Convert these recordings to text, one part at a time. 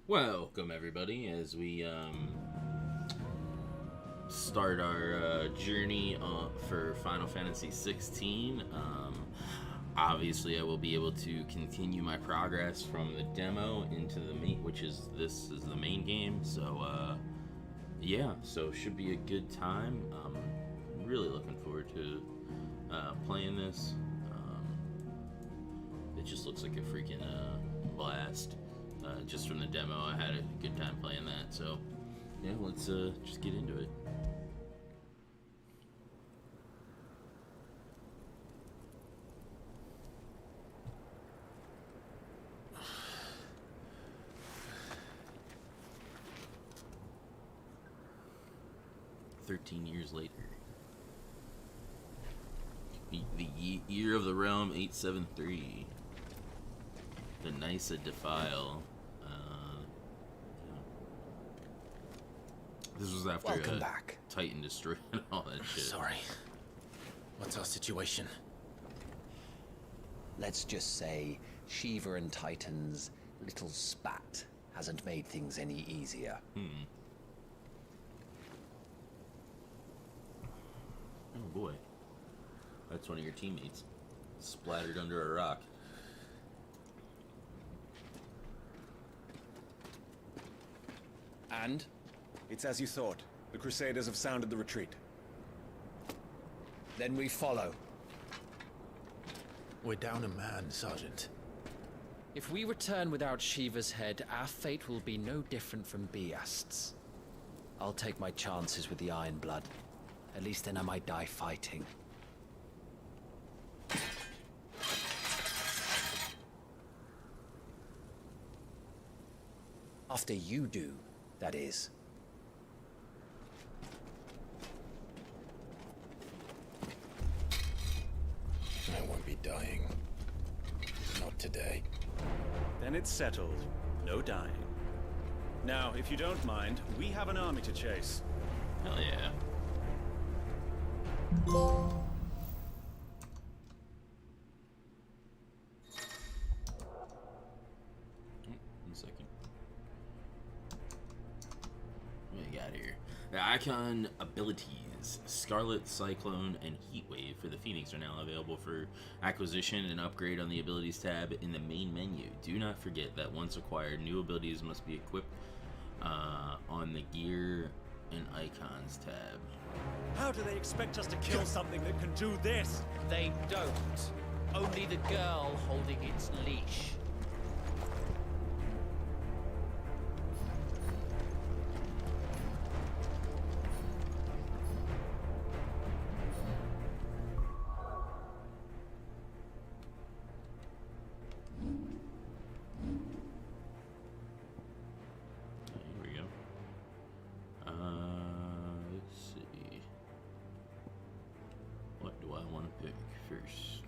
Welcome everybody as we start our journey for Final Fantasy XVI. Obviously I will be able to continue my progress from the demo into the main, this is the main game, so yeah, so should be a good time. Really looking forward to playing this. It just looks like a freaking blast. Just from the demo, I had a good time playing that, so yeah, let's just get into it. Years later. The year of the realm 873. The Nysa Defile. This was after Welcome back. Titan destroyed all that shit. Sorry. What's our situation? Let's just say Shiva and Titan's little spat hasn't made things any easier. Oh boy. That's one of your teammates. Splattered under a rock. And? It's as you thought. The Crusaders have sounded the retreat. Then we follow. We're down a man, Sergeant. If we return without Shiva's head, our fate will be no different from Biast's. I'll take my chances with the Iron Blood. At least then I might die fighting. After you do, that is. I won't be dying. Not today. Then it's settled. No dying. Now, if you don't mind, we have an army to chase. Hell yeah. One second. What do we got here? The icon abilities. Scarlet, Cyclone, and Heatwave for the Phoenix are now available for acquisition and upgrade on the abilities tab in the main menu. Do not forget that once acquired, new abilities must be equipped on the Gear and Icons tab. How do they expect us to kill something that can do this? They don't. Only the girl holding its leash. First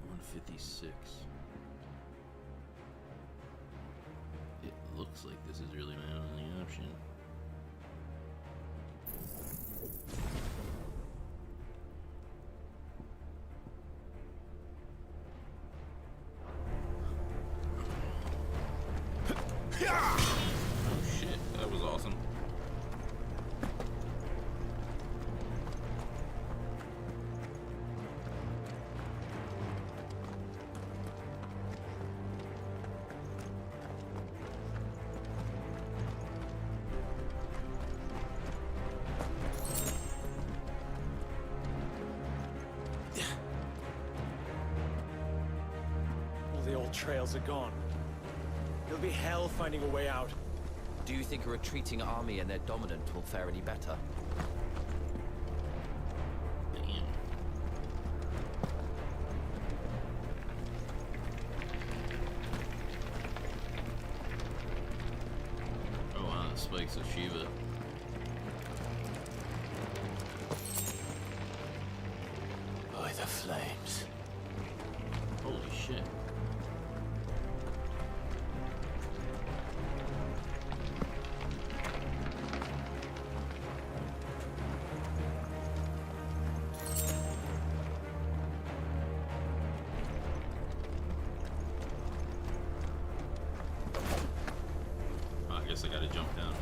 156. It looks like this is really my only option. Oh shit, that was awesome. The old trails are gone. It'll be hell finding a way out. Do you think a retreating army and their dominant will fare any better? Damn. spikes of Shiva. By the flames. Holy shit. I guess I gotta jump down.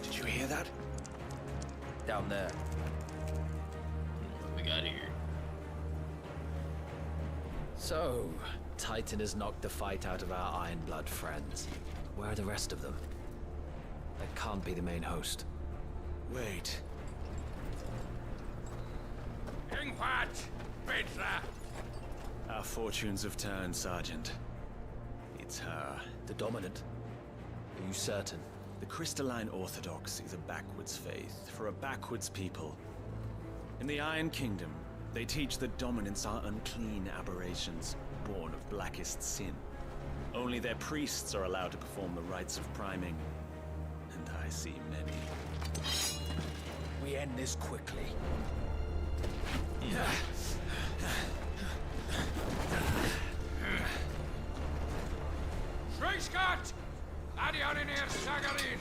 Did you hear that? Down there. What we got here? So, Titan has knocked the fight out of our Iron Blood friends. Where are the rest of them? That can't be the main host. Wait. Our fortunes have turned, Sergeant. It's her. The Dominant? Are you certain? The Crystalline Orthodox is a backwards faith for a backwards people. In the Iron Kingdom, they teach that dominants are unclean aberrations, born of blackest sin. Only their priests are allowed to perform the rites of priming. And I see many. We end this quickly. Scott! Adion in here, Sagarid!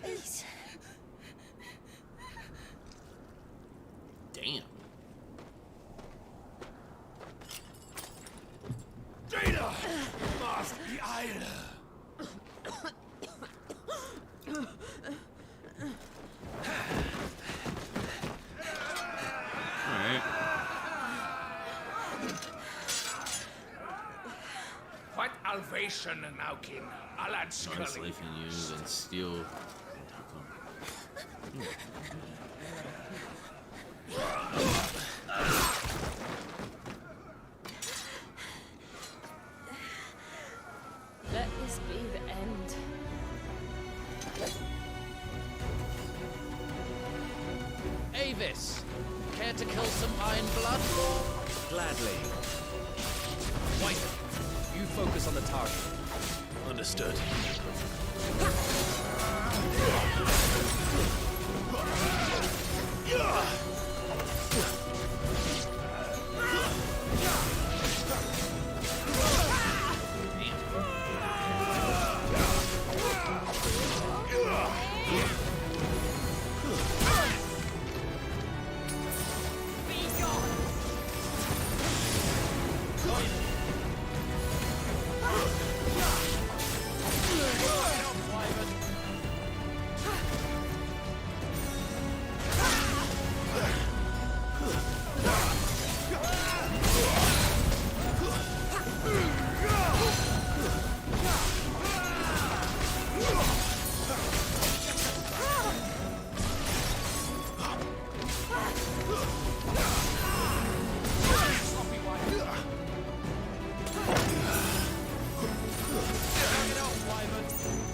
Please. Damn. Data! Must be iron! Alright. What Alvation now, King? Alad Start Scully. slicing you, then steal. Let this be the end. Avis! Care to kill some Iron Blood? Gladly. White, you focus on the target. Understood.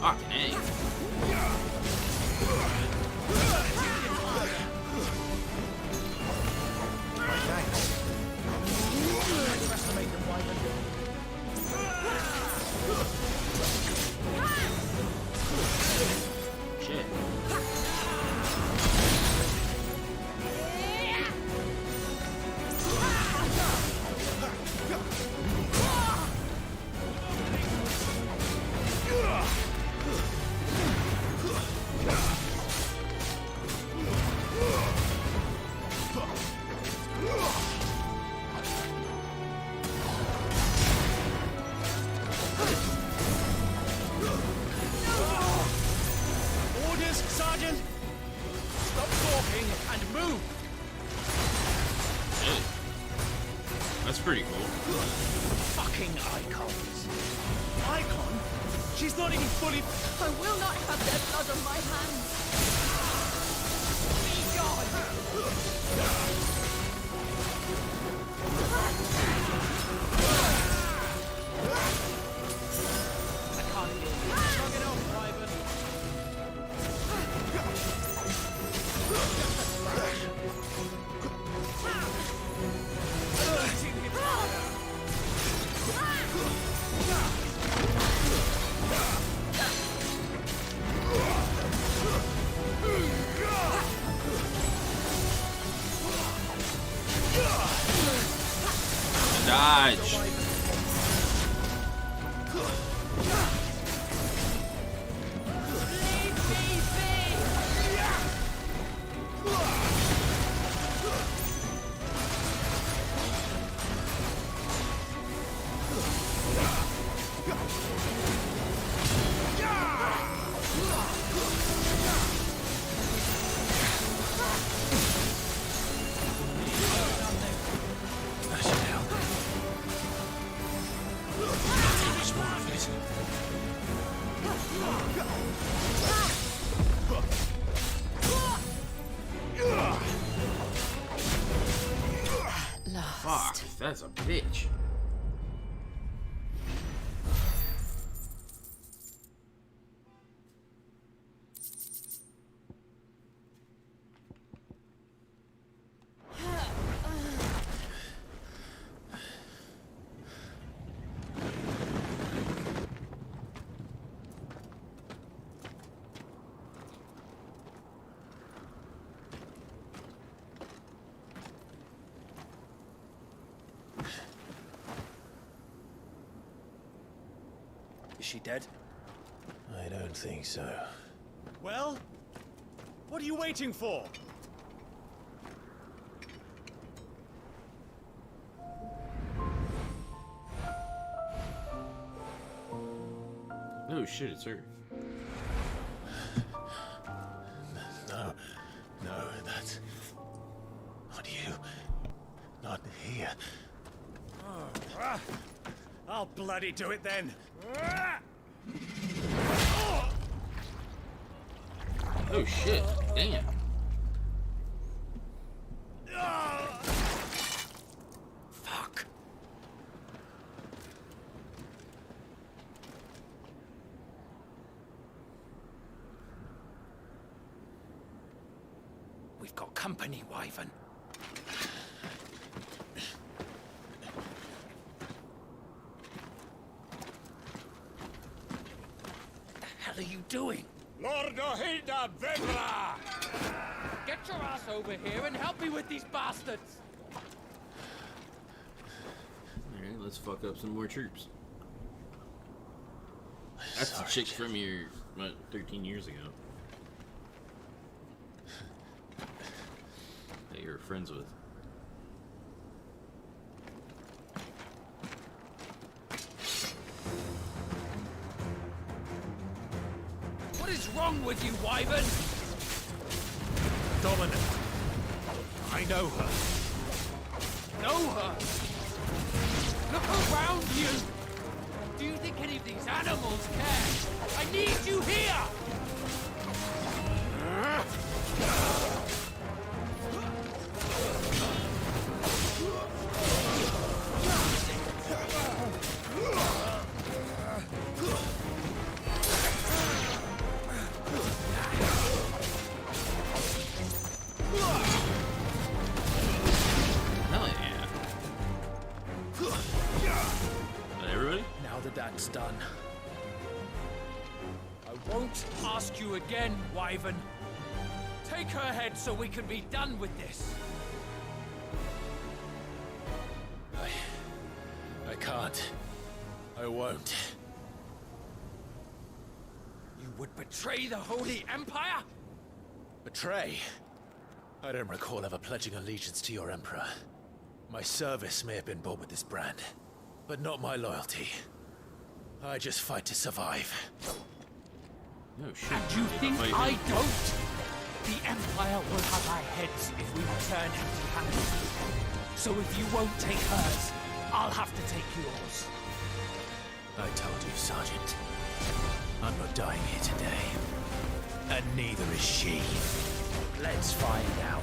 Fucking A. Shit. Orders, Sergeant! Stop talking and move! Hey. That's pretty cool. Fucking icons. Icon? She's not even fully... I will not have their blood on my hands. Be gone! I can't heal you. Strong enough, Wyvern. Dodge. That should help. Too much more of it. Fuck, that's a bitch. Is she dead? I don't think so. Well? What are you waiting for? Oh shit, it's her. No, that's not you. Not here. I'll bloody do it then. Oh shit, damn. Fuck. We've got company, Wyvern. What the hell are you doing? Lord Ohida Vedra! Get your ass over here and help me with these bastards! Alright, let's fuck up some more troops. That's the chick from your, what, 13 years ago. That you were friends with. What is wrong with you, Wyvern? Dominant. I know her. Know her? Look around you! Do you think any of these animals care? I need you here! Hell yeah. That everybody? Now that that's done, I won't ask you again, Wyvern. Take her head so we can be done with this. I can't. I won't. You would betray the Holy Empire? Betray? I don't recall ever pledging allegiance to your Emperor. My service may have been bought with this brand, but not my loyalty. I just fight to survive. No shit. And you think Fight I him. don't? The Empire will have our heads if we return empty-handed. So if you won't take hers, I'll have to take yours. I told you, Sergeant. I'm not dying here today. And neither is she. Let's find out.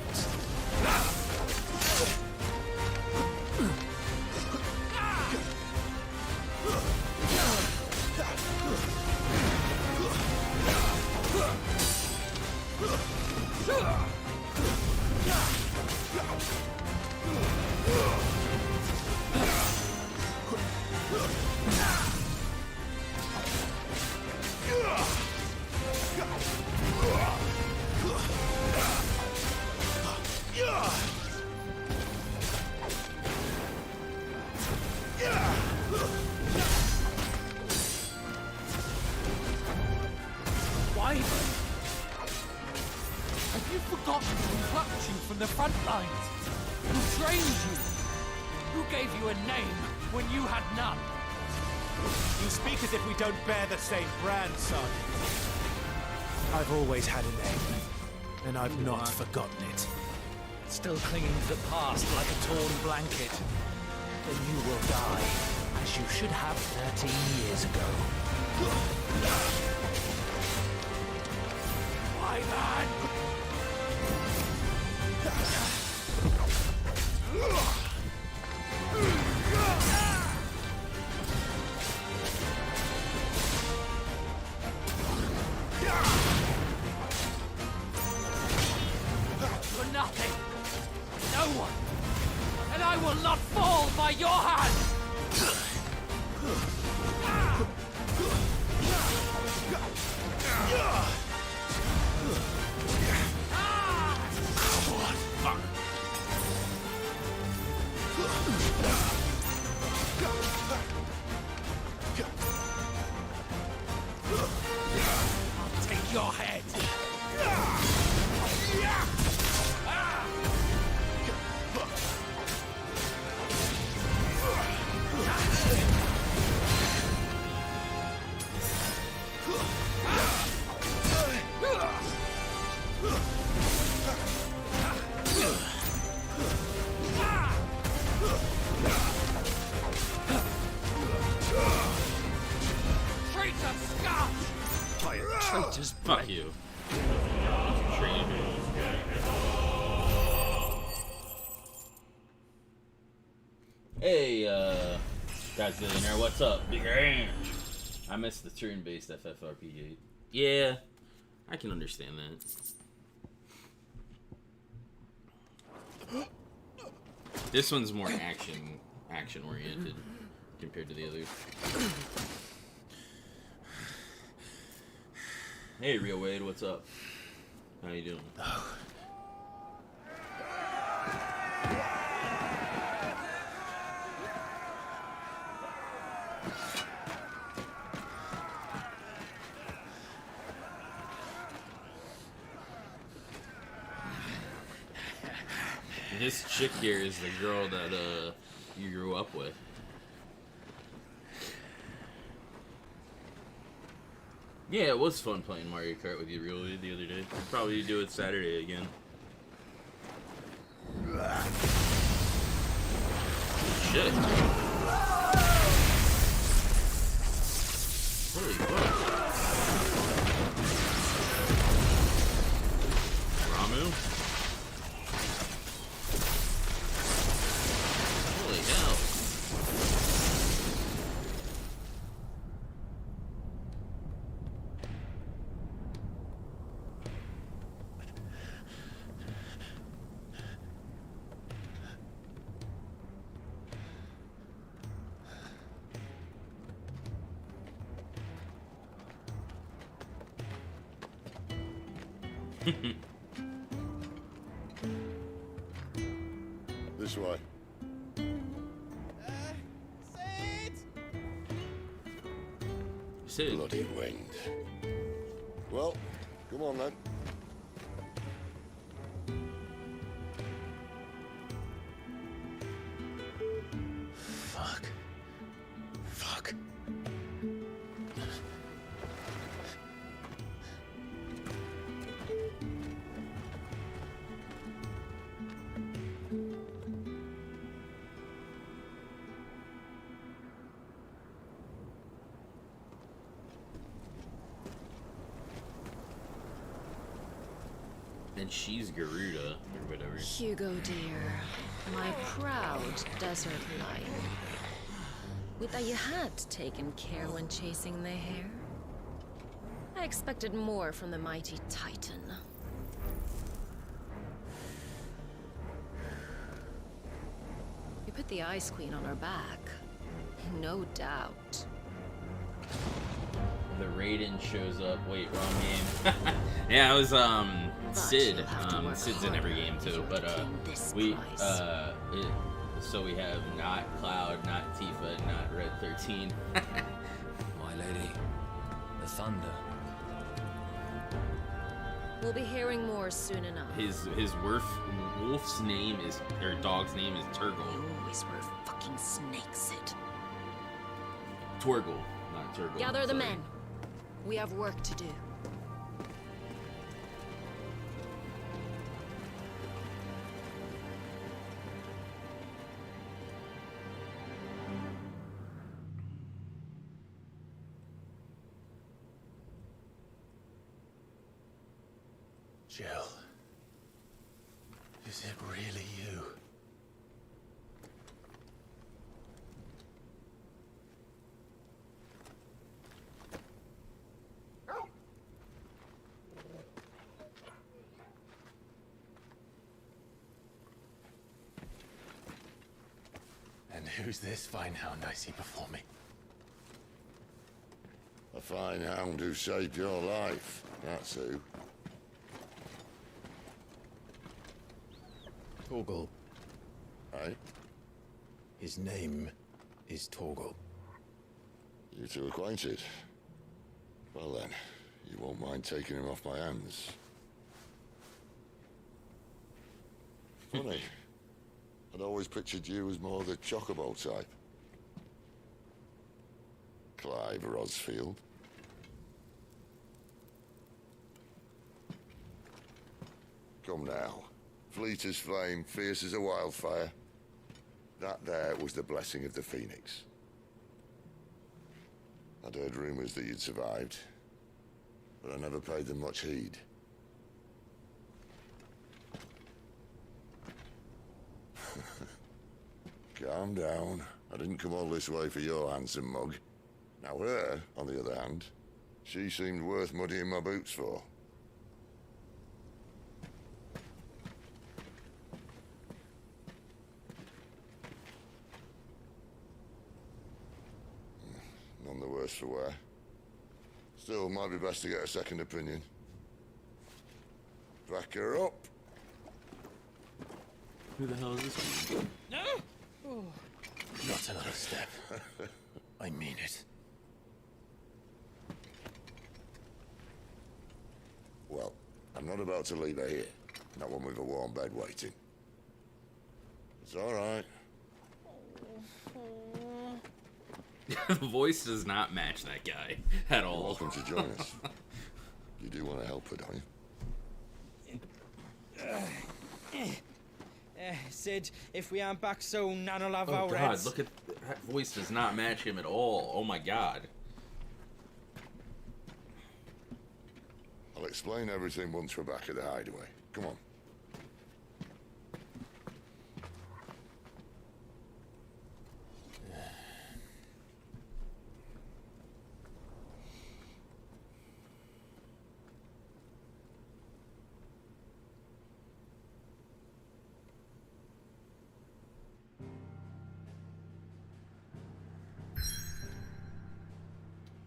Have you forgotten who plucked you from the front lines? Who trained you? Who gave you a name when you had none? You speak as if we don't bear the same brand, son. I've always had a name, and I've not forgotten it. Still clinging to the past like a torn blanket. Then you will die, as you should have 13 years ago. Why, man? You're nothing. No one. And I will not fall by your hand. I'll take your head. Traitor scum! Traitors, Fuck you. Traitor. Hey, Godzillionaire, what's up? Big range. I missed the turn-based FFRPG. Yeah, I can understand that. This one's more action oriented compared to the others. Hey, Real Wade, what's up? How you doing? This chick here is the girl that you grew up with. Yeah, it was fun playing Mario Kart with you really the other day. We'll probably do it Saturday again. Shit. Holy fuck. Ramu? Holy hell. This way. Sid. Bloody wind. Well, come on then. Fuck. Fuck. And she's Garuda, or whatever. Hugo, dear. My proud desert lion. Would that you had taken care when chasing the hare? I expected more from the mighty Titan. You put the Ice Queen on her back. No doubt. The Raiden shows up. Wait, wrong game. Yeah, it was Sid. Sid's in every game too, but so we have not Cloud, not Tifa, not Red 13. My lady, the Thunder. We'll be hearing more soon enough. His wolf's name is, or dog's name is Turgle. You always were fucking snakes, Sid. Torgle, not Turgle. Gather the men. We have work to do. Jill, is it really you? And who's this fine hound I see before me? A fine hound who saved your life. That's who. Torgal. Right? His name is Torgal. You two acquainted? Well then, you won't mind taking him off my hands. Funny. I'd always pictured you as more the Chocobo type. Clive Rosfield. Come now. Fleet as flame, fierce as a wildfire. That there was the blessing of the Phoenix. I'd heard rumors that you'd survived, but I never paid them much heed. Calm down. I didn't come all this way for your handsome mug. Now her, on the other hand, she seemed worth muddying my boots for. None the worse for wear. Still, might be best to get a second opinion. Back her up. Who the hell is this dude? Not another step. I mean it. Well, I'm not about to leave her here. Not one with a warm bed waiting. It's all right. The voice does not match that guy at all. You're welcome to join us. You do want to help her, don't you? Sid, if we aren't back soon, Nan'll have Oh our god, heads. look at that voice does not match him at all. Oh my god. I'll explain everything once we're back at the hideaway. Come on.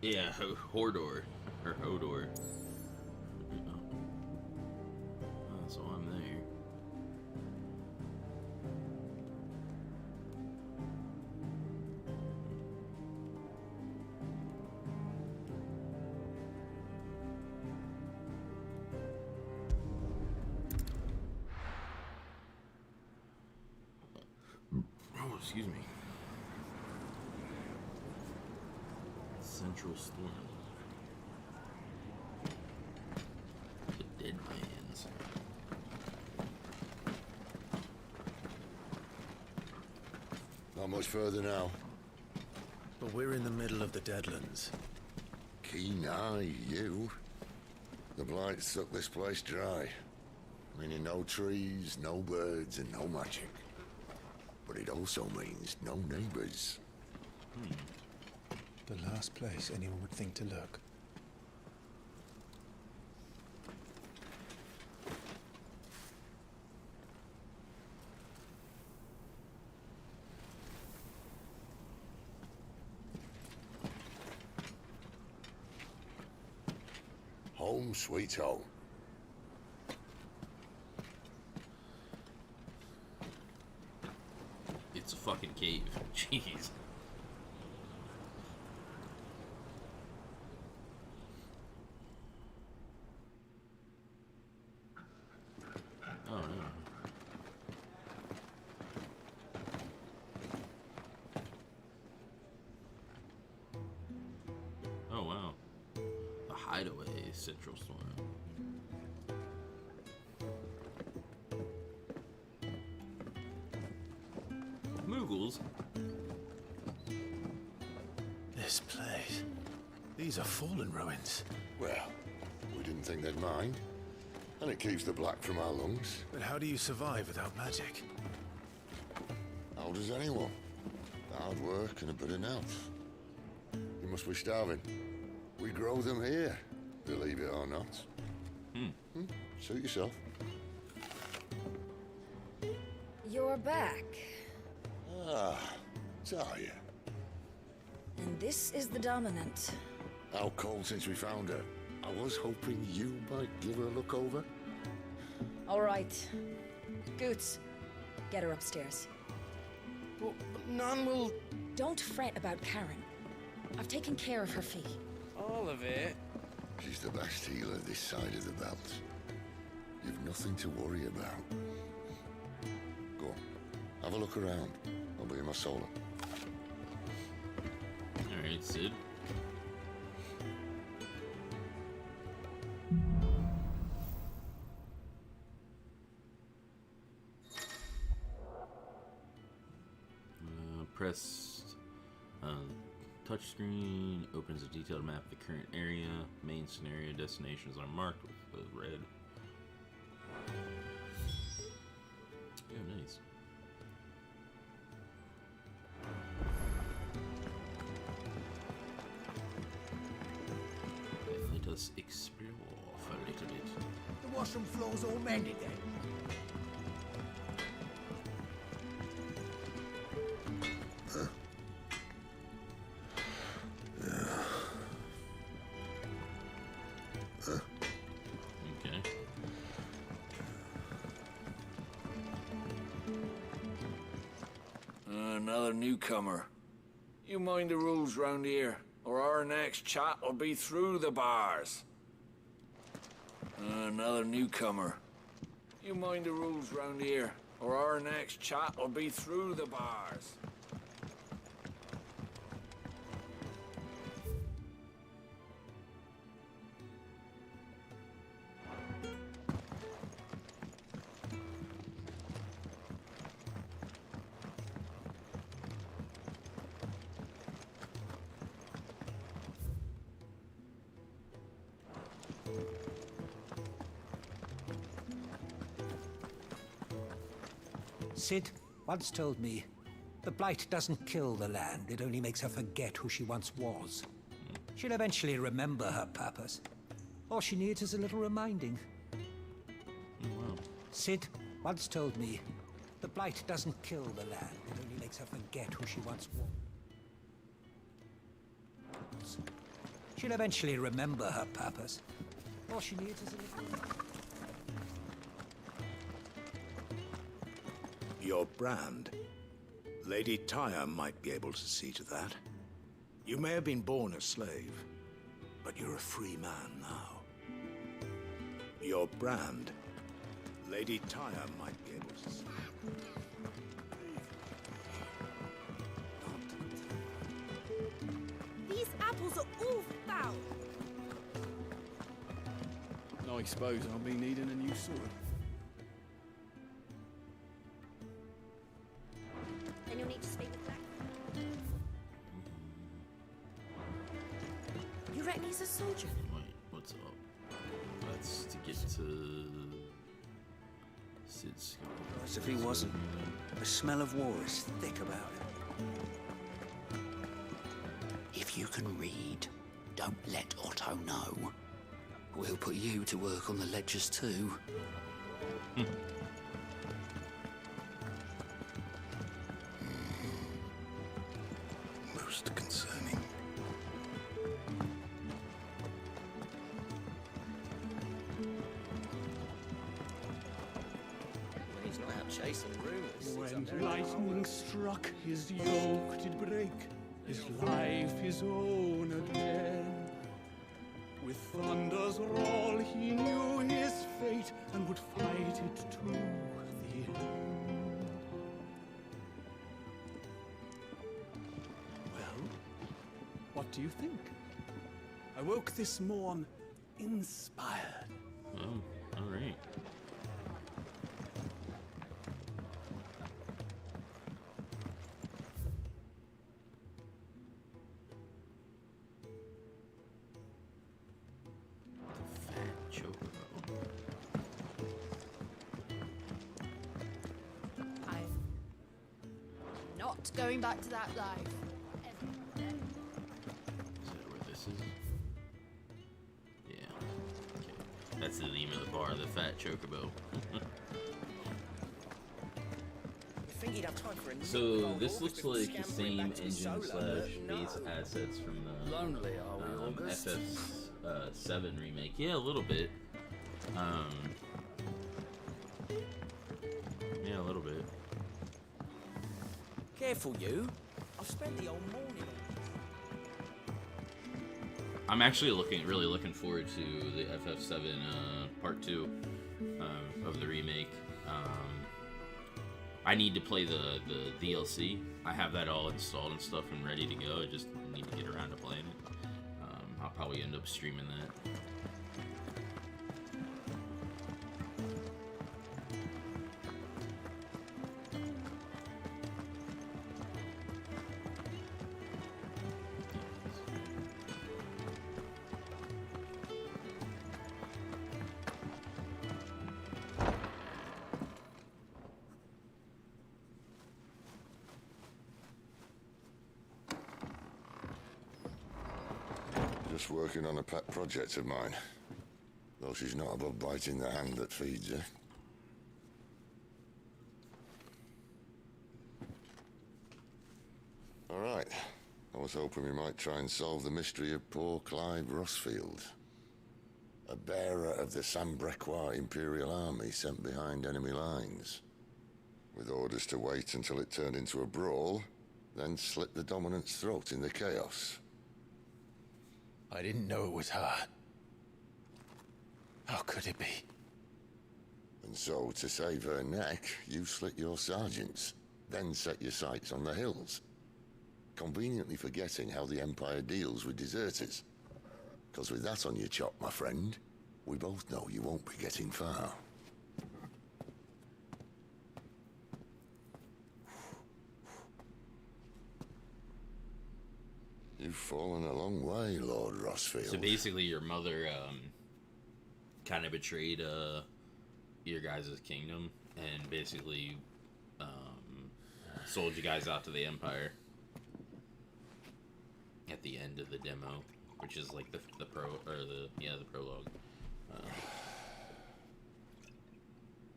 Yeah, Hodor. Or Hodor. Oh, so I'm there. Oh, excuse me. Central Storm. The Deadlands. Not much further now. But we're in the middle of the Deadlands. Keen eye, you. The blight sucked this place dry. meaning no trees, no birds, and no magic. But it also means no neighbors. The last place anyone would think to look. Home sweet home. It's a fucking cave. Jeez. Oh no. Oh wow. A hideaway central storm. Moogles. This place. These are fallen ruins. Well, we didn't think they'd mind. And it keeps the black from our lungs. But how do you survive without magic? How does anyone? Hard work and a bit of nerve. You must be starving. We grow them here, believe it or not. Suit yourself. You're back. Ah, Talia. And this is the Dominant. How cold since we found her. I was hoping you might give her a look over. All right. Goots, get her upstairs. But none will... Don't fret about Karen. I've taken care of her fee. All of it? She's the best healer this side of the belt. You've nothing to worry about. Go on, have a look around. I'll be in my solar. Alright, Sid. Press touchscreen, opens a detailed map of the current area. Main scenario destinations are marked with red. Oh, nice. Let us explore for a little bit. The washroom floor's all mended then. Okay. Another newcomer. You mind the rules round here, or our next chat will be through the bars. Another newcomer. You mind the rules round here, or our next chat will be through the bars. Sid once told me, the Blight doesn't kill the land, it only makes her forget who she once was. She'll eventually remember her purpose. All she needs is a little reminding. Wow. Sid once told me, the Blight doesn't kill the land, it only makes her forget who she once was. She'll eventually remember her purpose. All she needs is a little... Your brand. Lady Tyre might be able to see to that. You may have been born a slave, but you're a free man now. Your brand. Lady Tyre might be able to see. These apples are all foul. I suppose I'll be needing a new sword. Then you'll need to speak with Black. You reckon he's a soldier? Wait, what's up? That's to get to twisted skull. As if he wasn't. The smell of war is thick about him. If you can read, don't let Otto know. We'll put you to work on the ledgers too. Most concerning. When he's not out chasing rumors. When lightning struck, his yoke did break, his life his own again. With thunder's roll, he knew his fate and would fight it to the end. Well, what do you think? I woke this morn inspired. Oh, all right. Not going back to that life. Is that where this is? Yeah. Okay. That's the name of the bar, the Fat Chocobo. So this looks like the same engine slash base assets from the Lonely, are we, August? FF7 remake. Yeah, a little bit. Yeah, a little bit. Careful, you. I've spent the whole morning I'm actually really looking forward to the FF7 Part 2 of the remake. I need to play the DLC. I have that all installed and stuff and ready to go. I just need to get around to playing it. I'll probably end up streaming that. Just working on a pet project of mine. Though she's not above biting the hand that feeds her. All right. I was hoping we might try and solve the mystery of poor Clive Rossfield. A bearer of the Sambrequois Imperial Army sent behind enemy lines. With orders to wait until it turned into a brawl, then slit the dominant's throat in the chaos. I didn't know it was her. How could it be? And so, to save her neck, you slit your sergeants, then set your sights on the hills. Conveniently forgetting how the Empire deals with deserters. Because with that on your chop, my friend, we both know you won't be getting far. You've fallen a long way, Lord Rossfield. So basically, your mother kind of betrayed your guys' kingdom and basically sold you guys out to the Empire at the end of the demo, which is like the prologue.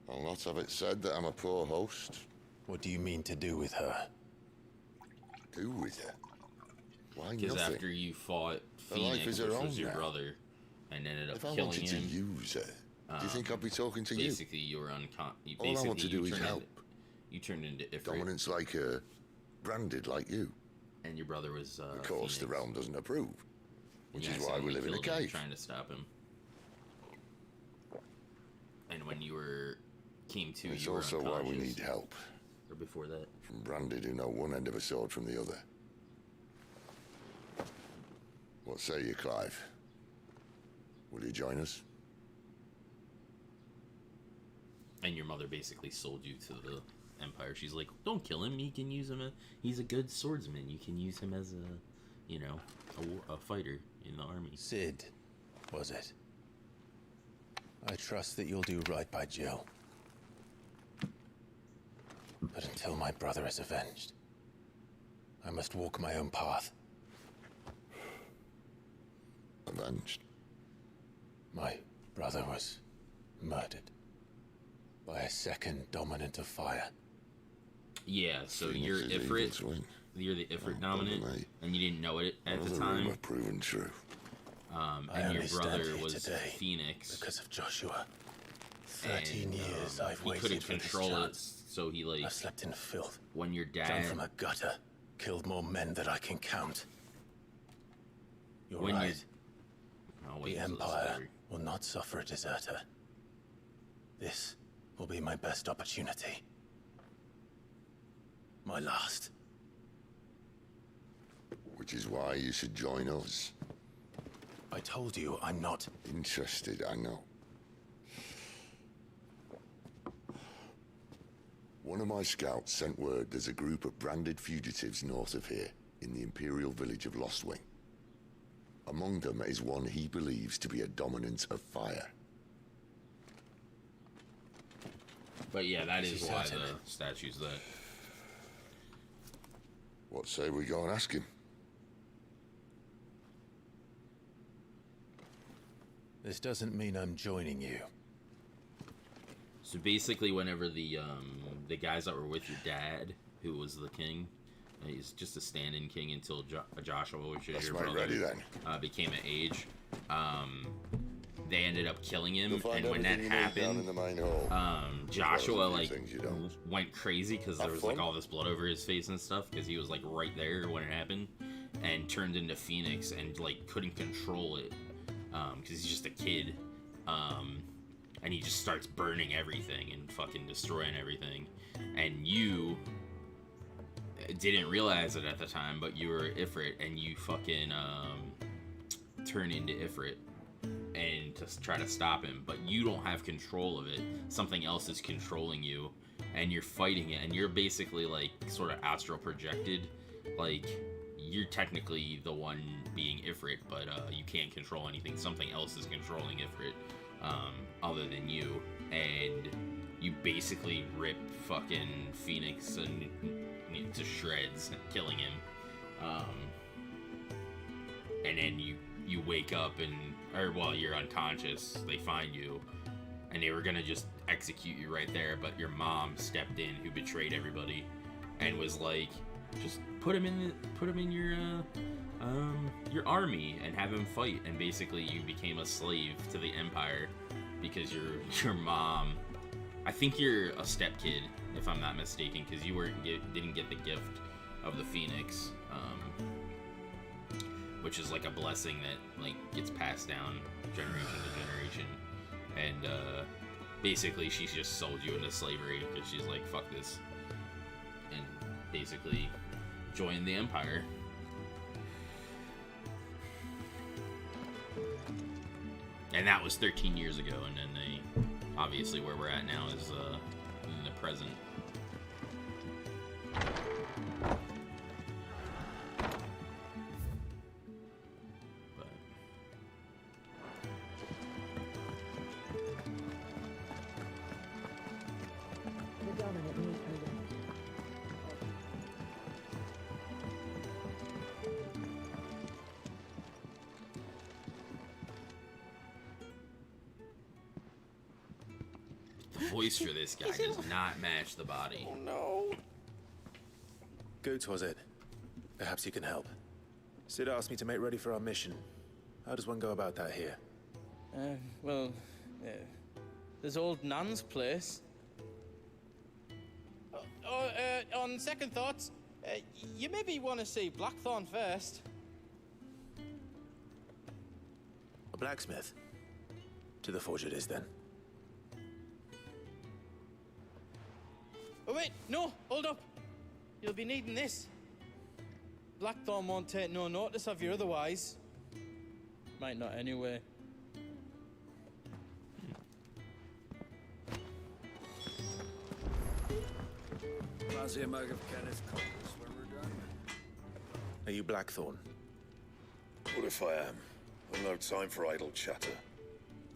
I'll not have it said that I'm a poor host. What do you mean to do with her? Do with her? Why Because nothing? after you fought Her life Phoenix, is her which own was your now. brother, and ended up If I killing wanted to him, use her, do you think I'd be talking to you? basically, you were All I want to do is help. You turned into Ifrit, Dominance like her, branded like you. and your brother was. Of course, the Phoenix. realm doesn't approve, which You is why we accidentally live in a killed him cave. trying to stop him. And when you came to, It's you were also why we unconscious. need help. Or before that. From branded who know one end of a sword from the other. What say you, Clive? Will you join us? And your mother basically sold you to the Empire. She's like, don't kill him. You can use him. He's a good swordsman. You can use him as a fighter in the army. Sid, was it? I trust that you'll do right by Jill. But until my brother is avenged, I must walk my own path. Avenged? My brother was murdered by a second dominant of fire. Yeah, so you're Ifrit. You're the Ifrit dominant, and you didn't know it at the time. Proven true. And your brother was Phoenix because of Joshua. 13 years I've waited couldn't for control this it, chance. so he like. I've slept in filth. When your dad jumped from a gutter, killed more men than I can count. You're right. The Empire will not suffer a deserter. This will be my best opportunity. My last. Which is why you should join us. I told you I'm not interested, I know. One of my scouts sent word there's a group of branded fugitives north of here, in the Imperial village of Lostwing. Among them is one he believes to be a dominant of fire. But yeah, that is why the statue's there. What say we go and ask him? This doesn't mean I'm joining you. So basically, whenever the guys that were with your dad, who was the king, he's just a stand-in king until Joshua, which is your brother, became an age. They ended up killing him, and when that happened, Joshua like went crazy because there was like all this blood over his face and stuff because he was like right there when it happened, and turned into Phoenix and like couldn't control it because he's just a kid, and he just starts burning everything and fucking destroying everything, and you didn't realize it at the time, but you were Ifrit, and you fucking turn into Ifrit and to try to stop him, but you don't have control of it. Something else is controlling you, and you're fighting it, and you're basically like sort of astral projected. Like you're technically the one being Ifrit, but you can't control anything. Something else is controlling Ifrit other than you, and you basically rip fucking Phoenix and to shreds, killing him. And then you wake up and, or well, you're unconscious. They find you, and they were gonna just execute you right there, but your mom stepped in, who betrayed everybody, and was like, just put him in your army and have him fight. And basically, you became a slave to the Empire because your mom. I think you're a stepkid, if I'm not mistaken, because you didn't get the gift of the Phoenix, which is like a blessing that like gets passed down generation to generation. And basically, she's just sold you into slavery because she's like, fuck this, and basically joined the Empire. And that was 13 years ago, and then they, obviously where we're at now is in the present. The voice for this guy does not match the body. Oh no. Goats was it? Perhaps you can help. Sid asked me to make ready for our mission. How does one go about that here? There's old Nan's place. On second thoughts, you maybe want to see Blackthorn first. A blacksmith? To the forge it is then. Oh wait, no, hold up. You'll be needing this. Blackthorn won't take no notice of you otherwise. Might not anyway. Fancy a mug of Kenneth Coles when we're done? Are you Blackthorn? What if I am? I've no time for idle chatter.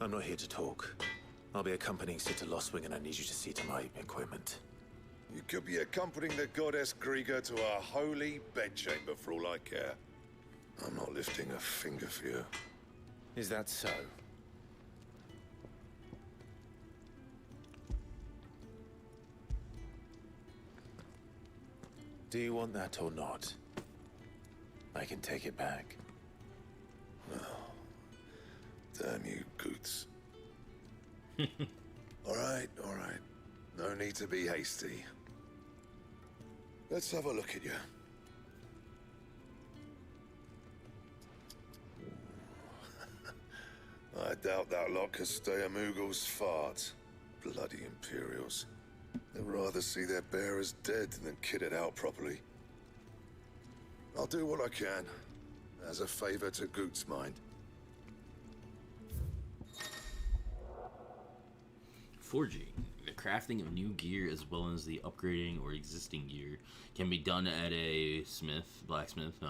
I'm not here to talk. I'll be accompanying Sid to Lostwing, and I need you to see to my equipment. You could be accompanying the goddess Griga to a holy bedchamber for all I care. I'm not lifting a finger for you. Is that so? Do you want that or not? I can take it back. Damn you, Goots. All right. No need to be hasty. Let's have a look at you. I doubt that lot could stay a Moogle's fart. Bloody Imperials. They'd rather see their bearers dead than kitted out properly. I'll do what I can, as a favor to Goot's mind. Forging. The crafting of new gear as well as the upgrading or existing gear can be done at a blacksmith,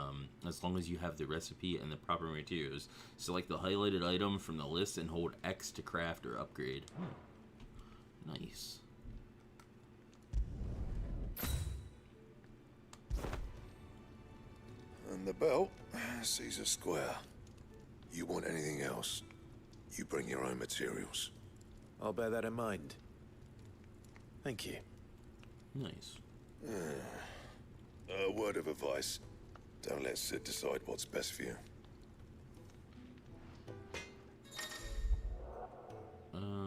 as long as you have the recipe and the proper materials. Select the highlighted item from the list and hold X to craft or upgrade. Nice. And the belt, Caesar Square. You want anything else, you bring your own materials. I'll bear that in mind. Thank you. Nice. A word of advice. Don't let Sid decide what's best for you.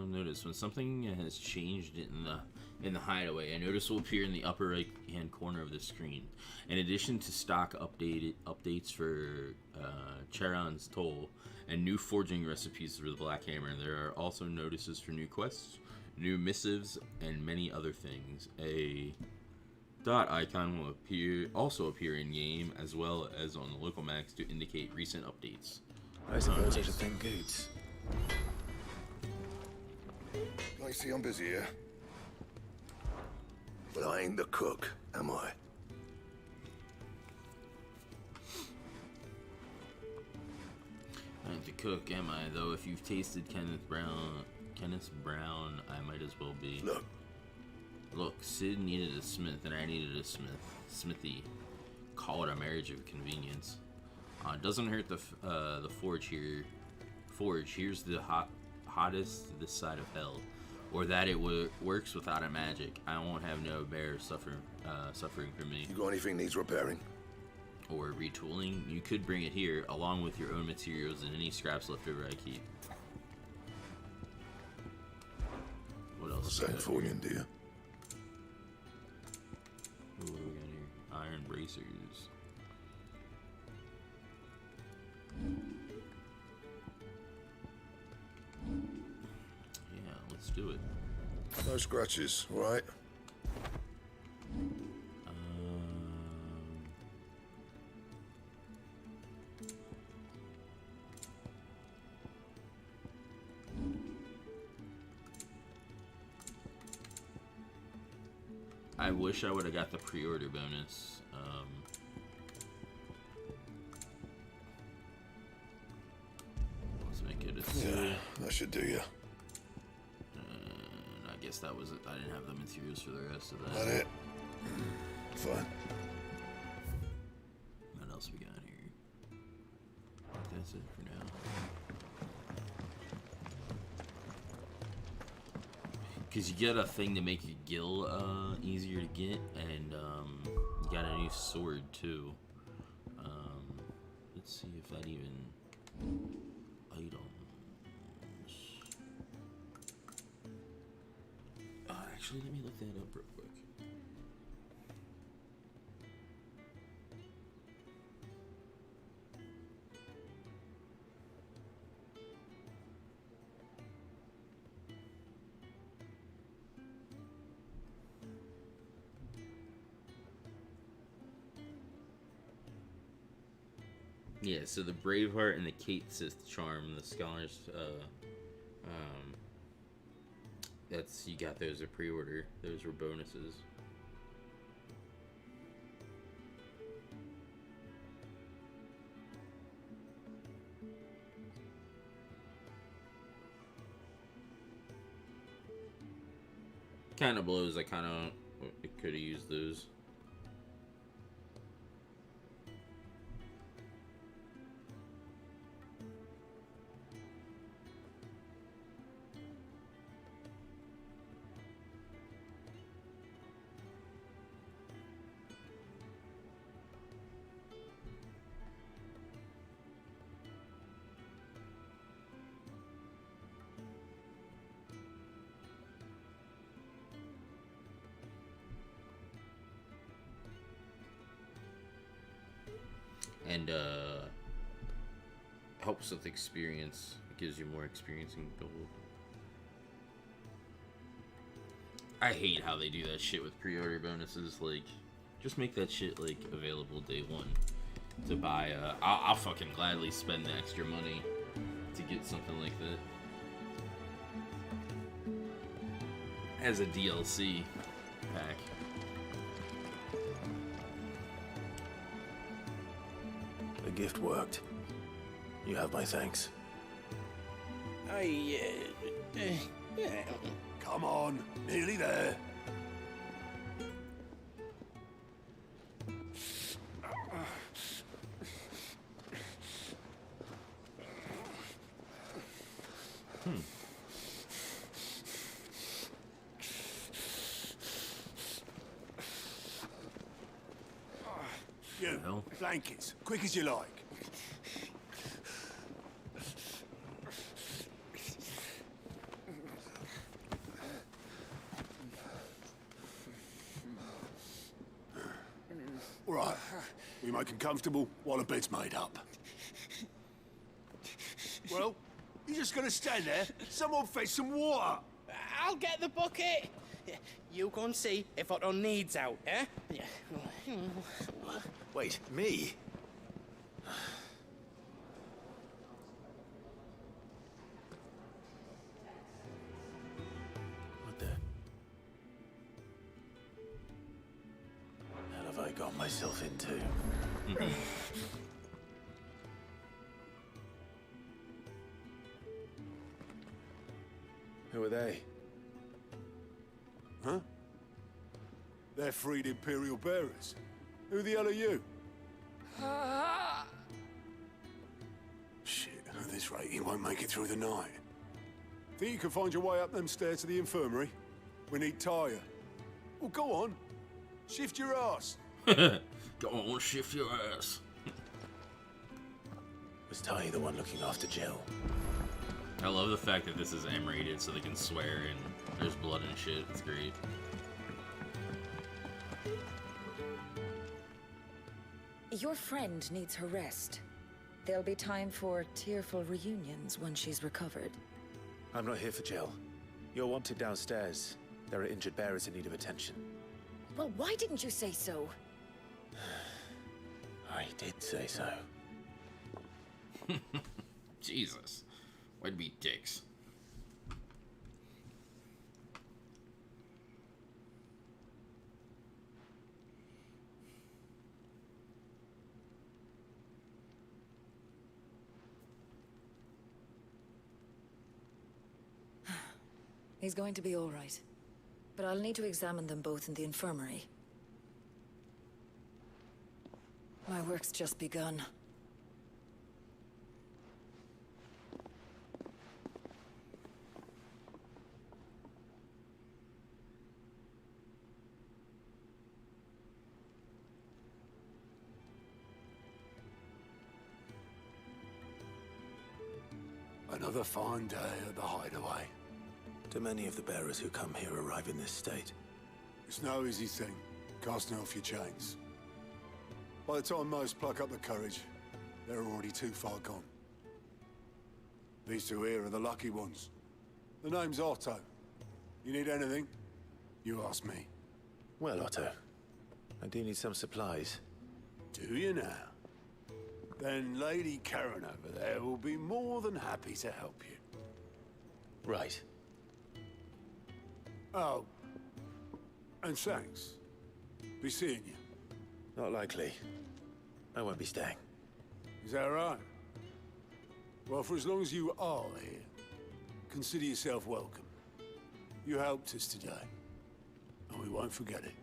Notice when something has changed in the hideaway, a notice will appear in the upper right hand corner of the screen. In addition to stock updates for Charon's Toll and new forging recipes for the Black Hammer, there are also notices for new quests, new missives, and many other things. A dot icon will also appear in game as well as on the local maps to indicate recent updates. I suppose I should thank Goots. I see I'm busy here. But I ain't the cook, am I? I ain't the cook, am I? Though if you've tasted Kenneth Brown, I might as well be. Look, Sid needed a smith and I needed a smithy. Call it a marriage of convenience. It doesn't hurt the forge here. Here's the hottest this side of hell. Or that it works without a magic. I won't have no bear suffering from me. You got anything needs repairing? Or retooling? You could bring it here, along with your own materials and any scraps left over I keep. What else? Same for you, dear. Ooh, what do we got here? Iron bracers. Yeah, let's do it. No scratches, right? I wish I would have got the pre-order bonus. Let's make it a 2. Yeah, that should do you. And I guess that was it. I didn't have the materials for the rest of that. That it? Fine. What else we got here? I think that's it for now. Because you get a thing to make your gill easier to get, and you got a new sword too. Let's see if that even items. Actually, let me look that up real quick. Yeah, so the Braveheart and the Kate Sith charm, the scholars, that's, you got those at pre-order. Those were bonuses. Kind of blows. I kind of It could have used those. And helps with experience. It gives you more experience in gold. I hate how they do that shit with pre-order bonuses. Like, just make that shit like available day one to buy. I'll fucking gladly spend the extra money to get something like that as a DLC pack. The gift worked. You have my thanks. Come on, nearly there. You, blankets, quick as you like. All right, we make him comfortable while the bed's made up. Well, you just gonna stand there? Someone fetch some water. I'll get the bucket. You go and see if Otto needs out, eh? Wait, me? What the hell have I got myself into? Who are they? Huh? They're freed Imperial bearers. Who the hell are you? Shit, at this rate, he won't make it through the night. Think you can find your way up them stairs to the infirmary? We need Tyre. Well, go on. Shift your ass. Go on, shift your ass. Was Ty the one looking after Jill? I love the fact that this is M-rated so they can swear and there's blood and shit. It's great. Your friend needs her rest. There'll be time for tearful reunions once she's recovered. I'm not here for Jill. You're wanted downstairs. There are injured bearers in need of attention. Well, why didn't you say so? I did say so. Jesus. Why'd be dicks? He's going to be all right. But I'll need to examine them both in the infirmary. My work's just begun. Another fine day at the hideaway. Do many of the bearers who come here arrive in this state? It's no easy thing, casting off your chains. By the time most pluck up the courage, they're already too far gone. These two here are the lucky ones. The name's Otto. You need anything? You ask me. Well, Otto, I do need some supplies. Do you now? Then Lady Karen over there will be more than happy to help you. Right. Oh. And thanks. Be seeing you. Not likely. I won't be staying. Is that right? Well, for as long as you are here, consider yourself welcome. You helped us today, and we won't forget it.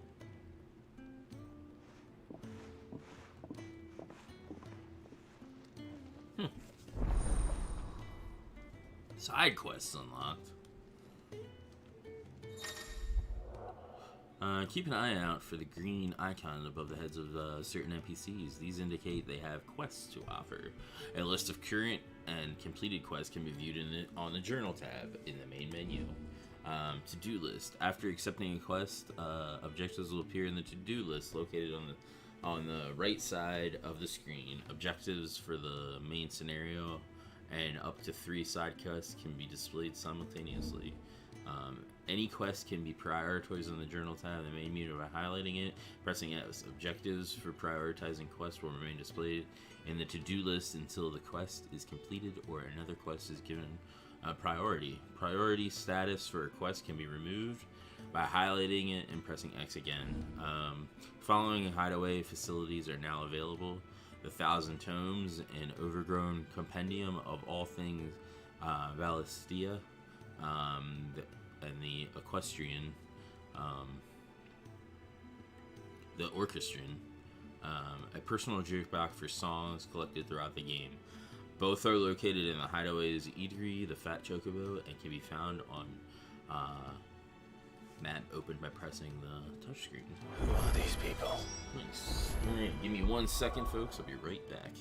Side quests unlocked. Keep an eye out for the green icon above the heads of certain NPCs. These indicate they have quests to offer. A list of current and completed quests can be viewed on the Journal tab in the main menu. To-do list. After accepting a quest, objectives will appear in the to-do list located on the right side of the screen. Objectives for the main scenario and up to 3 side quests can be displayed simultaneously. Any quest can be prioritized on the Journal tab in the main menu by highlighting it. Pressing S. Objectives for prioritizing quests will remain displayed in the to-do list until the quest is completed or another quest is given priority. Priority status for a quest can be removed by highlighting it and pressing X again. Following hideaway facilities are now available. The Thousand Tomes, an overgrown compendium of all things Valistia, and the Equestrian, the Orchestrion, a personal jukebox for songs collected throughout the game. Both are located in the Hideaway's Eatery, the Fat Chocobo, and can be found on map opened by pressing the touchscreen. Who are these people? Nice. Alright, give me 1 second, folks. I'll be right back.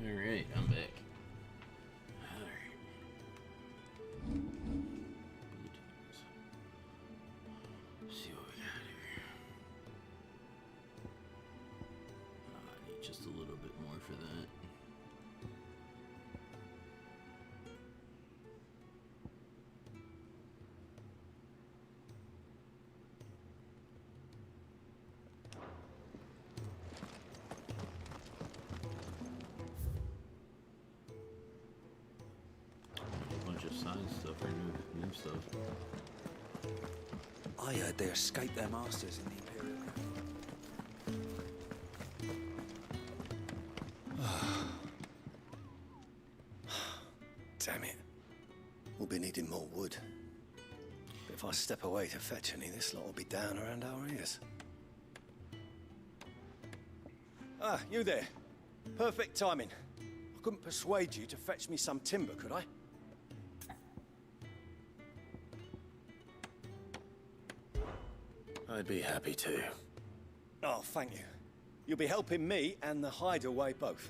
Alright, I'm back. Alright. See what we got here. I need just a little bit more for that. Side stuff or new stuff. I heard they escaped their masters in the Imperial. Damn it. We'll be needing more wood. But if I step away to fetch any, this lot will be down around our ears. Ah, you there. Perfect timing. I couldn't persuade you to fetch me some timber, could I? I'd be happy to. Oh, thank you. You'll be helping me and the hideaway both.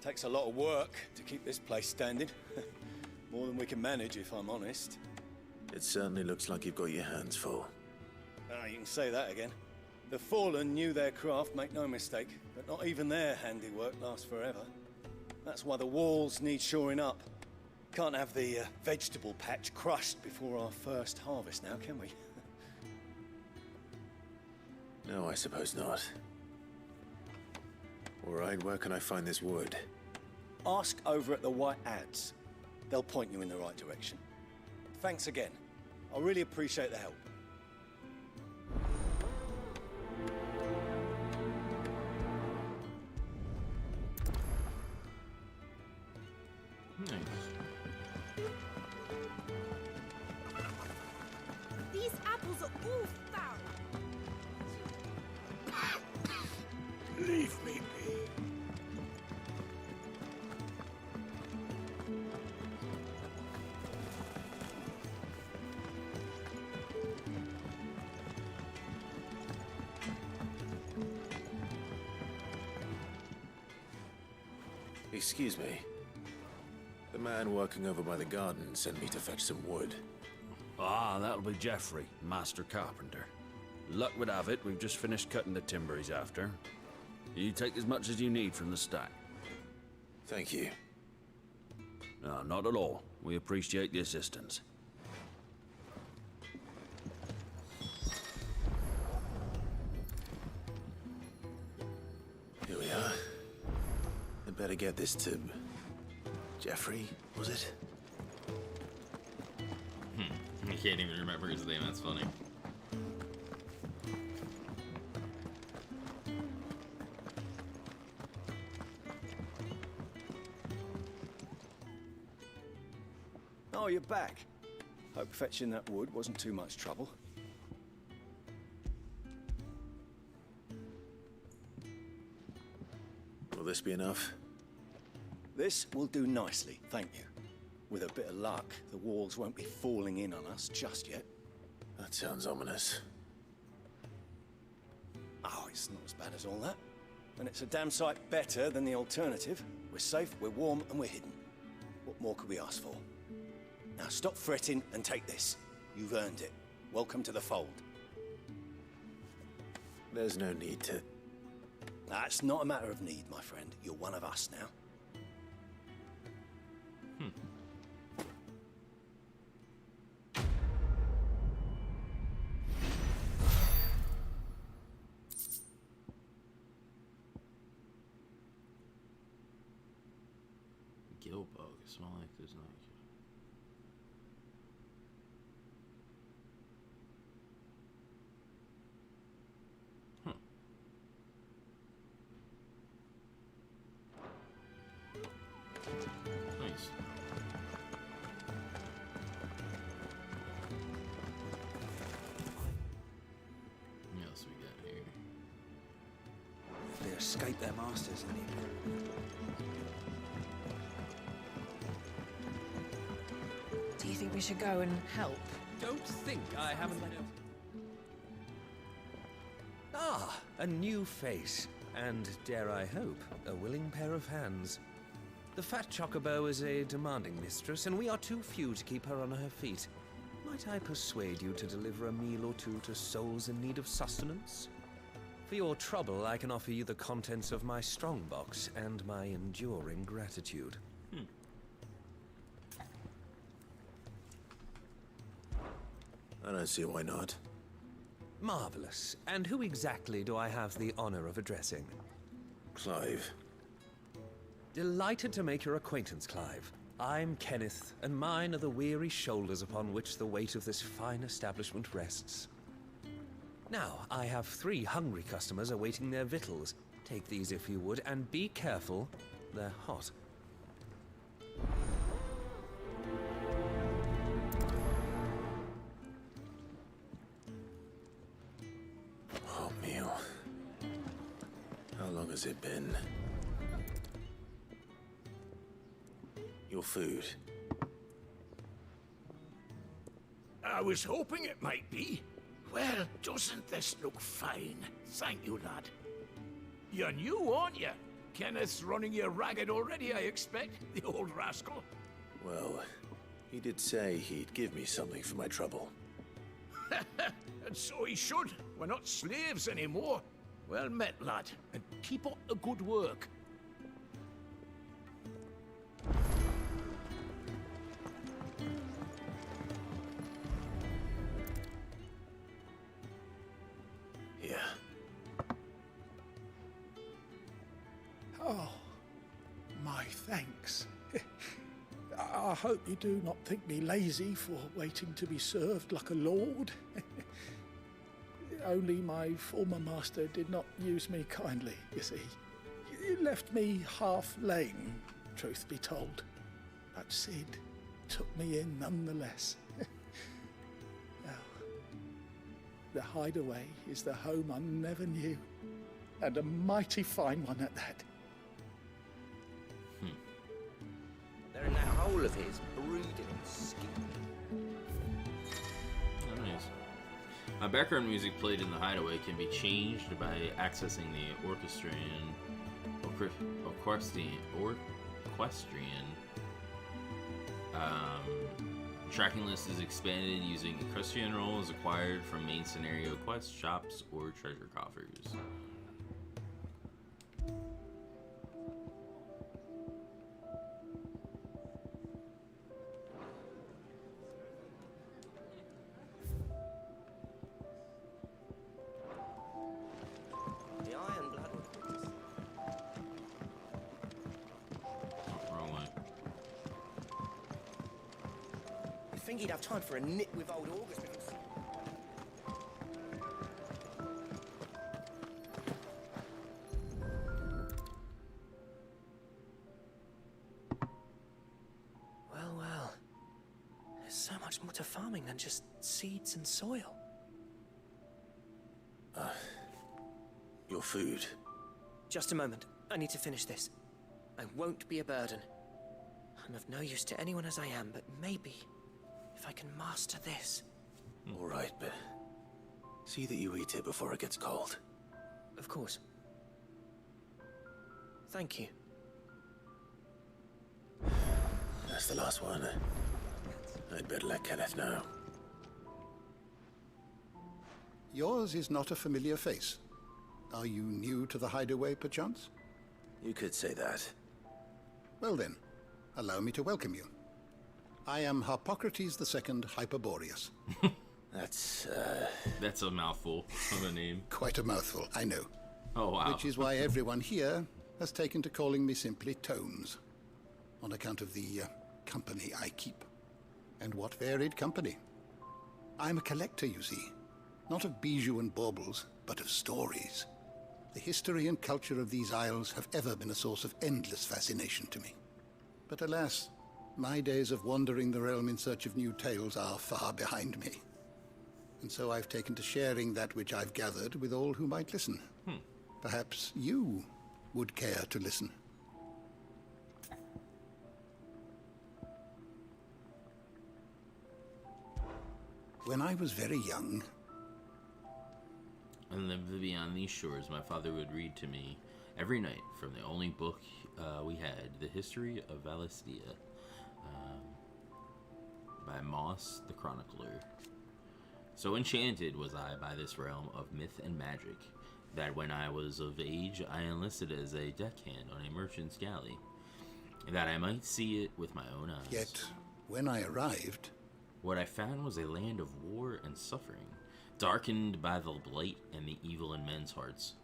Takes a lot of work to keep this place standing. More than we can manage, if I'm honest. It certainly looks like you've got your hands full. Ah, you can say that again. The Fallen knew their craft, make no mistake, but not even their handiwork lasts forever. That's why the walls need shoring up. Can't have the vegetable patch crushed before our first harvest now, can we? No, I suppose not. All right, where can I find this wood? Ask over at the White Ads. They'll point you in the right direction. Thanks again. I really appreciate the help. These apples are all foul. Leave me be. Excuse me. The man working over by the garden sent me to fetch some wood. Ah, that'll be Geoffrey, Master Carpenter. Luck would have it, we've just finished cutting the timber he's after. You take as much as you need from the stack. Thank you. No, not at all. We appreciate the assistance. Here we are. I'd better get this to... Geoffrey, was it? I can't even remember his name, that's funny. Oh, you're back. Hope fetching that wood wasn't too much trouble. Will this be enough? This will do nicely, thank you. With a bit of luck, the walls won't be falling in on us just yet. That sounds ominous. Oh, it's not as bad as all that. And it's a damn sight better than the alternative. We're safe, we're warm, and we're hidden. What more could we ask for? Now stop fretting and take this. You've earned it. Welcome to the fold. There's no need to... That's not a matter of need, my friend. You're one of us now. Gill bug. Smell like there's not. Nice. What else we got here? If they escape their masters, any. Do you think we should go and help? Don't think I haven't... Ah, a new face. And, dare I hope, a willing pair of hands. The fat chocobo is a demanding mistress, and we are too few to keep her on her feet. Might I persuade you to deliver a meal or two to souls in need of sustenance? For your trouble, I can offer you the contents of my strongbox and my enduring gratitude. I don't see why not. Marvelous. And who exactly do I have the honor of addressing? Clive. Delighted to make your acquaintance, Clive. I'm Kenneth, and mine are the weary shoulders upon which the weight of this fine establishment rests. Now, I have 3 hungry customers awaiting their victuals. Take these if you would, and be careful, they're hot. Oh, meal. How long has it been? Your food. I was hoping it might be. Well, doesn't this look fine? Thank you, lad. You're new, aren't you? Kenneth's running you ragged already, I expect, the old rascal. Well, he did say he'd give me something for my trouble. And so he should. We're not slaves anymore. Well met, lad, and keep up the good work. Here. Oh, my thanks. I hope you do not think me lazy for waiting to be served like a lord. Only my former master did not use me kindly, you see. He left me half lame, truth be told. But Sid took me in nonetheless. Now, the hideaway is the home I never knew, and a mighty fine one at that. They're in that hole of his, brooding and scheming. Oh, nice. Background music played in the hideaway can be changed by accessing the equestrian. Tracking list is expanded using equestrian rolls acquired from main scenario quest shops or treasure coffers. The Iron Blood recruits. Wrong way. You'd think he'd have time for a nip with old August because... Well. There's so much more to farming than just seeds and soil. Your food. Just a moment. I need to finish this. I won't be a burden. I'm of no use to anyone as I am, but maybe if I can master this. All right, but see that you eat it before it gets cold. Of course. Thank you. That's the last one. I'd better let Kenneth know. Yours is not a familiar face. Are you new to the hideaway, perchance? You could say that. Well then, allow me to welcome you. I am Harpocrates II Hyperboreus. That's a mouthful of a name. Quite a mouthful, I know. Oh, wow. Which is why everyone here has taken to calling me simply Tomes, on account of the company I keep. And what varied company. I'm a collector, you see. Not of bijou and baubles, but of stories. The history and culture of these isles have ever been a source of endless fascination to me. But alas, my days of wandering the realm in search of new tales are far behind me. And so I've taken to sharing that which I've gathered with all who might listen. Perhaps you would care to listen. When I was very young... And lived beyond these shores, my father would read to me every night from the only book we had, The History of Valistia, by Moss the Chronicler. So enchanted was I by this realm of myth and magic, that when I was of age, I enlisted as a deckhand on a merchant's galley, that I might see it with my own eyes. Yet, when I arrived... what I found was a land of war and suffering, darkened by the blight and the evil in men's hearts.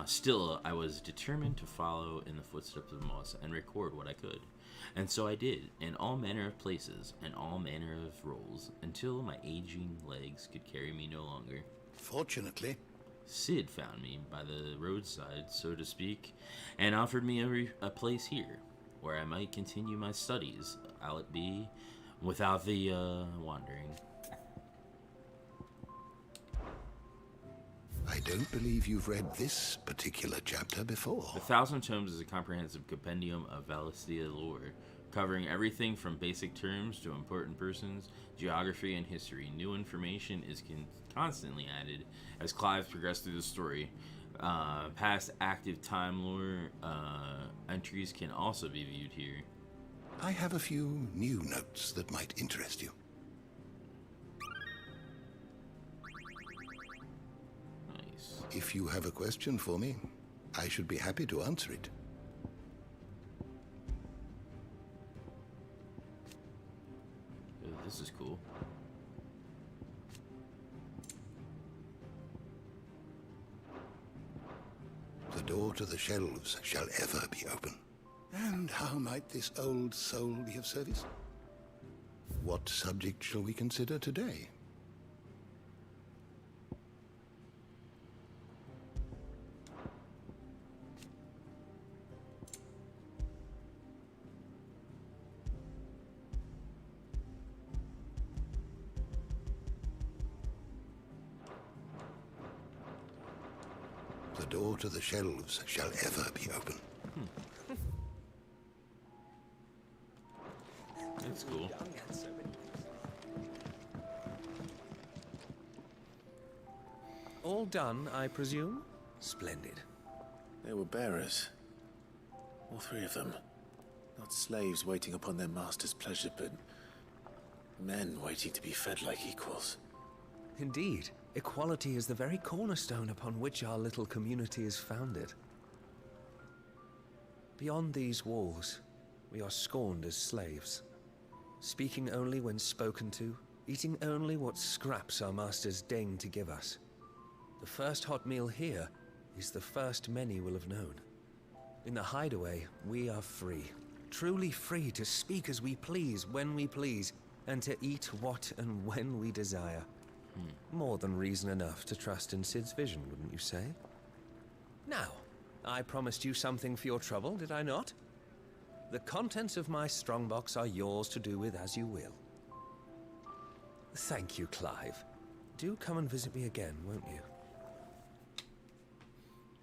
Still, I was determined to follow in the footsteps of Moss and record what I could. And so I did, in all manner of places and all manner of roles, until my aging legs could carry me no longer. Fortunately, Sid found me by the roadside, so to speak, and offered me a place here, where I might continue my studies, albeit be without the wandering. I don't believe you've read this particular chapter before. The Thousand Tomes is a comprehensive compendium of Valistia lore, covering everything from basic terms to important persons, geography, and history. New information is constantly added as Clive progressed through the story. Past active Time Lore entries can also be viewed here. I have a few new notes that might interest you. Nice. If you have a question for me, I should be happy to answer it. This is cool. The door to the shelves shall ever be open. And how might this old soul be of service? What subject shall we consider today? The door to the shelves shall ever be open. That's cool. All done, I presume? Splendid. They were bearers. All three of them. Not slaves waiting upon their master's pleasure, but men waiting to be fed like equals. Indeed. Equality is the very cornerstone upon which our little community is founded. Beyond these walls, we are scorned as slaves. Speaking only when spoken to, eating only what scraps our masters deign to give us. The first hot meal here is the first many will have known. In the hideaway, we are free. Truly free to speak as we please, when we please, and to eat what and when we desire. More than reason enough to trust in Sid's vision, wouldn't you say? Now, I promised you something for your trouble, did I not? The contents of my strongbox are yours to do with as you will. Thank you, Clive. Do come and visit me again, won't you?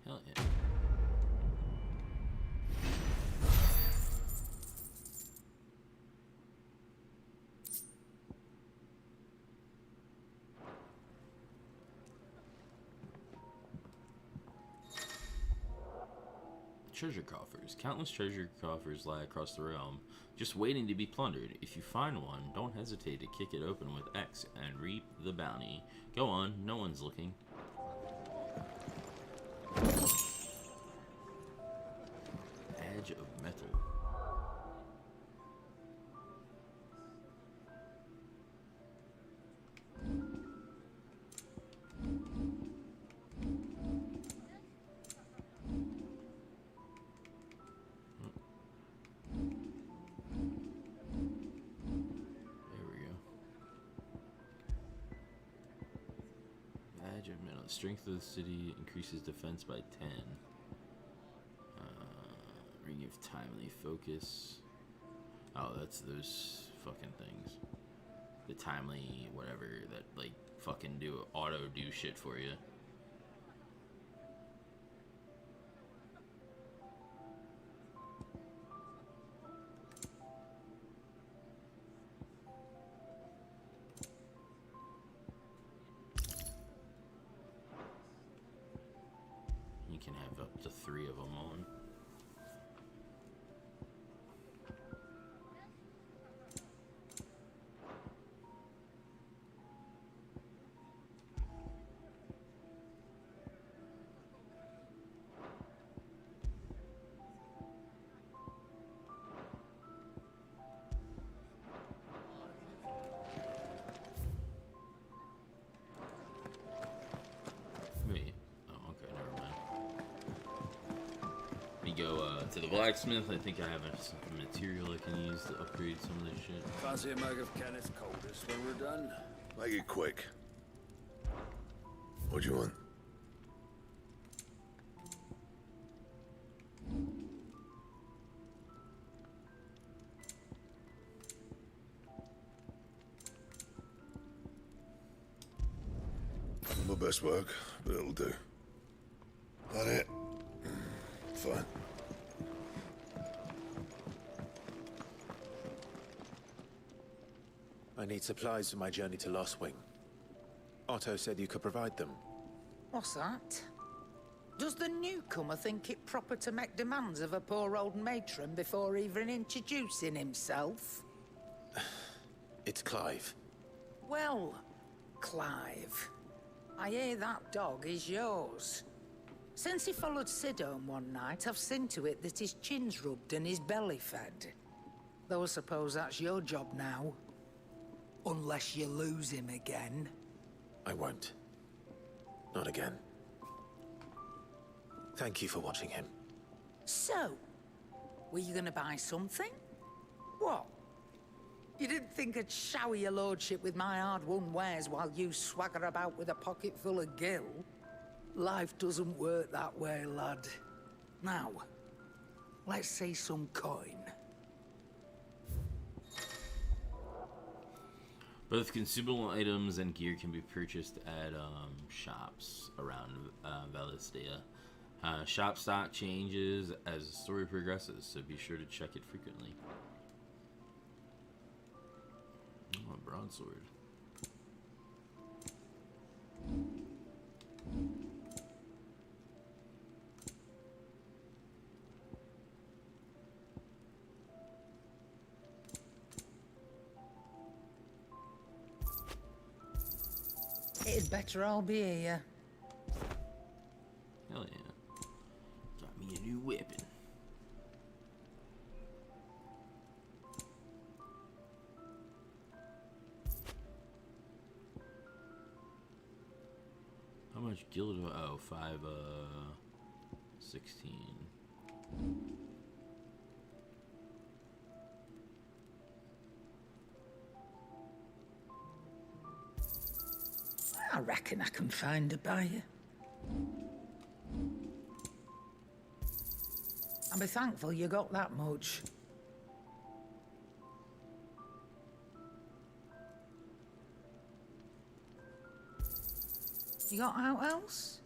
Hell yeah. Treasure coffers. Countless treasure coffers lie across the realm, just waiting to be plundered. If you find one, don't hesitate to kick it open with X and reap the bounty. Go on, no one's looking. Edge of metal. The strength of the city increases defense by 10. Ring of timely focus. Oh, that's those fucking things. The timely whatever that like fucking do auto do shit for you. You can have up to 3 of them on. Wait. Oh, okay, never mind. Go to the blacksmith. I think I have some material I can use to upgrade some of this shit. Fancy a mug of Kenneth Coldest when we're done? Make it quick. What do you want? My best work, but it'll do. That it? Fine. I need supplies for my journey to Lost Wing. Otto said you could provide them. What's that? Does the newcomer think it proper to make demands of a poor old matron before even introducing himself? It's Clive. Well, Clive, I hear that dog is yours. Since he followed Sid home one night, I've seen to it that his chin's rubbed and his belly fed. Though I suppose that's your job now. Unless you lose him again. I won't. Not again. Thank you for watching him. So, were you gonna buy something? What? You didn't think I'd shower your lordship with my hard-won wares while you swagger about with a pocket full of gil? Life doesn't work that way, lad. Now, let's see some coin. Both consumable items and gear can be purchased at shops around Valistea. Shop stock changes as the story progresses, so be sure to check it frequently. Oh, a broadsword. It'd better all be here. Hell yeah. Got me a new weapon. How much gil do I owe? 16. I reckon I can find a buyer. I'll be thankful you got that much. You got out else?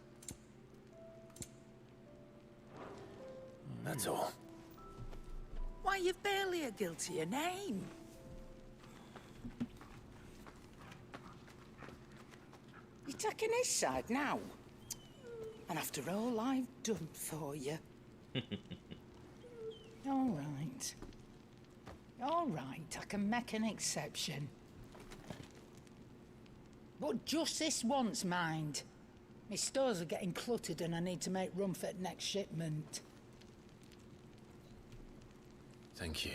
That's all. Why, you've barely a guilty a name. You're taking his side now. And after all I've done for you. All right. All right, I can make an exception. But just this once, mind. My stores are getting cluttered and I need to make room for the next shipment. Thank you.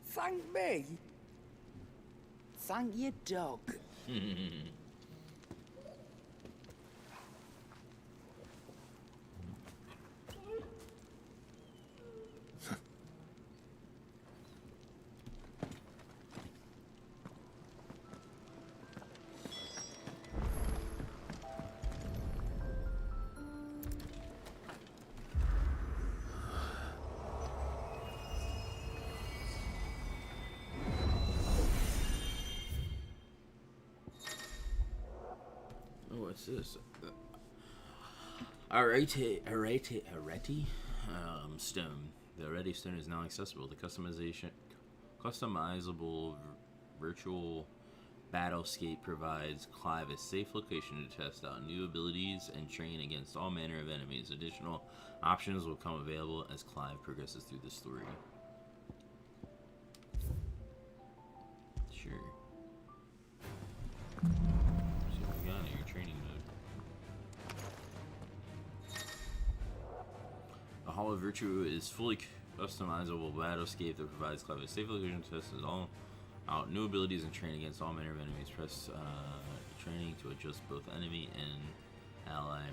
Thank me? Thank your dog. What's this? Arete stone. The Arete stone is now accessible. The customizable virtual battlescape provides Clive a safe location to test out new abilities and train against all manner of enemies. Additional options will come available as Clive progresses through the story. Sure. See what we got in your training mode. The Hall of Virtue is fully customizable battlescape that provides Clive a safe location to test all out new abilities and train against all manner of enemies. Press training to adjust both enemy and ally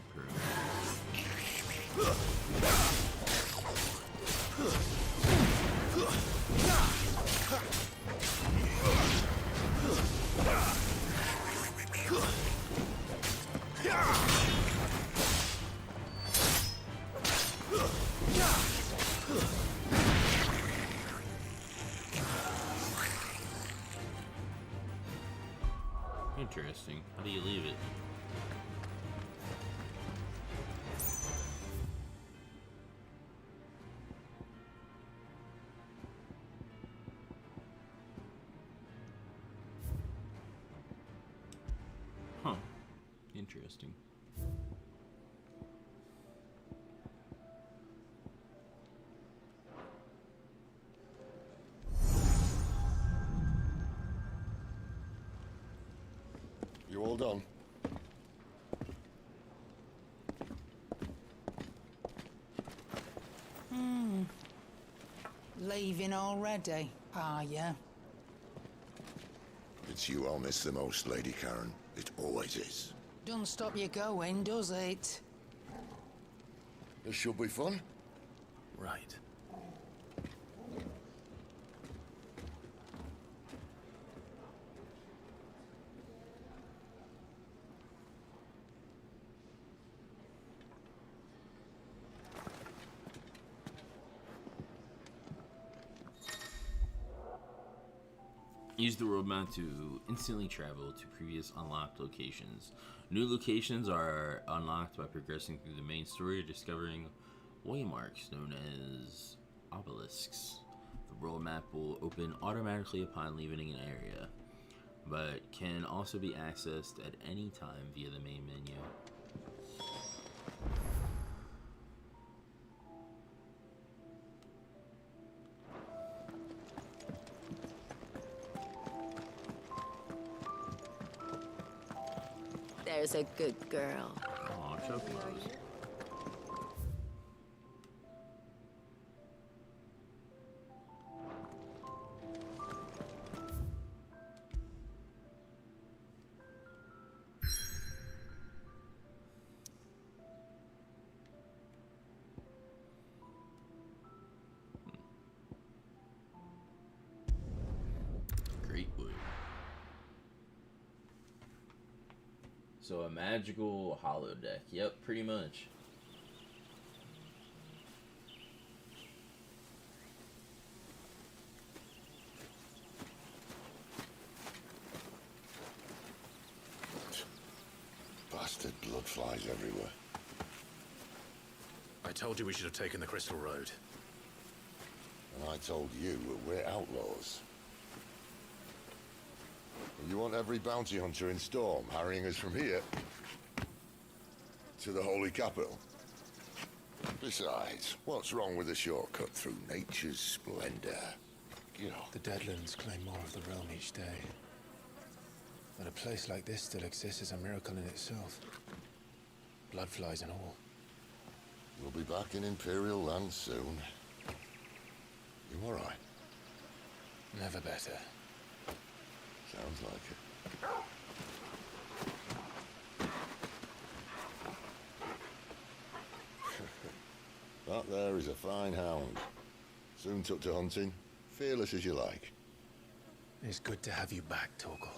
Interesting. How do you leave it? Huh. Interesting. You all done? Leaving already, are ya? It's you I'll miss the most, Lady Karen. It always is. Don't stop you going, does it? This should be fun. Right. Use the road map to instantly travel to previous unlocked locations. New locations are unlocked by progressing through the main story or discovering waymarks known as obelisks. The road map will open automatically upon leaving an area, but can also be accessed at any time via the main menu. There's a good girl. Aw, chocobos. Great wood. So a magical hollow deck. Yep, pretty much. Bastard blood flies everywhere. I told you we should have taken the Crystal Road. And I told you that we're outlaws. You want every bounty hunter in Storm harrying us from here to the Holy Capital? Besides, what's wrong with a shortcut through nature's splendor? You know. The Deadlands claim more of the realm each day. That a place like this still exists is a miracle in itself. Bloodflies and all. We'll be back in Imperial land soon. You all right? Never better. Sounds like it. That there is a fine hound. Soon took to hunting. Fearless as you like. It's good to have you back, Torgal.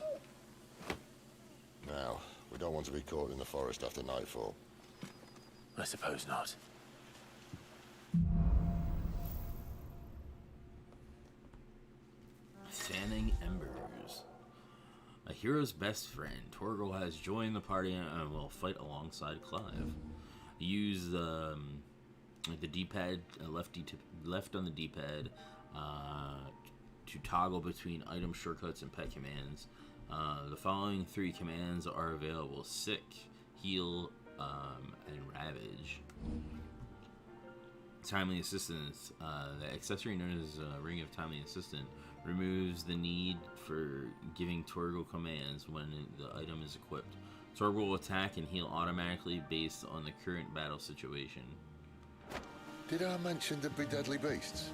Now, we don't want to be caught in the forest after nightfall. I suppose not. Fanning Embers. A hero's best friend, Torgal has joined the party and will fight alongside Clive. Use the D-pad, left on the D-pad, to toggle between item shortcuts and pet commands. The following 3 commands are available: Sick, Heal, and Ravage. Timely Assistance. The accessory known as Ring of Timely Assistant removes the need for giving Torgal commands when the item is equipped. Torgal will attack and heal automatically based on the current battle situation. Did I mention there'd be deadly beasts?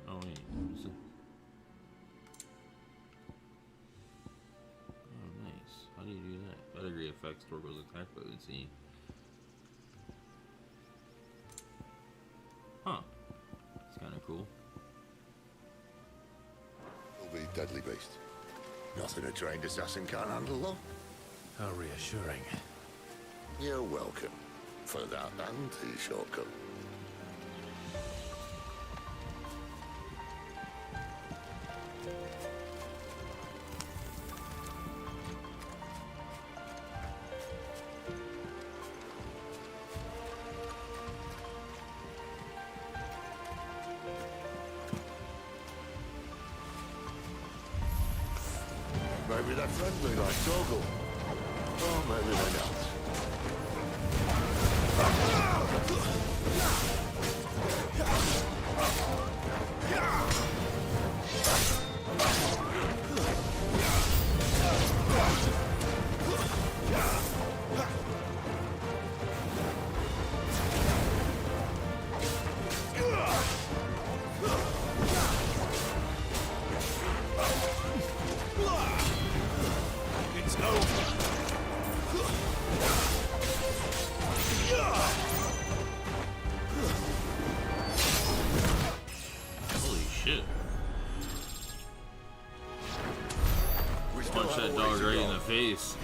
Oh wait, is it? Oh nice. How do you do that? Pedigree affects Torgal's attack potency. Huh. It's kind of cool. Will be deadly beast. Nothing a trained assassin can't handle, though. How reassuring. You're welcome. For that and the shortcut. Maybe they're friendly like Torgal. Or maybe they're not. shit. Punch that dog right in the face.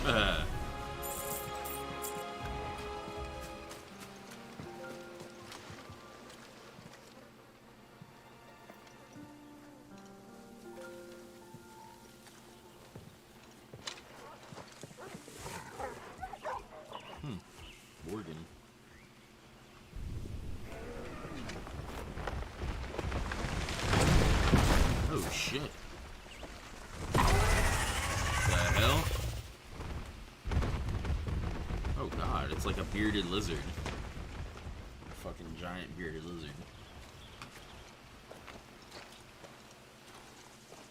Morgan. Oh shit. The hell? Oh god, it's like a bearded lizard. A fucking giant bearded lizard.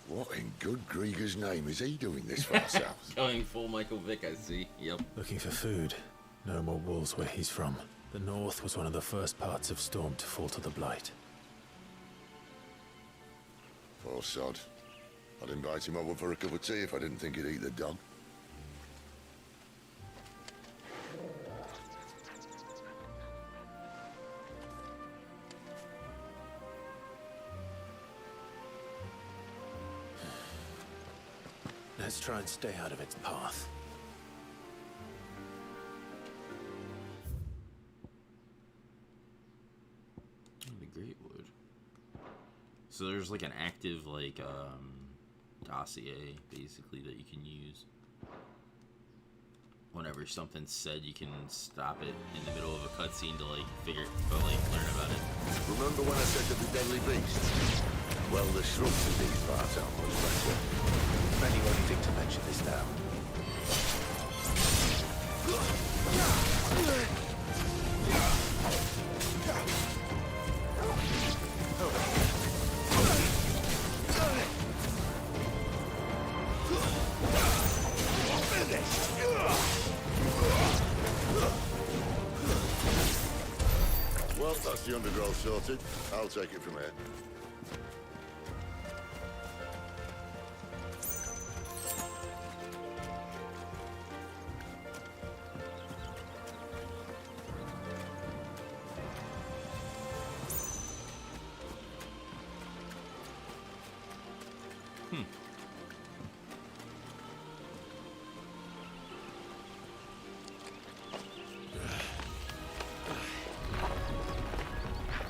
What in good Grieger's name is he doing this far south? Going full Michael Vick, I see. Yep. Looking for food. No more wolves where he's from. The north was one of the first parts of Storm to fall to the Blight. Poor sod. I'd invite him over for a cup of tea if I didn't think he'd eat the dog. Let's try and stay out of its path. The Great Wood. So there's like an active like dossier basically that you can use. Whenever something's said, you can stop it in the middle of a cutscene to like learn about it. Remember when I said to the deadly beast? Well, the shrubs in these parts aren't much better. Many won't think to mention this now. Well, that's the undergrowth sorted. I'll take it from here.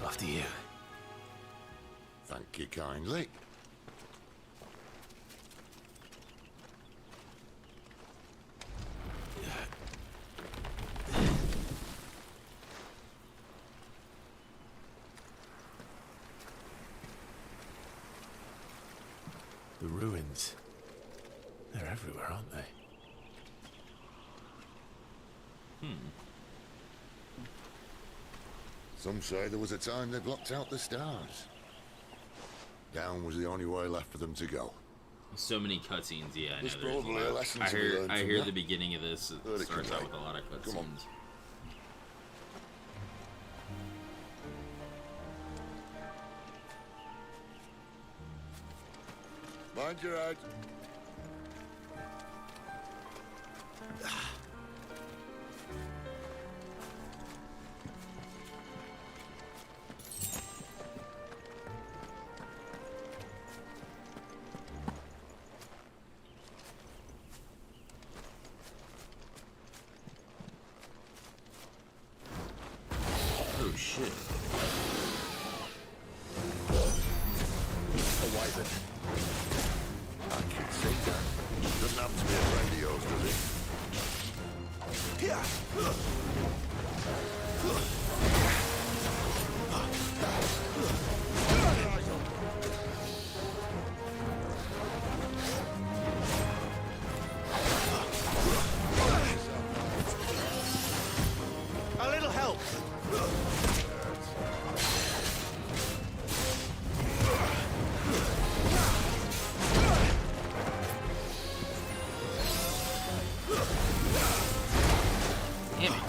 After you. Thank you kindly. The ruins. They're everywhere, aren't they? Some say there was a time they blocked out the stars. Down was the only way left for them to go. So many cutscenes, yeah. I know There's probably a lesson I to be hear, learned I from hear that. the beginning of this. It Let it starts come out right. with a lot of Come on. cutscenes. Mind your head. Oh shit. A wyvern. I can see that. Doesn't happen to be a friend of yours, does A little help. Damn it.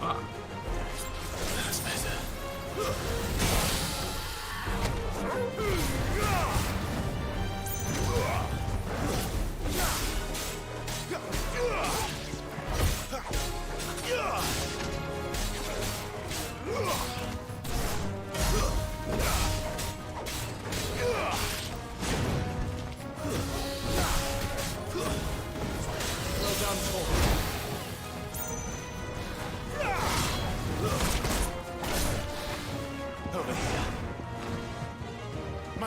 Fuck. That's better.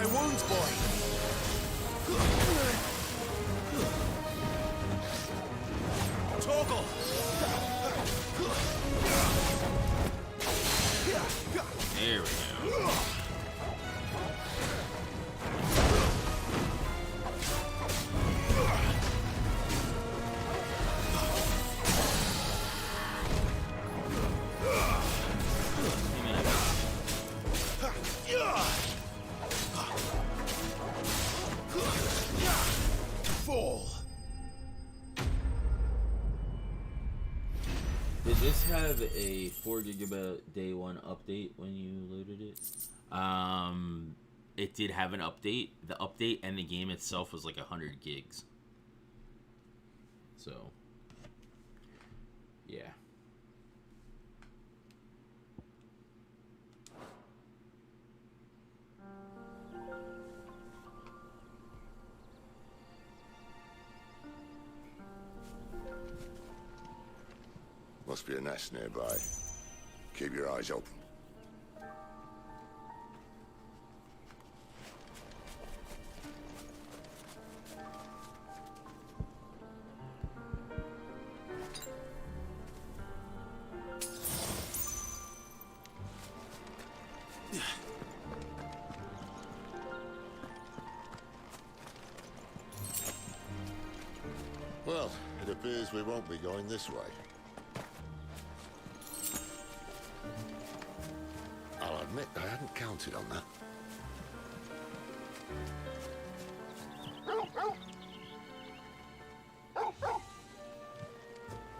my wounds, boy. Torgal! There we go. Fall. Did this have a 4 GB day one update when you loaded it? It did have an update. The update and the game itself was like 100 gigs. So, yeah. Must be a nest nearby. Keep your eyes open. Well, it appears we won't be going this way. I'll admit I hadn't counted on that.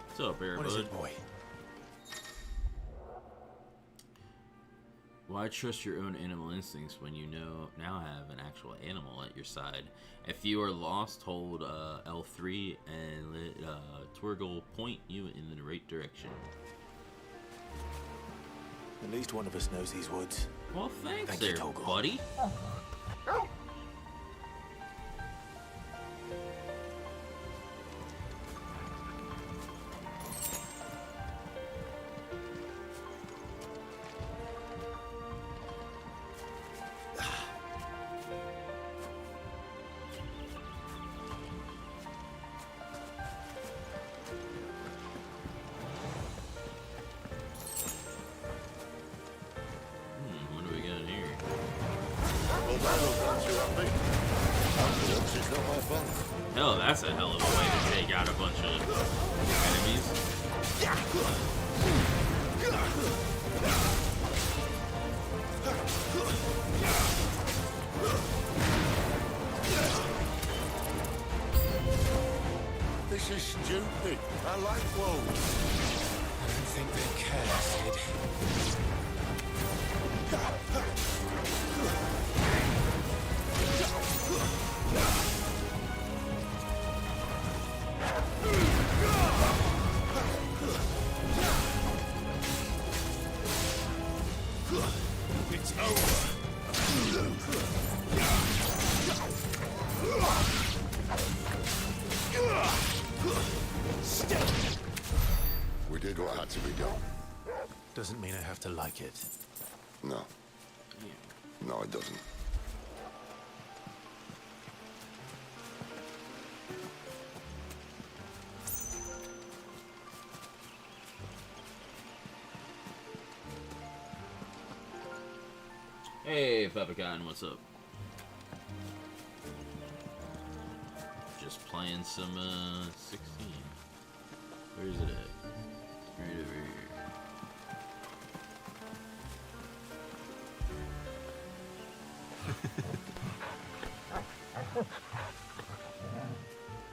What's up, Bear What Bud? is it, boy? Why trust your own animal instincts when you now have an actual animal at your side? If you are lost, hold L3 and let Torgal point you in the right direction. At least one of us knows these woods. Well, thanks Thank there, you, Torgal. buddy. What do we got here? Well, that'll dance you up, mate. Afterwards, it's not my fault. Hell, that's a hell of a way to take out a bunch of enemies. This is stupid. I like wolves. I don't think they care, Sid. It's over. We did what had to be done. Doesn't mean I have to like it. No. No, it doesn't. Hey, Peppercotton, what's up? Just playing some 16. Where is it at? Right over here.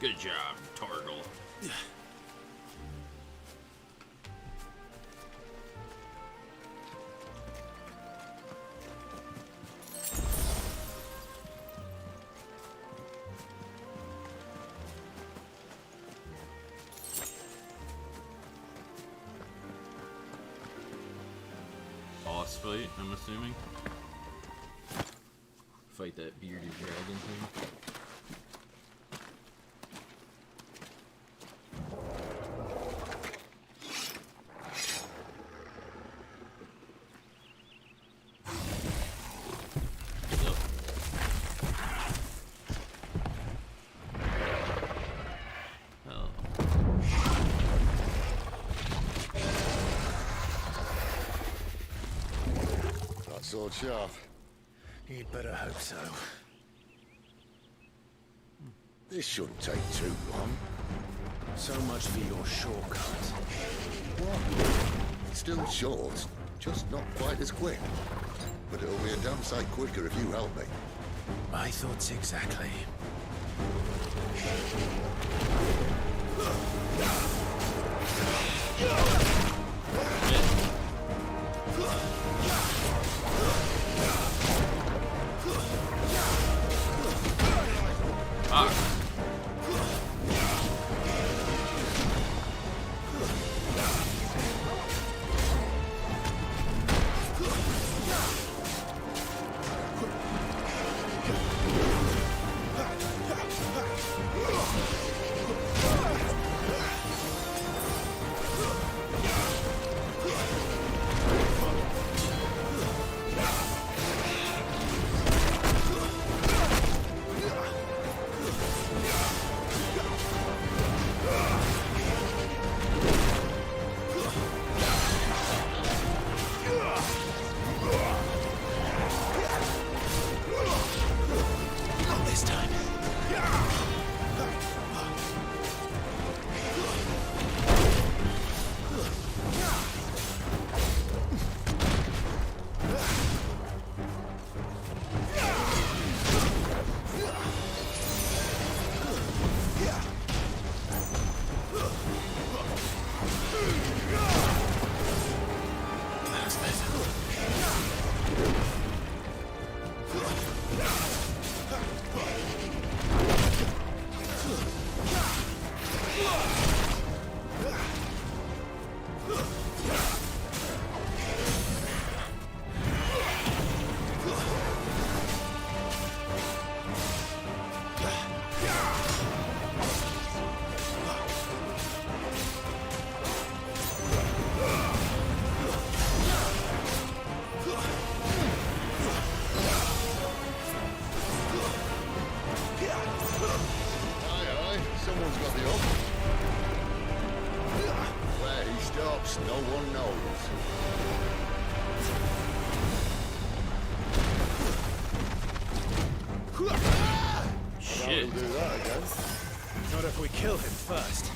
Good job, Torgal. Boss fight, I'm assuming. Fight that bearded dragon thing. Yep. sword sharp? You'd better hope so. This shouldn't take too long. So much for your shortcut. What? It's still short, just not quite as quick. But it'll be a damn sight quicker if you help me. My thoughts exactly. No one knows. Shit. We'll do that again. Not if we kill him first.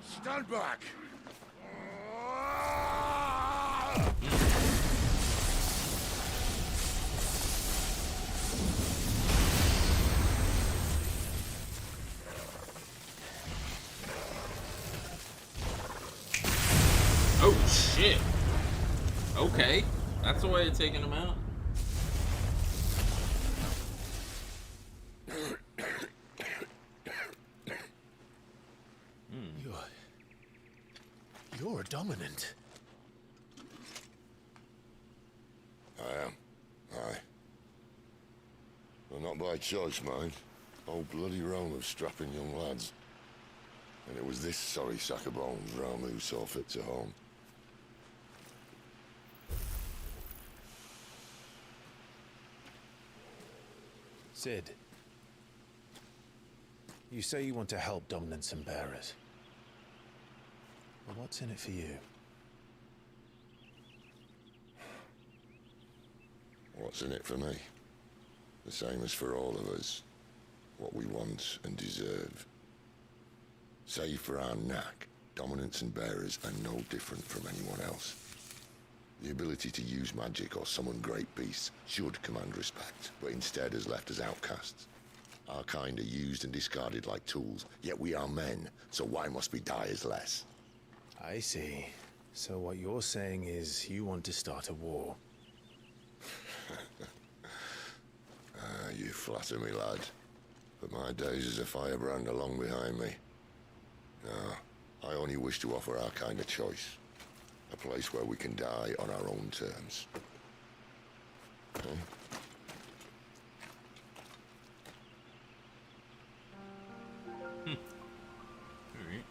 Stand back! Oh shit! Okay, that's the way of taking him out. You're a dominant. I am. Aye. Well, not by choice, mind. Whole bloody realm of strapping young lads. And it was this sorry sack of bones realm who saw fit to home. Sid. You say you want to help dominants and bearers. Well, what's in it for you? What's in it for me? The same as for all of us. What we want and deserve. Save for our knack, dominants and bearers are no different from anyone else. The ability to use magic or summon great beasts should command respect, but instead has left us outcasts. Our kind are used and discarded like tools, yet we are men, so why must we die as less? I see. So what you're saying is you want to start a war. You flatter me, lad. But my days as a firebrand are long behind me. No, I only wish to offer our kind a choice. A place where we can die on our own terms. Okay? Alright.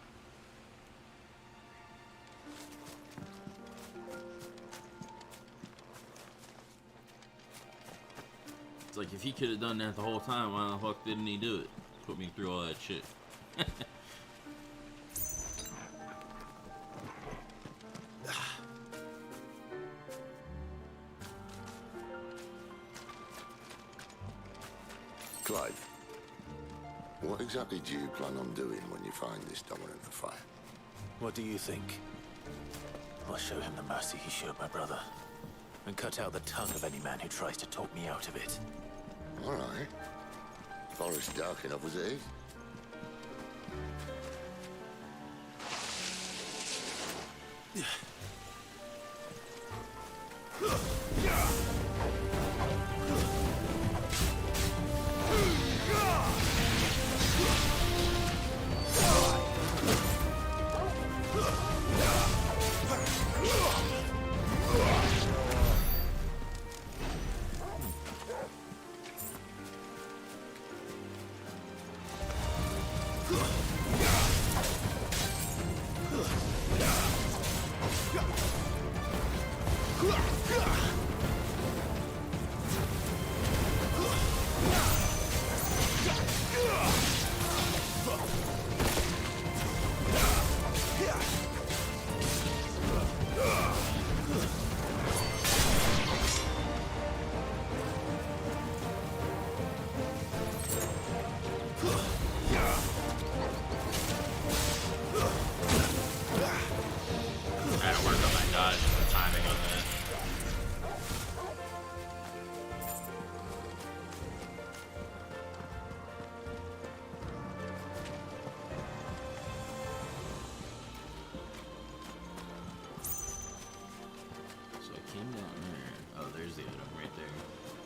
It's like if he could have done that the whole time, why the fuck didn't he do it? Put me through all that shit. Clive, what exactly do you plan on doing when you find this dominant of fire? What do you think? I'll show him the mercy he showed my brother. And cut out the tongue of any man who tries to talk me out of it. All right. Forest dark enough as it is.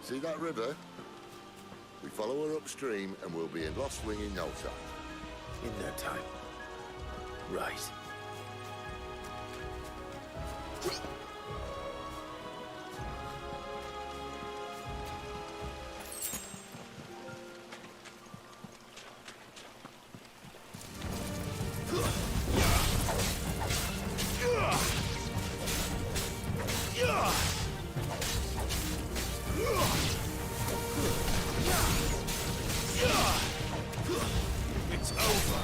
See that river? We follow her upstream and we'll be in Lost Wing in no time. In no time. Right. It's over.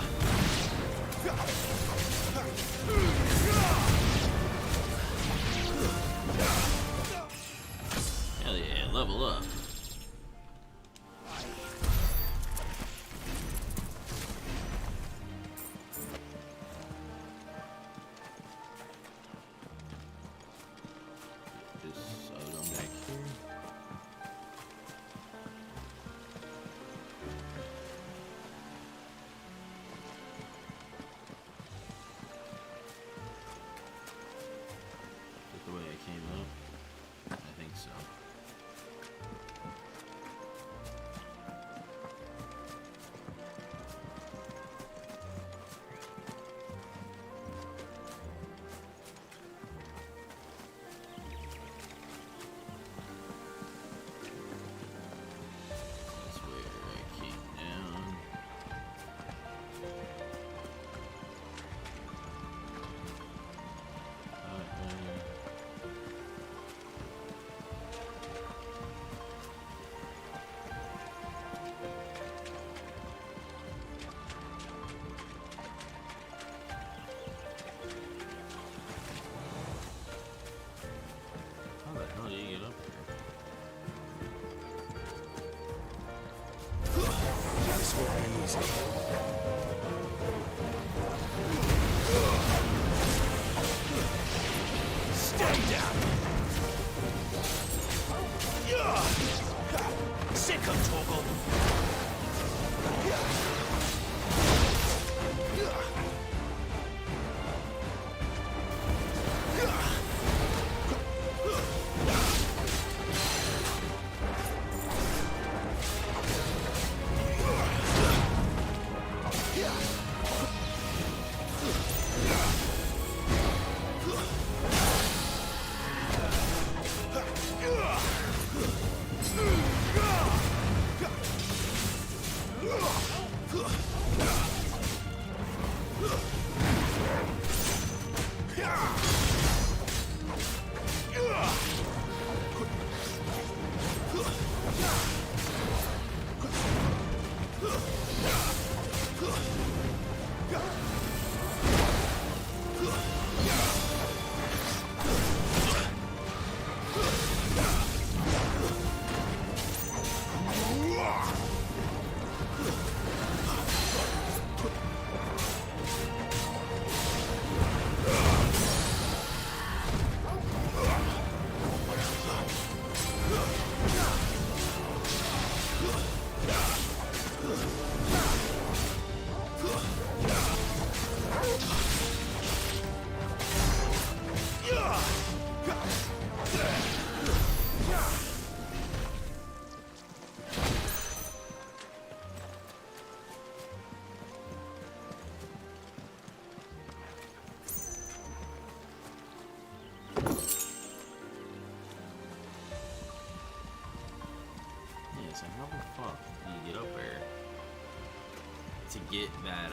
get that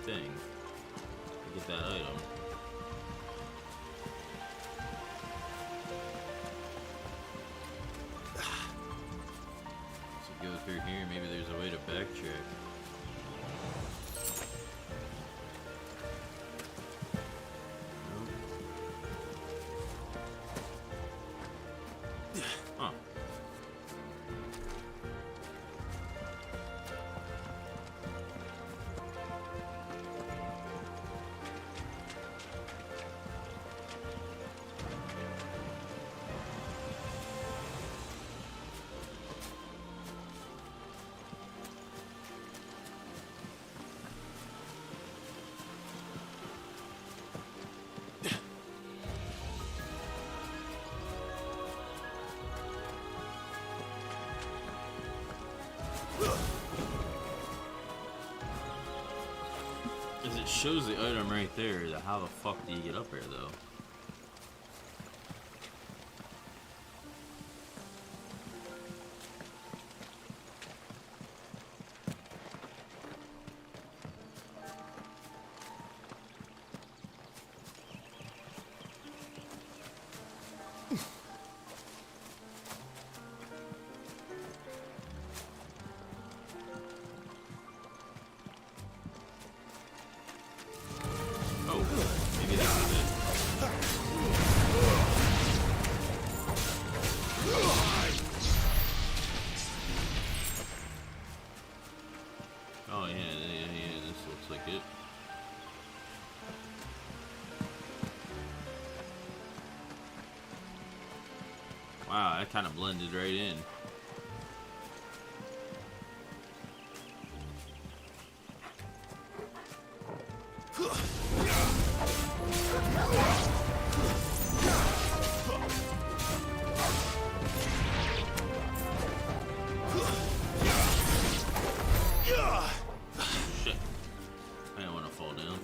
thing. To get that item. So go through here, maybe there's a way to backtrack. Huh. As it shows the item right there, how the fuck do you get up there though? Oh yeah, this looks like it. Wow, that kind of blended right in. Shit. I don't want to fall down.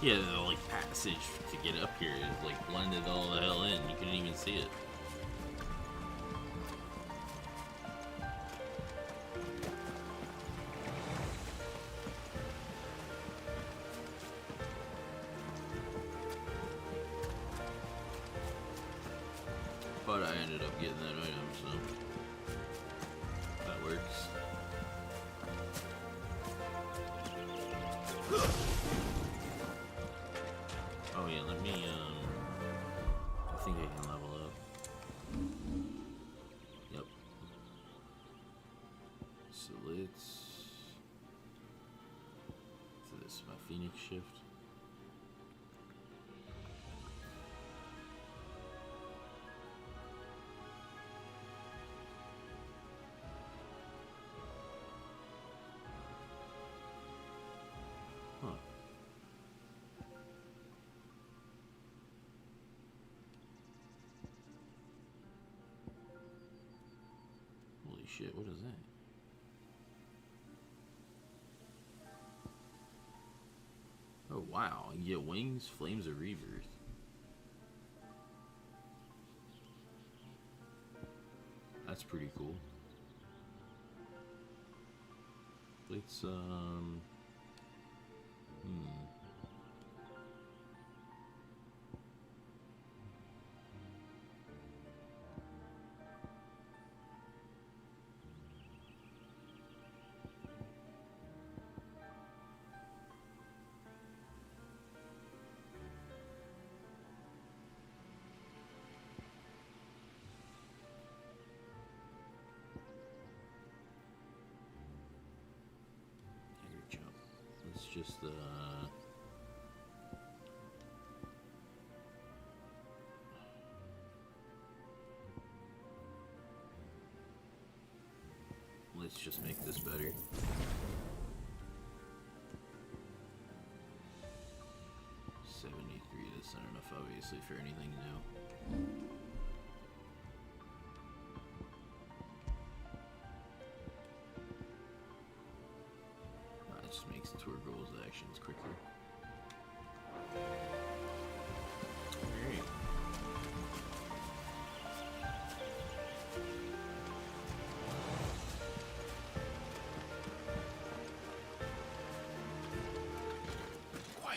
Yeah, the like passage to get up here is like blended all the hell in. You couldn't even see it. But I ended up getting that item, so that works. Oh yeah, let me, I think I can level up. Yep. So let's, so this is my Phoenix shift. Huh. Holy shit, what is that? Oh wow, you get wings, flames of rebirth. That's pretty cool. Let's just let's just make this better. That's not enough, obviously, for anything new.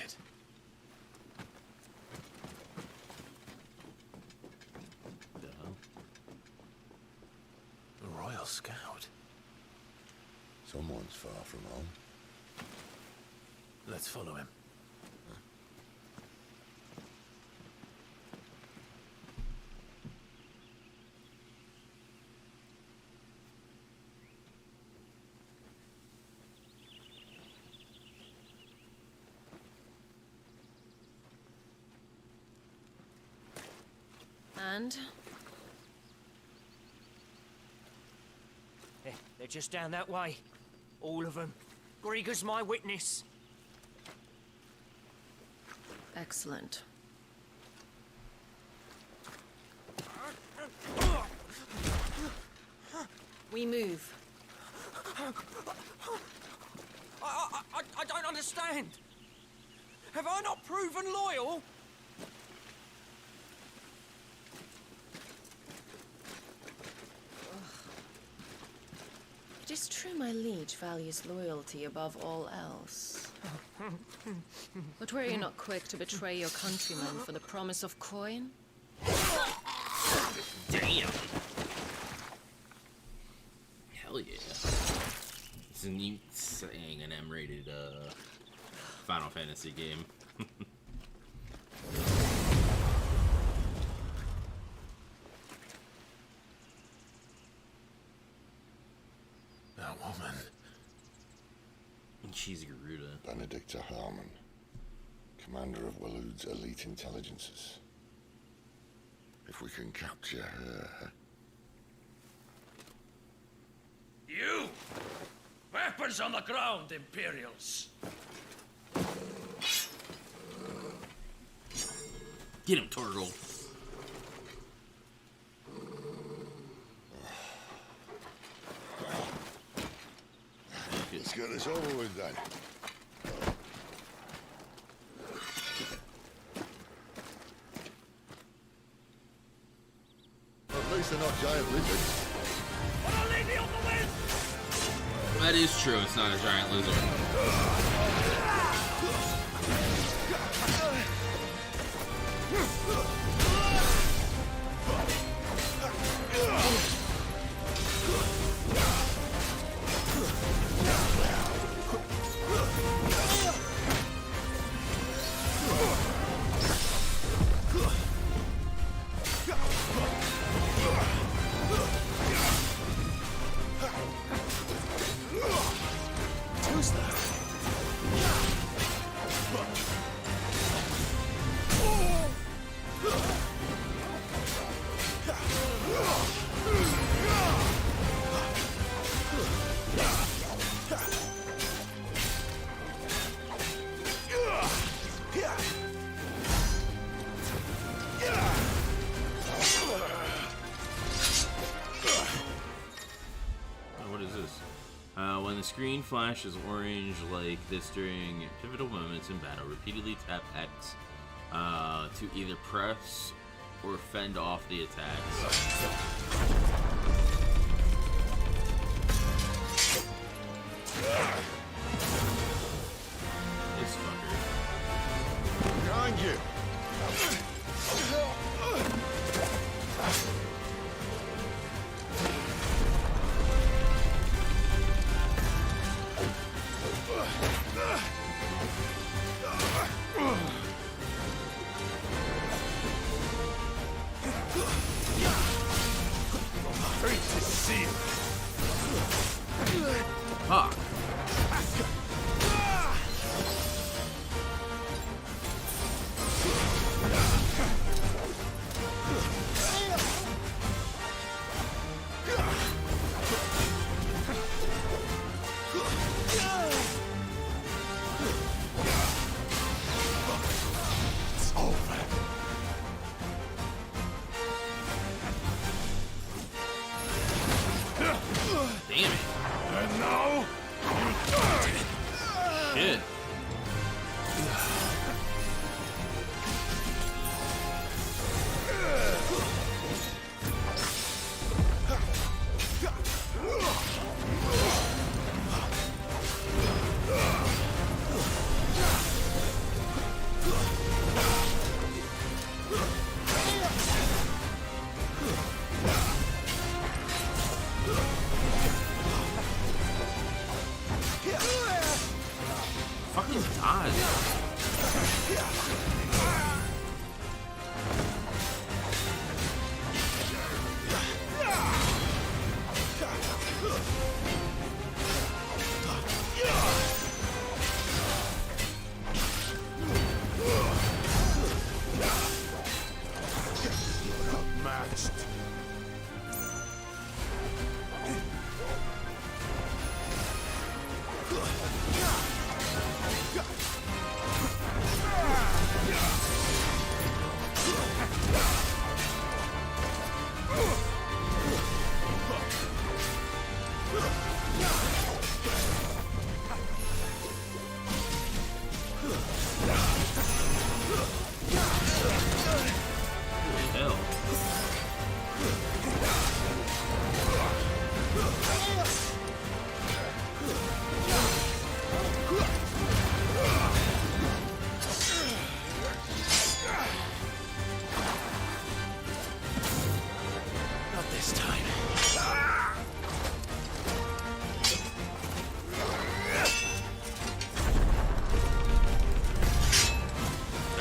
it. The hell? A Royal Scout. Someone's far from home. Let's follow him. And? They're just down that way. All of them. Grieger's my witness. Excellent. We move. I don't understand. Have I not proven loyal? It is true my liege values loyalty above all else. But were you not quick to betray your countrymen for the promise of coin? Damn! Hell yeah. It's a neat saying an M-rated Final Fantasy game. That woman. She's Garuda. Benedicta Harmon, commander of Waloed's elite intelligences. If we can capture her... You! Weapons on the ground, Imperials! Get him, Torgal. Let's get this over with then. At least they're not giant lizards. That is true, it's not a giant lizard. When the screen flashes orange like this during pivotal moments in battle, repeatedly tap X to either press or fend off the attacks. This fucker. Behind you! Fuck.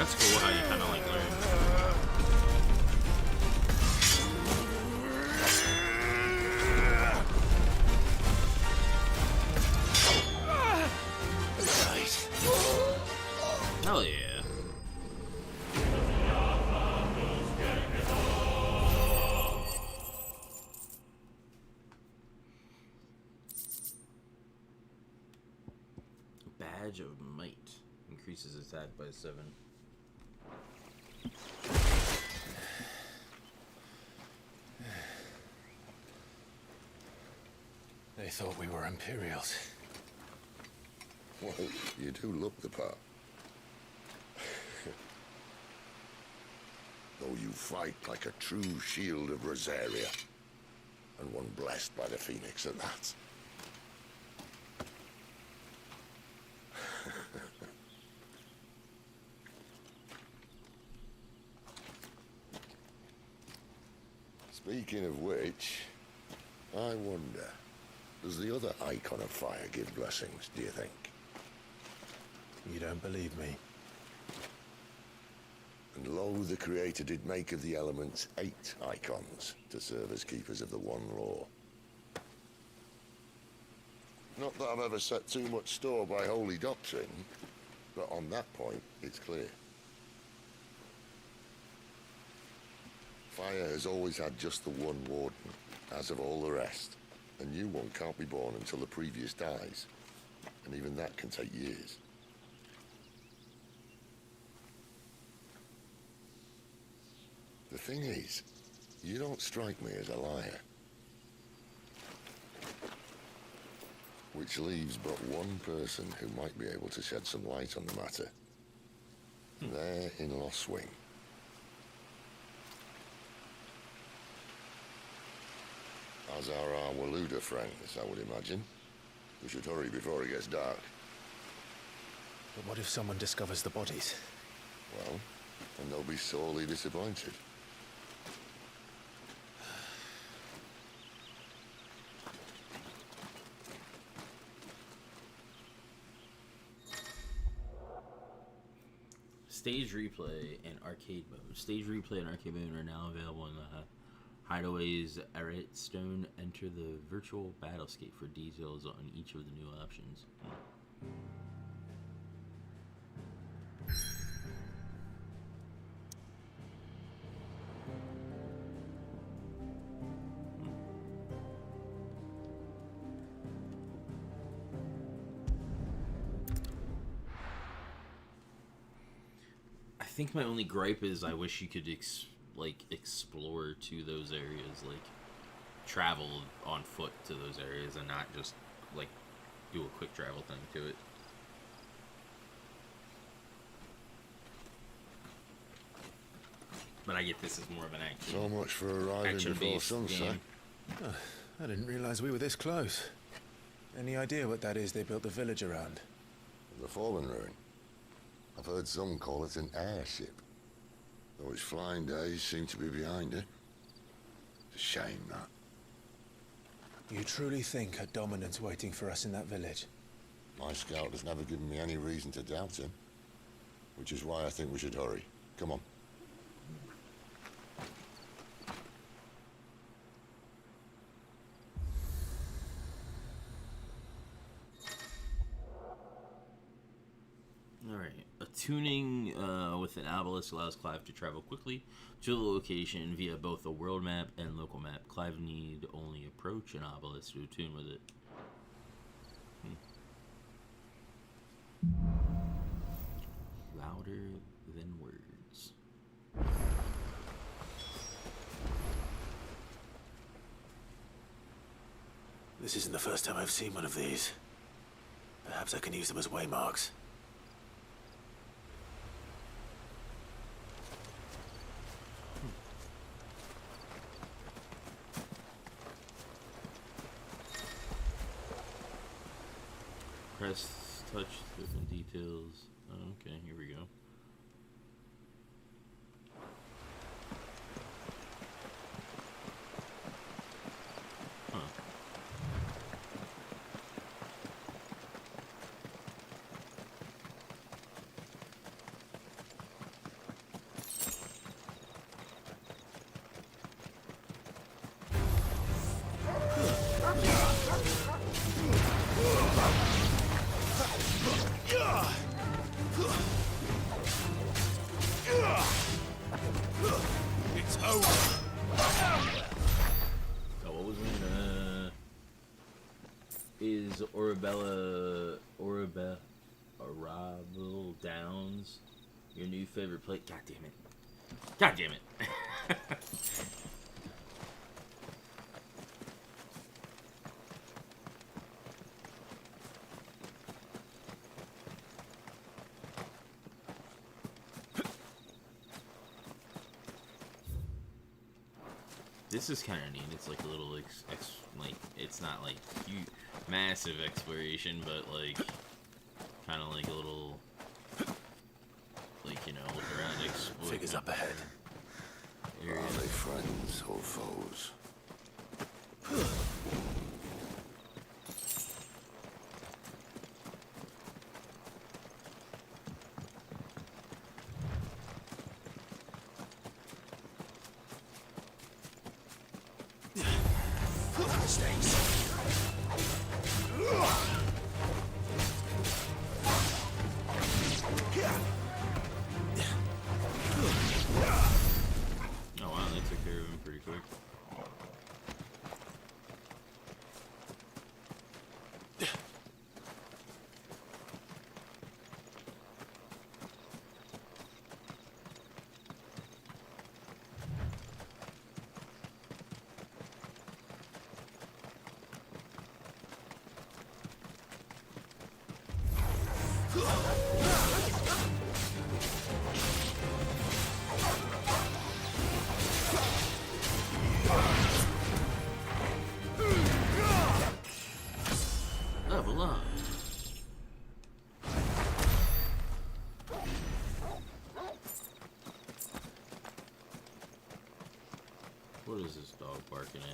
That's cool how you kind of like learn. Hell yeah. Badge of Might. Increases attack by 7. They thought we were Imperials. Well, you do look the part. Though you fight like a true shield of Rosaria. And one blessed by the Phoenix at that. Speaking of which, I wonder, does the other icon of fire give blessings, do you think? You don't believe me? And lo, the Creator did make of the elements 8 icons to serve as keepers of the one law. Not that I've ever set too much store by holy doctrine, but on that point, it's clear. Fire has always had just the one warden, as of all the rest. A new one can't be born until the previous dies, and even that can take years. The thing is, you don't strike me as a liar. Which leaves but one person who might be able to shed some light on the matter. There in Lost Wing. As are our Waluda friends, I would imagine. We should hurry before it gets dark. But what if someone discovers the bodies? Well, and they'll be sorely disappointed. Stage replay and arcade mode. Stage replay and arcade mode are now available in the Hideaway's Arret Stone. Enter the virtual battlescape for details on each of the new options. I think my only gripe is I wish you could explore to those areas, like travel on foot to those areas and not just like do a quick travel thing to it. But I get this is more of an action. So much for arriving before sunset. Oh, I didn't realize we were this close. Any idea what that is they built the village around? The Fallen Ruin. I've heard some call it an airship. Though its flying days seem to be behind it. It's a shame, that. You truly think a dominant's waiting for us in that village? My scout has never given me any reason to doubt him. Which is why I think we should hurry. Come on. Alright. Tuning with an obelisk allows Clive to travel quickly to the location via both the world map and local map. Clive need only approach an obelisk to attune with it. Louder than words. This isn't the first time I've seen one of these. Perhaps I can use them as waymarks. Press, touch, different details. Oh, okay, here we go. Huh. So what was it? Is Arabelle Downs your new favorite plate? God damn it. God damn it. This is kind of neat. It's like a little like it's not like huge, massive exploration, but like kind of like a little like, you know, look around, explore. Figures up ahead. Are they friends or foes? Oh wow, they took care of him pretty quick. Level up. What is this dog barking at?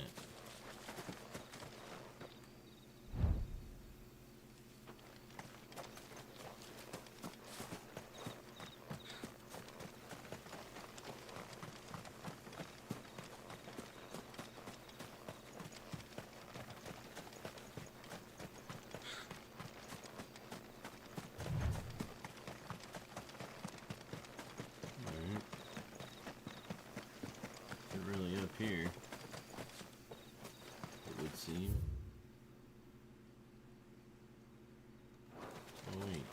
Really up here, it would seem. Oh wait.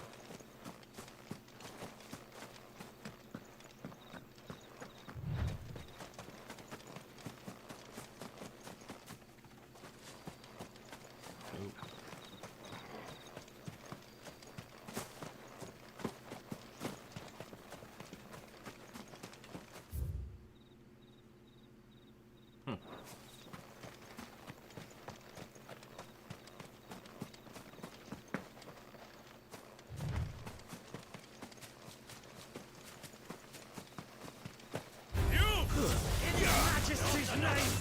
In your Majesty's name!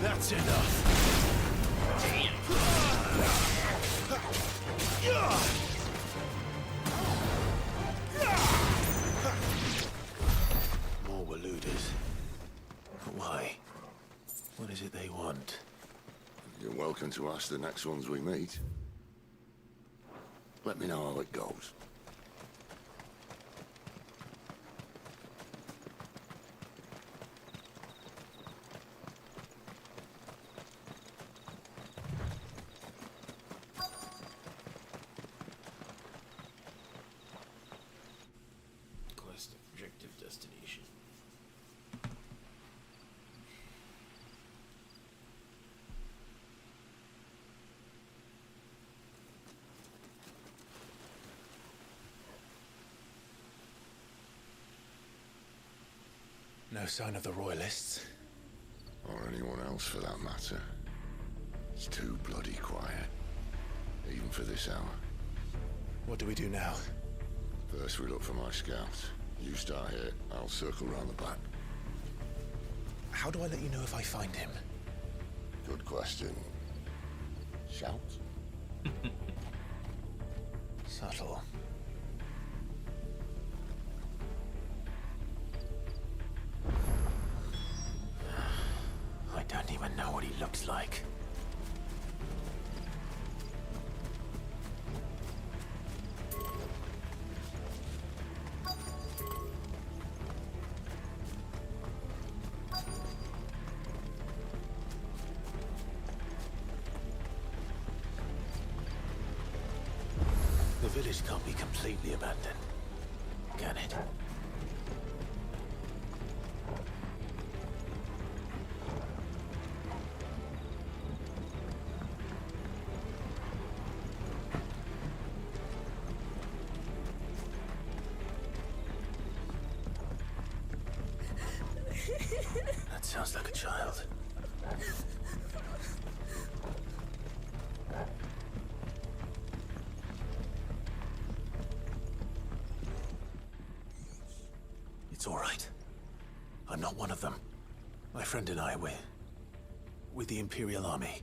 That's enough. More Waluders. But why? What is it they want? You're welcome to ask the next ones we meet. Let me know how it goes. Quest objective destination. No sign of the Royalists. Or anyone else for that matter. It's too bloody quiet. Even for this hour. What do we do now? First we look for my scouts. You start here, I'll circle round the back. How do I let you know if I find him? Good question. Shout? Subtle. I don't even know what he looks like. The village can't be completely abandoned, can it? That sounds like a child. It's all right. I'm not one of them. My friend and I, we're with the Imperial Army.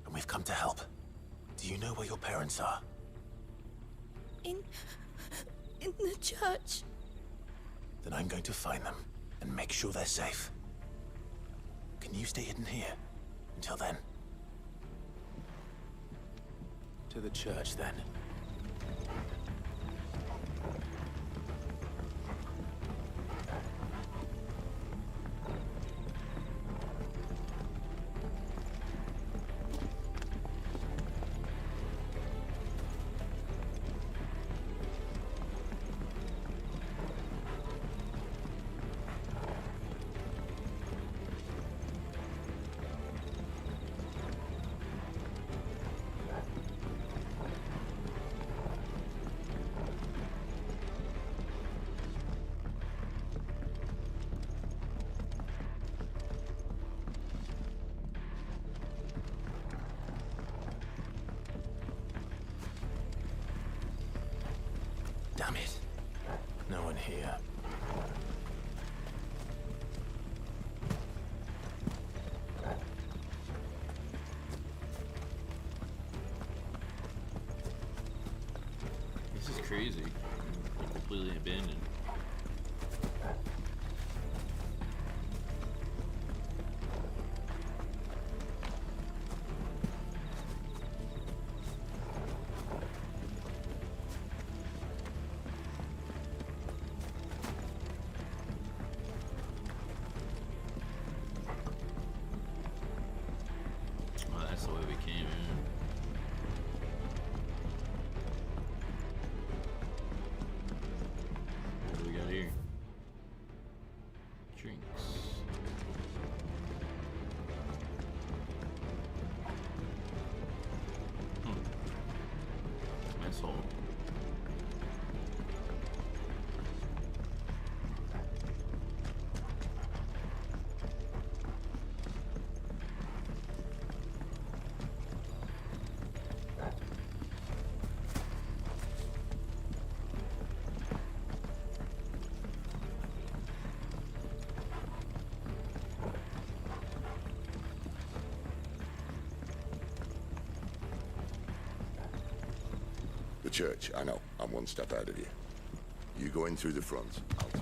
And we've come to help. Do you know where your parents are? In the church. Then I'm going to find them and make sure they're safe. Can you stay hidden here until then? To the church, then. Damn it. No one here. This is crazy. Completely abandoned. Well, that's the way we came in. What do we got here? Drinks. Mess hall. The church, I know. I'm one step ahead of you. You go in through the front. I'll take it.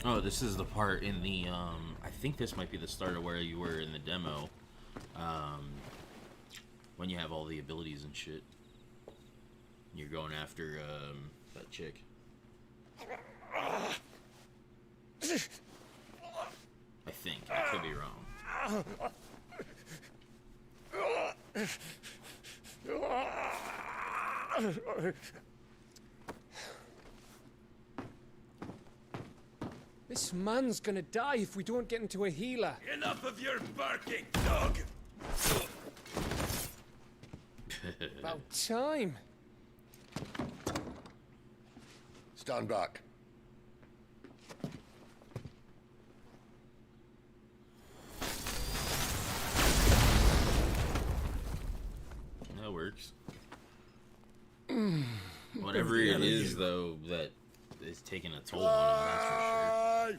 Oh, this is the part in the, I think this might be the start of where you were in the demo. When you have all the abilities and shit. You're going after, that chick. I think. I could be wrong. This man's gonna die if we don't get into a healer. Enough of your barking, dog! About time. Stand back. That works. Whatever it is, though, that is taking a toll on him, that's for sure.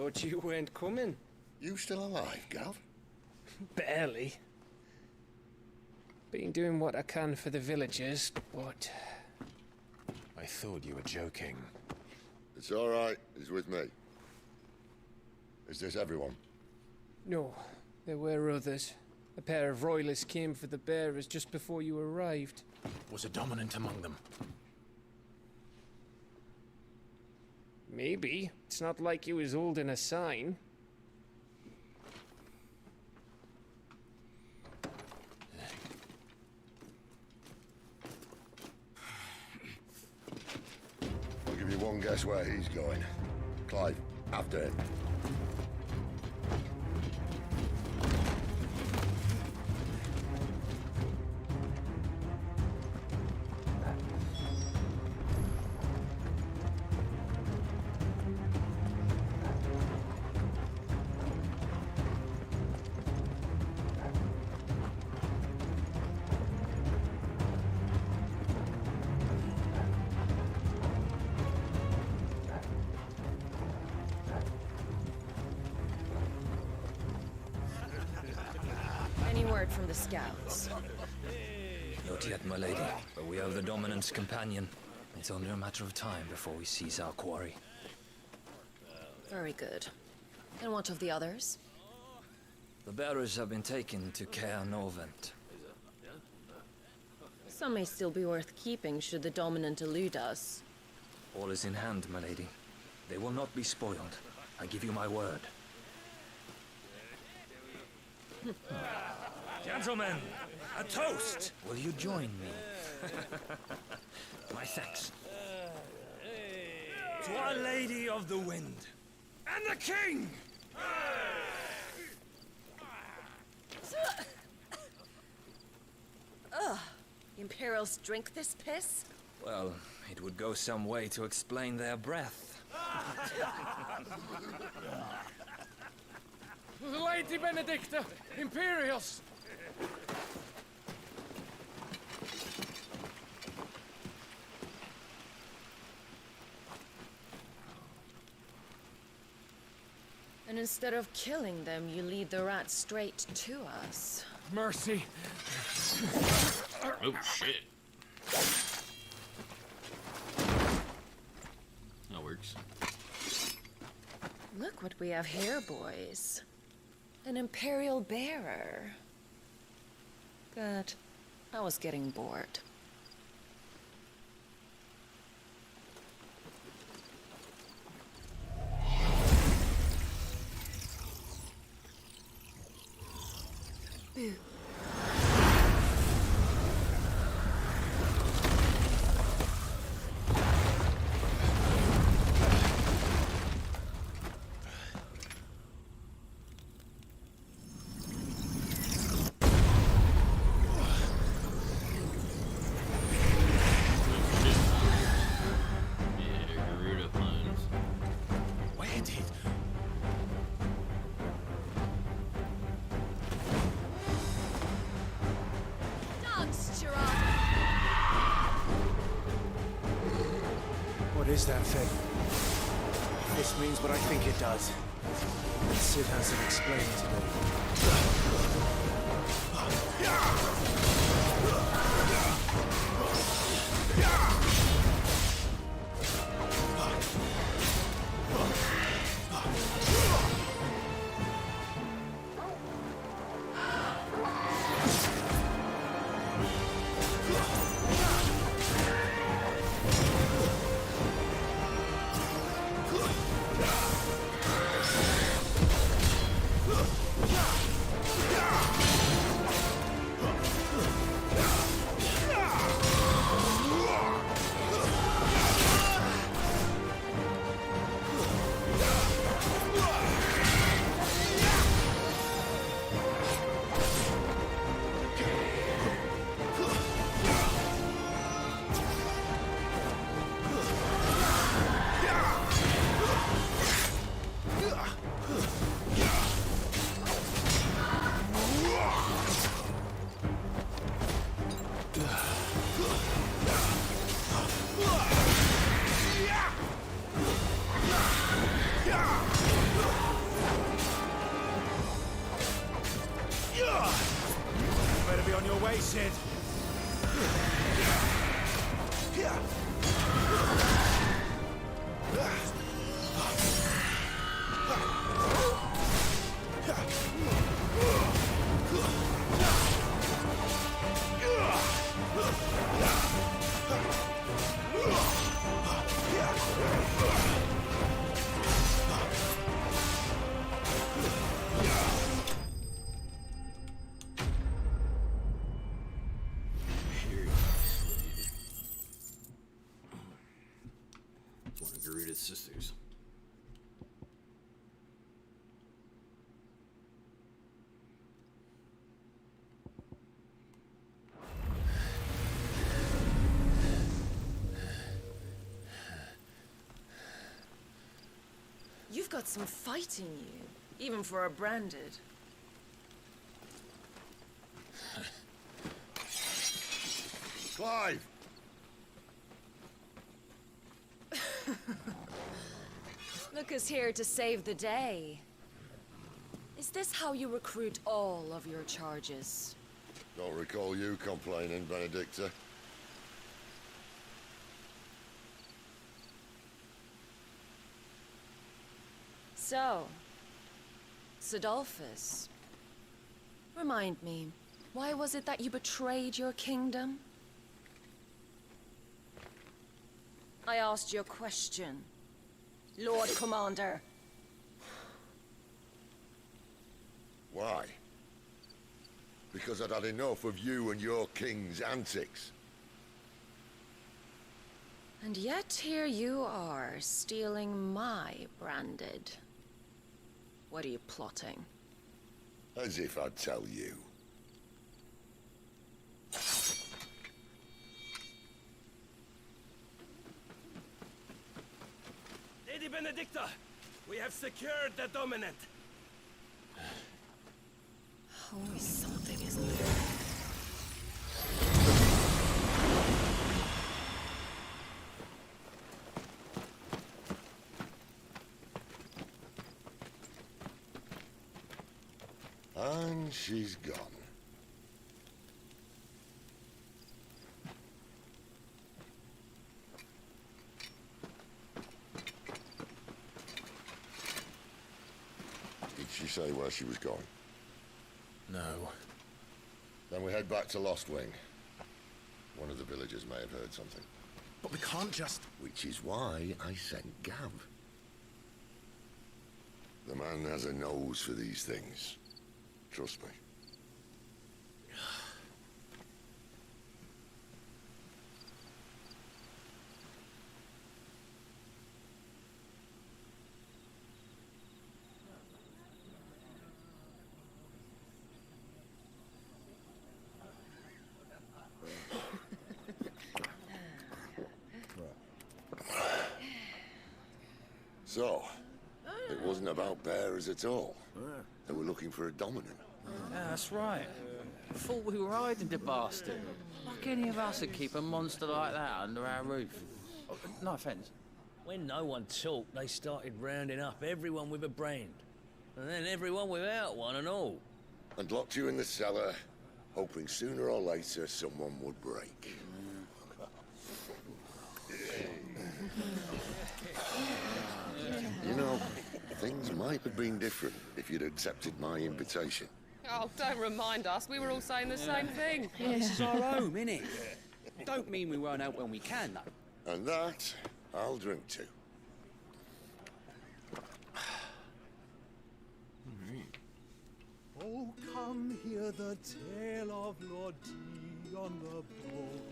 thought you weren't coming. You still alive, Gav? Barely. Been doing what I can for the villagers, but... I thought you were joking. It's all right. He's with me. Is this everyone? No, there were others. A pair of royalists came for the bearers just before you arrived. Was a dominant among them? Maybe. It's not like he was holding a sign. I'll give you one guess where he's going. Clive, after him. Any word from the scouts? Not yet, my lady, but we have the Dominant's companion. It's only a matter of time before we seize our quarry. Very good. And what of the others? The bearers have been taken to Caer Novent. Some may still be worth keeping should the Dominant elude us. All is in hand, my lady. They will not be spoiled. I give you my word. Gentlemen, a toast! Will you join me? My thanks. To Our Lady of the Wind. And the King! Ugh. Imperials drink this piss? Well, it would go some way to explain their breath. Lady Benedicta! Imperials! And instead of killing them, you lead the rats straight to us. Mercy! Oh, shit. That works. Look what we have here, boys. An Imperial bearer. Good. I was getting bored. Boo. What is that thing? If this means what I think it does, Sid hasn't explained to me. said. One of Garuda's sisters. You've got some fight in you, even for a branded. Clive! Look who's here to save the day. Is this how you recruit all of your charges? Don't recall you complaining, Benedicta. So, Sidolphus, remind me, why was it that you betrayed your kingdom? I asked you a question, Lord Commander. Why? Because I'd had enough of you and your king's antics. And yet here you are, stealing my branded. What are you plotting? As if I'd tell you. Lady Benedicta, we have secured the dominant. Always something, isn't there? And she's gone. Did she say where she was going? No. Then we head back to Lost Wing. One of the villagers may have heard something. But we can't just... Which is why I sent Gav. The man has a nose for these things. Trust me. So, it wasn't about bearers at all. They were looking for a dominant. Yeah, that's right. Thought we were hiding the bastard. Like any of us would keep a monster like that under our roof. Oh, no offence. When no one talked, they started rounding up everyone with a brand. And then everyone without one and all. And locked you in the cellar, hoping sooner or later someone would break. You know, things might have been different if you'd accepted my invitation. Oh, don't remind us. We were all saying the same thing. Well, this is our home, innit? Don't mean we won't help when we can, though. And that, I'll drink to. Oh, come hear the tale of Lord Dion the Bold,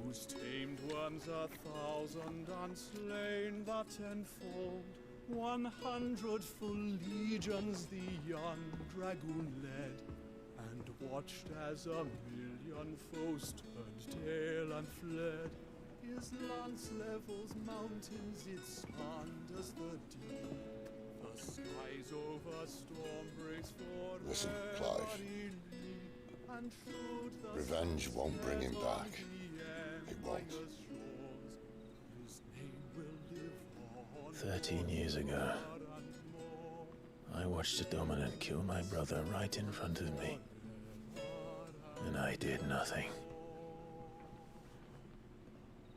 who's tamed worms 1,000 and slain the 10-fold. 100 full legions the young dragoon led, and watched as 1,000,000 foes turned tail and fled. His lance levels mountains, it sanders the deep. The skies over storm breaks for Listen, Clive. Revenge won't bring him back. It won't. 13 years ago, I watched a dominant kill my brother right in front of me. And I did nothing.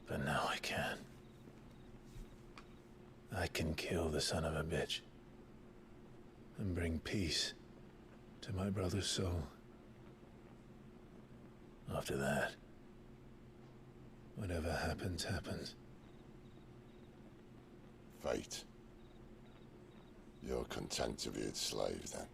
But now I can. I can kill the son of a bitch. And bring peace to my brother's soul. After that, whatever happens, happens. Fate. You're content to be its slave, then?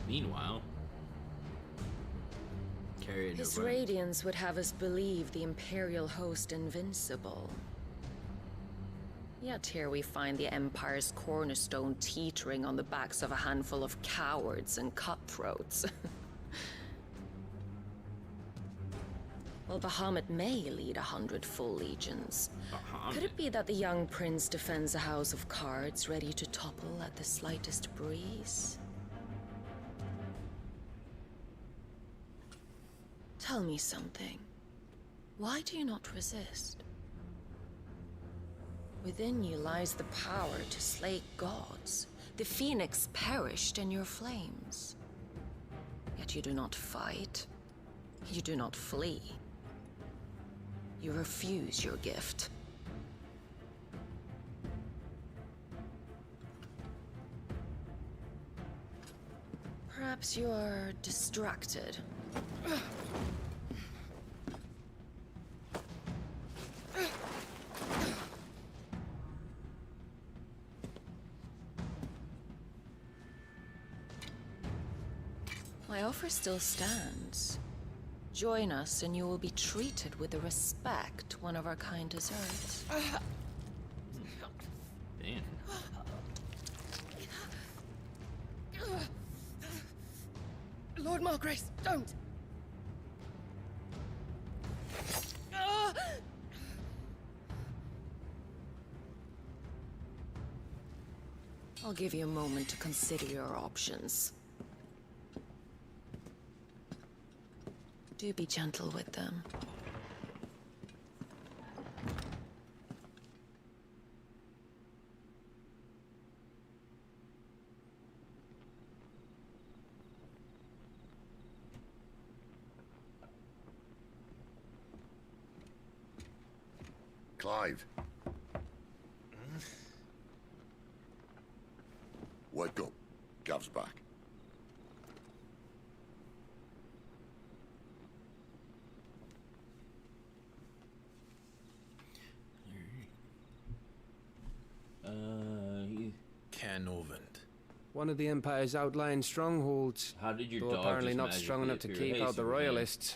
Meanwhile, carried His over. radiance would have us believe the Imperial host invincible. Yet here we find the Empire's cornerstone teetering on the backs of a handful of cowards and cutthroats. Well, Bahamut may lead 100 full legions. Could it be that the young prince defends a house of cards ready to topple at the slightest breeze? Tell me something. Why do you not resist? Within you lies the power to slay gods. The phoenix perished in your flames. Yet you do not fight. You do not flee. You refuse your gift. Perhaps you are distracted. My offer still stands. Join us and you will be treated with the respect one of our kind deserves. Damn. Lord Margrace, don't! I'll give you a moment to consider your options. Do be gentle with them. Clive. Wake up. Gav's back. Canovant. One of the Empire's outlying strongholds. How did your though dog apparently just not strong enough to magically keep appear? out the Hey, royalists.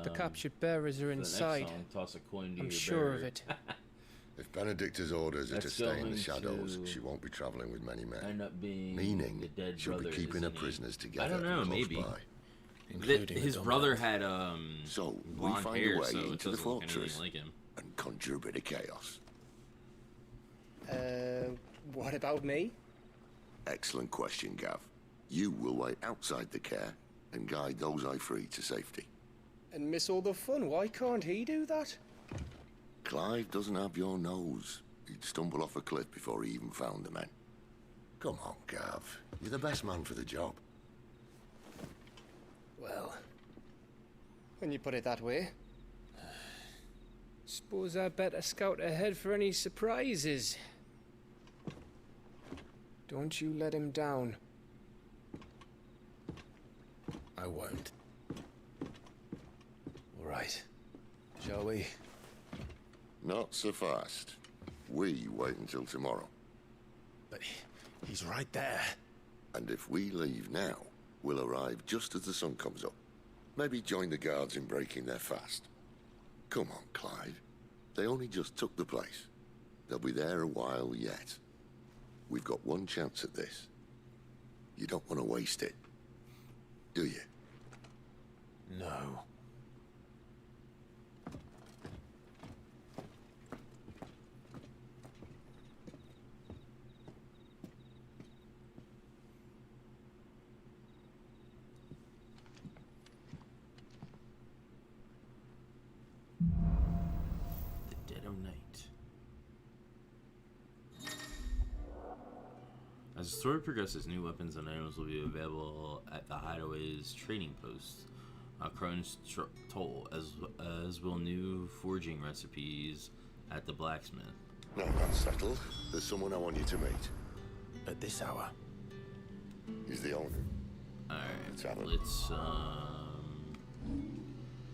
The captured bearers are For the next inside. song, toss a coin to I'm your sure of bearer. it. If Benedicta's orders are to That's stay in going the shadows, to she won't be traveling with many men. End up being Meaning, the dead she'll be brother, keeping her isn't he? prisoners together. I don't know, and close maybe. by. His brother had So we blonde find hair, a way so it into the doesn't look anything fortress like him. and conjure a bit of chaos. What about me? Excellent question, Gav. You will wait outside the care and guide those I free to safety. And miss all the fun. Why can't he do that? Clive doesn't have your nose. He'd stumble off a cliff before he even found the men. Come on, Gav. You're the best man for the job. Well, when you put it that way. Suppose I better scout ahead for any surprises. Don't you let him down. I won't. All right. Shall we? Not so fast. We wait until tomorrow. But he's right there. And if we leave now, we'll arrive just as the sun comes up. Maybe join the guards in breaking their fast. Come on, Clive. They only just took the place. They'll be there a while yet. We've got one chance at this. You don't want to waste it, do you? No. As the story progresses, new weapons and items will be available at the Hideaway's trading post, Crone's Toll, as will new forging recipes at the blacksmith. No, that's settled. There's someone I want you to meet. At this hour? He's the owner. Alright, let's,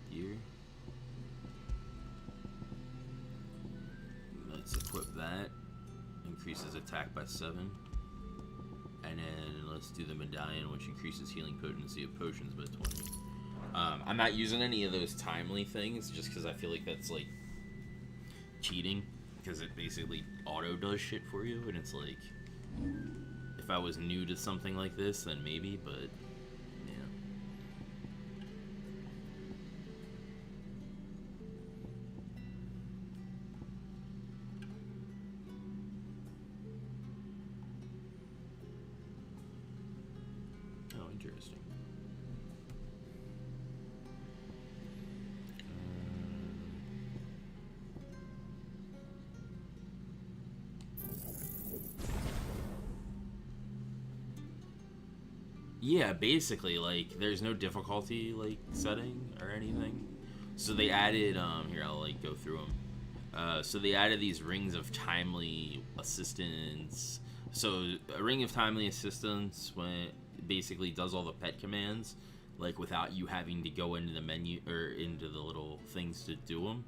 here. Let's equip that. Increases attack by 7. And then let's do the medallion, which increases healing potency of potions by 20. I'm not using any of those timely things, just because I feel like that's, like, cheating. Because it basically auto does shit for you, and it's like, if I was new to something like this, then maybe, but yeah. Oh, interesting. Yeah, basically, like, there's no difficulty, like, setting or anything. So they added, here, I'll, like, go through them. So they added these rings of timely assistance. So a ring of timely assistance when basically does all the pet commands, like, without you having to go into the menu, or into the little things to do them.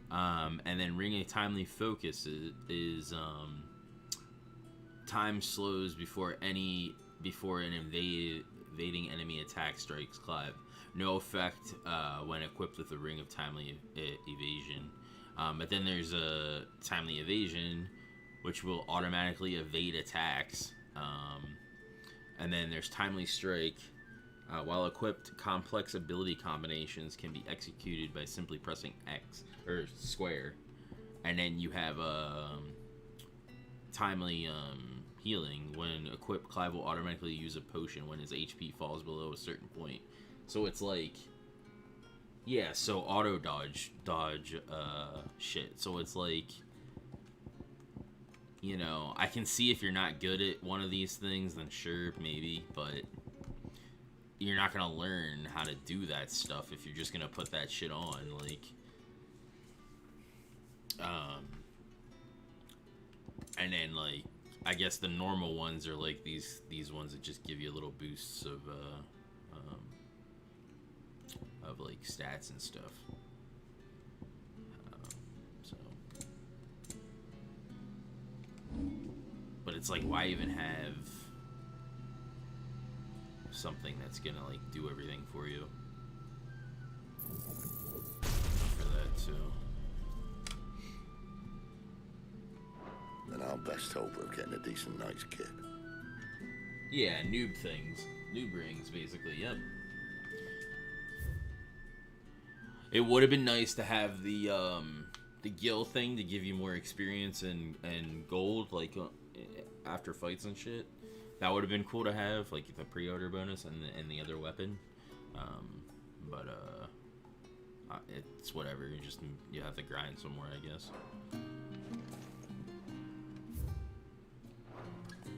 And then ring of timely focus is time slows before an invading enemy attack strikes Clive. No effect when equipped with a ring of timely evasion. But then there's a timely evasion, which will automatically evade attacks. And then there's timely strike. While equipped, complex ability combinations can be executed by simply pressing X or square. And then you have timely healing. When equipped, Clive will automatically use a potion when his HP falls below a certain point. So it's like, yeah, so auto dodge shit. So it's like, you know, I can see if you're not good at one of these things, then sure, maybe, but you're not gonna learn how to do that stuff if you're just gonna put that shit on, like, and then, like, I guess the normal ones are like these ones that just give you little boosts of like stats and stuff. So, but it's like, why even have something that's gonna like do everything for you? For that too. Then I'll best hope of getting a decent night's kit. Yeah, noob things. Noob rings, basically, yep. It would have been nice to have the guild thing to give you more experience and gold, like, after fights and shit. That would have been cool to have, like, the pre-order bonus and the other weapon. But, it's whatever. You have to grind somewhere, I guess.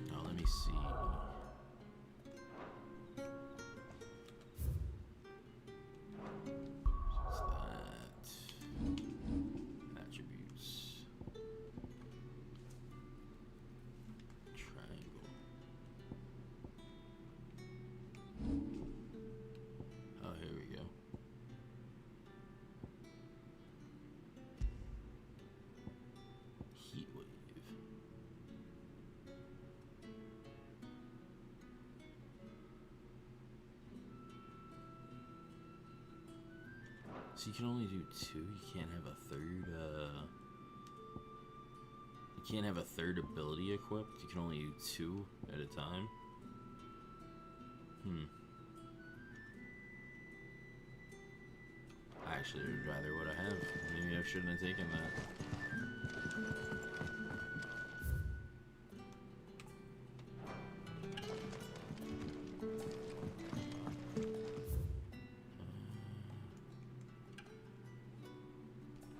Now, let me see. So you can only do 2. You can't have a third. You can't have a third ability equipped. You can only do 2 at a time. I actually would rather what I have. Maybe I shouldn't have taken that.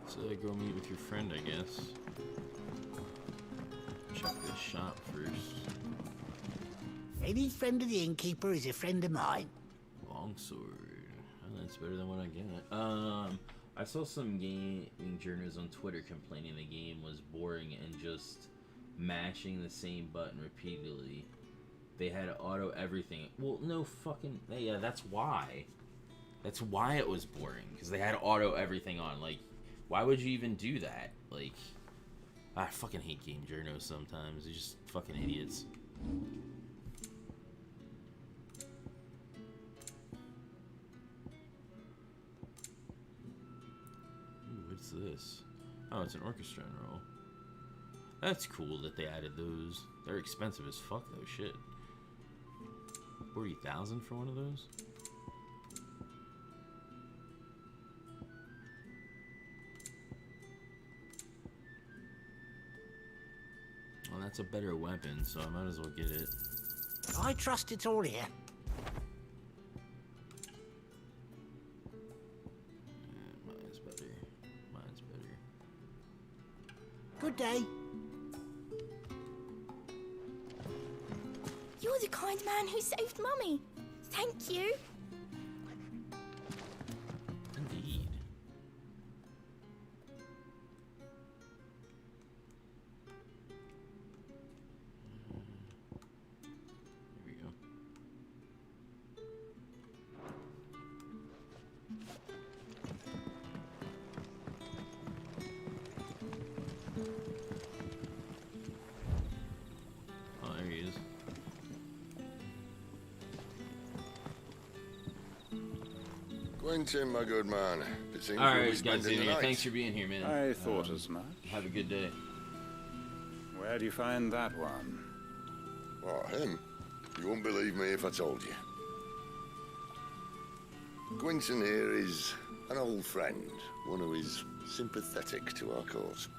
So go meet with your friend, I guess. Check this shop first. Any friend of the innkeeper is a friend of mine. Longsword. Oh, that's better than what I get. I saw some gaming journalists on Twitter complaining the game was boring and just mashing the same button repeatedly. They had auto everything. Well, no fucking... Yeah, that's why. That's why it was boring. Because they had auto everything on. Like, why would you even do that? Like, I fucking hate game journalists sometimes. They're just fucking idiots. Ooh, what's this? Oh, it's an orchestra roll. That's cool that they added those. They're expensive as fuck though, shit. 40,000 for one of those? Well, that's a better weapon, so I might as well get it. I trust it's all here. Mine's better. Mine's better. Good day. You're the kind man who saved Mummy. Thank you. Indeed. Here we go. Oh, there he is. Quentin, my good man. It seems All we'll be right, spending guys, the night. thanks for being here, man. I thought as much. Have a good day. Where do you find that one? What, him? You wouldn't believe me if I told you. Quentin here is an old friend, one who is sympathetic to our cause.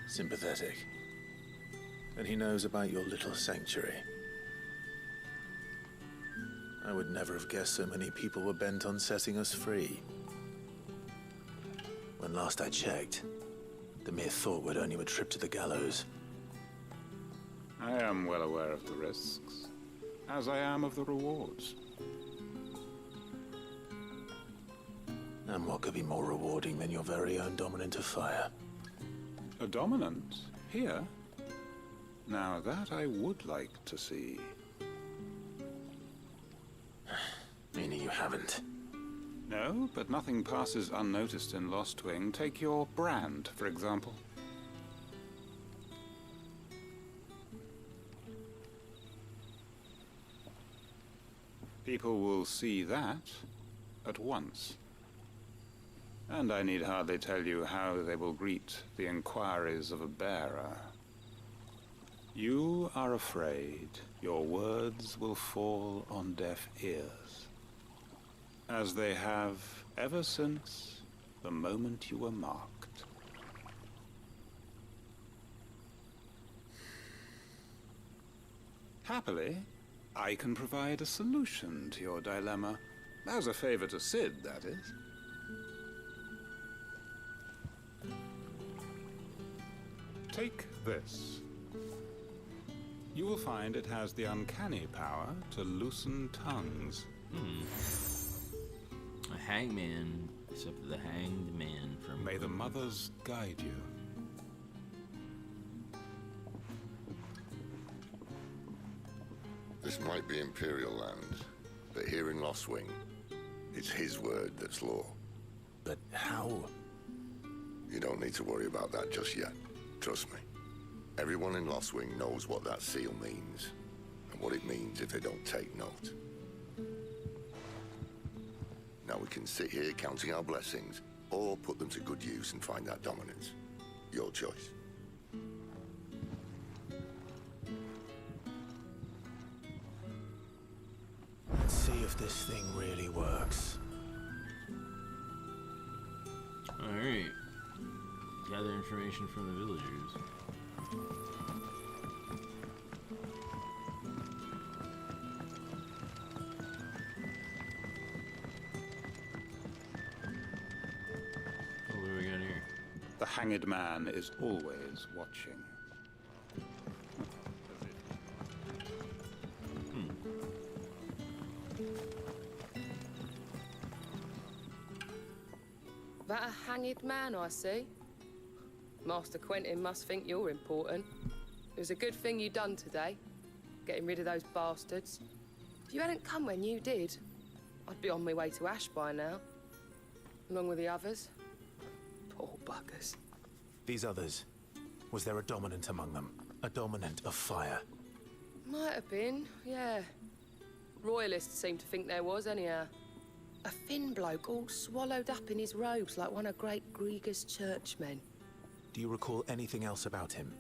Sympathetic. And he knows about your little sanctuary. I would never have guessed so many people were bent on setting us free. When last I checked, the mere thought would earn you a trip to the gallows. I am well aware of the risks, as I am of the rewards. And what could be more rewarding than your very own dominant of fire? A dominant? Here? Now that I would like to see. Meaning you haven't? No, but nothing passes unnoticed in Lost Wing. Take your brand, for example. People will see that at once. And I need hardly tell you how they will greet the inquiries of a bearer. You are afraid your words will fall on deaf ears, as they have ever since the moment you were marked. Happily, I can provide a solution to your dilemma, as a favor to Sid, that is. Take this. You will find it has the uncanny power to loosen tongues. A hangman, except the hanged man from... May the mothers guide you. This might be Imperial land, but here in Lost Wing, it's his word that's law. But how? You don't need to worry about that just yet. Trust me. Everyone in Lost Wing knows what that seal means, and what it means if they don't take note. Now we can sit here counting our blessings, or put them to good use and find that dominance. Your choice. Let's see if this thing really works. Alright. Gather information from the villagers. Oh, what do we got here? The hanged man is always watching. That a hanged man, I see. Master Quentin must think you're important. It was a good thing you done today, getting rid of those bastards. If you hadn't come when you did, I'd be on my way to Ash by now, along with the others. Poor buggers. These others, was there a dominant among them? A dominant of fire? Might have been, yeah. Royalists seem to think there was, anyhow. A thin bloke all swallowed up in his robes like one of Great Gregor's churchmen. Do you recall anything else about him?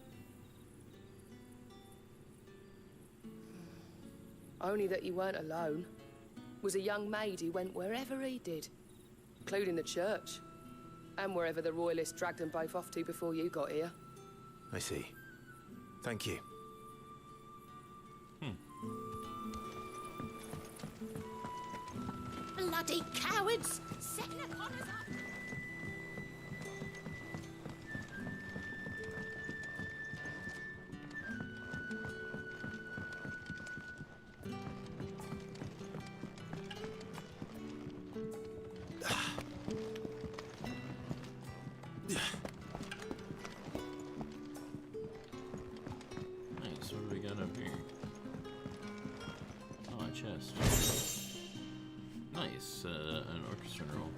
Only that he weren't alone. Was a young maid who went wherever he did, including the church, and wherever the Royalists dragged them both off to before you got here. I see. Thank you. Bloody cowards! Setting upon us up! Nice, what do we got up here? Oh, a chest. Nice, an orchestra roll.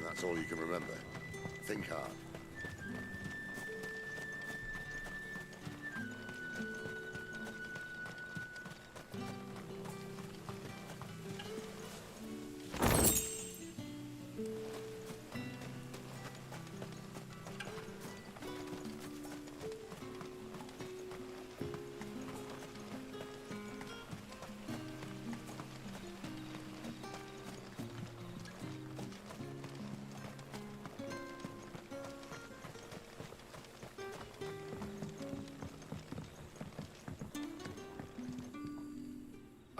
That's all you can remember. Think hard.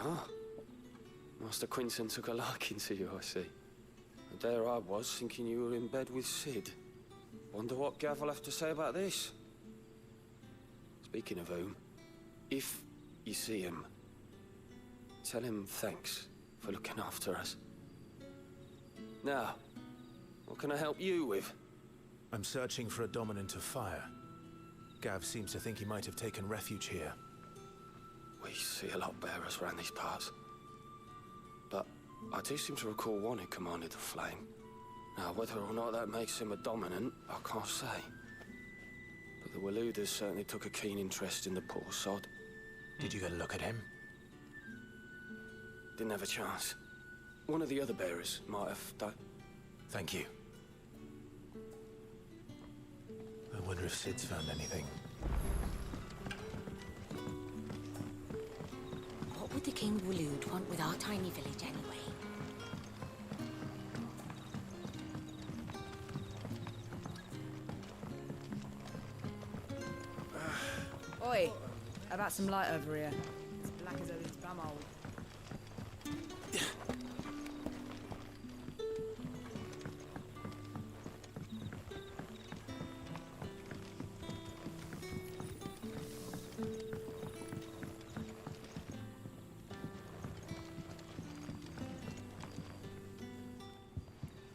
Ah, Master Quinton took a liking to you, I see. And there I was, thinking you were in bed with Sid. Wonder what Gav will have to say about this. Speaking of whom, if you see him, tell him thanks for looking after us. Now, what can I help you with? I'm searching for a dominant of fire. Gav seems to think he might have taken refuge here. We see a lot bearers around these parts. But I do seem to recall one who commanded the flame. Now, whether or not that makes him a dominant, I can't say. But the Waluders certainly took a keen interest in the poor sod. Did you get a look at him? Didn't have a chance. One of the other bearers might have done. Thank you. I wonder if Sid's found anything. What would the King Walud want with our tiny village anyway? Oi, how about some light over here? It's black as a bum hole.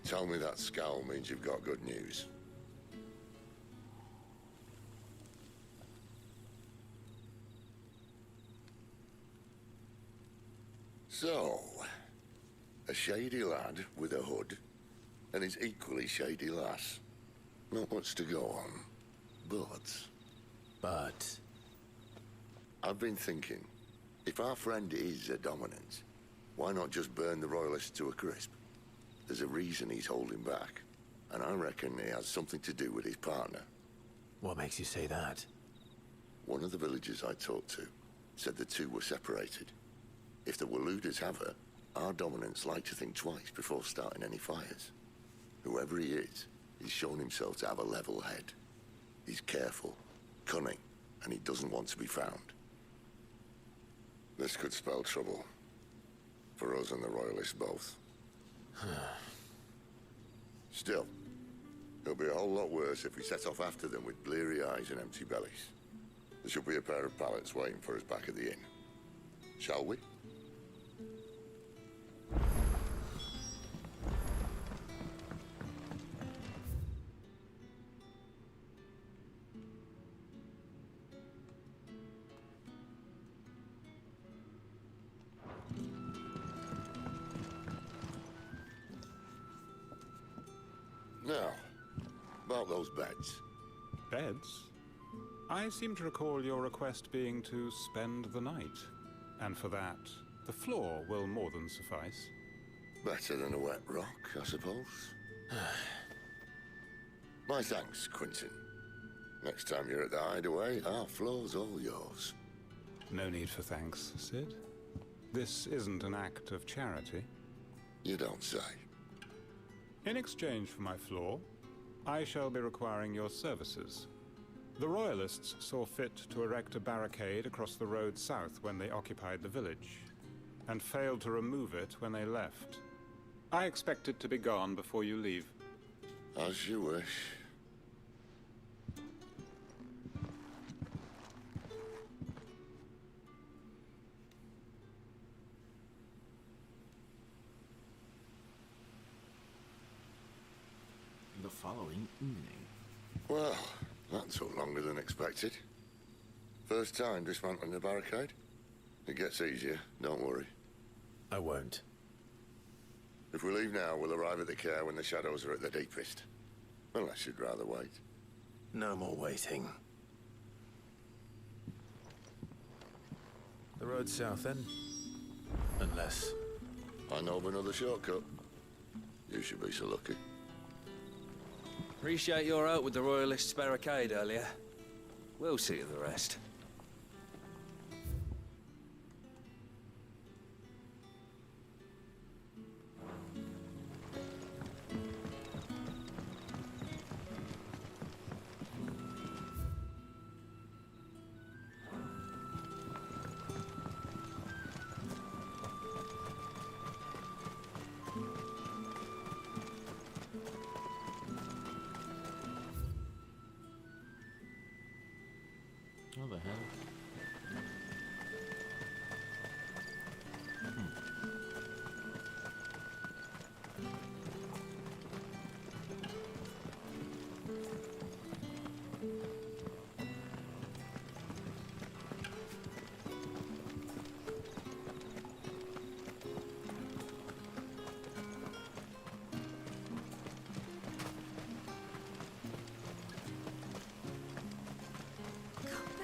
Tell me that scowl means you've got good news. So, a shady lad with a hood, and his equally shady lass. Not much to go on, but... I've been thinking, if our friend is a dominant, Why not just burn the Royalists to a crisp? There's a reason he's holding back, and I reckon he has something to do with his partner. What makes you say that? One of the villagers I talked to said the two were separated. If the Waluders have her, our dominants like to think twice before starting any fires. Whoever he is, he's shown himself to have a level head. He's careful, cunning, and he doesn't want to be found. This could spell trouble. For us and the Royalists both. Still, it'll be a whole lot worse if we set off after them with bleary eyes and empty bellies. There should be a pair of pallets waiting for us back at the inn. Shall we? Now, about those beds. Beds? I seem to recall your request being to spend the night. And for that, the floor will more than suffice. Better than a wet rock, I suppose. My thanks, Quentin. Next time you're at the hideaway, our floor's all yours. No need for thanks, Sid. This isn't an act of charity. You don't say. In exchange for my floor, I shall be requiring your services. The Royalists saw fit to erect a barricade across the road south when they occupied the village, and failed to remove it when they left. I expect it to be gone before you leave. As you wish. The following evening. Well, that took longer than expected. First time dismantling the barricade? It gets easier, don't worry. I won't. If we leave now, we'll arrive at the care when the shadows are at their deepest. Unless you'd rather wait. No more waiting. The road south, then? Unless... I know of another shortcut. You should be so lucky. Appreciate your help with the Royalists' barricade earlier. We'll see to the rest. How the hell?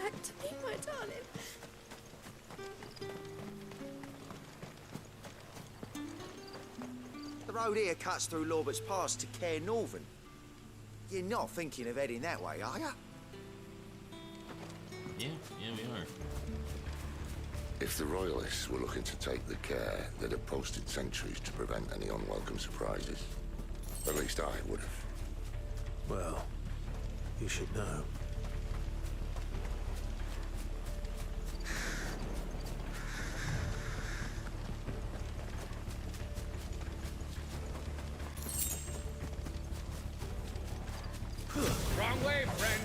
Back to me, my darling. The road here cuts through Lorbert's Pass to Care Northern. You're not thinking of heading that way, are you? Yeah, we are. If the Royalists were looking to take the care, they'd have posted sentries to prevent any unwelcome surprises. At least I would have. Well, you should know. Wrong way, friend.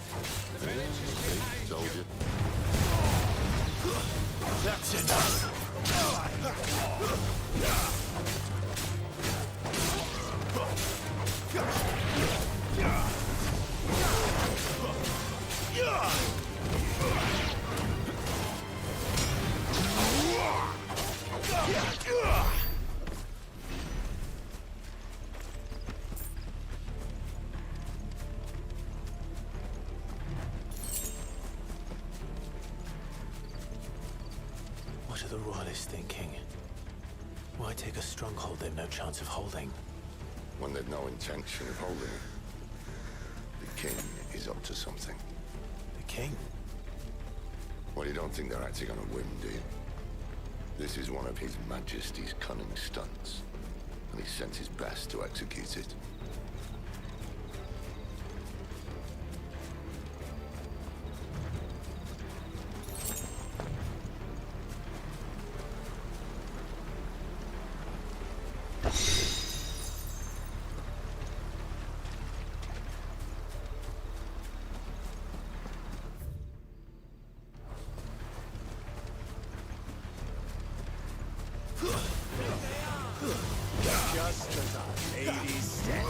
The village is behind Told you. That's enough. What are the Royalists thinking? take a stronghold they've no chance of holding? When they've no intention of holding it. The king is up to something. The king? Well, you don't think they're acting on a whim, do you? This is one of His Majesty's cunning stunts, and he sent his best to execute it. Just as our ladies stand.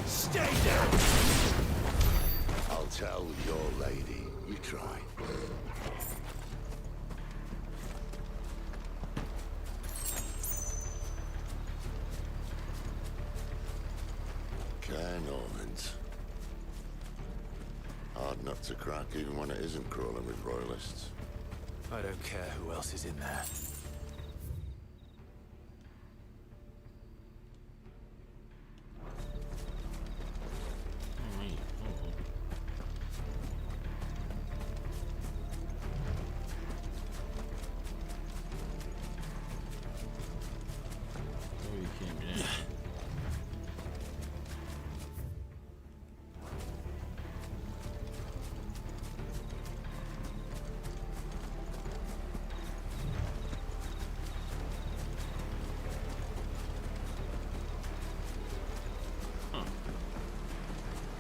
Stay down! I'll tell your lady. You try. Cairnormans. Hard nut to crack even when it isn't crawling with royalists. I don't care who else is in there.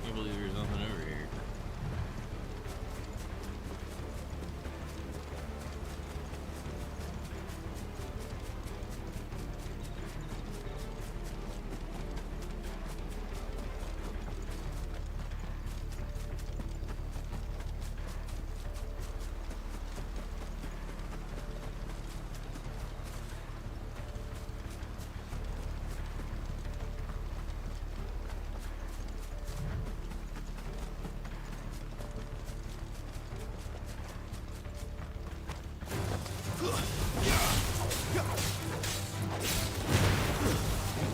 Can't believe there's nothing over here.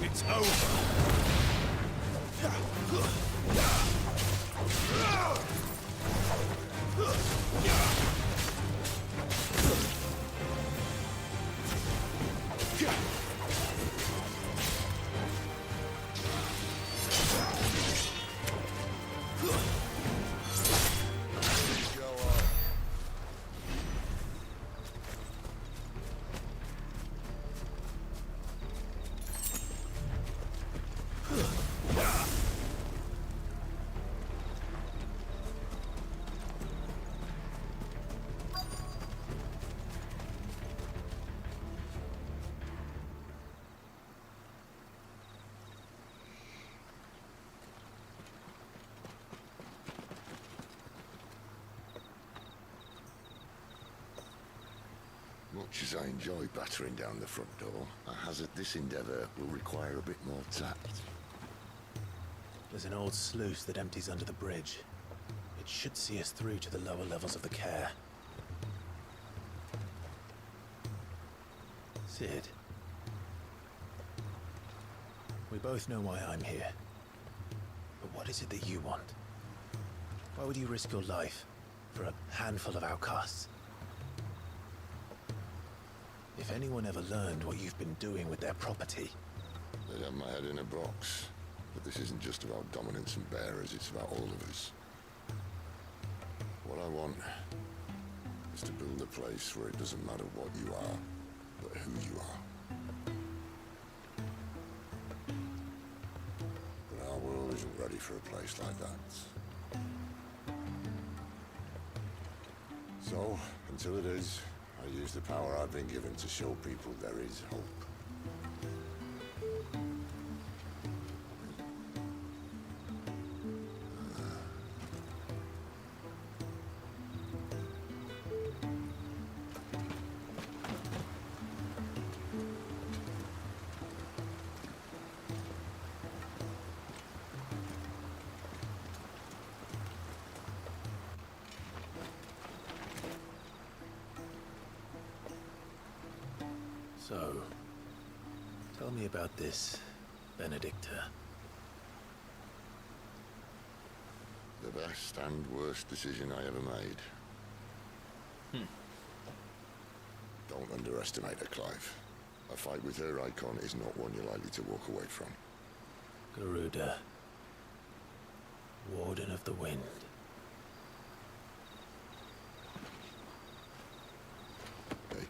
It's over. Much as I enjoy battering down the front door, I hazard this endeavour will require a bit more tact. There's an old sluice that empties under the bridge. It should see us through to the lower levels of the care. Sid. We both know why I'm here. But what is it that you want? Why would you risk your life for a handful of outcasts? If anyone ever learned what you've been doing with their property... They'd have my head in a box. But this isn't just about dominance and bearers, it's about all of us. What I want is to build a place where it doesn't matter what you are, but who you are. But our world isn't ready for a place like that. So, until it is, I use the power I've been given to show people there is hope. So, tell me about this Benedicta. The best and worst decision I ever made. Don't underestimate her, Clive. A fight with her icon is not one you're likely to walk away from. Garuda. Warden of the Wind. Hey?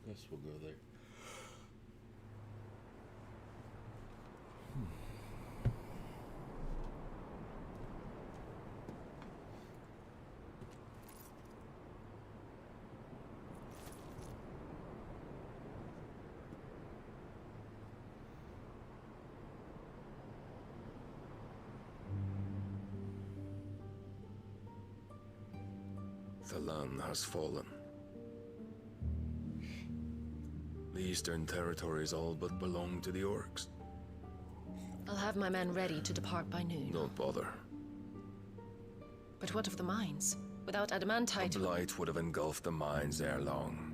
Guess we'll go there. The land has fallen. The Eastern Territories all but belong to the Orcs. I'll have my men ready to depart by noon. Don't bother. But what of the mines? Without adamantite... The blight would have engulfed the mines ere long.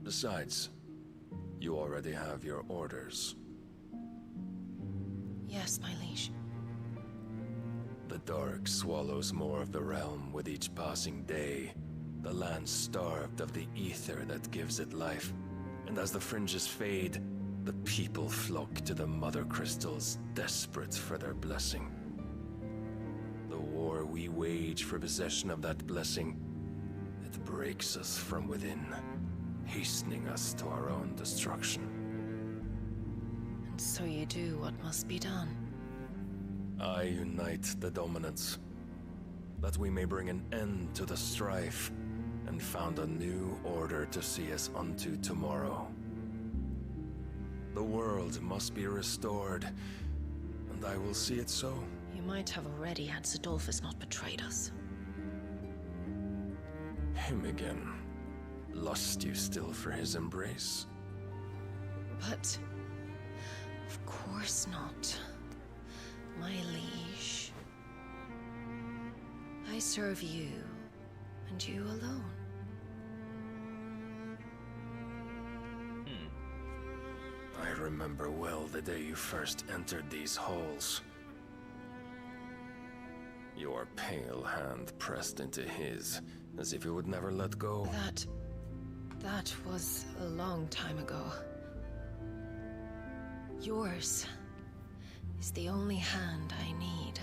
Besides, you already have your orders. Yes, my liege. The dark swallows more of the realm with each passing day. The land starved of the ether that gives it life. And as the fringes fade, the people flock to the mother crystals, desperate for their blessing. The war we wage for possession of that blessing, it breaks us from within, hastening us to our own destruction. And so you do what must be done. I unite the dominants, that we may bring an end to the strife, and found a new order to see us unto tomorrow. The world must be restored, and I will see it so. You might have already had Zidolphus not betrayed us. Him again. Lust you still for his embrace? But... of course not. My liege. I serve you, and you alone. I remember well the day you first entered these halls. Your pale hand pressed into his, as if you would never let go. That was a long time ago. Yours is the only hand I need.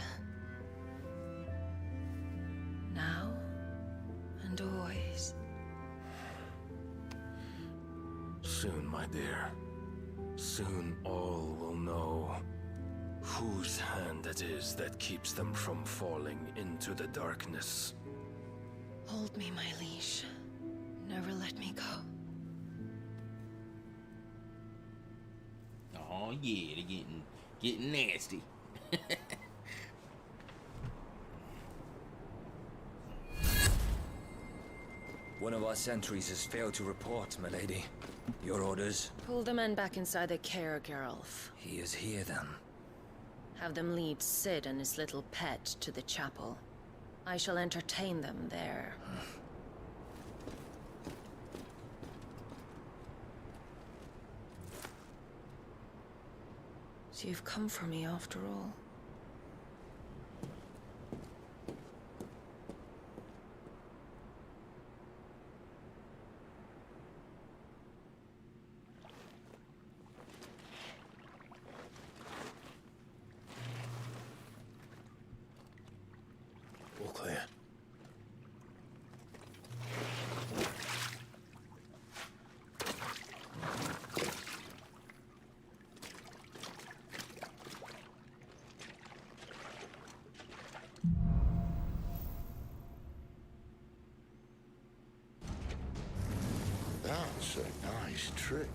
Now and always. Soon, my dear. Soon all will know whose hand it is that keeps them from falling into the darkness. Hold me, my liege. Never let me go. Oh yeah, they're getting nasty. One of our sentries has failed to report, my lady. Your orders? Pull the men back inside the care, Geralf. He is here, then. Have them lead Sid and his little pet to the chapel. I shall entertain them there. So you've come for me after all. nice trick.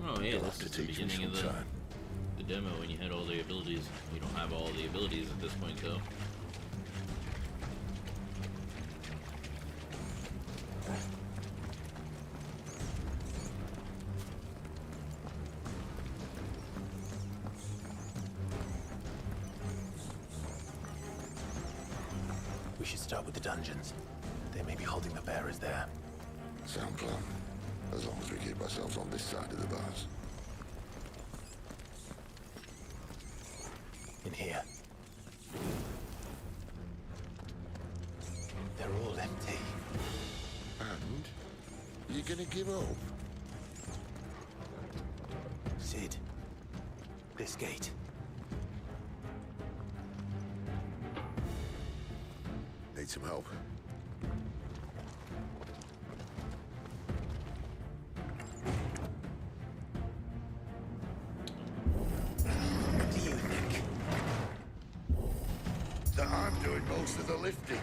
Oh yeah, You'll this have is to the teach me beginning of the sometime. demo when you had all the abilities. You don't have all the abilities at this point though. We should start with the dungeons. They may be holding the bearers there. Sound plan. As long as we keep ourselves on this side of the bars. In here. They're all empty. And? You gonna give up? Sid. This gate. Need some help. What do you think? That I'm doing most of the lifting.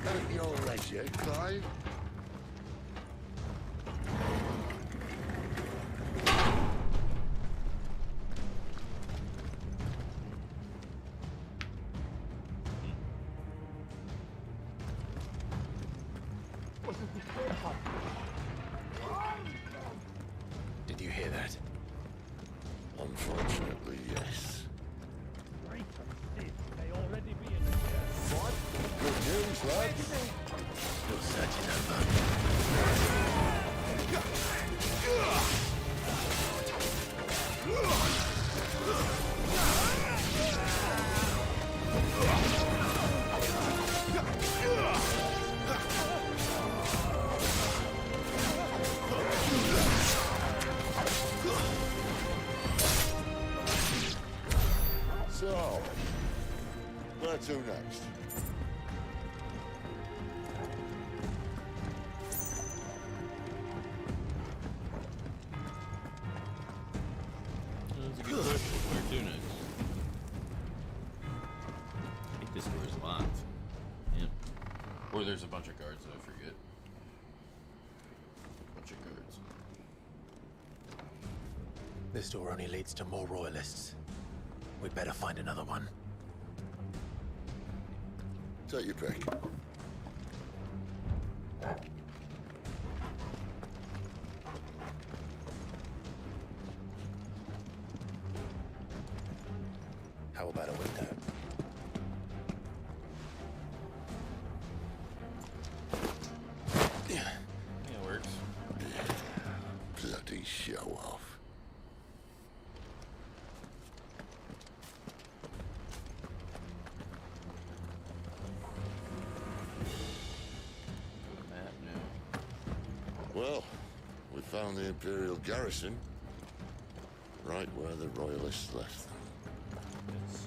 At your leisure, Clive. Did you hear that? Unfortunately, yes. What? Good news, lads. Still searching over. So, where to next? That's a good question. Where to next? I think this door is locked. Yep. Or there's a bunch of guards that I forget. Bunch of guards. This door only leads to more royalists. We'd better find another one. Take your pick. How about a window? Yeah, it works. Bloody show off. Map now. Well, we found the Imperial garrison. Right where the Royalists left them. It's,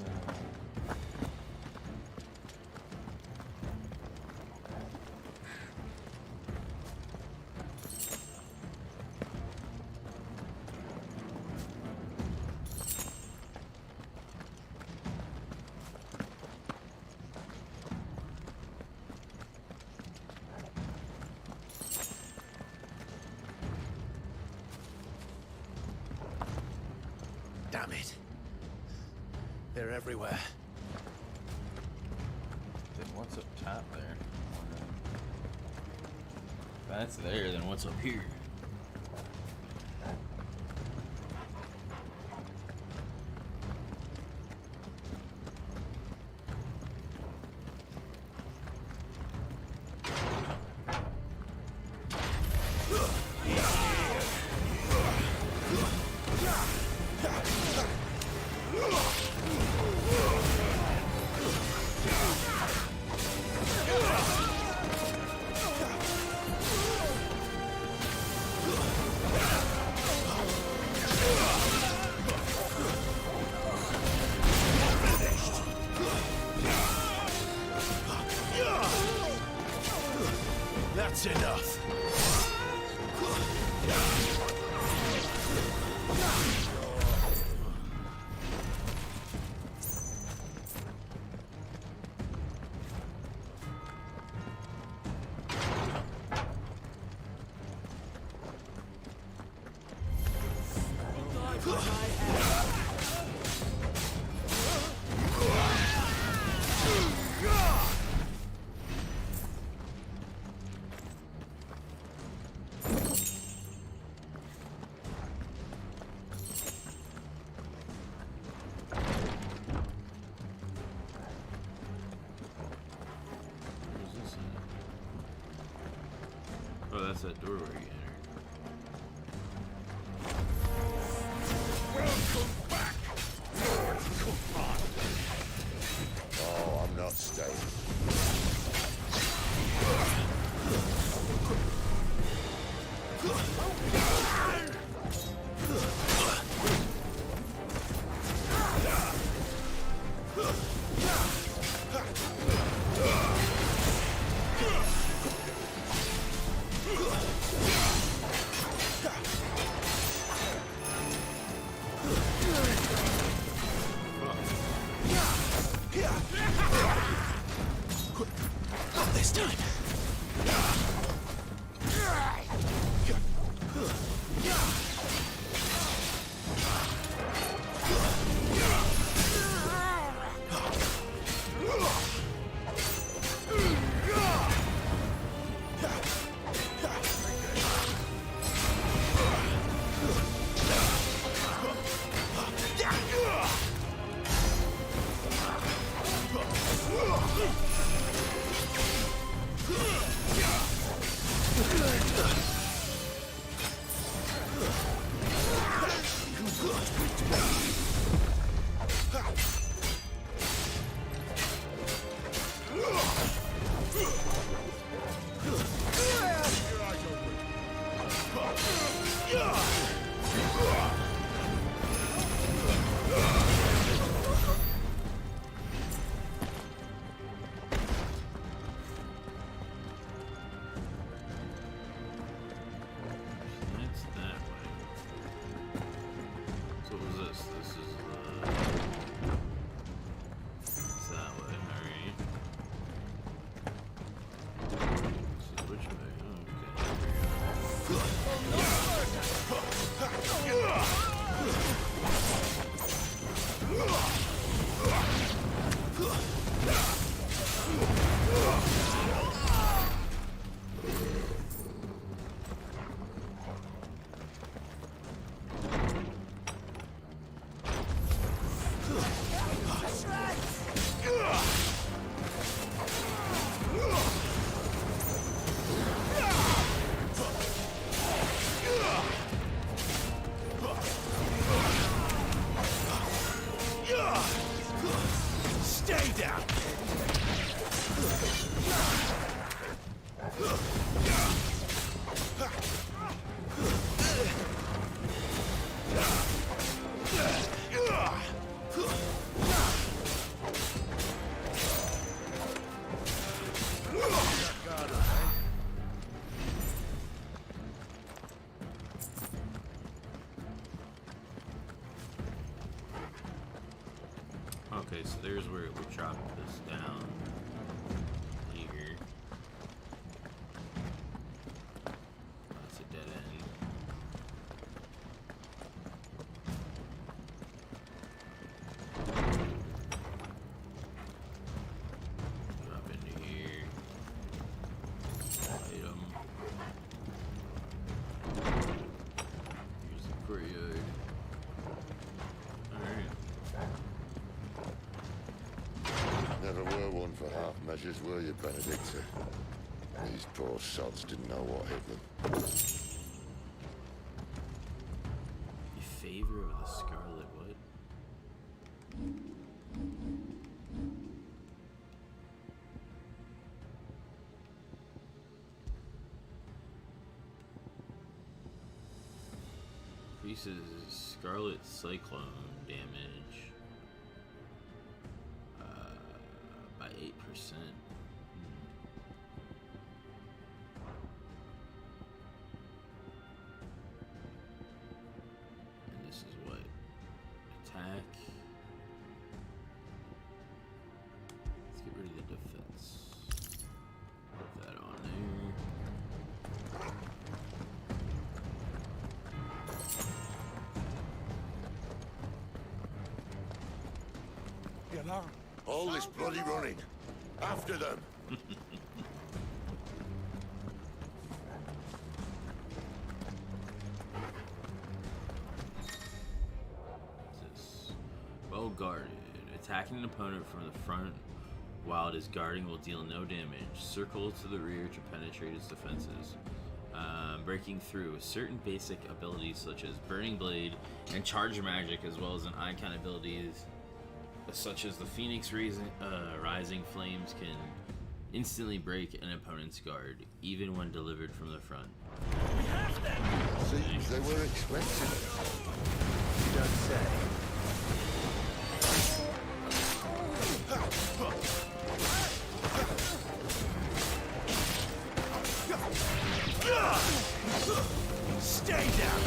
Damn it. They're everywhere. Then what's up top there? If that's there, then what's up here? That's enough. Oh, that's that doorway you entered. Welcome back! Oh, I'm not staying. Not this time. That's that way. So what was this? This is it's that way, alright. This is which way? Oh, Stay down. okay, so there's where it would drop this down. Here. That's a dead end. Drop into here. Item. Here's the courtyard. Alright. Never were one for half measures, were you, Benedicta? These poor sods didn't know what hit them. In favor of the Scarlet what? Increases Scarlet Cyclone damage by 8%. And this is what? Attack. Let's get rid of the defense. Put that on there. All this bloody running. After them. Well guarded. Attacking an opponent from the front while it is guarding will deal no damage. Circle to the rear to penetrate its defenses. Breaking through. Certain basic abilities such as Burning Blade and Charge Magic, as well as an icon abilities such as the Phoenix Rising Flames, can instantly break an opponent's guard, even when delivered from the front. Seems they were expecting it. You don't say. Stay down!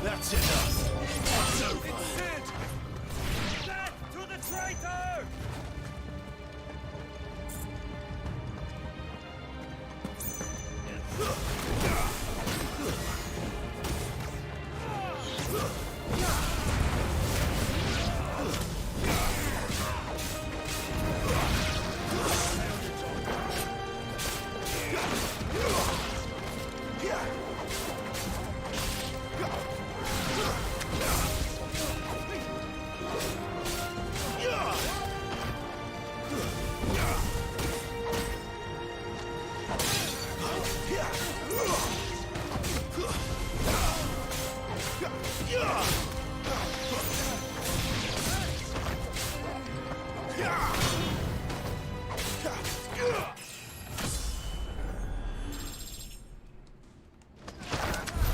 That's enough. It's over. Death to the traitor!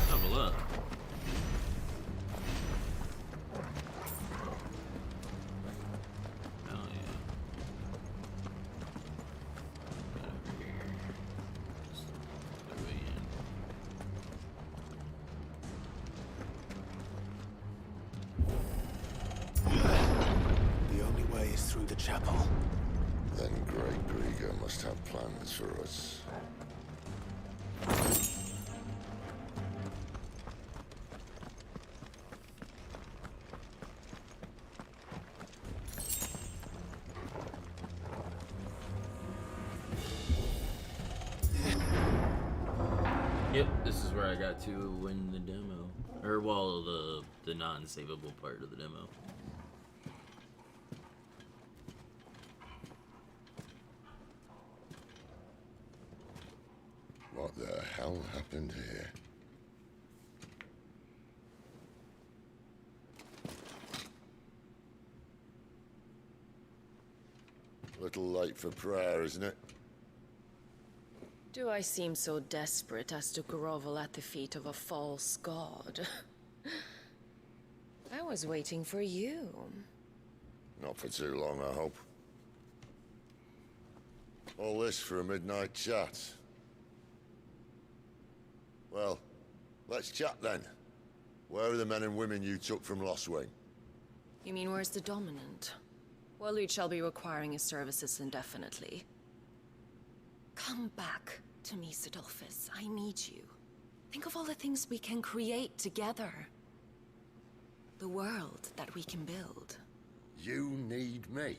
Level up. Hell yeah. Get over here. Just the way in. The only way is through the chapel. Then Great Grieger must have plans for us. Yep, this is where I got to win the demo. Or, well, the non-savable part of the demo. What the hell happened here? Little late for prayer, isn't it? Do I seem so desperate as to grovel at the feet of a false god? I was waiting for you. Not for too long, I hope. All this for a midnight chat. Well, let's chat then. Where are the men and women you took from Lostwing? You mean where's the dominant? Waleed shall be requiring his services indefinitely. Come back to me, Sidolphus. I need you. Think of all the things we can create together. The world that we can build. You need me?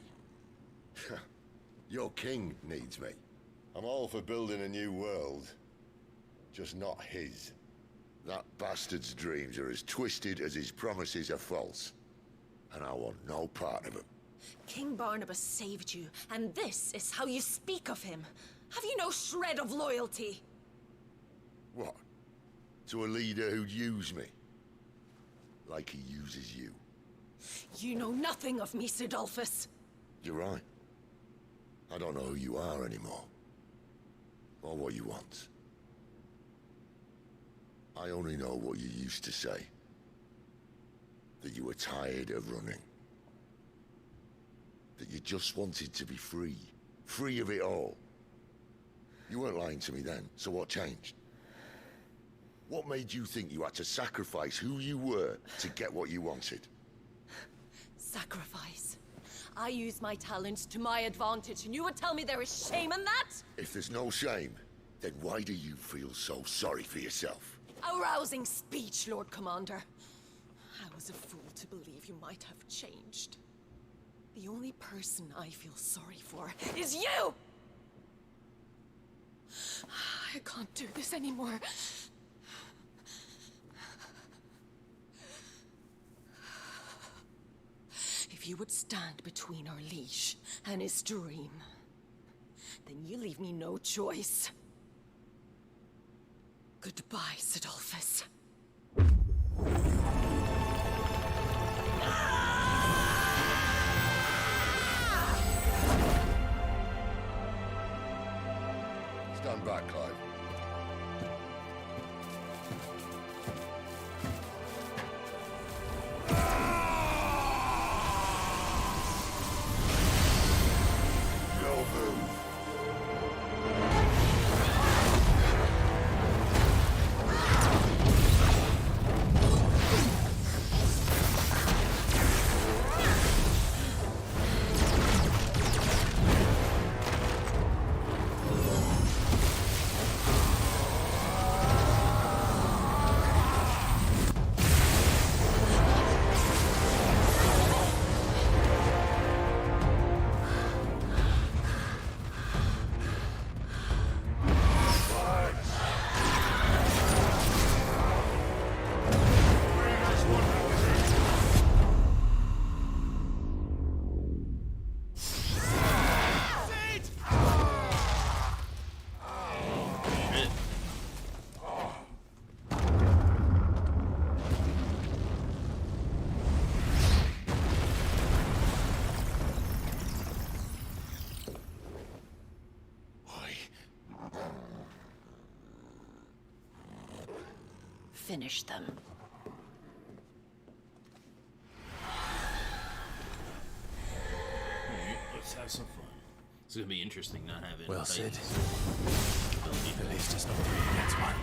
Your king needs me. I'm all for building a new world. Just not his. That bastard's dreams are as twisted as his promises are false. And I want no part of them. King Barnabas saved you, and this is how you speak of him. Have you no shred of loyalty? What? To a leader who'd use me? Like he uses you. You know nothing of me, Sidolphus. You're right. I don't know who you are anymore, or what you want. I only know what you used to say. That you were tired of running. That you just wanted to be free. Free of it all. You weren't lying to me then, so what changed? What made you think you had to sacrifice who you were to get what you wanted? Sacrifice? I use my talents to my advantage, and you would tell me there is shame in that? If there's no shame, then why do you feel so sorry for yourself? A rousing speech, Lord Commander. I was a fool to believe you might have changed. The only person I feel sorry for is you! I can't do this anymore. If you would stand between our liege and his dream, then you leave me no choice. Goodbye, Sidolphus. Stand back, Clive. No move. Finish them. Alright, let's have some fun. It's gonna be interesting not having. Well, Sid. Ability. At least it's not three against one.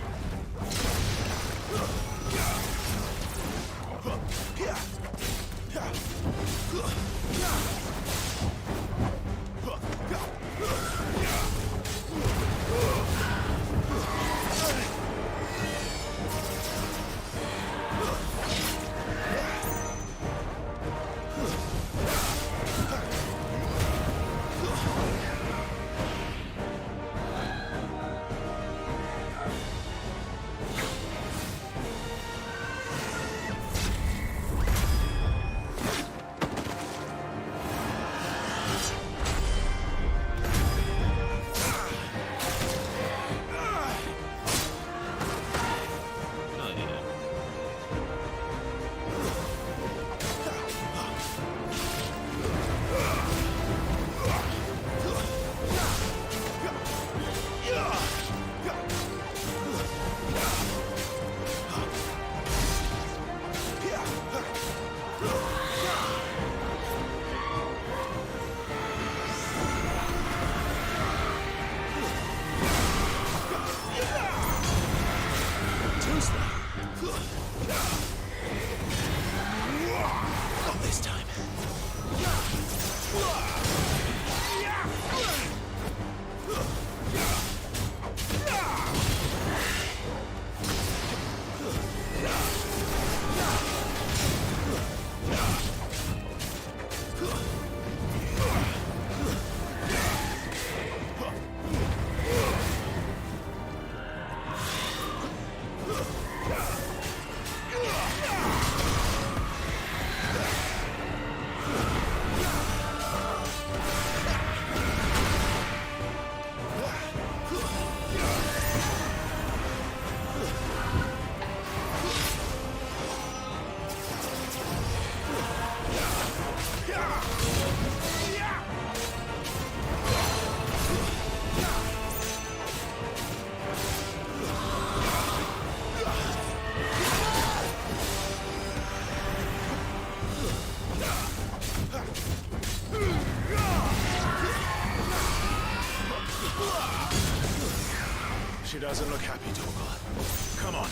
doesn't look happy, Torgal. Come on.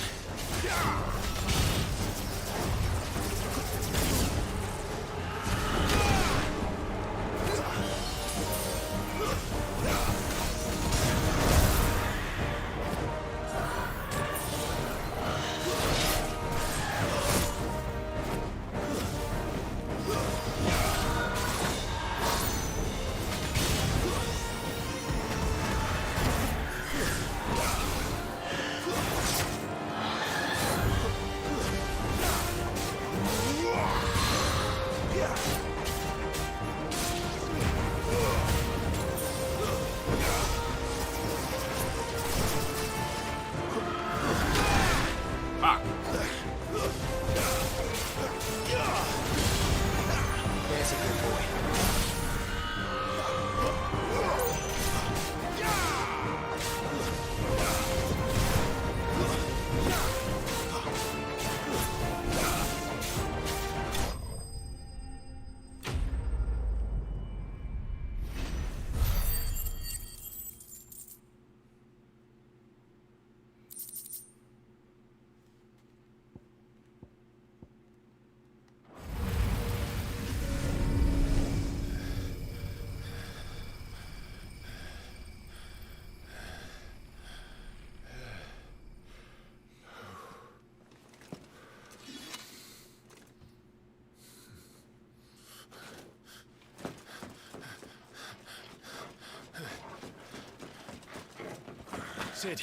Sid,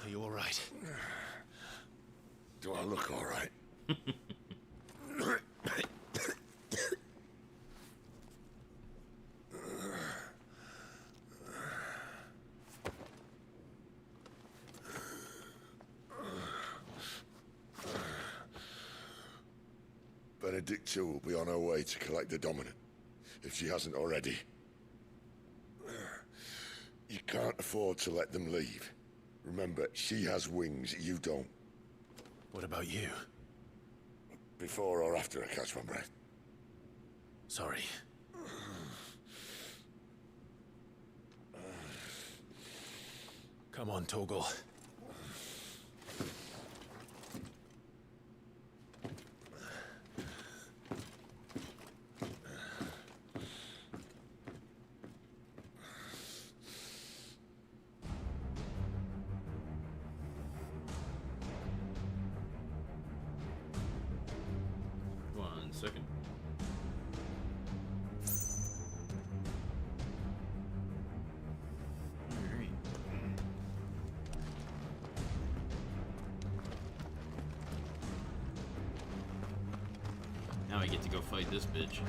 are you all right? Do I look all right? Benedicta will be on her way to collect the Dominant, if she hasn't already. You can't afford to let them leave. Remember, she has wings, you don't. What about you? Before or after I catch my breath? Sorry. Come on, Torgal. Second. Alright. Now I get to go fight this bitch.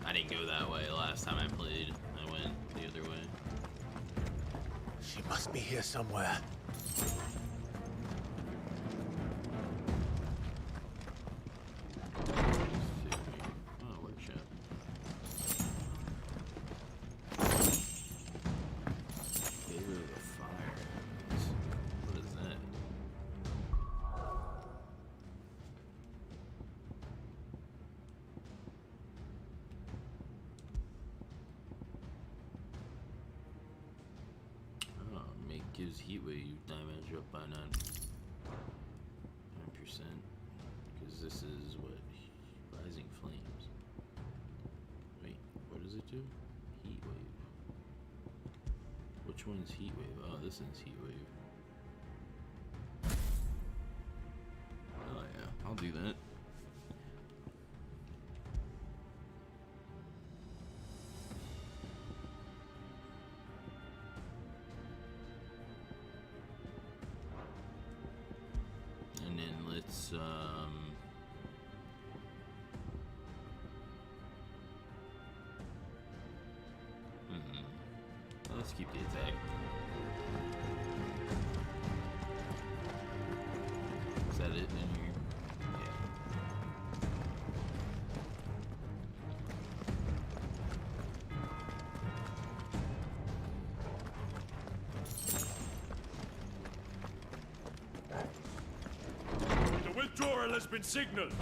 I didn't go that way last time I played. I went the other way. She must be here somewhere. Oh, workshop. Favor of the fire. What is that? Gives heat wave damage up by 9%. Because this is what? Rising flames. Wait, what does it do? Heat wave. Which one's heat wave? Oh, this one's heat wave. Oh yeah, I'll do that. Let's keep the attack. Is that it? Then you, yeah. The withdrawal has been signaled.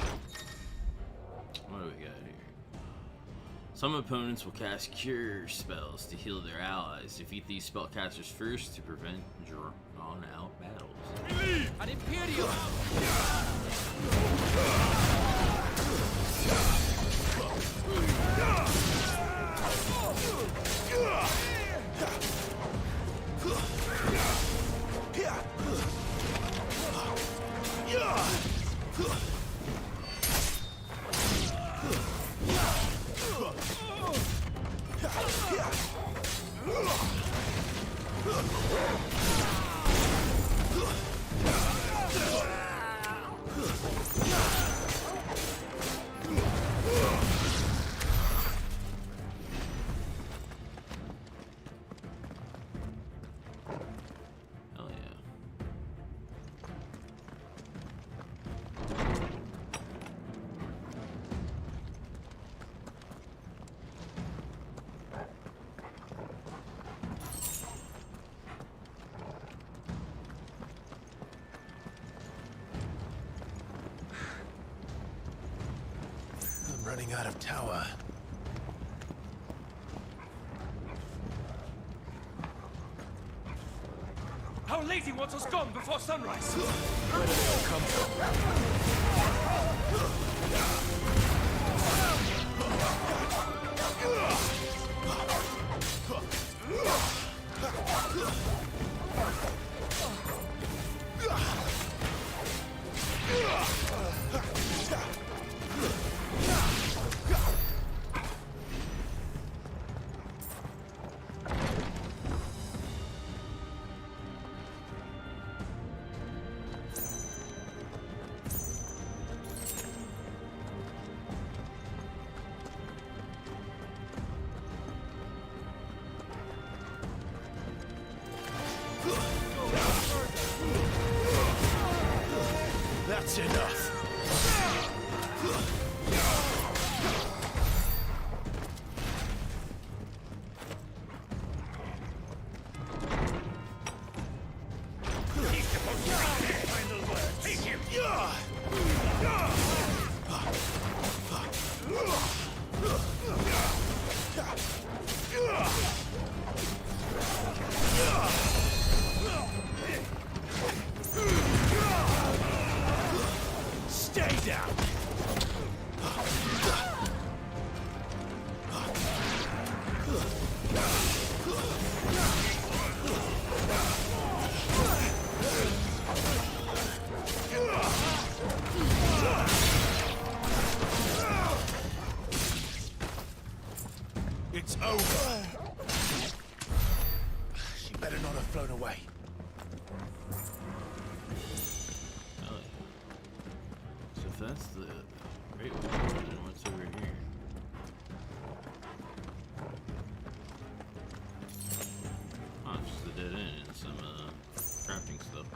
What do we got here? Some opponents will cast cure spells to heal their allies. Defeat these spellcasters first to prevent drawn-out battles. Believe! An Imperial! Hell yeah. I'm running out of tower. Our lady wants us gone before sunrise. Where did they all come from? That's enough. Final word. Take him. Stay down. It's over. She better not have flown away. Hell yeah. So if that's the great one, then what's over here? Oh, it's just a dead end and some crafting stuff.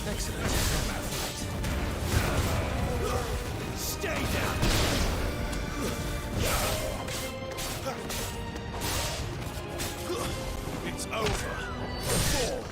Excellent. Stay down! It's over. Fall.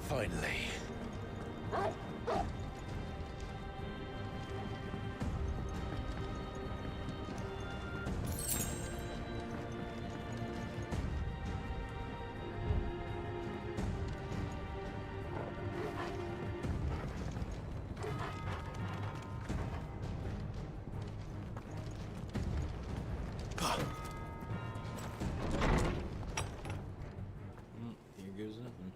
Finally. Here goes nothing.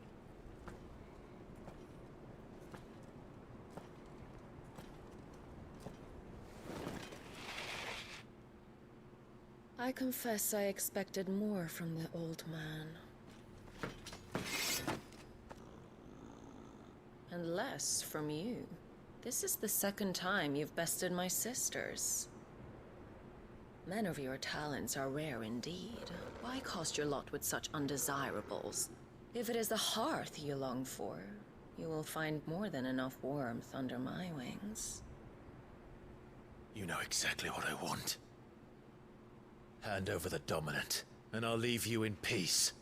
I confess I expected more from the old man. And less from you. This is the second time you've bested my sisters. Men of your talents are rare indeed. Why cast your lot with such undesirables? If it is the hearth you long for, you will find more than enough warmth under my wings. You know exactly what I want. Hand over the dominant, and I'll leave you in peace.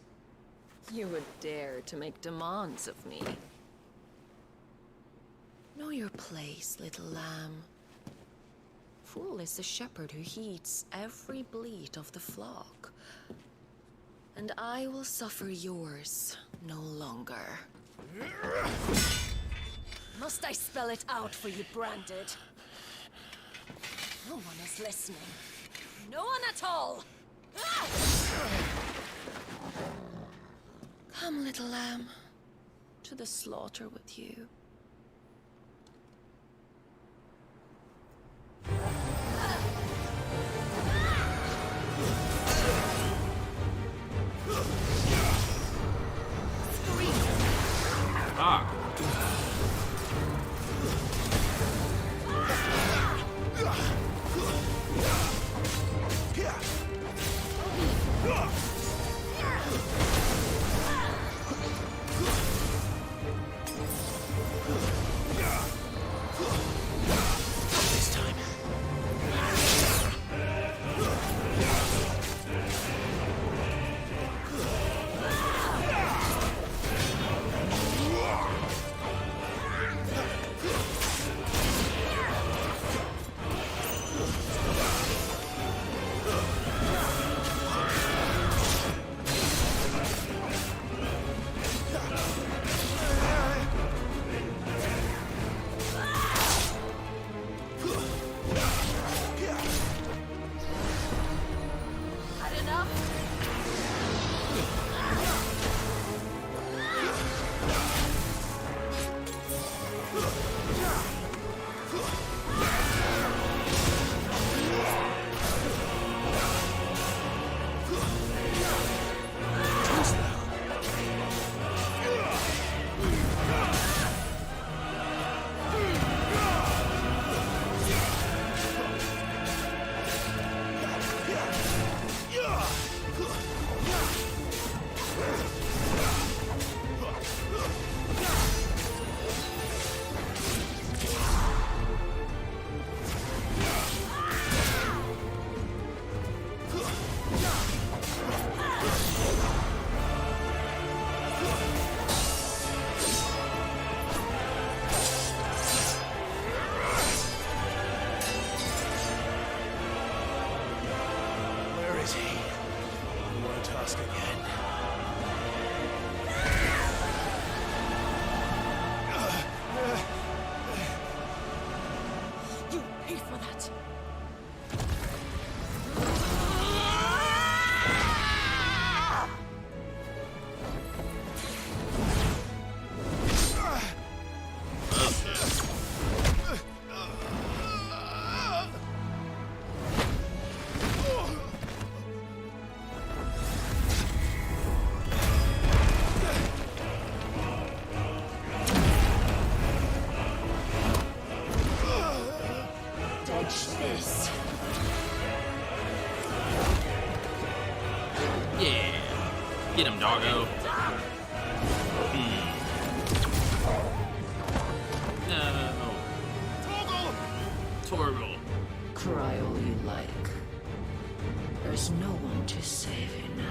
You would dare to make demands of me. Know your place, little lamb. Fool is the shepherd who heeds every bleat of the flock. And I will suffer yours no longer. Must I spell it out for you, Branded? No one is listening. No one at all! Ah! Come, little lamb, to the slaughter with you. Ah! Get him, doggo. No. Torgal. Cry all you like. There's no one to save you now.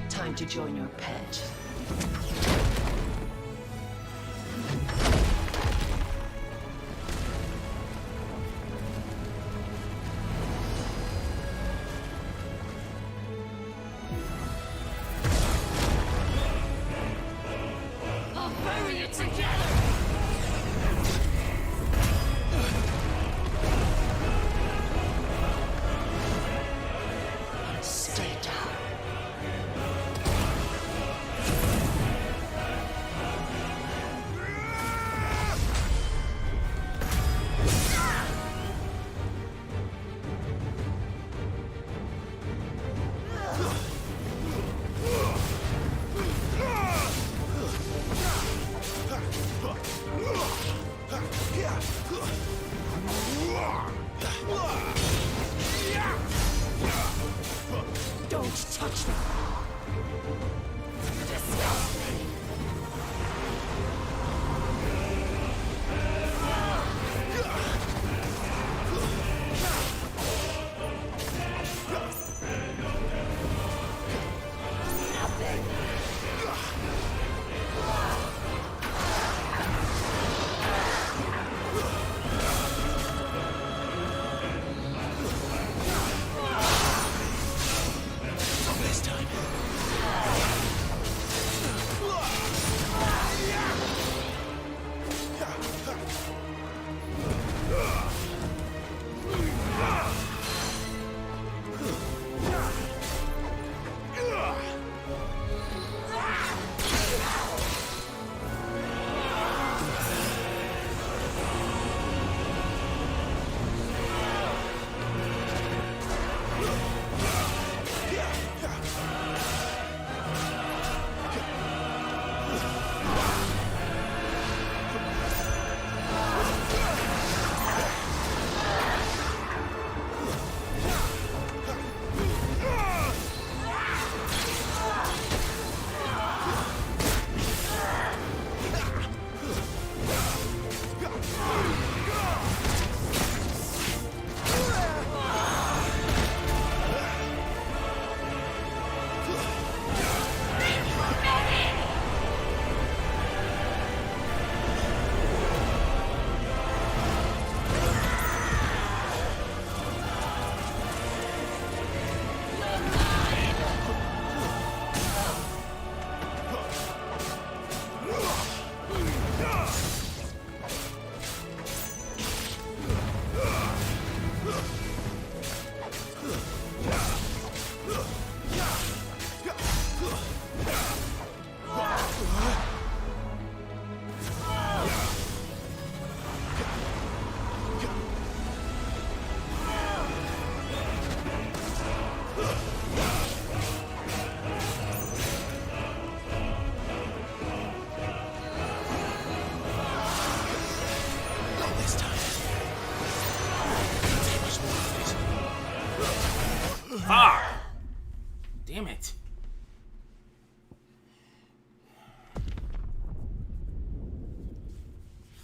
Time to join your pet. I'll bury it together! Stay down.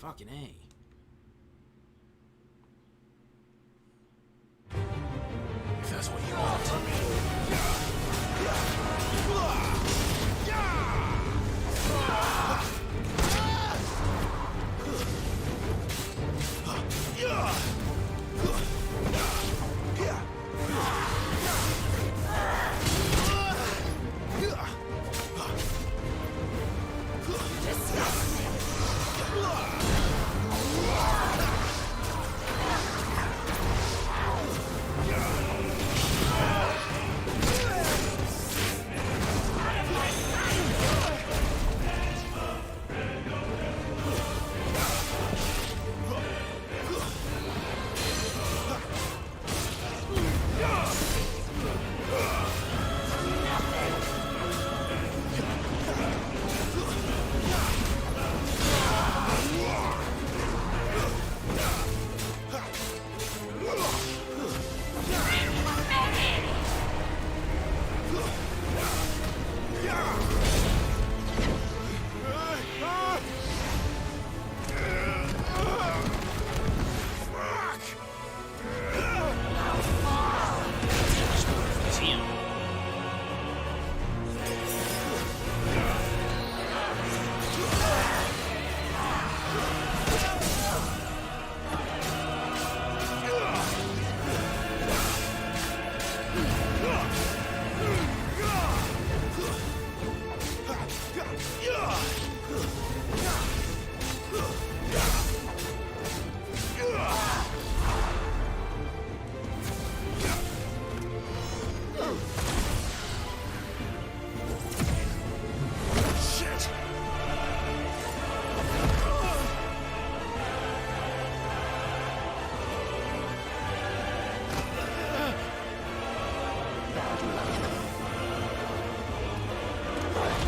Fucking A. If that's what you want.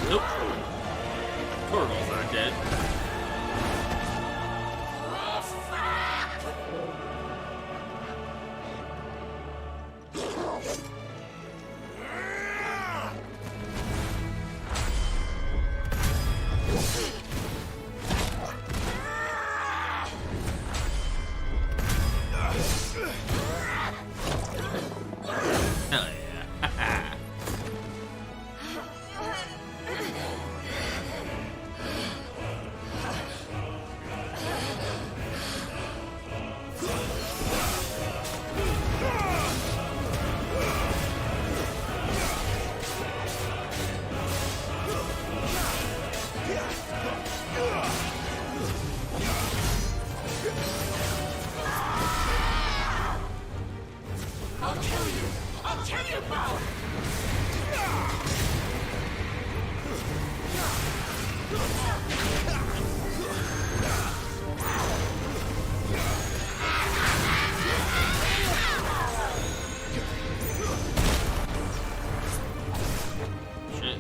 Nope. Torgal's not dead. Hell yeah. I'll kill you! I'll kill you, Bow! Shit.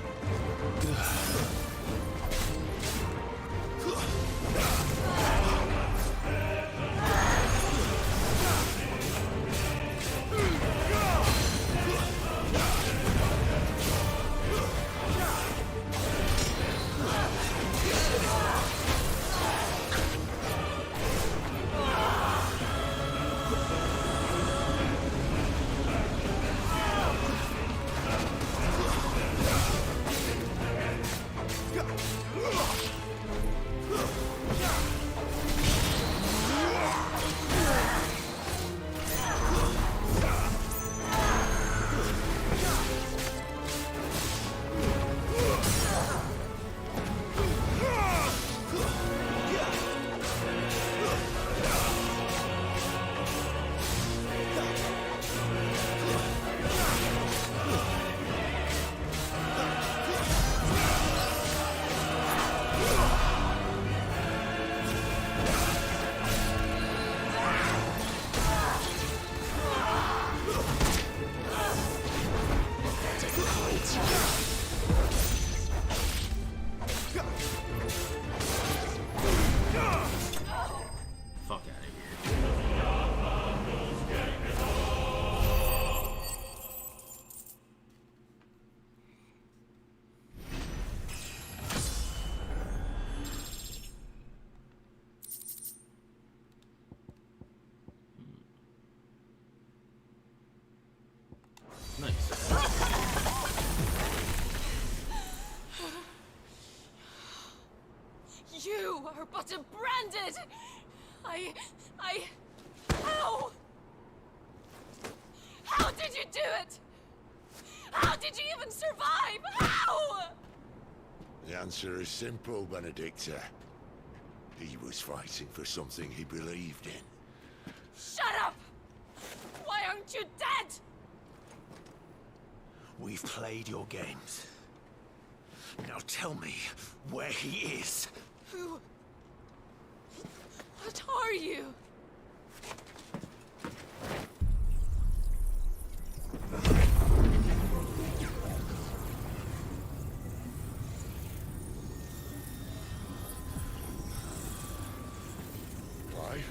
You are but a branded! How? How did you do it? How did you even survive? How? The answer is simple, Benedicta. He was fighting for something he believed in. Shut up! Why aren't you dead? We've played your games. Now tell me where he is. Who? What are you? Clive?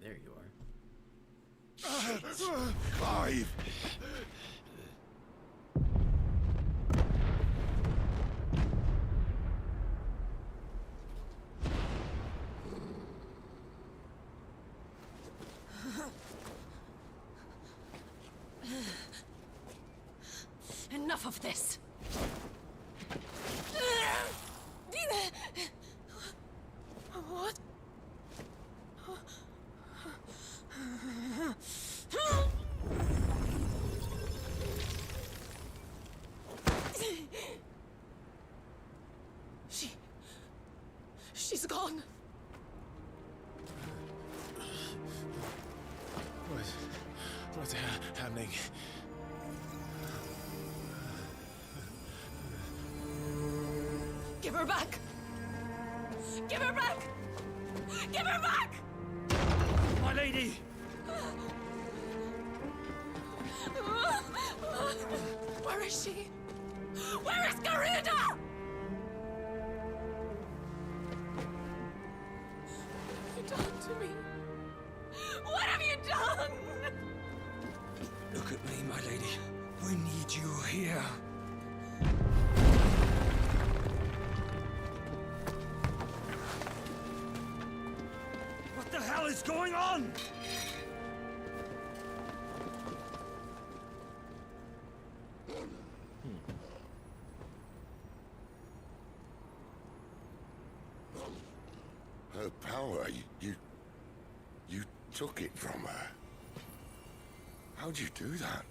There you are. Clive! Enough of this! What? She's gone. What's happening? Give her back! Give her back! Give her back! My lady! Where is she? Where is Garuda? What have you done to me? What have you done? Look at me, my lady. We need you here. What the hell is going on? Her power, you took it from her. How'd you do that?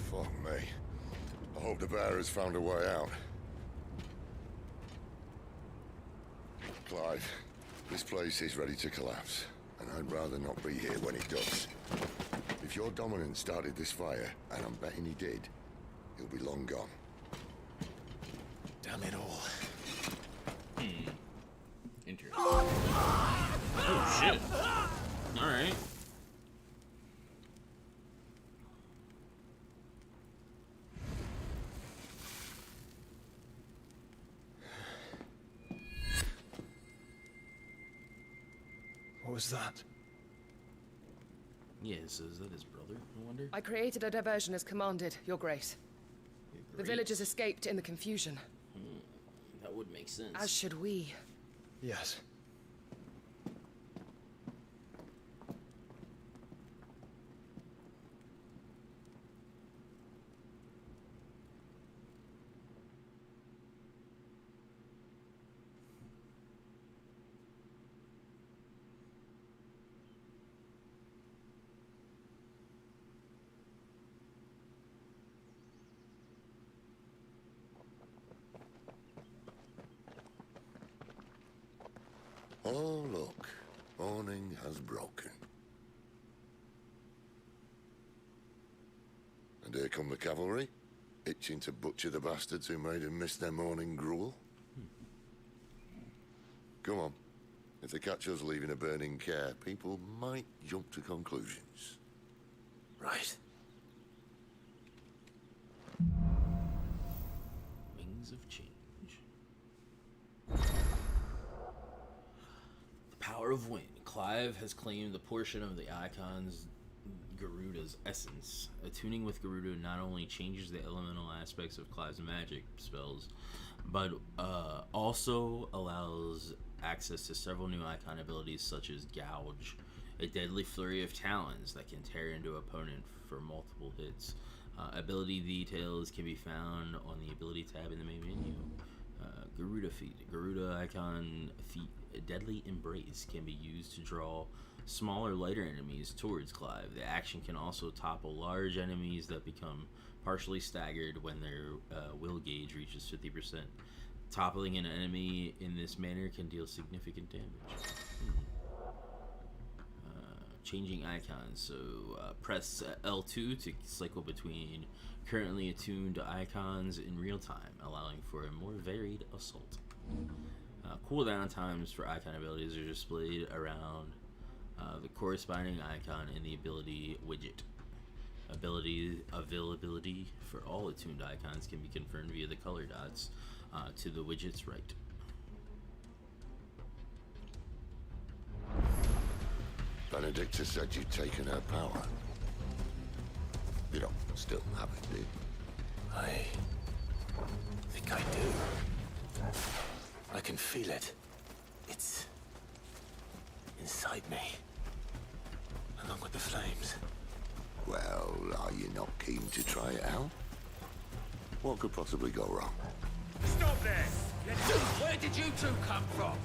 Fuck me. I hope the bear has found a way out. Clive, this place is ready to collapse, and I'd rather not be here when it does. If your dominant started this fire, and I'm betting he did, he'll be long gone. Damn it all. Interesting. Oh shit. Alright. What was that? Yeah, so is that his brother, I wonder? I created a diversion as commanded, Your Grace. The Great. villagers escaped in the confusion. That would make sense. As should we. Yes. Oh, look. Morning has broken. And here come the cavalry, itching to butcher the bastards who made them miss their morning gruel. Come on. If they catch us leaving a burning care, people might jump to conclusions. Right. Wings of Change. The power of wind. Clive has claimed a portion of the Icon's Garuda's essence. Attuning with Garuda not only changes the elemental aspects of Clive's magic spells, but also allows access to several new Icon abilities such as Gouge, a deadly flurry of talons that can tear into opponent for multiple hits. Ability details can be found on the ability tab in the main menu. Garuda feat. Garuda Icon feat Deadly Embrace can be used to draw smaller, lighter enemies towards Clive. The action can also topple large enemies that become partially staggered when their will gauge reaches 50%. Toppling an enemy in this manner can deal significant damage. Changing icons. So press L2 to cycle between currently attuned icons in real time, allowing for a more varied assault. Cooldown times for icon abilities are displayed around the corresponding icon in the ability widget. Ability availability for all attuned icons can be confirmed via the color dots to the widget's right. Benedicta said you'd taken her power. You don't still have it, do you? I think I do. I can feel it. It's inside me, along with the flames. Well, are you not keen to try it out? What could possibly go wrong? Stop there! Where did you two come from?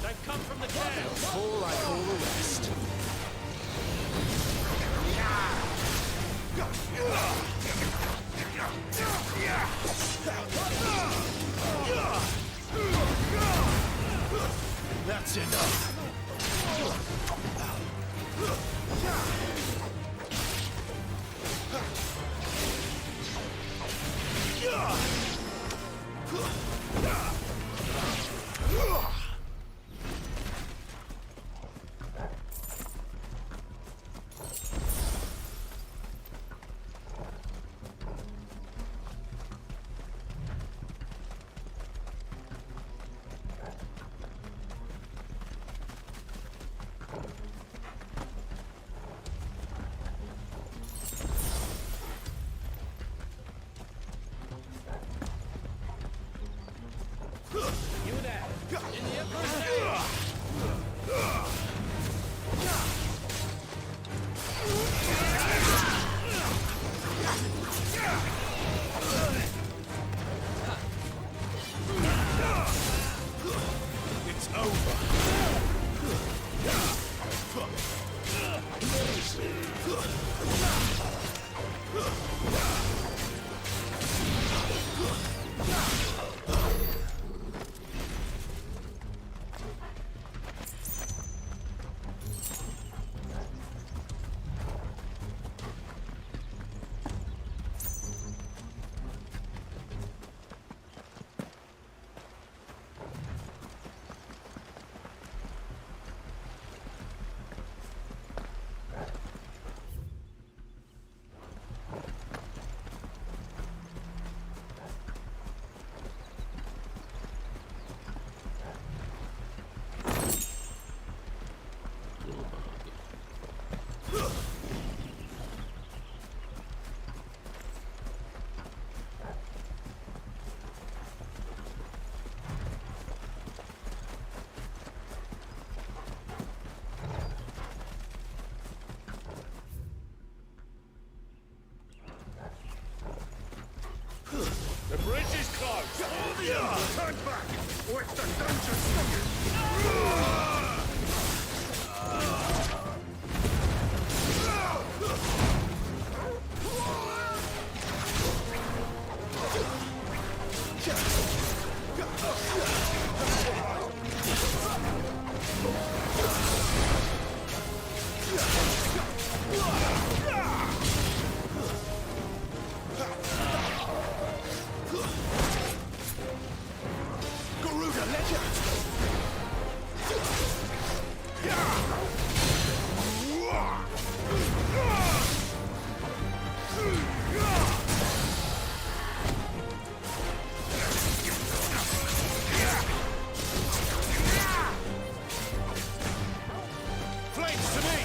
They come from the camp! Fall like all the rest. That's enough. The bridge is closed. Turn back, or it's the dungeon swingers. Garuda, legend! Flames to me!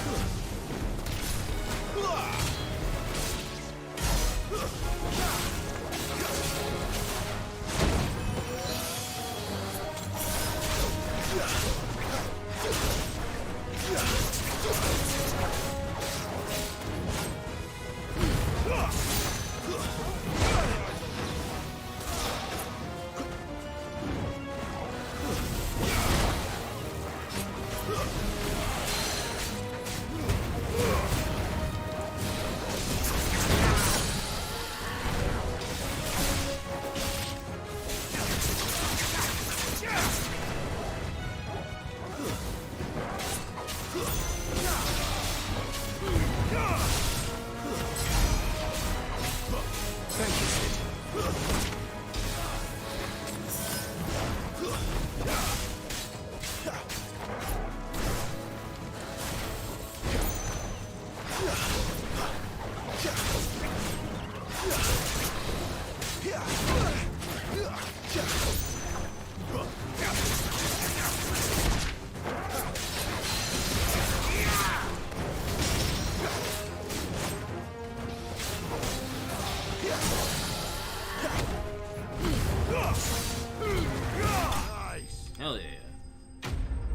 Hell yeah.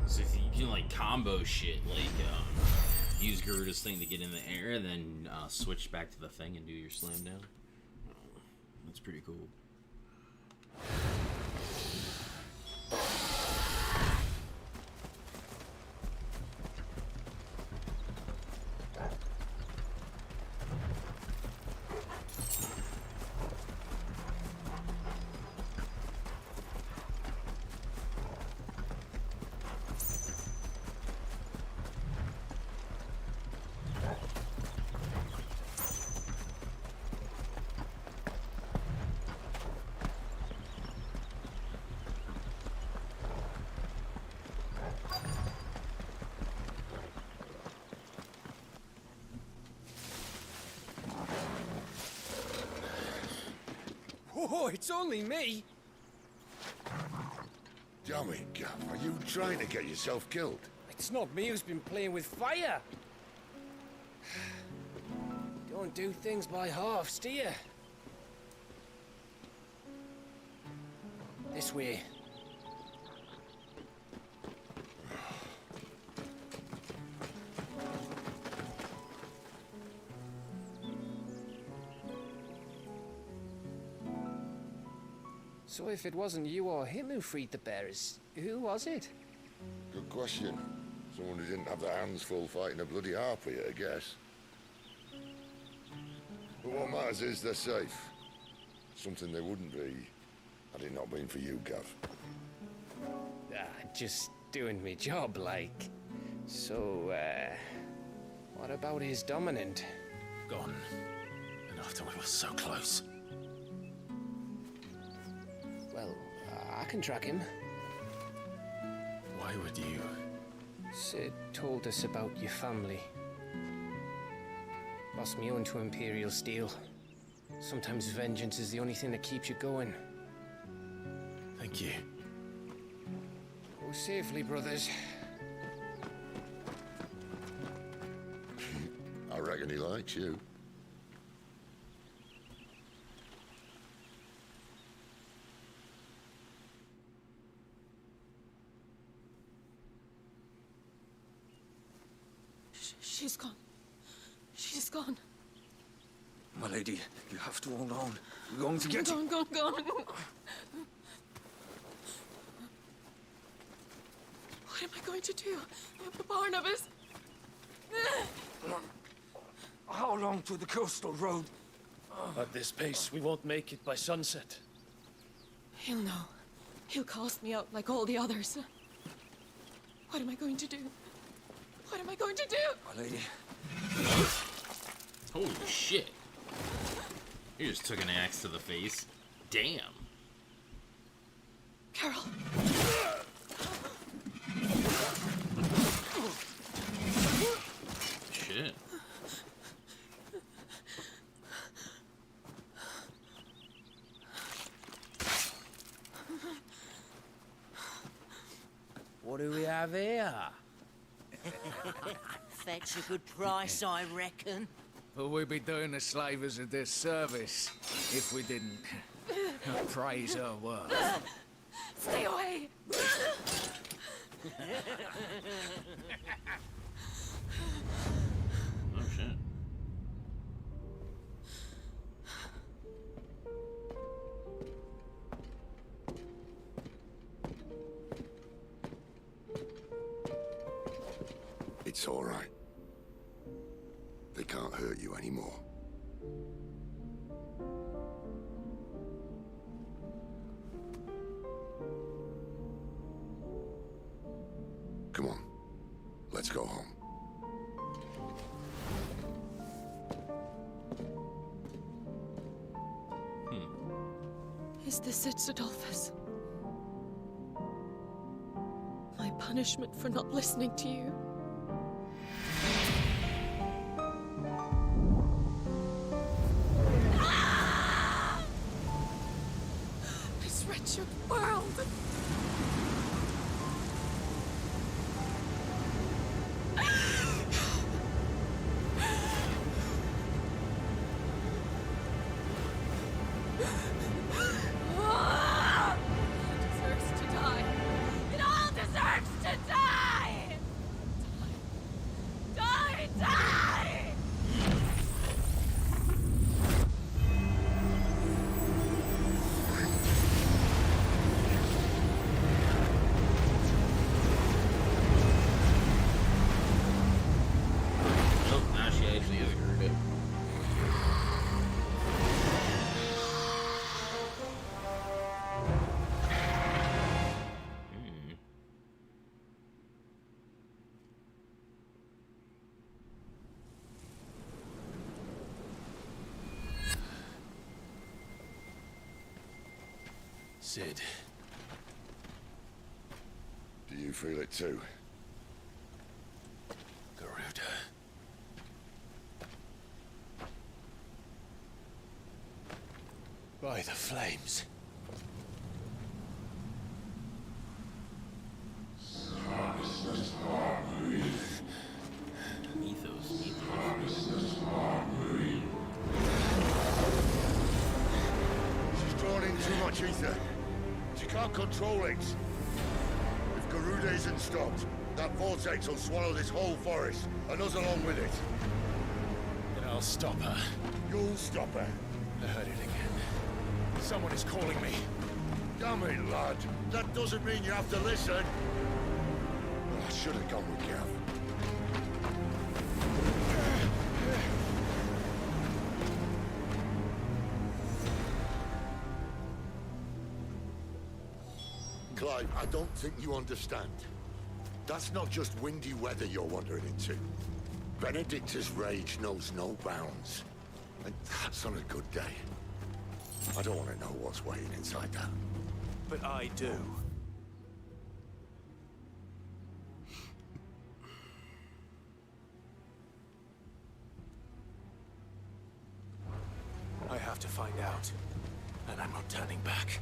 So if you can like combo shit, like use Garuda's thing to get in the air and then switch back to the thing and do your slam down. That's pretty cool. Oh, it's only me. Damn it, Gav. Are you trying to get yourself killed? It's not me who's been playing with fire. Don't do things by halves, do you? This way. So if it wasn't you or him who freed the bearers, who was it? Good question. Someone who didn't have their hands full fighting a bloody harpy, I guess. But what matters is they're safe. Something they wouldn't be had it not been for you, Gav. Just doing me job, like. So, what about his dominant? Gone. And after we were so close. Well, I can track him. Why would you? Sid told us about your family. Lost me own to Imperial Steel. Sometimes vengeance is the only thing that keeps you going. Thank you. Go safely, brothers. I reckon he likes you. She's gone. She's gone. My lady, you have to hold on. We're going to get Go on, go on, go on. What am I going to do? Barnabas? How long to the coastal road? At this pace, we won't make it by sunset. He'll know. He'll cast me out like all the others. What am I going to do? What am I going to do? My lady. Holy shit. You just took an axe to the face. Damn. Carol. Shit. What do we have here? Fetch a good price, I reckon. But we'd be doing the slavers a disservice if we didn't praise her work. Stay away! Oh shit. It's all right. They can't hurt you anymore. Come on. Let's go home. Is this it, Adolphus? My punishment for not listening to you? This wretched world! Deserves to die. It all deserves to die! Die! Die! Oh, now she actually has heard it. Sid. Do you feel it too? Garuda. By the flames. She's drawn in too much ether. She can't control it. If Garuda isn't stopped, that vortex will swallow this whole forest, and us along with it. Then I'll stop her. You'll stop her. I heard it again. Someone is calling me. Damn it, lad. That doesn't mean you have to listen. I should have gone with Gav. Clive, I don't think you understand. That's not just windy weather you're wandering into. Benedicta's rage knows no bounds. And that's on a good day. I don't want to know what's waiting inside that. But I do. I have to find out. And I'm not turning back.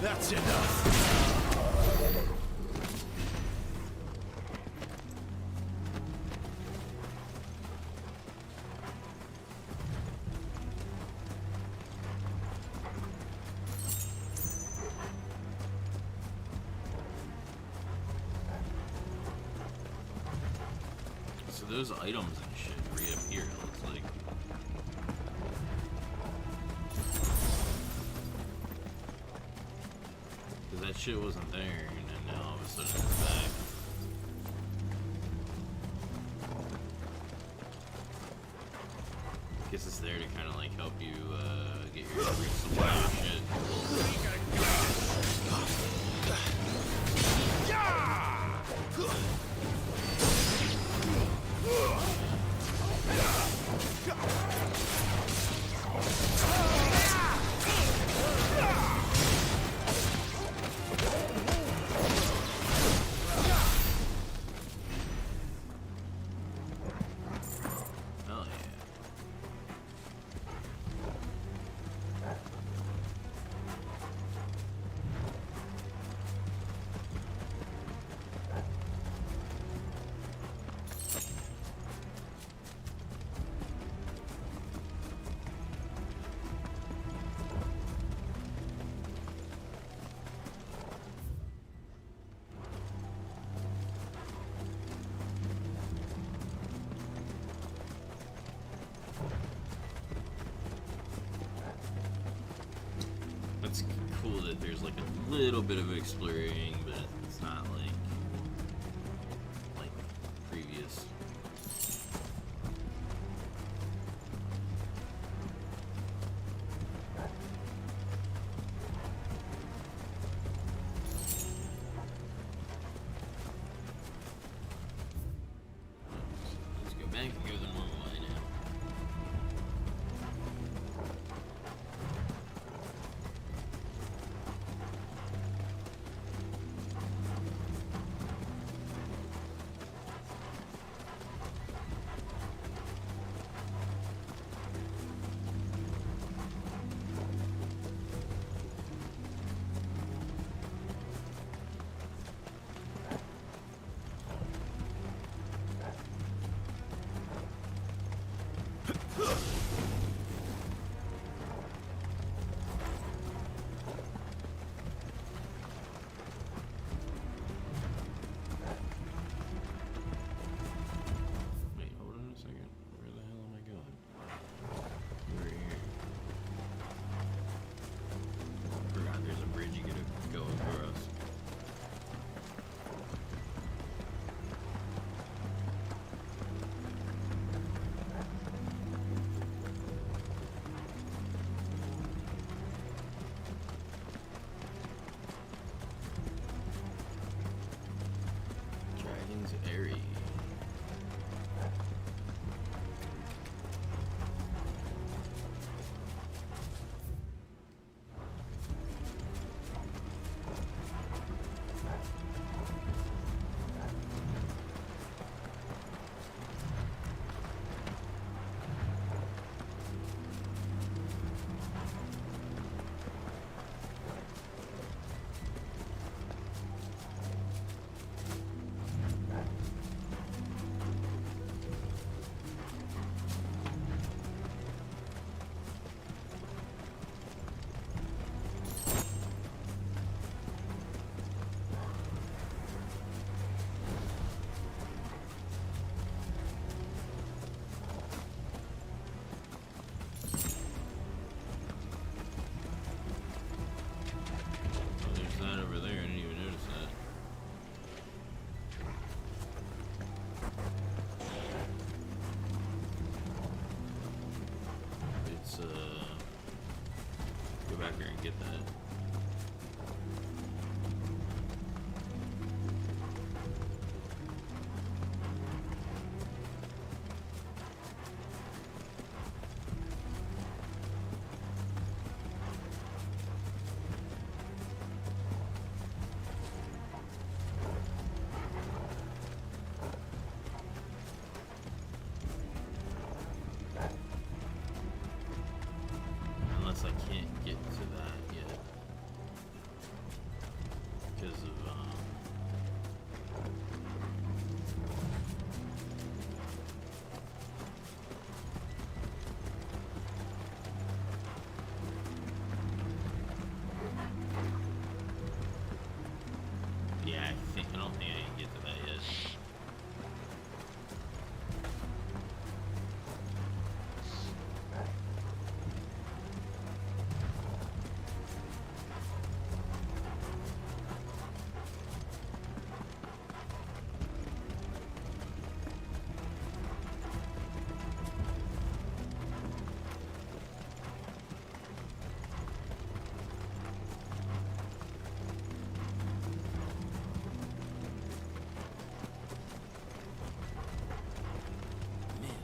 That's enough. So those items and shit reappear, it looks like. Because that shit wasn't there, and then now all of a sudden it's back. Guess it's there to kind of like help you get your supply of shit. Oh yeah. That's cool that there's like a little bit of exploring, but it's not like previous. Let's go back and go the normal way now. Wait, hold on a second. Where the hell am I going? Over here. Forgot there's a bridge you gotta go across. Dragon's Airy. Oh, there's that over there. I didn't even notice that. It's go back here and get that. don't think I can get to that yet.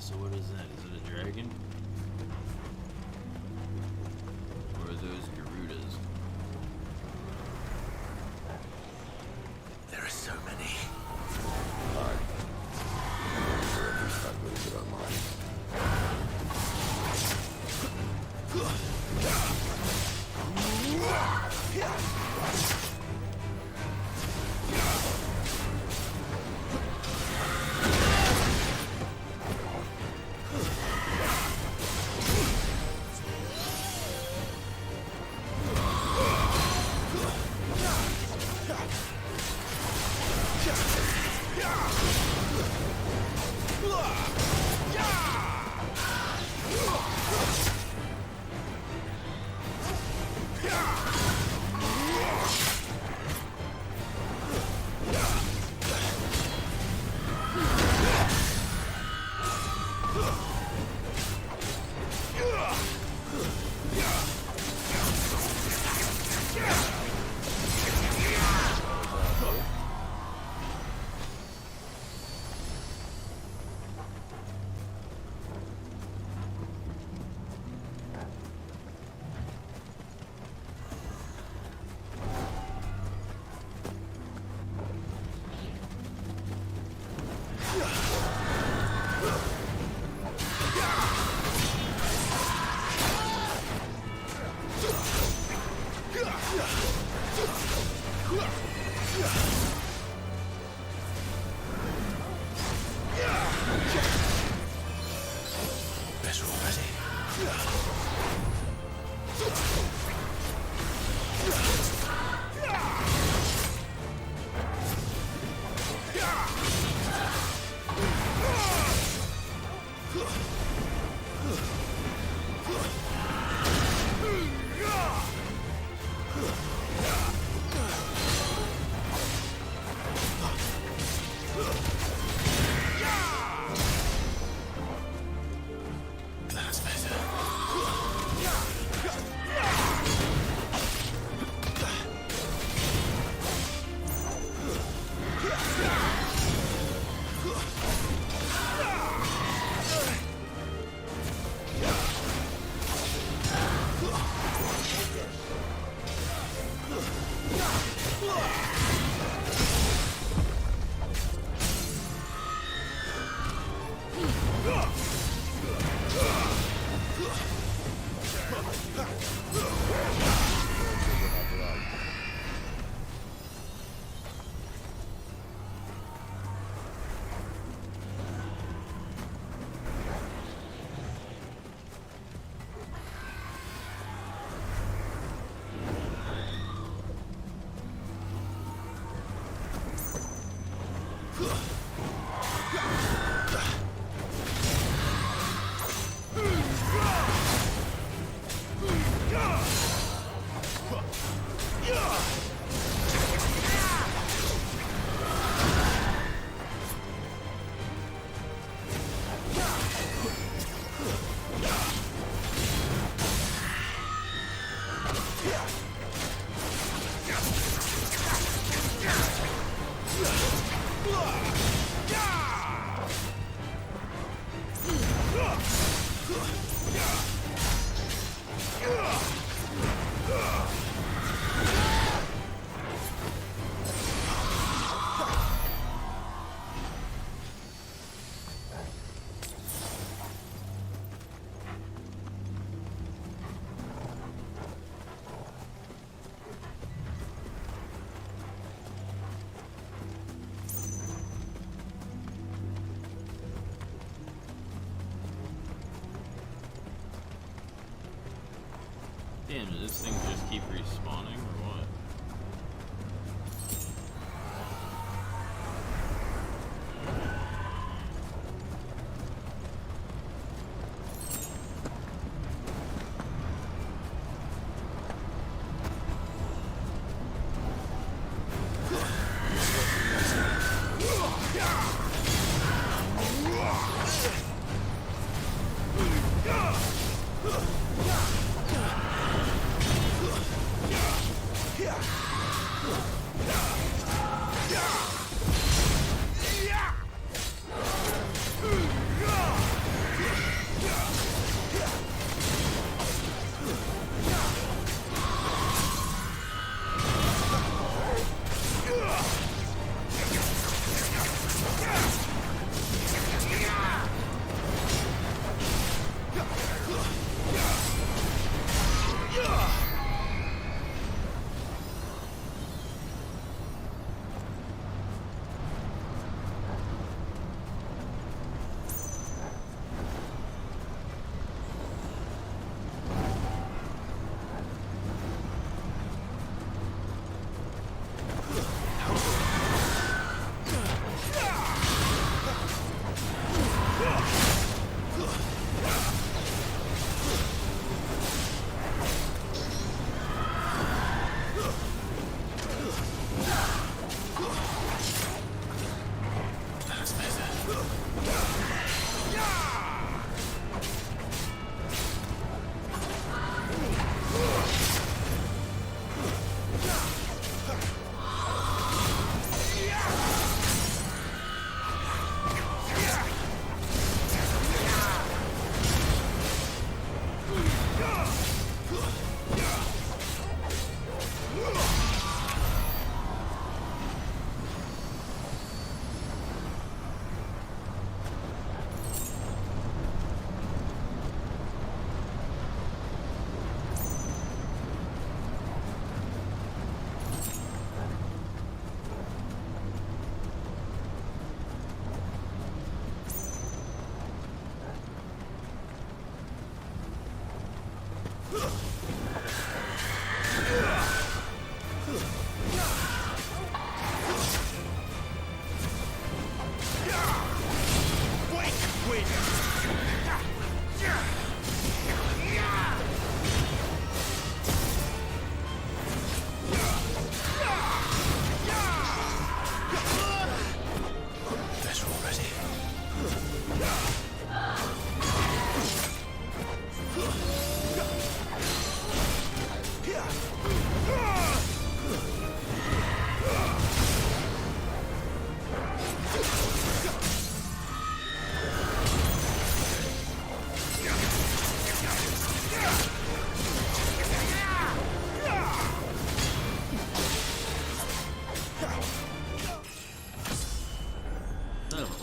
So what is that? Is it a dragon? Or are those Garudas? There are so many. Better already. That's better. Damn, do these things just keep respawning or what?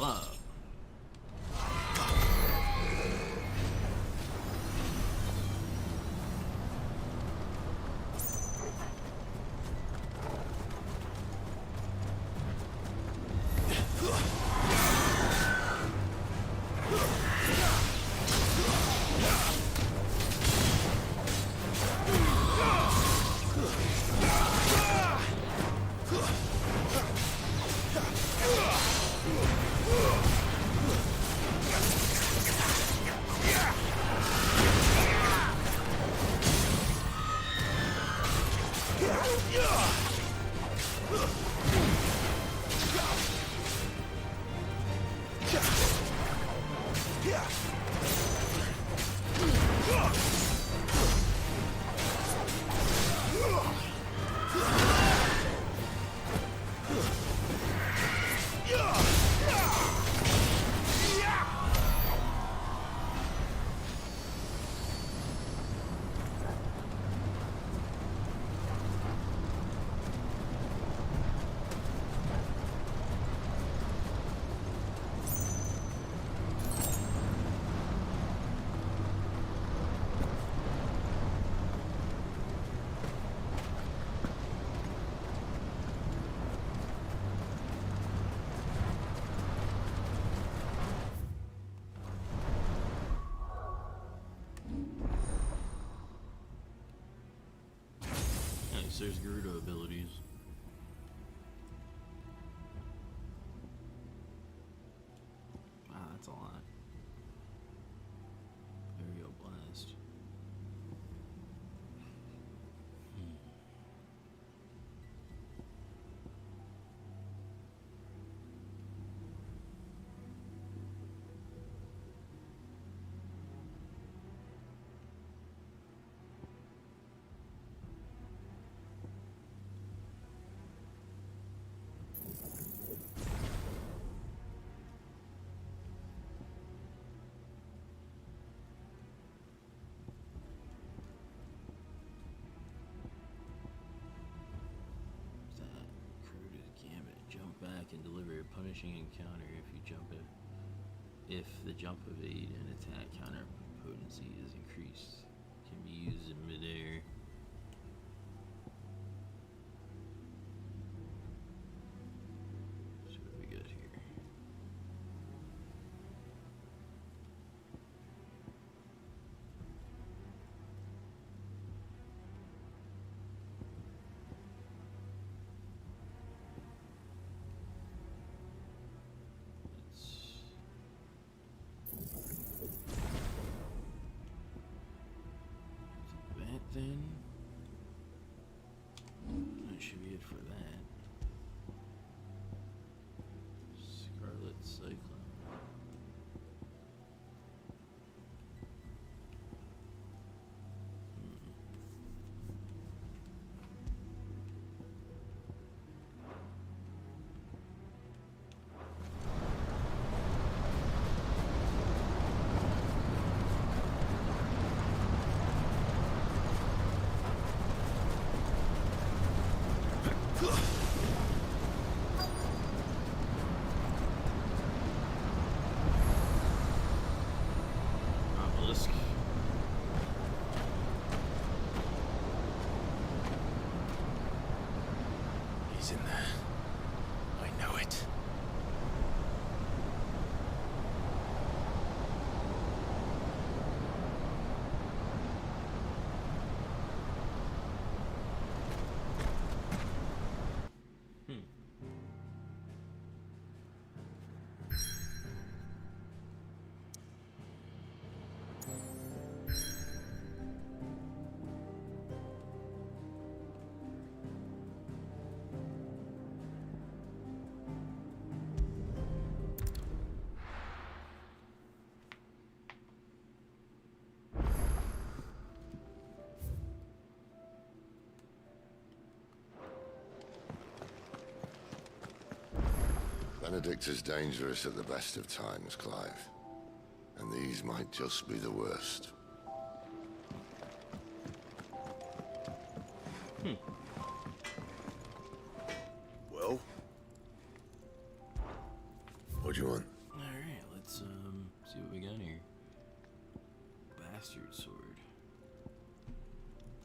up. There's Gerudo abilities. Wow, that's a lot. Aerial blast. Back and deliver a punishing encounter if the jump evade and attack counter potency is increased. Can be used in midair. So what do we got here? Then that should be it for that. Scarlet Cyclone. He's in there. I know it. Benedict is dangerous at the best of times, Clive. And these might just be the worst. Well? What do you want? Alright, let's see what we got here. Bastard sword.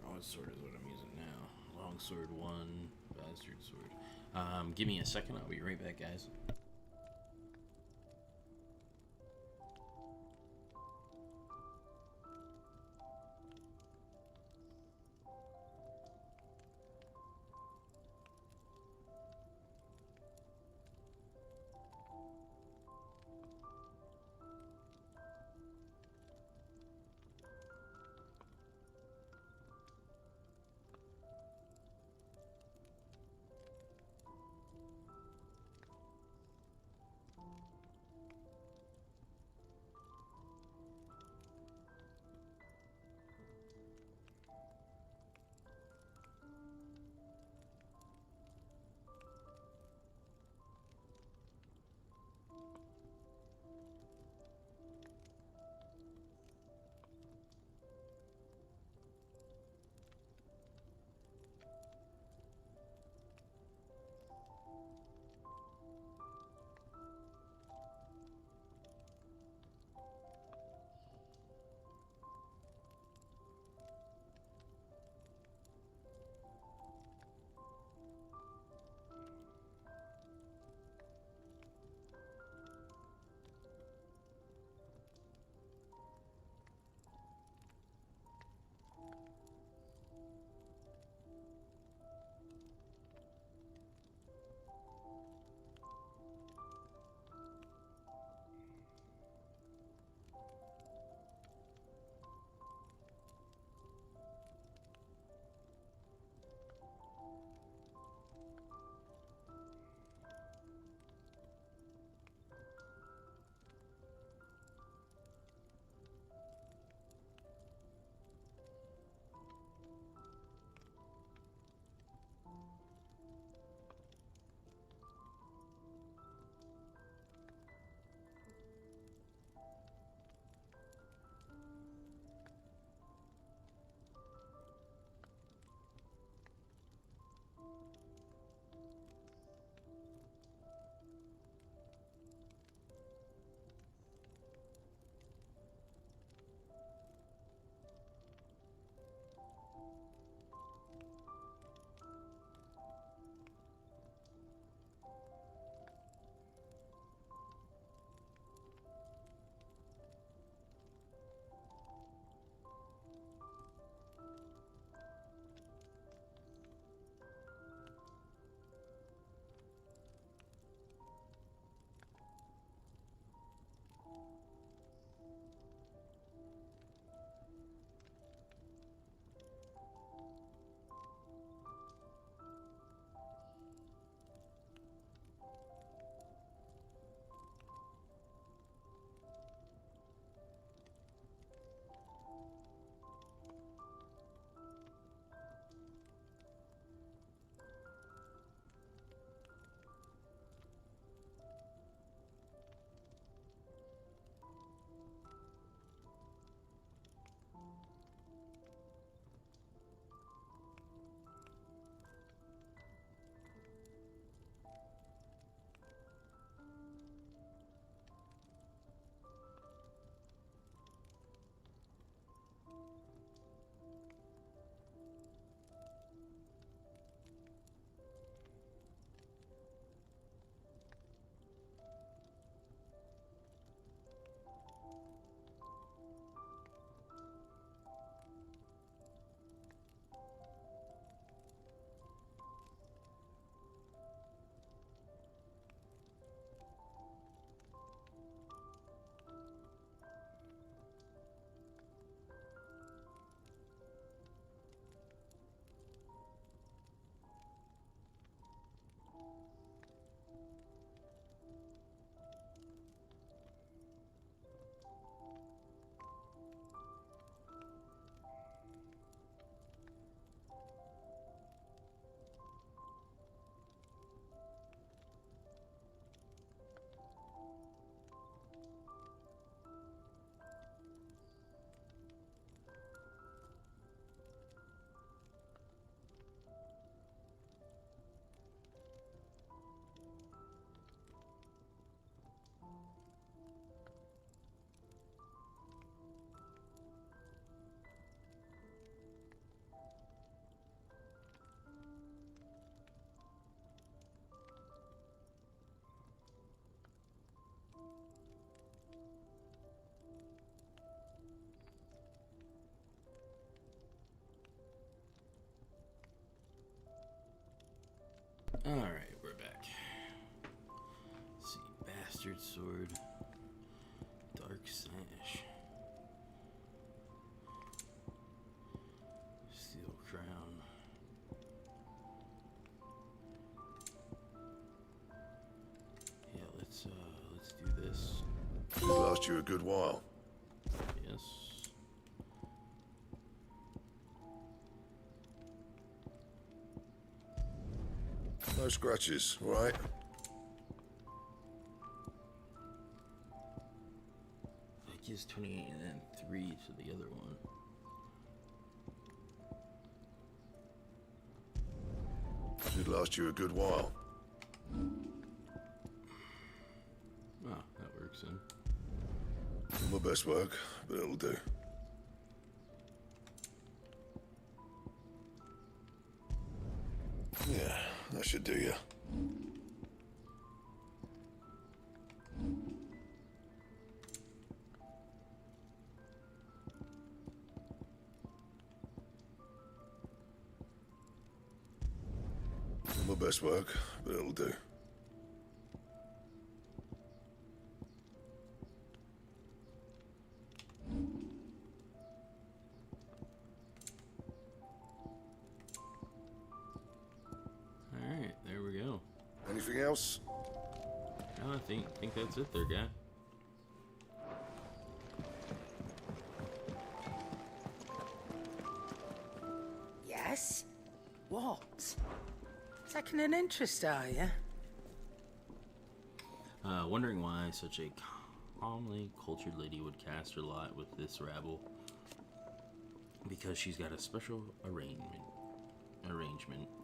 Broad sword is what I'm using now. Long sword 1, bastard sword. Give me a second, I'll be right back, guys. Alright, we're back. Let's see. Bastard sword. Dark sash. Steel crown. Yeah, let's do this. Should last you a good while. Yes. No scratches, all right? That gives 28 and then 3 to the other one. Should last you a good while. Oh, that works then. Not my best work, but it'll do. Yeah, that should do you. Not my best work, but it'll do. Alright, there we go. Anything else? No, I think that's it there, guy. Yes? What? Taking an interest, are you? Wondering why such a calmly cultured lady would cast her lot with this rabble. Because she's got a special arrangement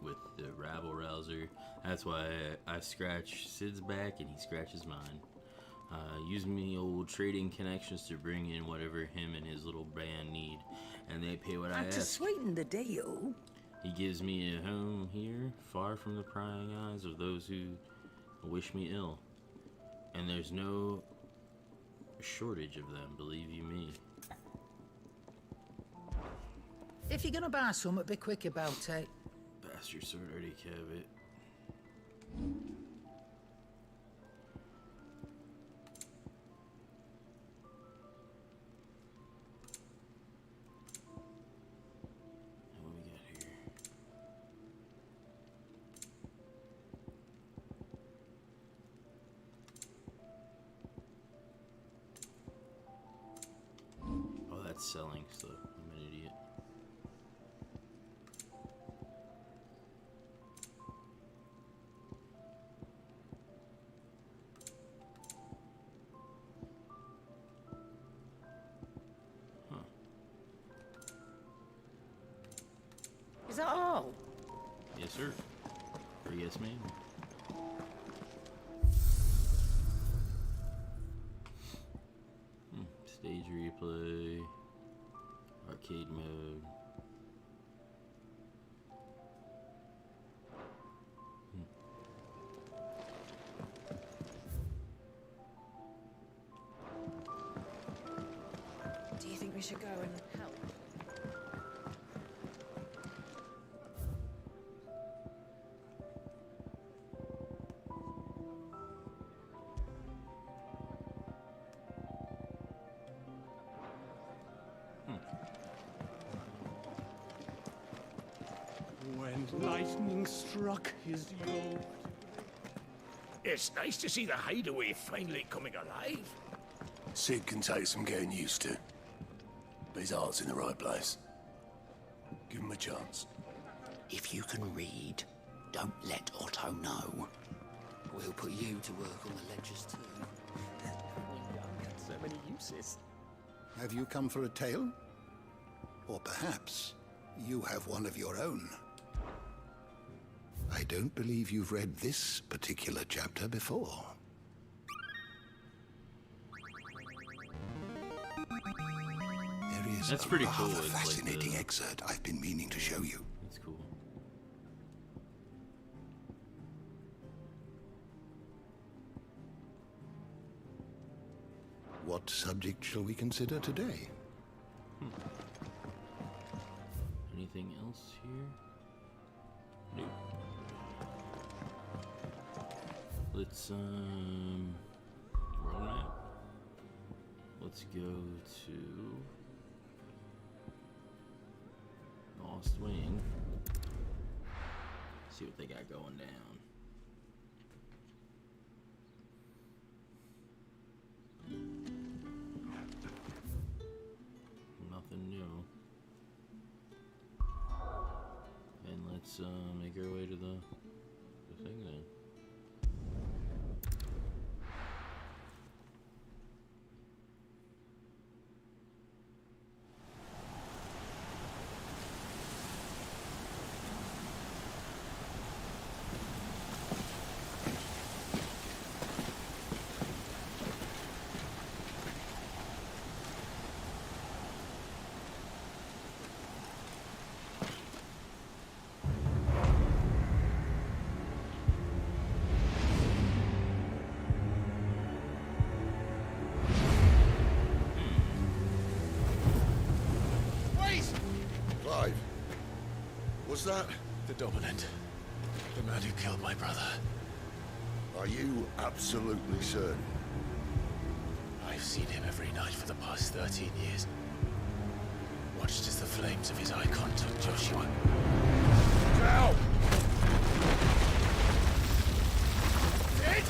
with the rabble rouser. That's why I scratch Sid's back and he scratches mine. Use me old trading connections to bring in whatever him and his little band need, and they pay what I And to ask. sweeten the deal, He gives me a home here, far from the prying eyes of those who wish me ill. And there's no shortage of them, believe you me. if you're gonna buy something, be quick about it. Bastard sword already have it. What we got here? Oh, that's selling stuff. I'm an idiot. Is that all? Yes, sir. Or yes, ma'am. Stage replay. Arcade mode. Do you think we should go and help? When lightning struck his yoke. It's nice to see the hideaway finally coming alive. Sid can take some getting used to. But his heart's in the right place. Give him a chance. If you can read, don't let Otto know. We'll put you to work on the ledgers too. So many uses. Have you come for a tale? Or perhaps you have one of your own. I don't believe you've read this particular chapter before. There is That's a pretty rather cool. It's like fascinating the- excerpt I've been meaning to show you. That's cool. What subject shall we consider today? Anything else here? Nope. Let's world map. Let's go to Lost Wing. See what they got going down. Nothing new. And let's make our way to the thing then. Clive, was that? The Dominant. The man who killed my brother. Are you absolutely certain? I've seen him every night for the past 13 years. Watched as the flames of his icon took Joshua. Now! Sid!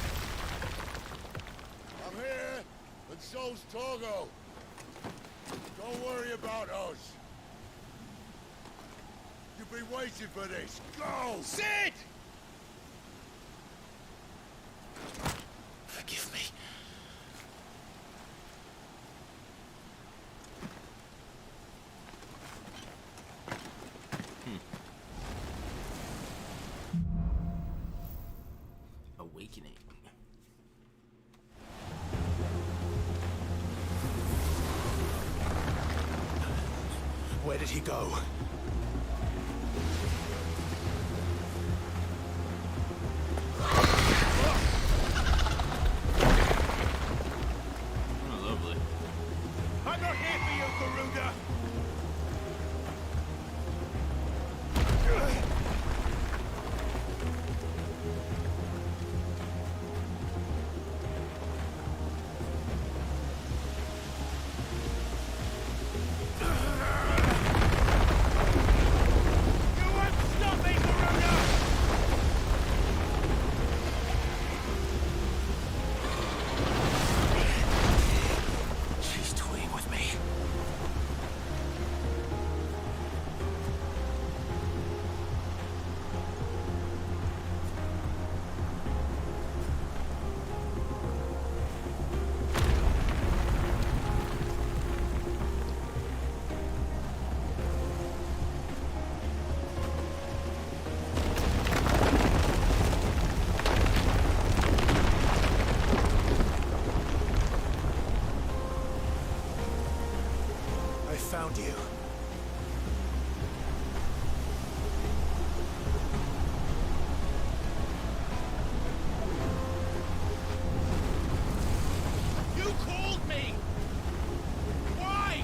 I'm here, and so's Torgo. Don't worry about us. You've been waiting for this. Go! Sid! Forgive me. Awakening. Where did he go? Oh, lovely. I'm not here for you, Garuda! You won't stop me, Garuda! She's toying with me. I found you. You called me! Why?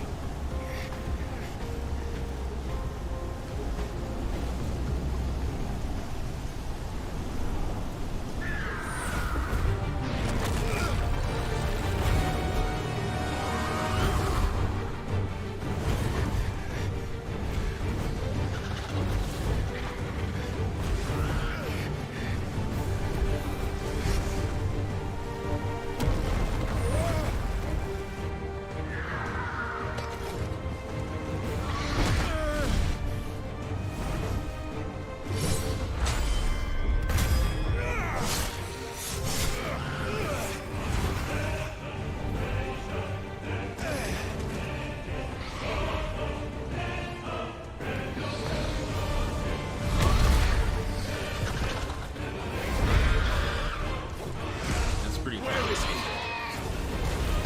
That's pretty cool. Where is he?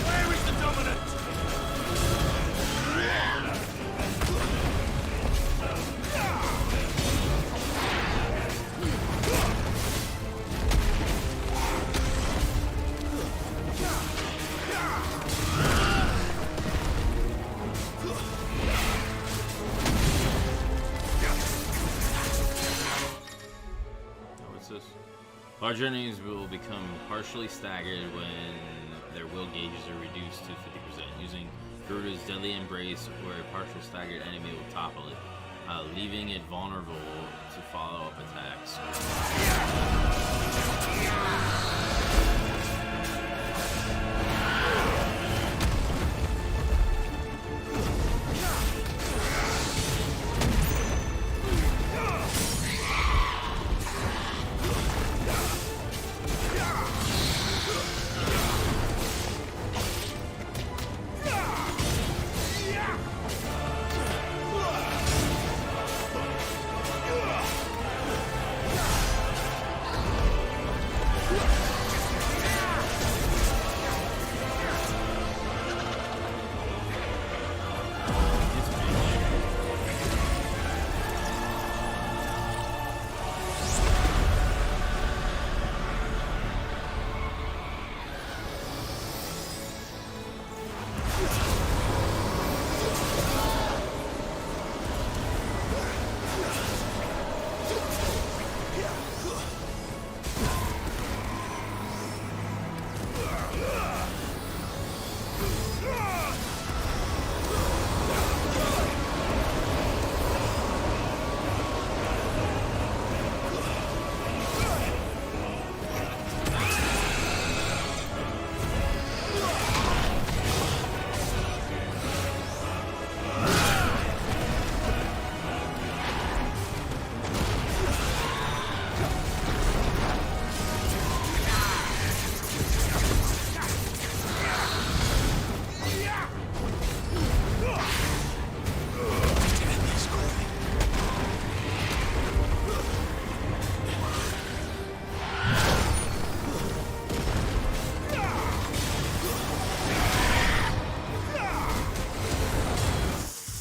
Where is the Dominant? Oh, what's this? Large enemies will become partially staggered when their will gauges are reduced to 50%. Using Garuda's Deadly Embrace, where a partial staggered enemy will topple it, leaving it vulnerable to follow-up attacks.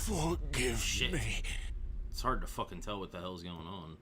Forgive me. It's hard to fucking tell what the hell's going on.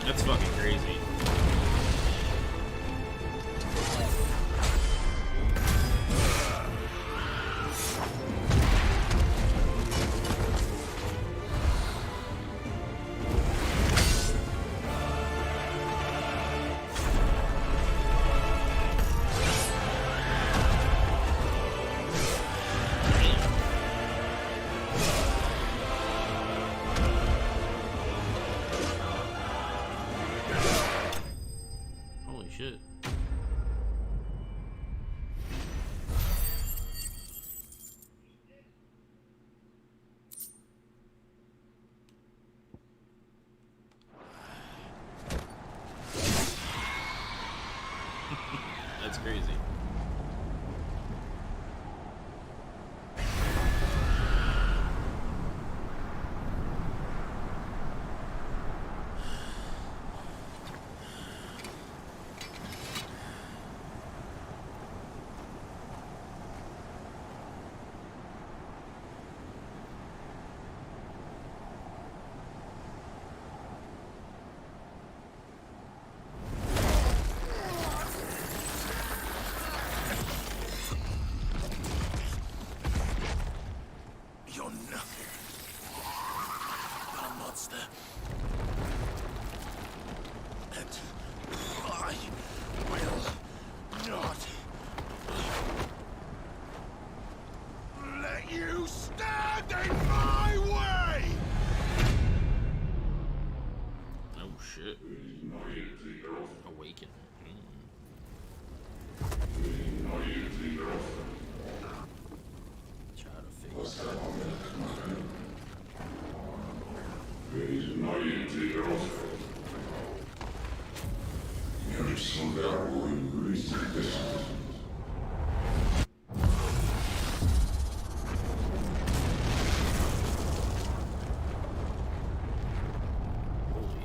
That's fucking crazy.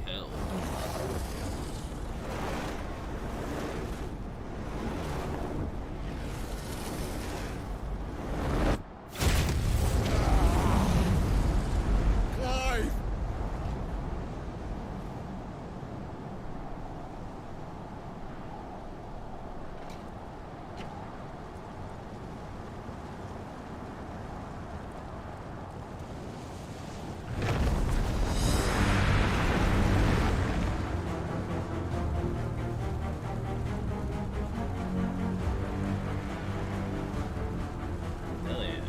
hell. Clive! Hell yeah.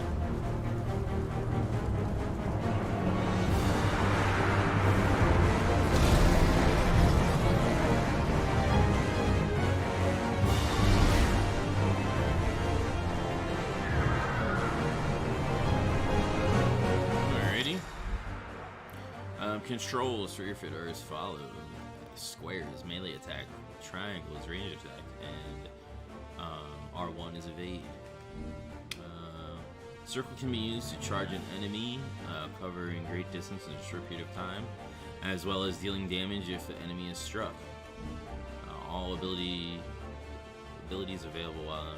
Alrighty. Controls for your fit are as follows. Square is melee attack, triangle is range attack, and R1 is evade. Circle can be used to charge an enemy, covering great distance in a short period of time, as well as dealing damage if the enemy is struck. All abilities available while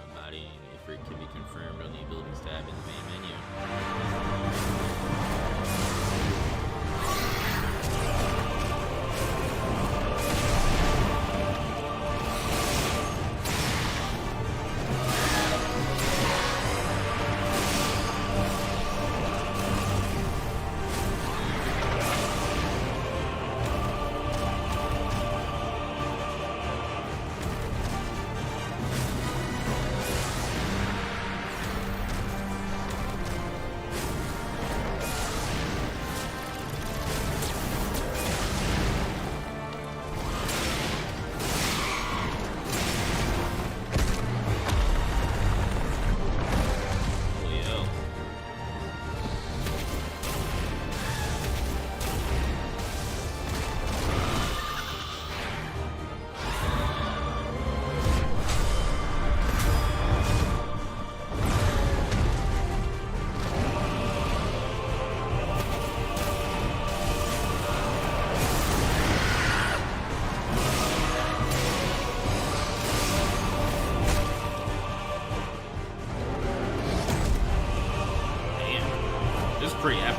embodying Ifrit can be confirmed on the abilities tab in the main menu. This is pretty epic.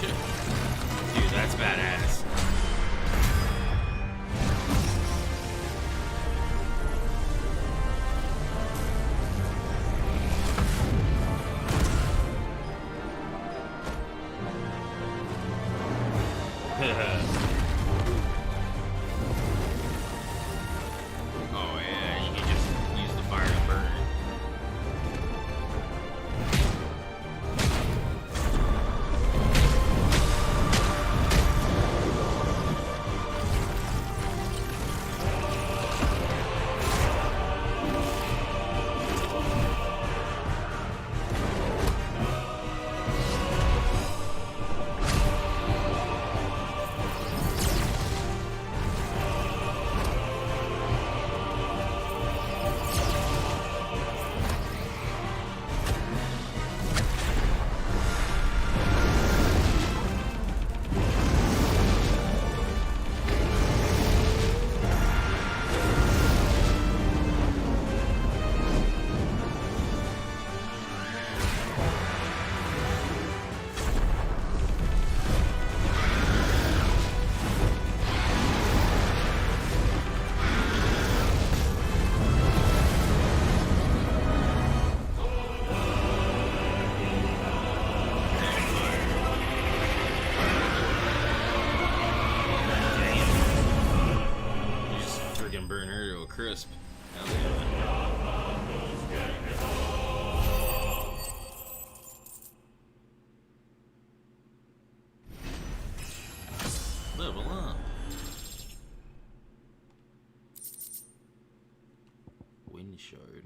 Dude, that's badass. Oh yeah, you can just use the fire to burn. Burn her to a crisp. Hell yeah. Level up. Wind shard.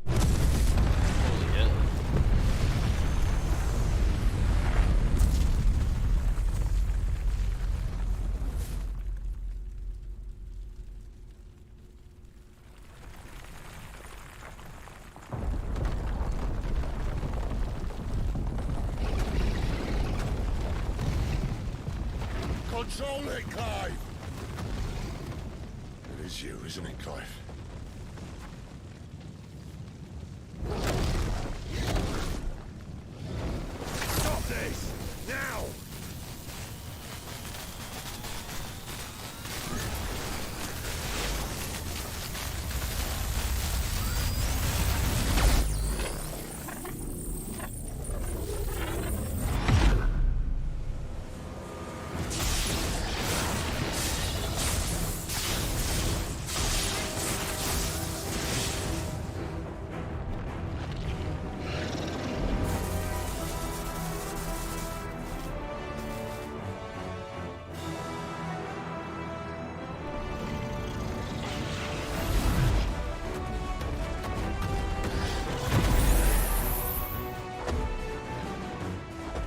Holy hell. Control it, Clive! It is you, isn't it, Clive? Stop this! Now!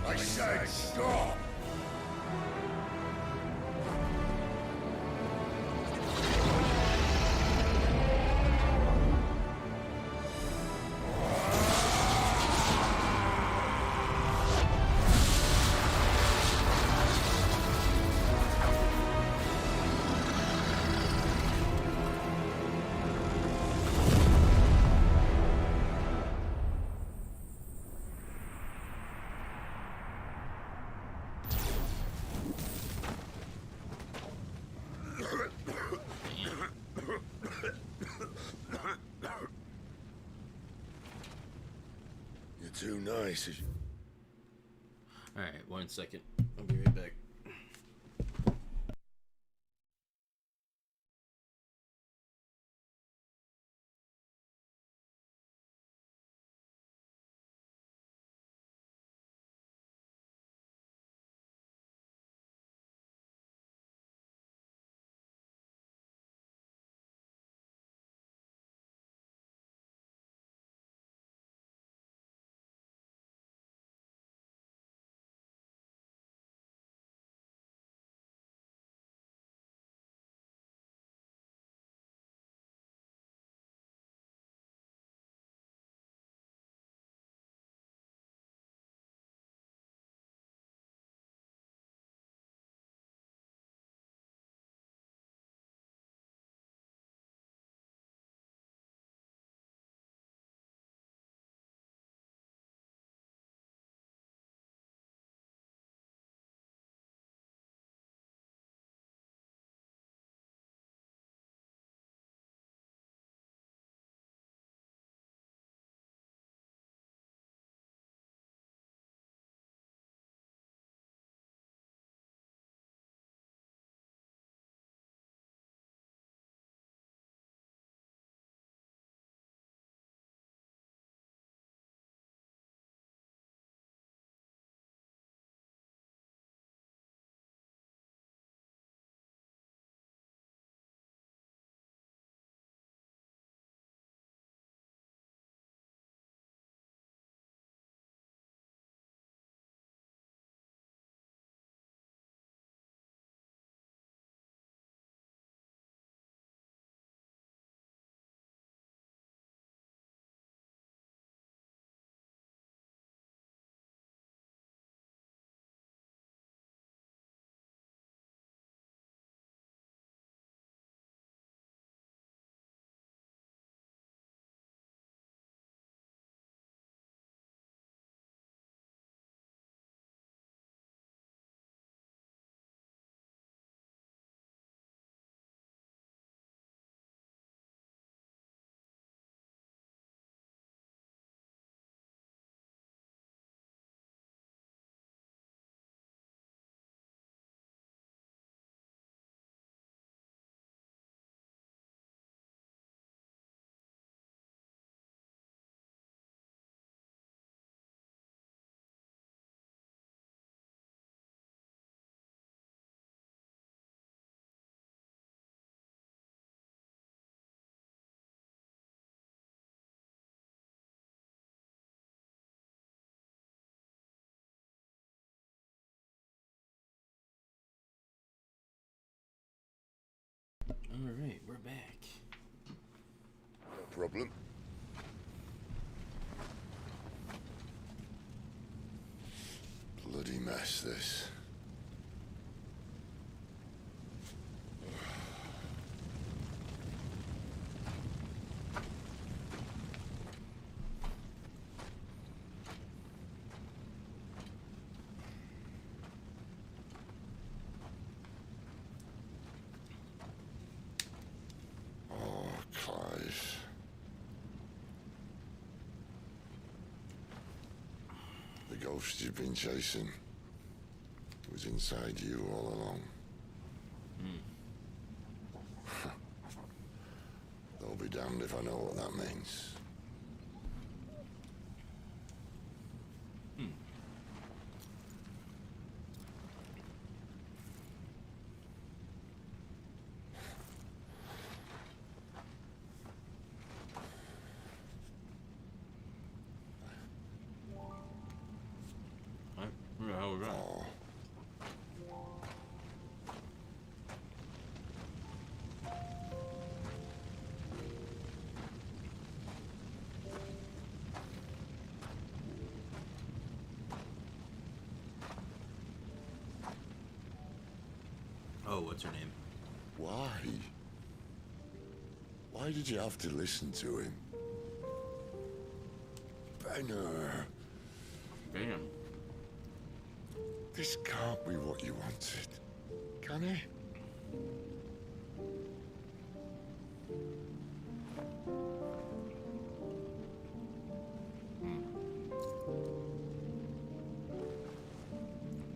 I said stop! You're too nice. Alright, 1 second. I'll be right back. Alright, we're back. No problem. Bloody mess, this. The ghost you've been chasing was inside you all along. I'll be damned if I know what that means. Where the hell was that? Oh, what's her name? Why? Why did you have to listen to him? Banner. Damn. This can't be what you wanted, can it?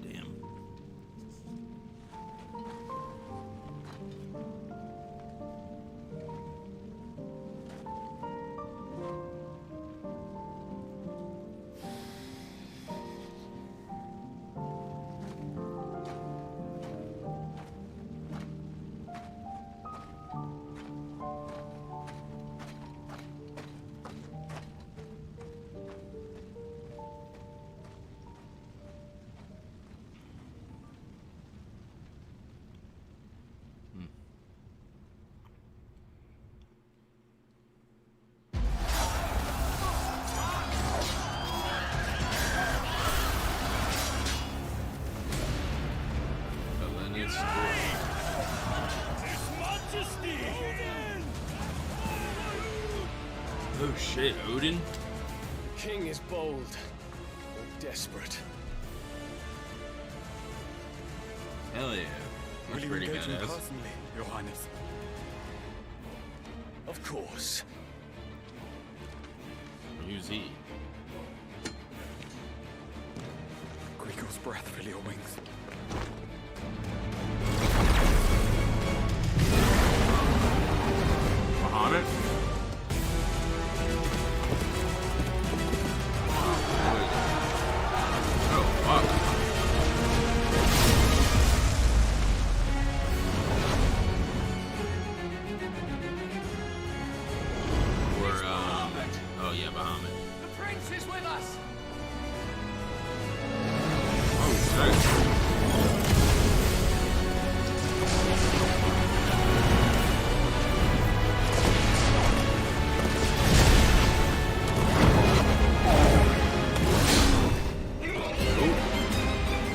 Damn. Oh shit, Odin? The king is bold, or desperate. Hell yeah. That's pretty badass. personally, Your Highness? Of course. Who's he? Greagor's breath fill your wings. Bahamut? Oh, fuck. Oh yeah, Bahamut. The prince is with us! Oh, shit.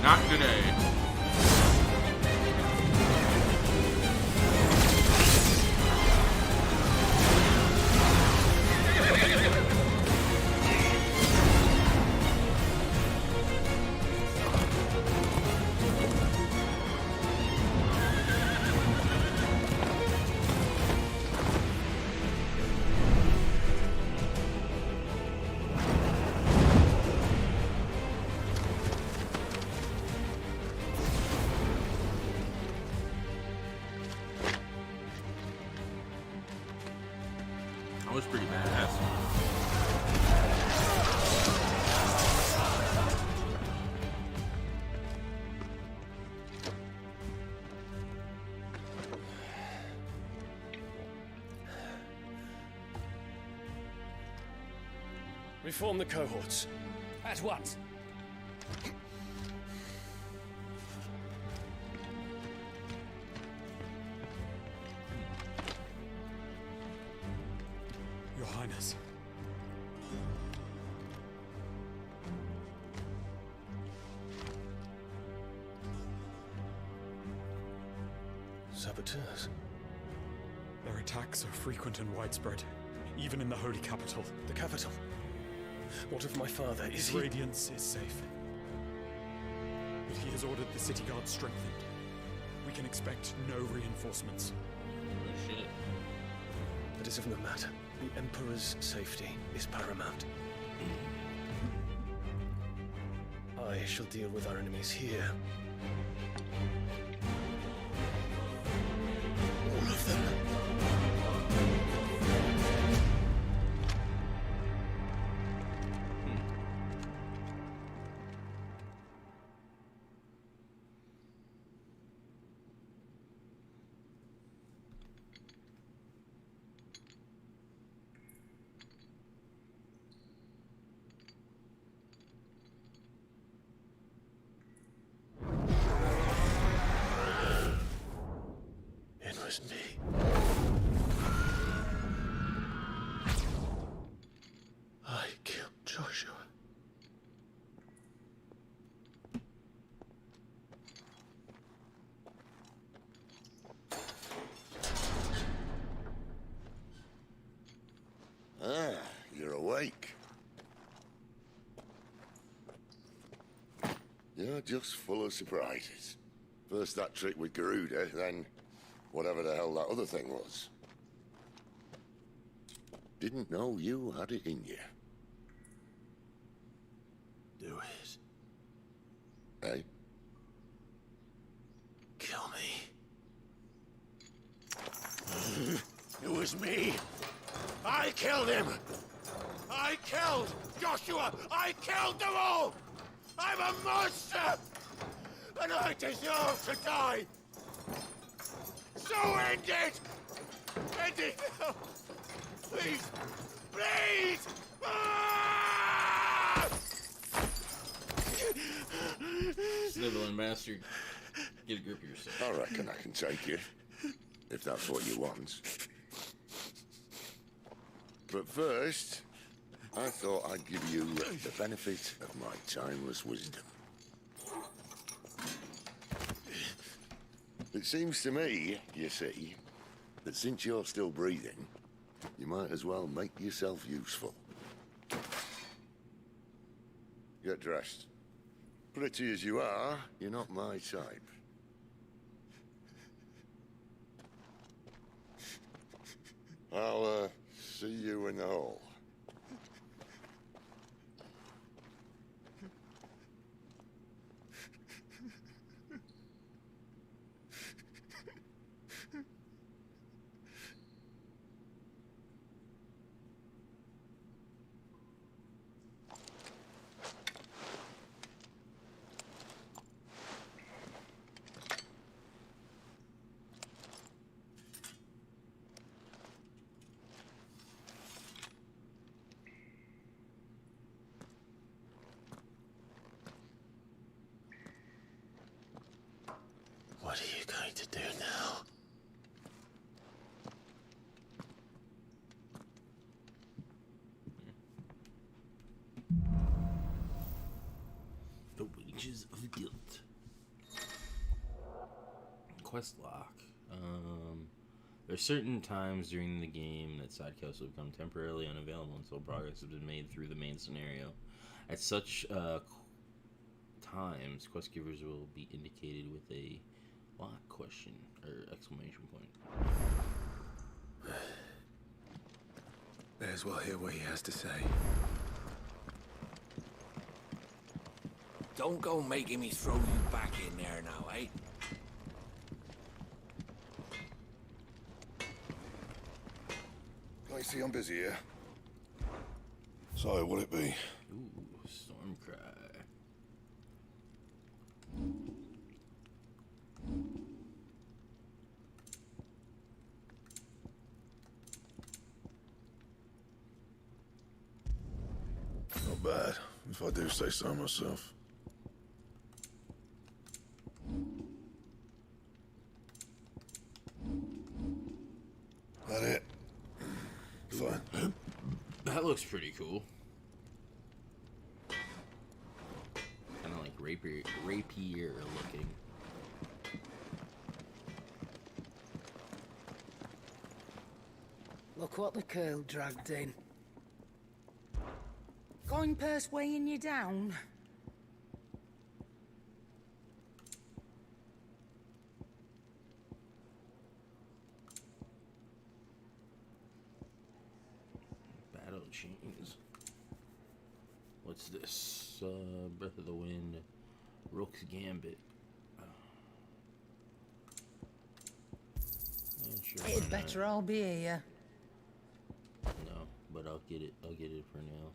Not today. That was pretty badass. Reform the cohorts. At once. Highness. Saboteurs? Their attacks are frequent and widespread, even in the holy capital. The capital? What of my father? Is he... Radiance is safe. But he has ordered the city guard strengthened. We can expect no reinforcements. Oh shit. That is of no matter. The Emperor's safety is paramount. I shall deal with our enemies here. All of them. It was me. I killed Joshua. Ah, you're awake. You're just full of surprises. First that trick with Garuda, then whatever the hell that other thing was. Didn't know you had it in you. Do it. Eh? Kill me. It was me. I killed him. I killed Joshua. I killed them all. I'm a monster. And I deserve to die. So end it. End it now. Please. Please. Ah! Sniveling bastard. Get a grip of yourself. I reckon I can take you, if that's what you want. But first, I thought I'd give you the benefit of my timeless wisdom. It seems to me, you see, that since you're still breathing, you might as well make yourself useful. Get dressed. Pretty as you are, you're not my type. I'll, see you in the hall. What are you going to do now? The Wages of Guilt. Quest lock. There are certain times during the game that side quests will become temporarily unavailable until progress has been made through the main scenario. At such times, quest givers will be indicated with a lock question or exclamation point. May as well hear what he has to say. Don't go making me throw you back in there now, eh? I see I'm busy here. So, what'll it be? Ooh, Stormcry. Not bad, if I do say so myself. That it? Fine. That looks pretty cool. Kind of like rapier looking. Look what the curl dragged in. Coin purse weighing you down? Battle chains. What's this? Breath of the Wind. Rook's Gambit. Sure, It'd better all be here. No, but I'll get it. I'll get it for now.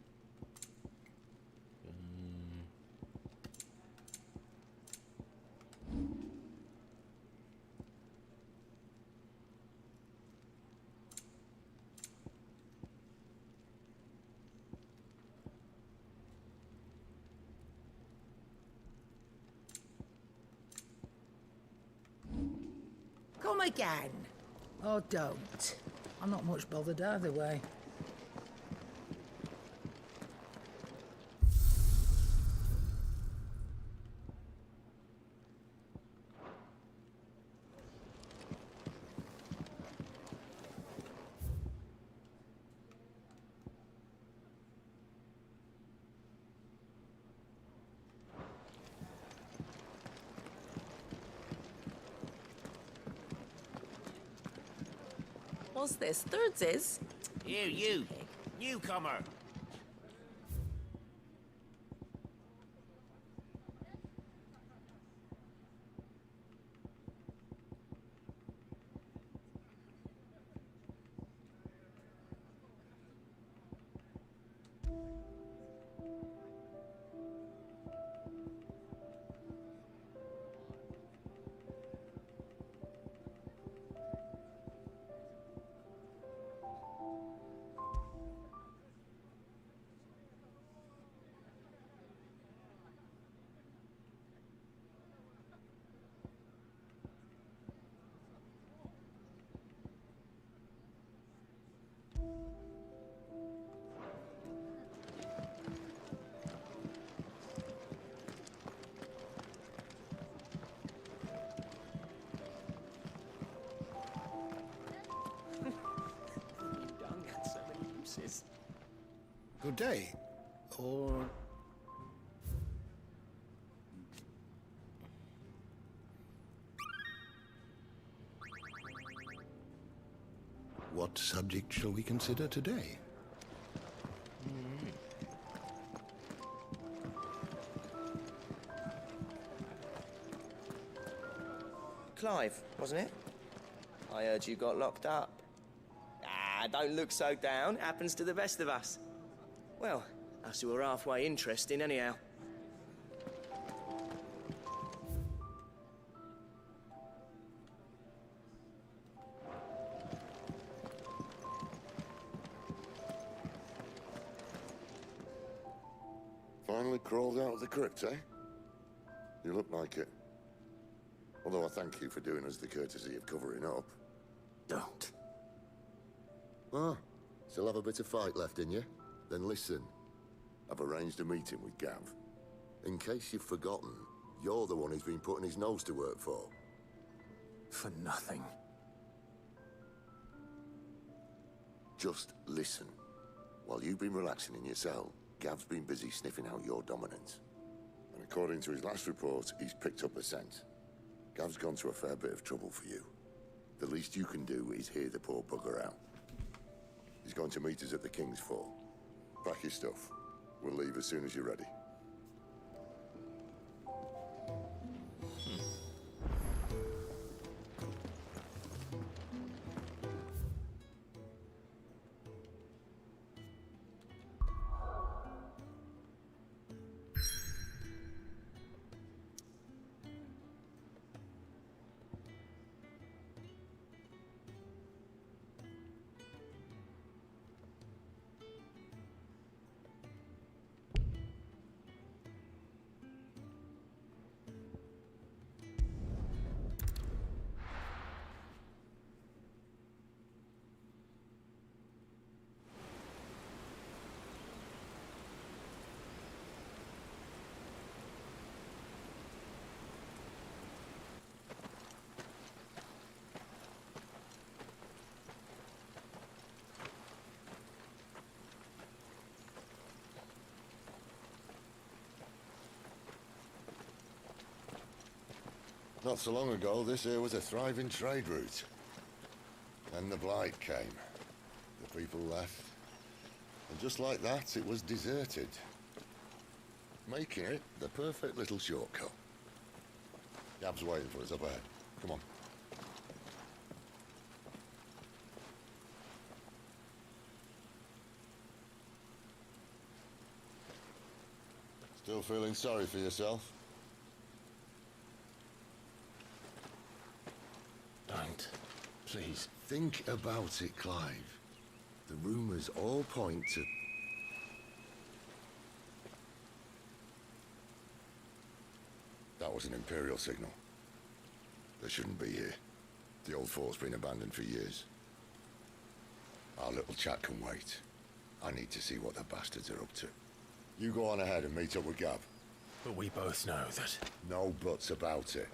Come again. Or don't. I'm not much bothered either way. What's this? Thirdsies? You, newcomer. Good day. Or... What subject shall we consider today? Clive, wasn't it? I heard you got locked up. Ah, don't look so down. Happens to the best of us. Well, us who are halfway interesting anyhow. Finally crawled out of the crypt, eh? You look like it. Although I thank you for doing us the courtesy of covering up. Don't. Ah, still have a bit of fight left in you? Then listen. I've arranged a meeting with Gav. In case you've forgotten, you're the one he's been putting his nose to work for. For nothing. Just listen. While you've been relaxing in your cell, Gav's been busy sniffing out your dominance. And according to his last report, he's picked up a scent. Gav's gone to a fair bit of trouble for you. The least you can do is hear the poor bugger out. He's going to meet us at the King's Fort. Pack your stuff. We'll leave as soon as you're ready. Not so long ago, this here was a thriving trade route. Then the Blight came. The people left. And just like that, it was deserted. Making it the perfect little shortcut. Yab's waiting for us up ahead. Come on. Still feeling sorry for yourself? Don't. Please. Think about it, Clive. The rumours all point to... That was an Imperial signal. They shouldn't be here. The old fort's been abandoned for years. Our little chat can wait. I need to see what the bastards are up to. You go on ahead and meet up with Gab. But we both know that... No buts about it.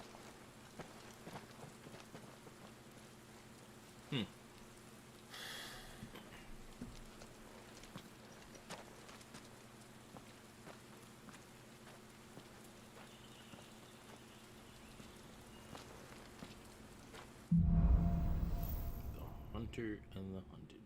Hunter and the Hunted.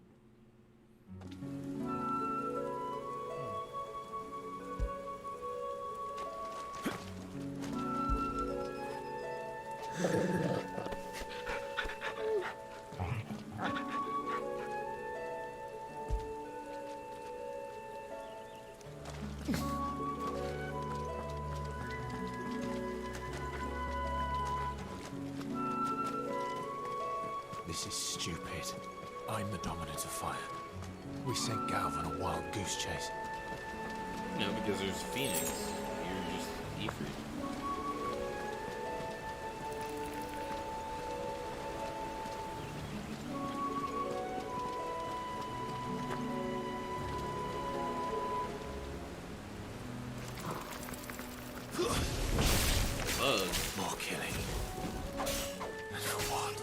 This is stupid. I'm the dominant of fire. We sent Galv on a wild goose chase. No, because there's Phoenix. You're just Ifrit. Bug. More killing. And for what?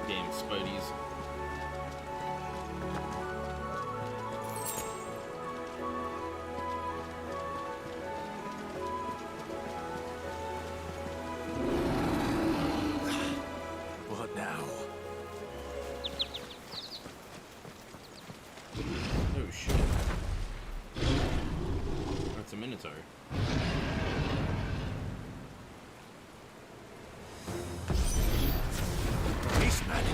Damn Spideys. What now? Oh shit. That's a Minotaur. Beastman!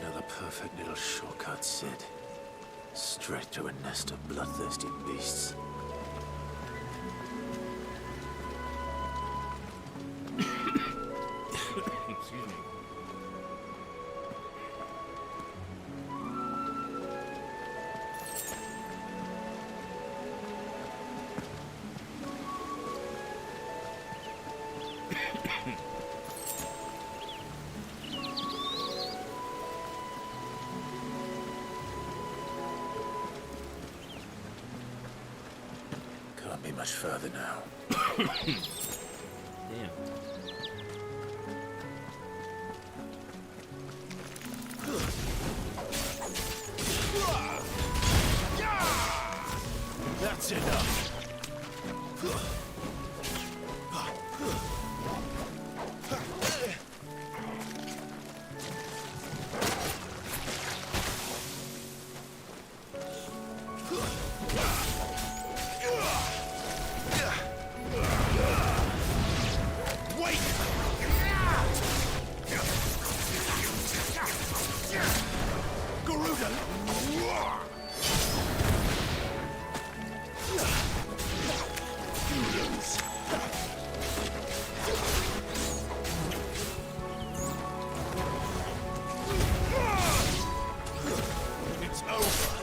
Another perfect little shortcut, Sid. Straight through a nest of bloodthirsty beasts. Excuse me. Can't be much further now. Damn. That's enough. It's over.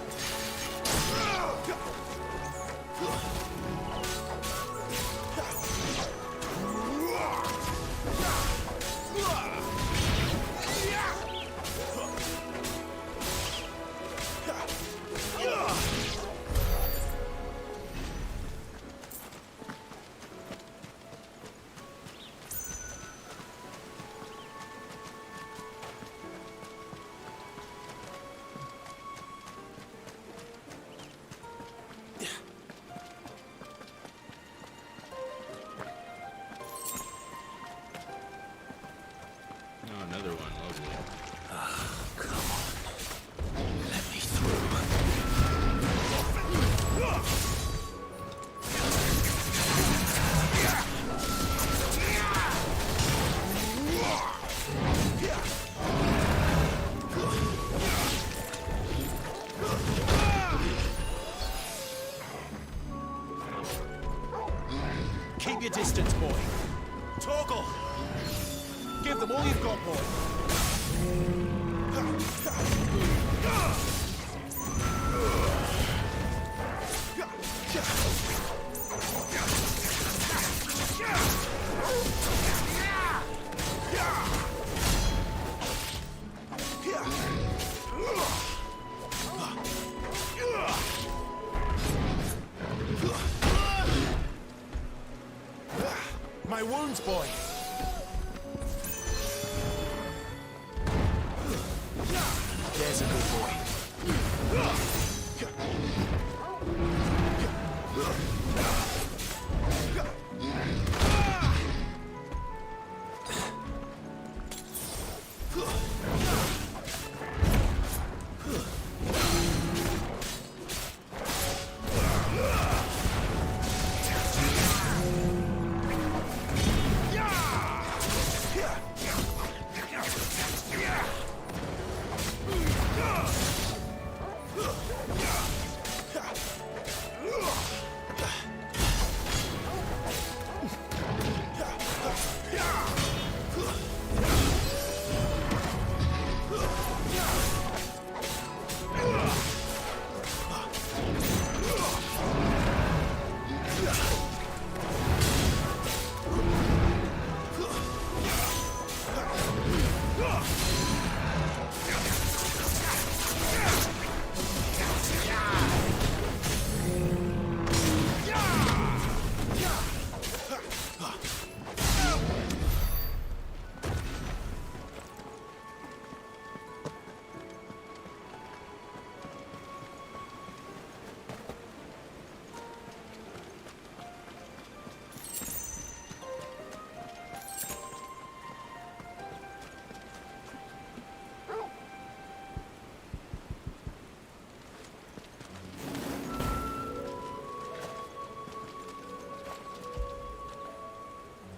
Oh, another one. Lovely. Come on. Let me through. Keep your distance, boy. Torgal! Give them all you've got, boy. My wounds, boy. There's a good boy.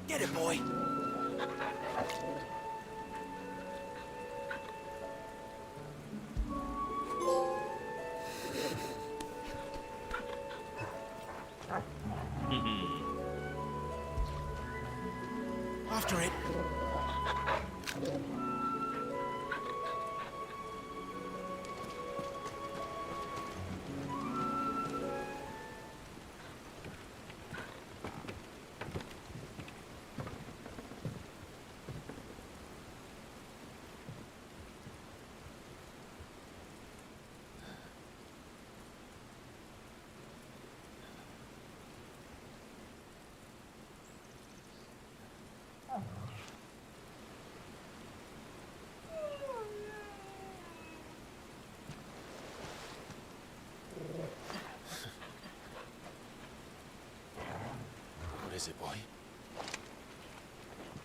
Get it, boy. after it. What is it, boy?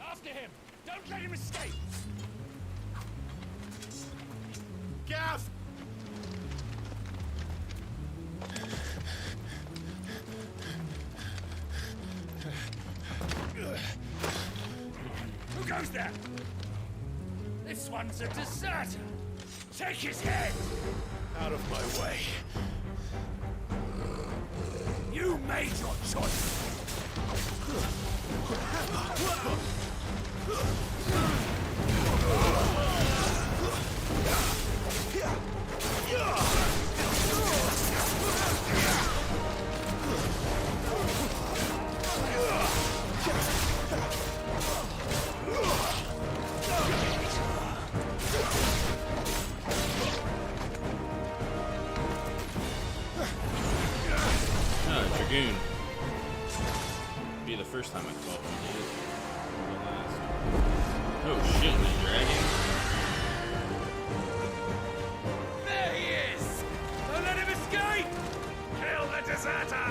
After him! Don't let him escape! Gav! Who goes there? This one's a deserter! Take his head! Out of my way. You made your choice! Dragoon. Be the first time I fought one, dude. Oh shit, the dragon. There he is! Don't let him escape! Kill the deserter!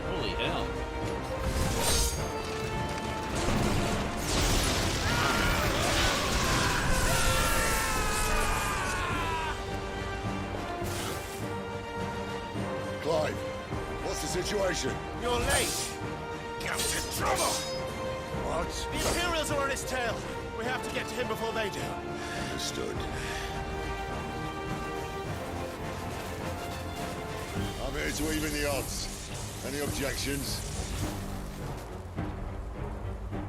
Holy hell. Clive, what's the situation? You're late! Count in trouble! What? The Imperials are on his tail! We have to get to him before they do. Understood. I'm here to even the odds. Any objections?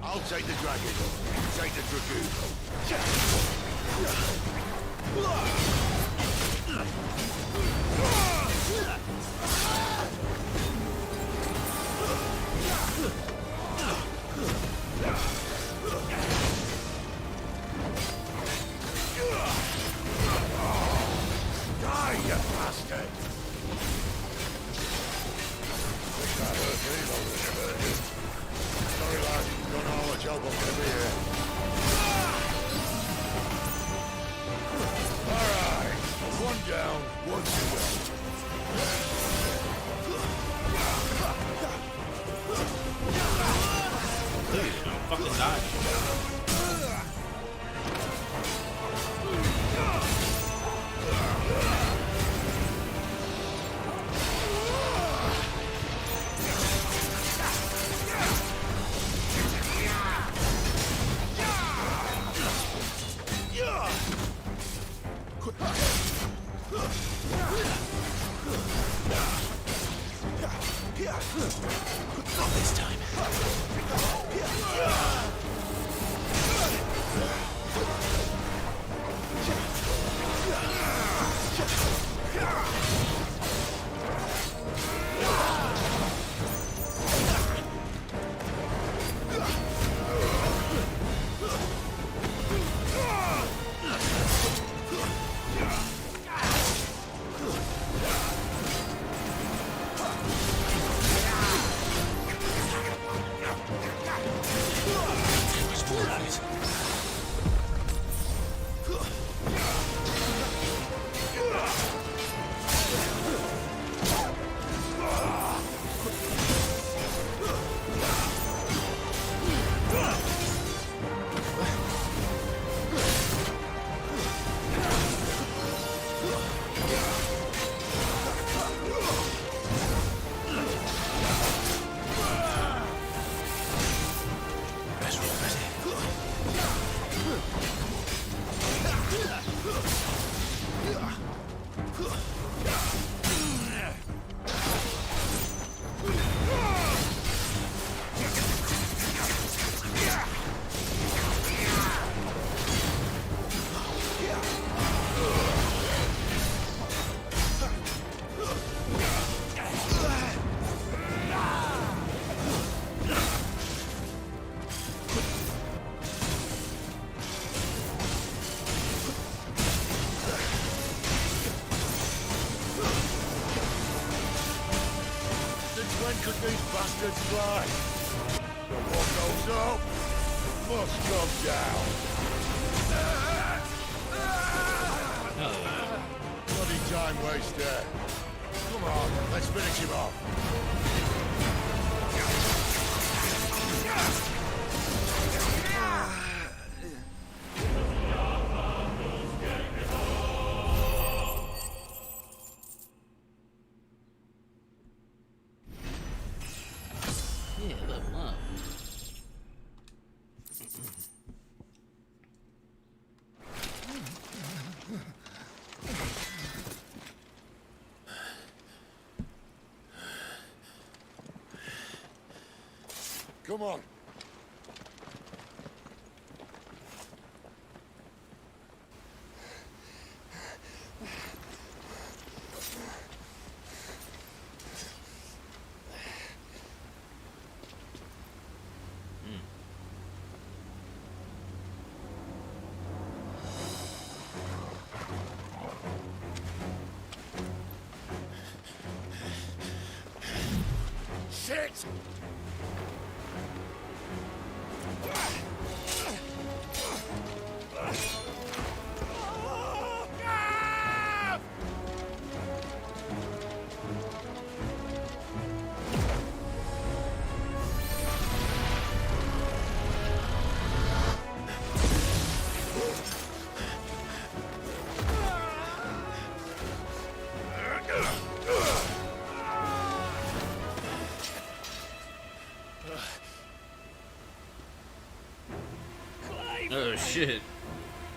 I'll take the dragon. You take the dragoon. Die, you bastard! Sorry, lad. Don't know how much help I'm gonna be here. Alright. One down, one to go. Please don't fucking die. Not this time. could these bastards fly? But what goes up must come down. Bloody time waster. Come on, let's finish him off. Yeah, level up. Come on. Shit! Oh shit.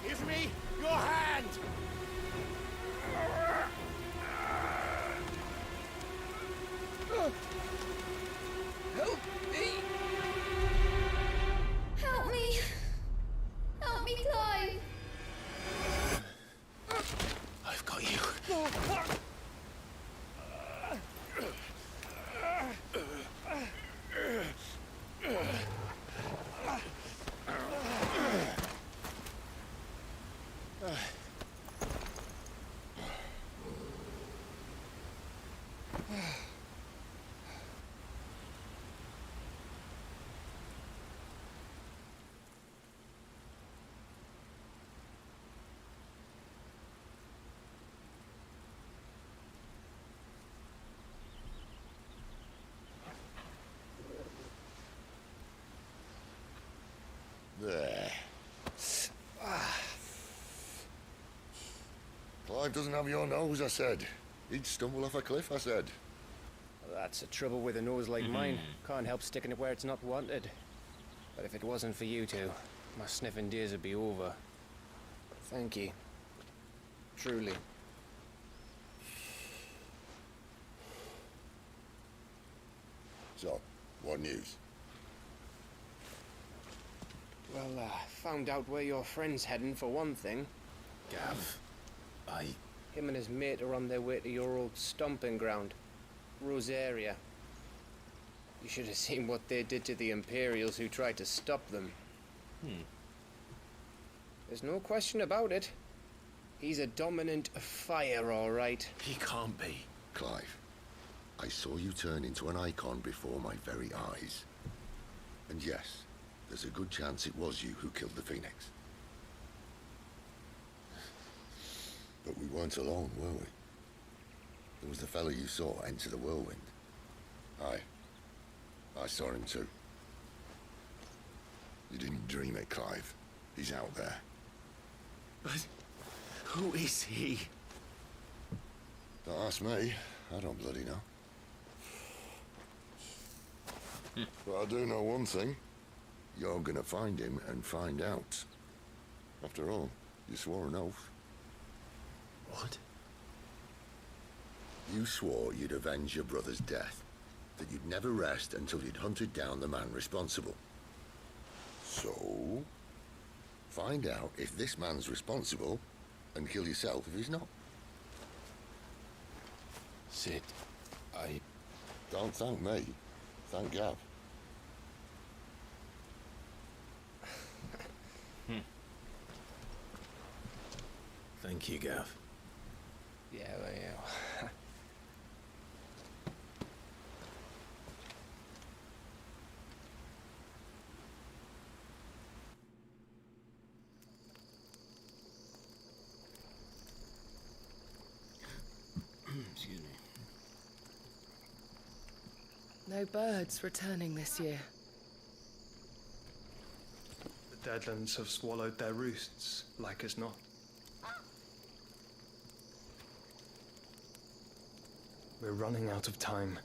Give me your hand! Help me! Help me! Help me, Clive! I've got you. There. Clive doesn't have your nose, I said. He'd stumble off a cliff, I said. Well, that's the trouble with a nose like mine. Can't help sticking it where it's not wanted. But if it wasn't for you two, my sniffing days would be over. Thank you. Truly. So, what news? Well, found out where your friend's heading for one thing. Gav, Him and his mate are on their way to your old stomping ground, Rosaria. You should have seen what they did to the Imperials who tried to stop them. There's no question about it. He's a dominant fire, all right. He can't be. Clive, I saw you turn into an icon before my very eyes. And yes, there's a good chance it was you who killed the Phoenix. But we weren't alone, were we? There was the fellow you saw enter the whirlwind. I saw him too. You didn't dream it, Clive. He's out there. But who is he? Don't ask me. I don't bloody know. But I do know one thing. You're gonna find him and find out. After all, you swore an oath. What? You swore you'd avenge your brother's death, that you'd never rest until you'd hunted down the man responsible. So, find out if this man's responsible, and kill yourself if he's not. Sid, Don't thank me. Thank Gav. Thank you, Gav. Yeah, well, yeah. no birds returning this year. The Deadlands have swallowed their roosts, like as not. We're running out of time.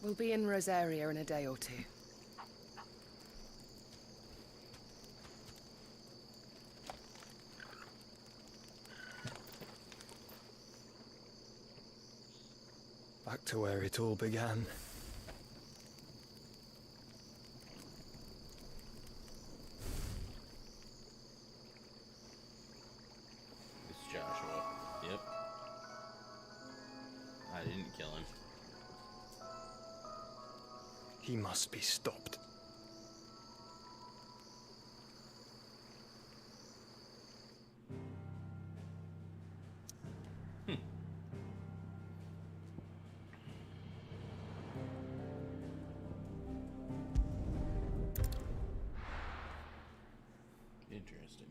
We'll be in Rosaria in a day or two. Back to where it all began. It's Joshua. Yep. I didn't kill him. He must be stopped. Interesting.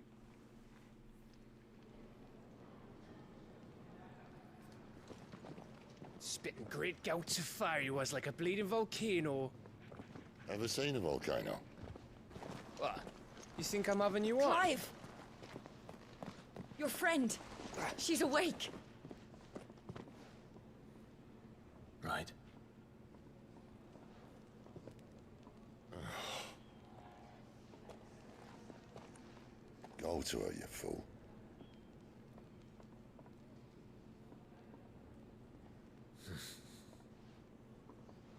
Spitting great gouts of fire he was, like a bleeding volcano. Ever seen a volcano? What? You think I'm having you on? Clive! Your friend. She's awake. Right. Go to her, you fool.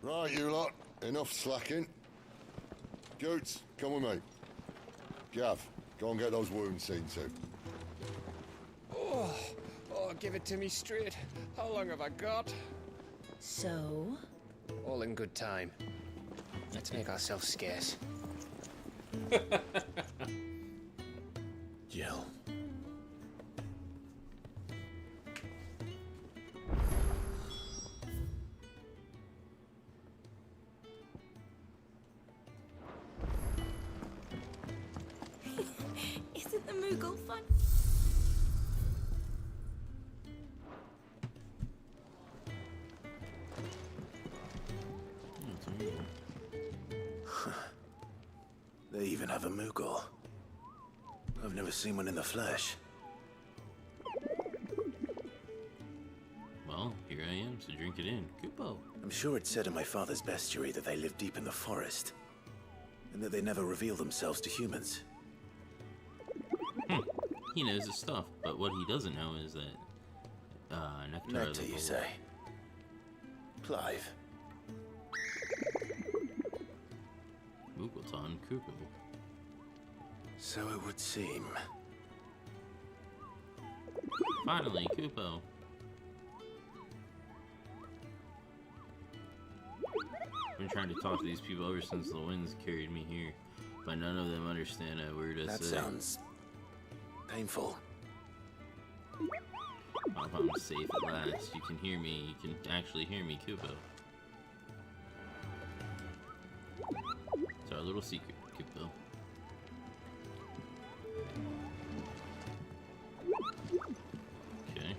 Right, you lot. Enough slacking. Goots, come with me. Gav, go and get those wounds seen to. Oh, give it to me straight. How long have I got? So? All in good time. Let's make ourselves scarce. Jill. Isn't the Moogle fun? They even have a Moogle. I've never seen one in the flesh. Well, here I am, so drink it in. Kupo. I'm sure it said in my father's bestiary that they live deep in the forest, and that they never reveal themselves to humans. He knows his stuff, but what he doesn't know is that Nectar, Nectar, you say? Clive. Muggleton Kupo. So it would seem. Finally, Kupo. I've been trying to talk to these people ever since the winds carried me here, but none of them understand a word I That say. sounds painful. Oh, I'm safe at last. You can hear me. You can actually hear me, Kupo. It's our little secret, Kupo. Okay.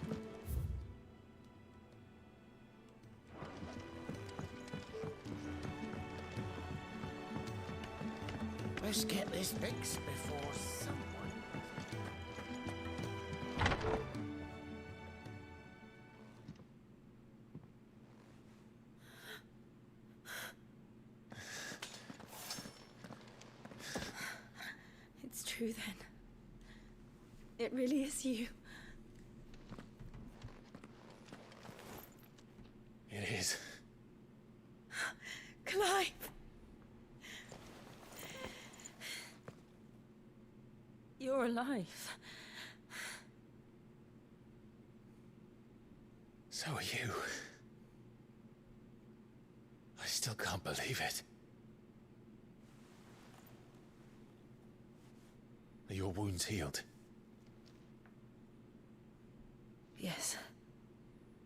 Let's get this fixed before someone... It's true then. It really is you. It is. Clive! You're alive. So are you. I still can't believe it. Are your wounds healed? Yes.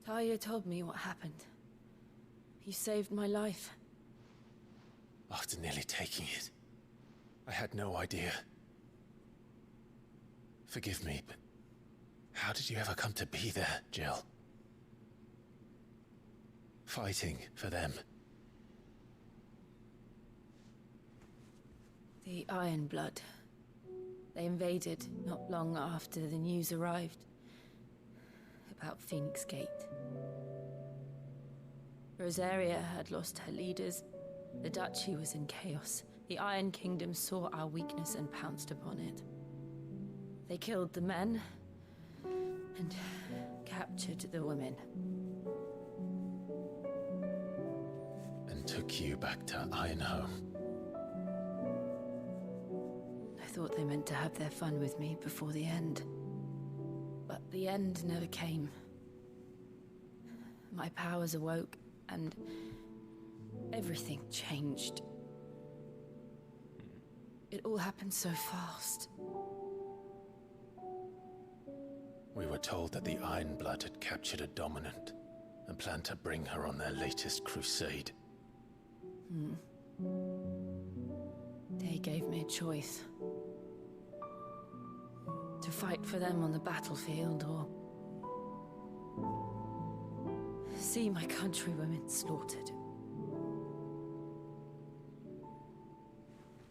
Talia told me what happened. You saved my life. After nearly taking it, I had no idea. Forgive me, but how did you ever come to be there, Jill? fighting for them. The Iron Blood. They invaded not long after the news arrived about Phoenix Gate. Rosaria had lost her leaders. The Duchy was in chaos. The Iron Kingdom saw our weakness and pounced upon it. They killed the men and captured the women. And took you back to Ironhome. I thought they meant to have their fun with me before the end. But the end never came. My powers awoke, and everything changed. It all happened so fast. We were told that the Iron Blood had captured a dominant and planned to bring her on their latest crusade. They gave me a choice. To fight for them on the battlefield, or see my countrywomen slaughtered.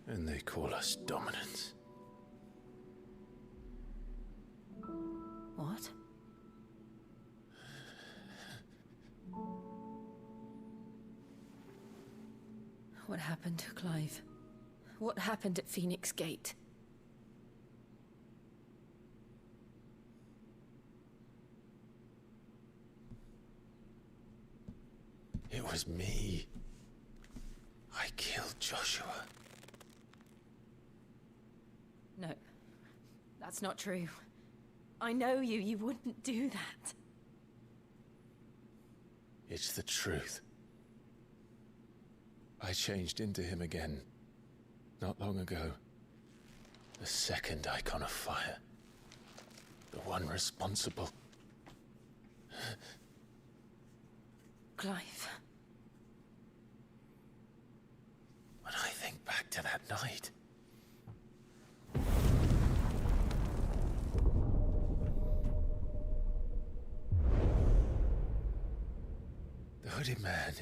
And they call us dominants. What? What happened to Clive? What happened at Phoenix Gate? It was me. I killed Joshua. No, that's not true. I know you. You wouldn't do that. It's the truth. I changed into him again, not long ago. The second icon of fire. The one responsible. Clive. When I think back to that night... The hooded man,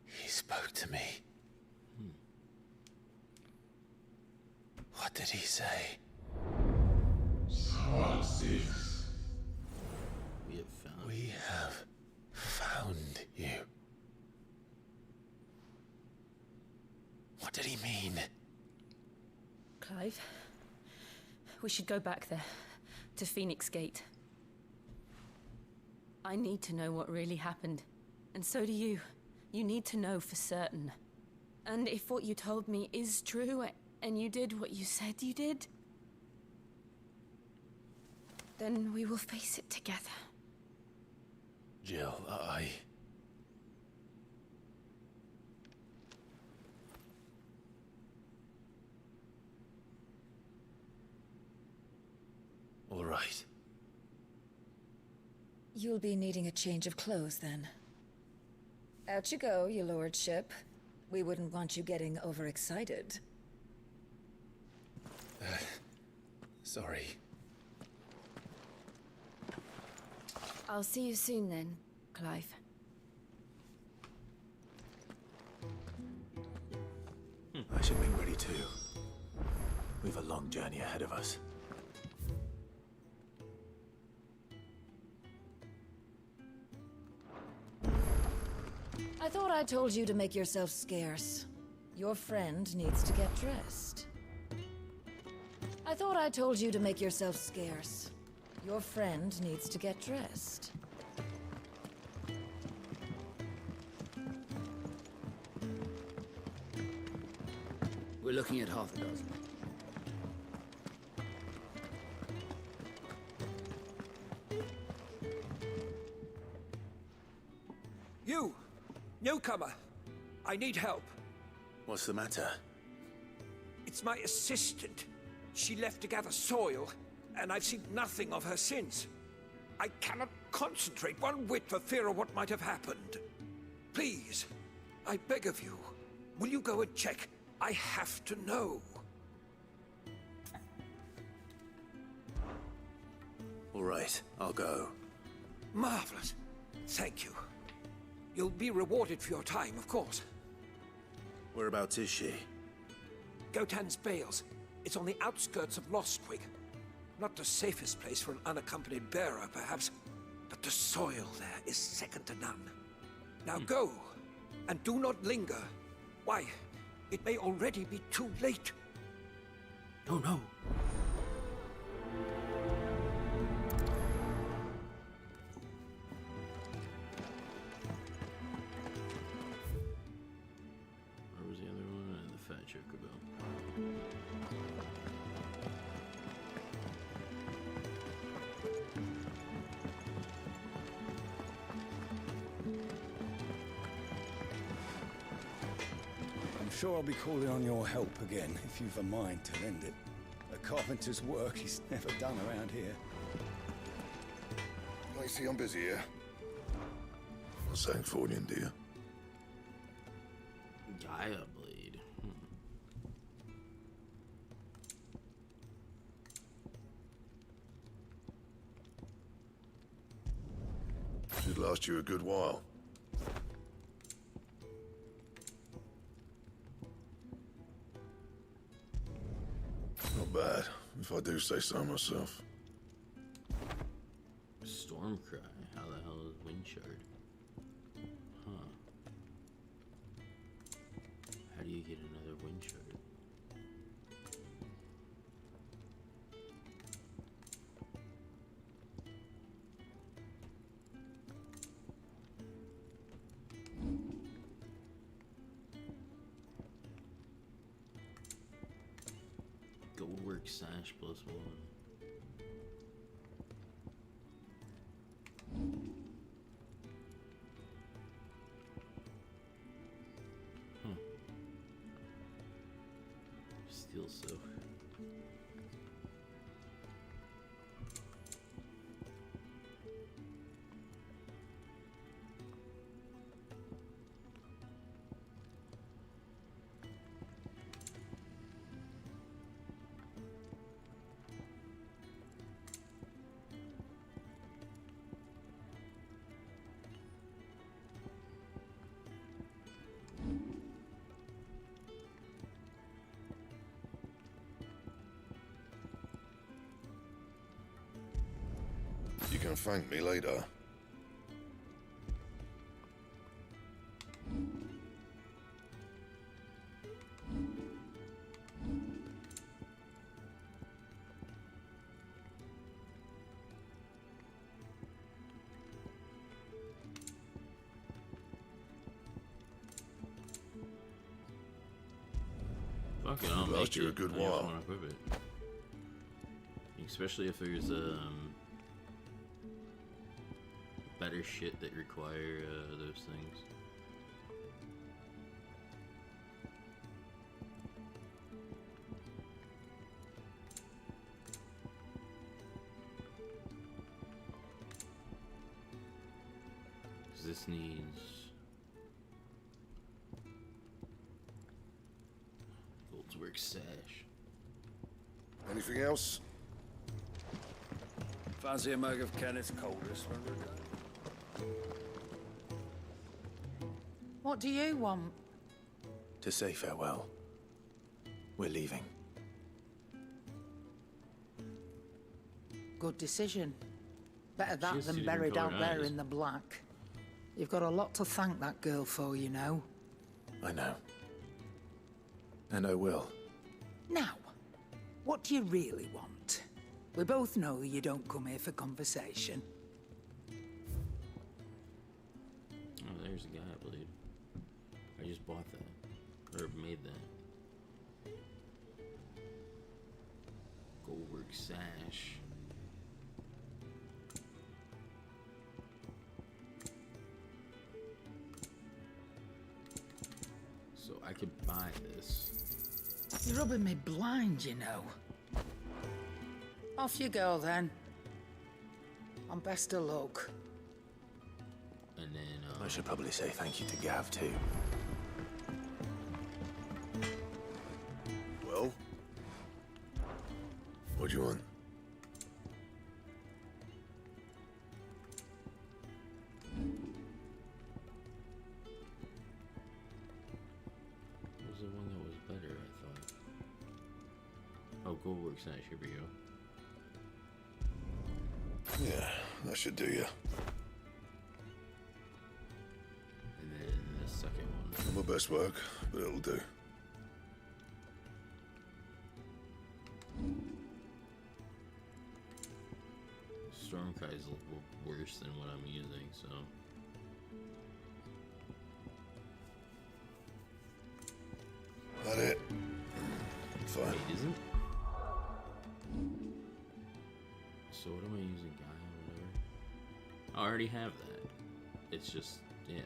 he spoke to me. What did he say? XVI. We have found you. What did he mean? Clive, we should go back there, to Phoenix Gate. I need to know what really happened. And so do you. You need to know for certain. And if what you told me is true, and you did what you said you did, then we will face it together. Jill, All right. You'll be needing a change of clothes, then. Out you go, your lordship. We wouldn't want you getting overexcited. Sorry. I'll see you soon then, Clive. I should make ready too. We've a long journey ahead of us. I thought I told you to make yourself scarce. Your friend needs to get dressed. I thought I told you to make yourself scarce. Your friend needs to get dressed. We're looking at half a dozen. You! Newcomer! I need help. What's the matter? It's my assistant. She left to gather soil, and I've seen nothing of her since. I cannot concentrate one whit for fear of what might have happened. Please, I beg of you, will you go and check? I have to know. All right, I'll go. Marvelous. Thank you. You'll be rewarded for your time, of course. Whereabouts is she? Gotan's Bales. It's on the outskirts of Lostwig. Not the safest place for an unaccompanied bearer, perhaps, but the soil there is second to none. Now go, and do not linger. Why, it may already be too late. Oh no. Where was the other one? And the fat chocobo. I'm sure I'll be calling on your help again if you've a mind to lend it. A carpenter's work is never done around here. I see I'm busy here. What's that for you, dear? Gaia blade. Should last you a good while. Not bad, if I do say so myself. Stormcry. How the hell is Windshard? Huh. How do you get another Windshard? Goldwork sash +1. Steel silk. You can thank me later. Fuck it, I'll Last make you it. a good I just while. wanna equip it. Especially if there's better shit that require those things. Cause this needs Goldswork sash. Anything else? Fancy a mug of Kenneth's coldest when we're done. What do you want? To say farewell. We're leaving. Good decision. Better She that has than two different buried out coloured there eyes. in the black. You've got a lot to thank that girl for, you know. I know. And I will. Now, what do you really want? We both know you don't come here for conversation. Oh, there's a Gaia blade. I just bought that. Or made that. Goldwork sash. So I could buy this. You're rubbing me blind, you know. Off you go, then. And best of luck. And then, I should probably say thank you to Gav, too. Well? What do you want? Oh, gold works nice. Here we go. Yeah, that should do you. And then the second one. Not my best work, but it'll do. Stormkai is worse than what I'm using, so. That it? Fine. Wait, isn't? So what am I using, Gaia or whatever? I already have that. It's just, yeah.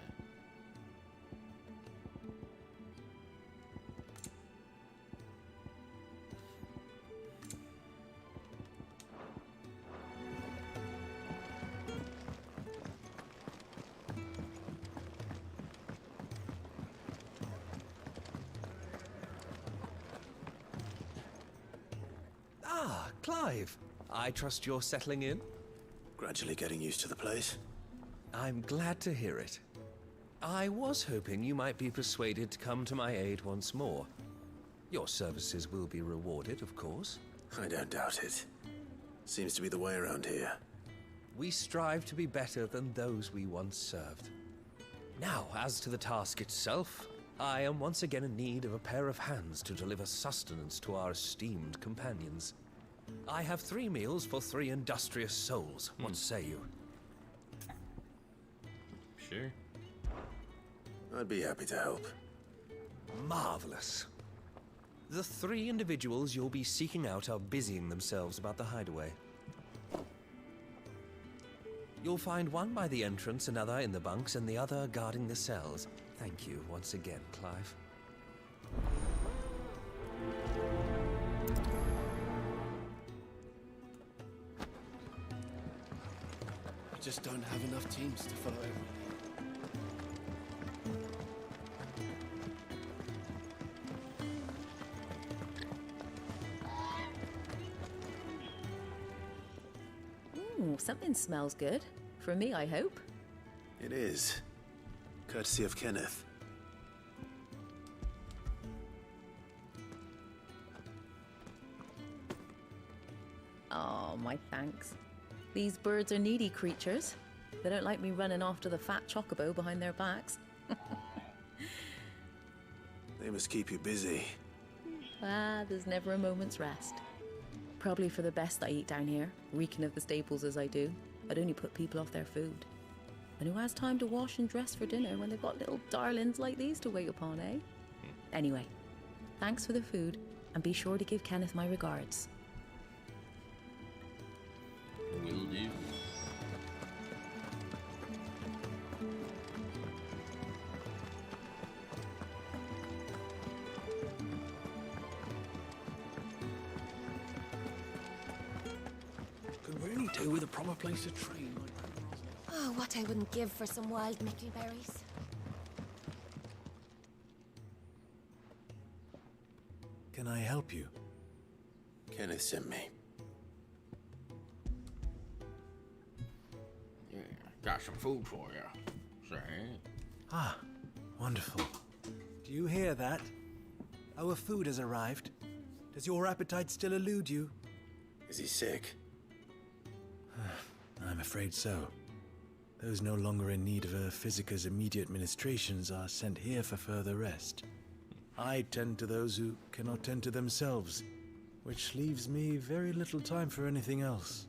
Ah, Clive. I trust you're settling in? Gradually getting used to the place. I'm glad to hear it. I was hoping you might be persuaded to come to my aid once more. Your services will be rewarded, of course. I don't doubt it. Seems to be the way around here. We strive to be better than those we once served. Now, as to the task itself, I am once again in need of a pair of hands to deliver sustenance to our esteemed companions. I have 3 meals for 3 industrious souls. What say you? Sure. I'd be happy to help. Marvelous. The 3 individuals you'll be seeking out are busying themselves about the hideaway. You'll find one by the entrance, another in the bunks, and the other guarding the cells. Thank you once again, Clive. I just don't have enough teams to follow everyone. Ooh, something smells good. For me, I hope. It is. Courtesy of Kenneth. Oh, my thanks. These birds are needy creatures. They don't like me running after the fat chocobo behind their backs. They must keep you busy. There's never a moment's rest. Probably for the best I eat down here, reeking of the staples as I do. I'd only put people off their food. And who has time to wash and dress for dinner when they've got little darlings like these to wait upon, eh? Anyway, thanks for the food, and be sure to give Kenneth my regards. Will do. Could really do with a proper place to train. Oh, what I wouldn't give for some wild mickleberries. Can I help you? Kenneth sent me. Yeah, got some food for you. Say. Ah, wonderful. Do you hear that? Our food has arrived. Does your appetite still elude you? Is he sick? I'm afraid so. Those no longer in need of a Physica's immediate ministrations are sent here for further rest. I tend to those who cannot tend to themselves, which leaves me very little time for anything else.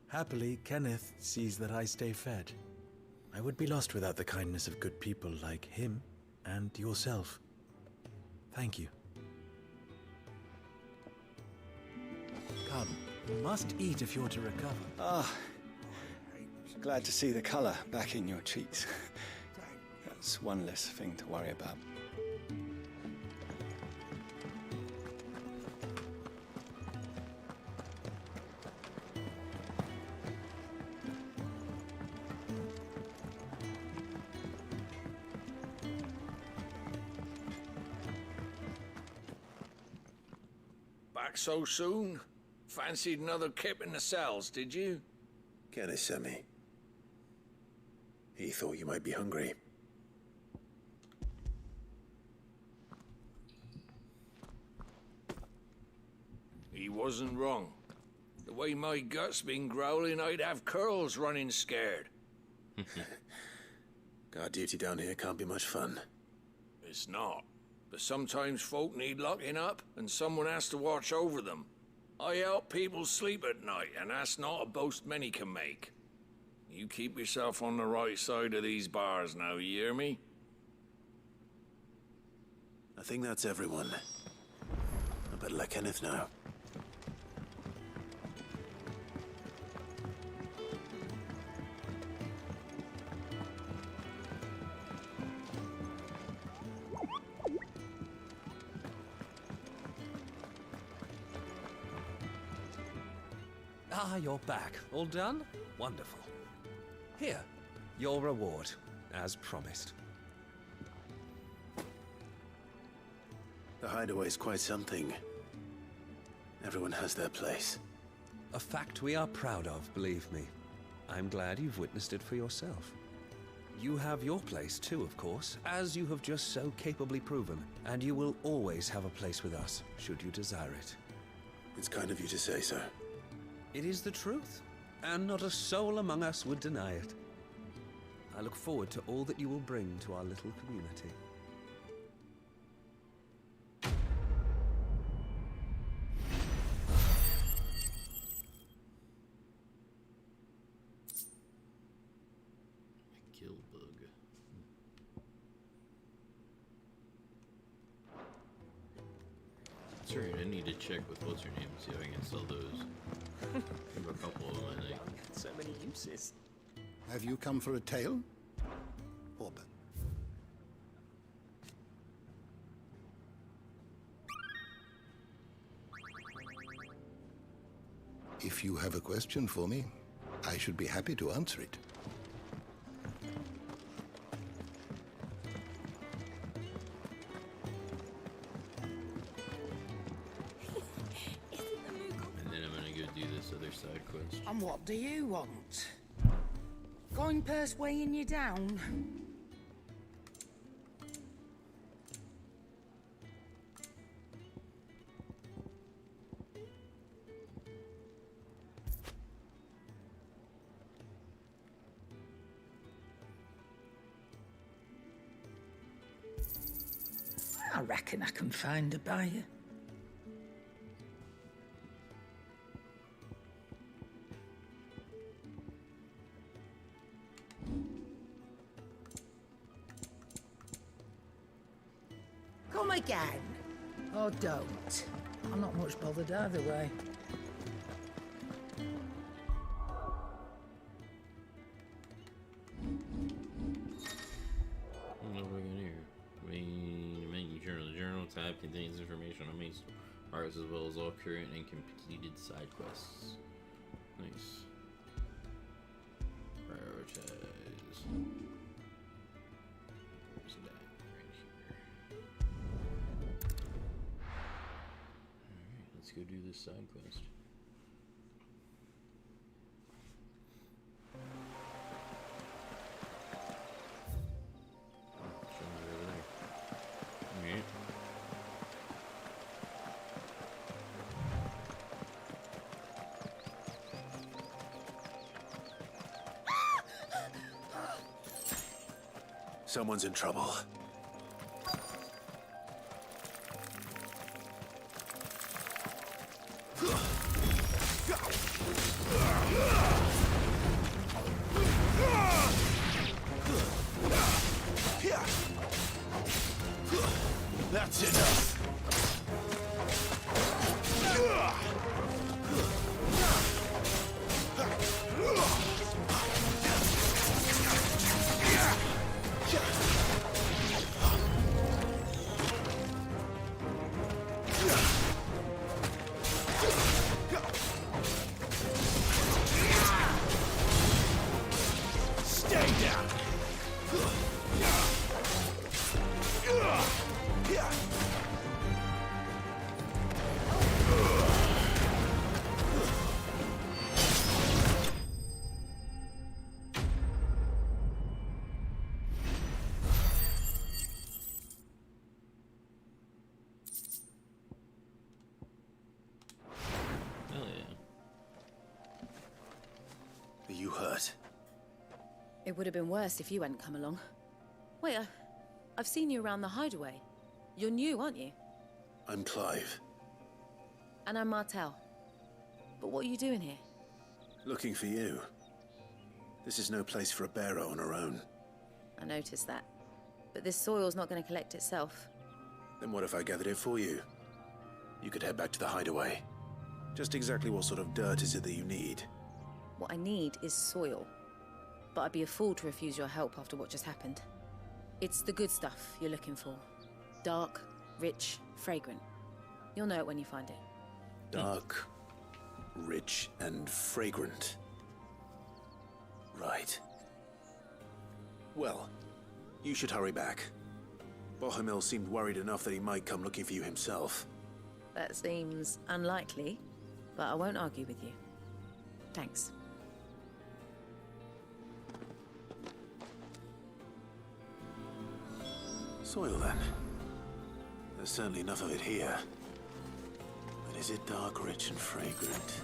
Happily, Kenneth sees that I stay fed. I would be lost without the kindness of good people like him and yourself. Thank you. Come, you must eat if you're to recover. Ah, glad to see the color back in your cheeks. That's one less thing to worry about. Back so soon? Fancied another kip in the cells, did you? Kenneth sent me. He thought you might be hungry. He wasn't wrong. The way my gut's been growling, I'd have curls running scared. Guard duty down here can't be much fun. It's not. But sometimes folk need locking up, and someone has to watch over them. I help people sleep at night, and that's not a boast many can make. You keep yourself on the right side of these bars now, you hear me? I think that's everyone. I better let Kenneth know. Ah, you're back. All done? Wonderful. Here, your reward, as promised. The hideaway's quite something. Everyone has their place. A fact we are proud of, believe me. I'm glad you've witnessed it for yourself. You have your place too, of course, as you have just so capably proven, and you will always have a place with us, should you desire it. It's kind of you to say so. It is the truth, and not a soul among us would deny it. I look forward to all that you will bring to our little community. That's right, I need to check with what's her name and see if I can sell those. I have a couple of them, I think. So many uses. Have you come for a tale? Orban. If you have a question for me, I should be happy to answer it. And then I'm gonna go do this other side quest. And what do you want? Going purse weighing you down? I reckon I can find a buyer. Come again. Or don't. I'm not much bothered either way. Nothing in here. Main journal. The journal tab contains information on main arcs as well as all current and completed side quests. Nice. Prioritize. Where's that? Right here. Alright, let's go do this side quest. Someone's in trouble. That's enough. hurt. It would have been worse if you hadn't come along. Wait, I've seen you around the hideaway. You're new, aren't you? I'm Clive. And I'm Martel. But what are you doing here? Looking for you. This is no place for a bearer on her own. I noticed that. But this soil's not going to collect itself. Then what if I gathered it for you? You could head back to the hideaway. Just exactly what sort of dirt is it that you need? What I need is soil. But I'd be a fool to refuse your help after what just happened. It's the good stuff you're looking for. Dark, rich, fragrant. You'll know it when you find it. Dark, rich, and fragrant. Right. Well, you should hurry back. Bohemil seemed worried enough that he might come looking for you himself. That seems unlikely, but I won't argue with you. Thanks. Soil, then. There's certainly enough of it here. But is it dark, rich, and fragrant?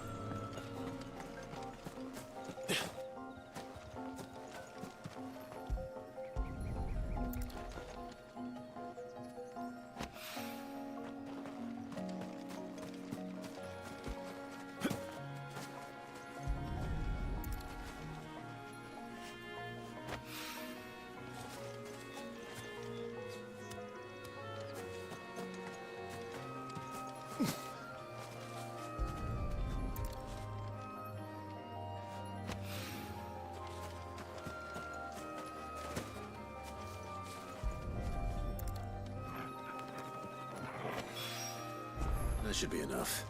That should be enough.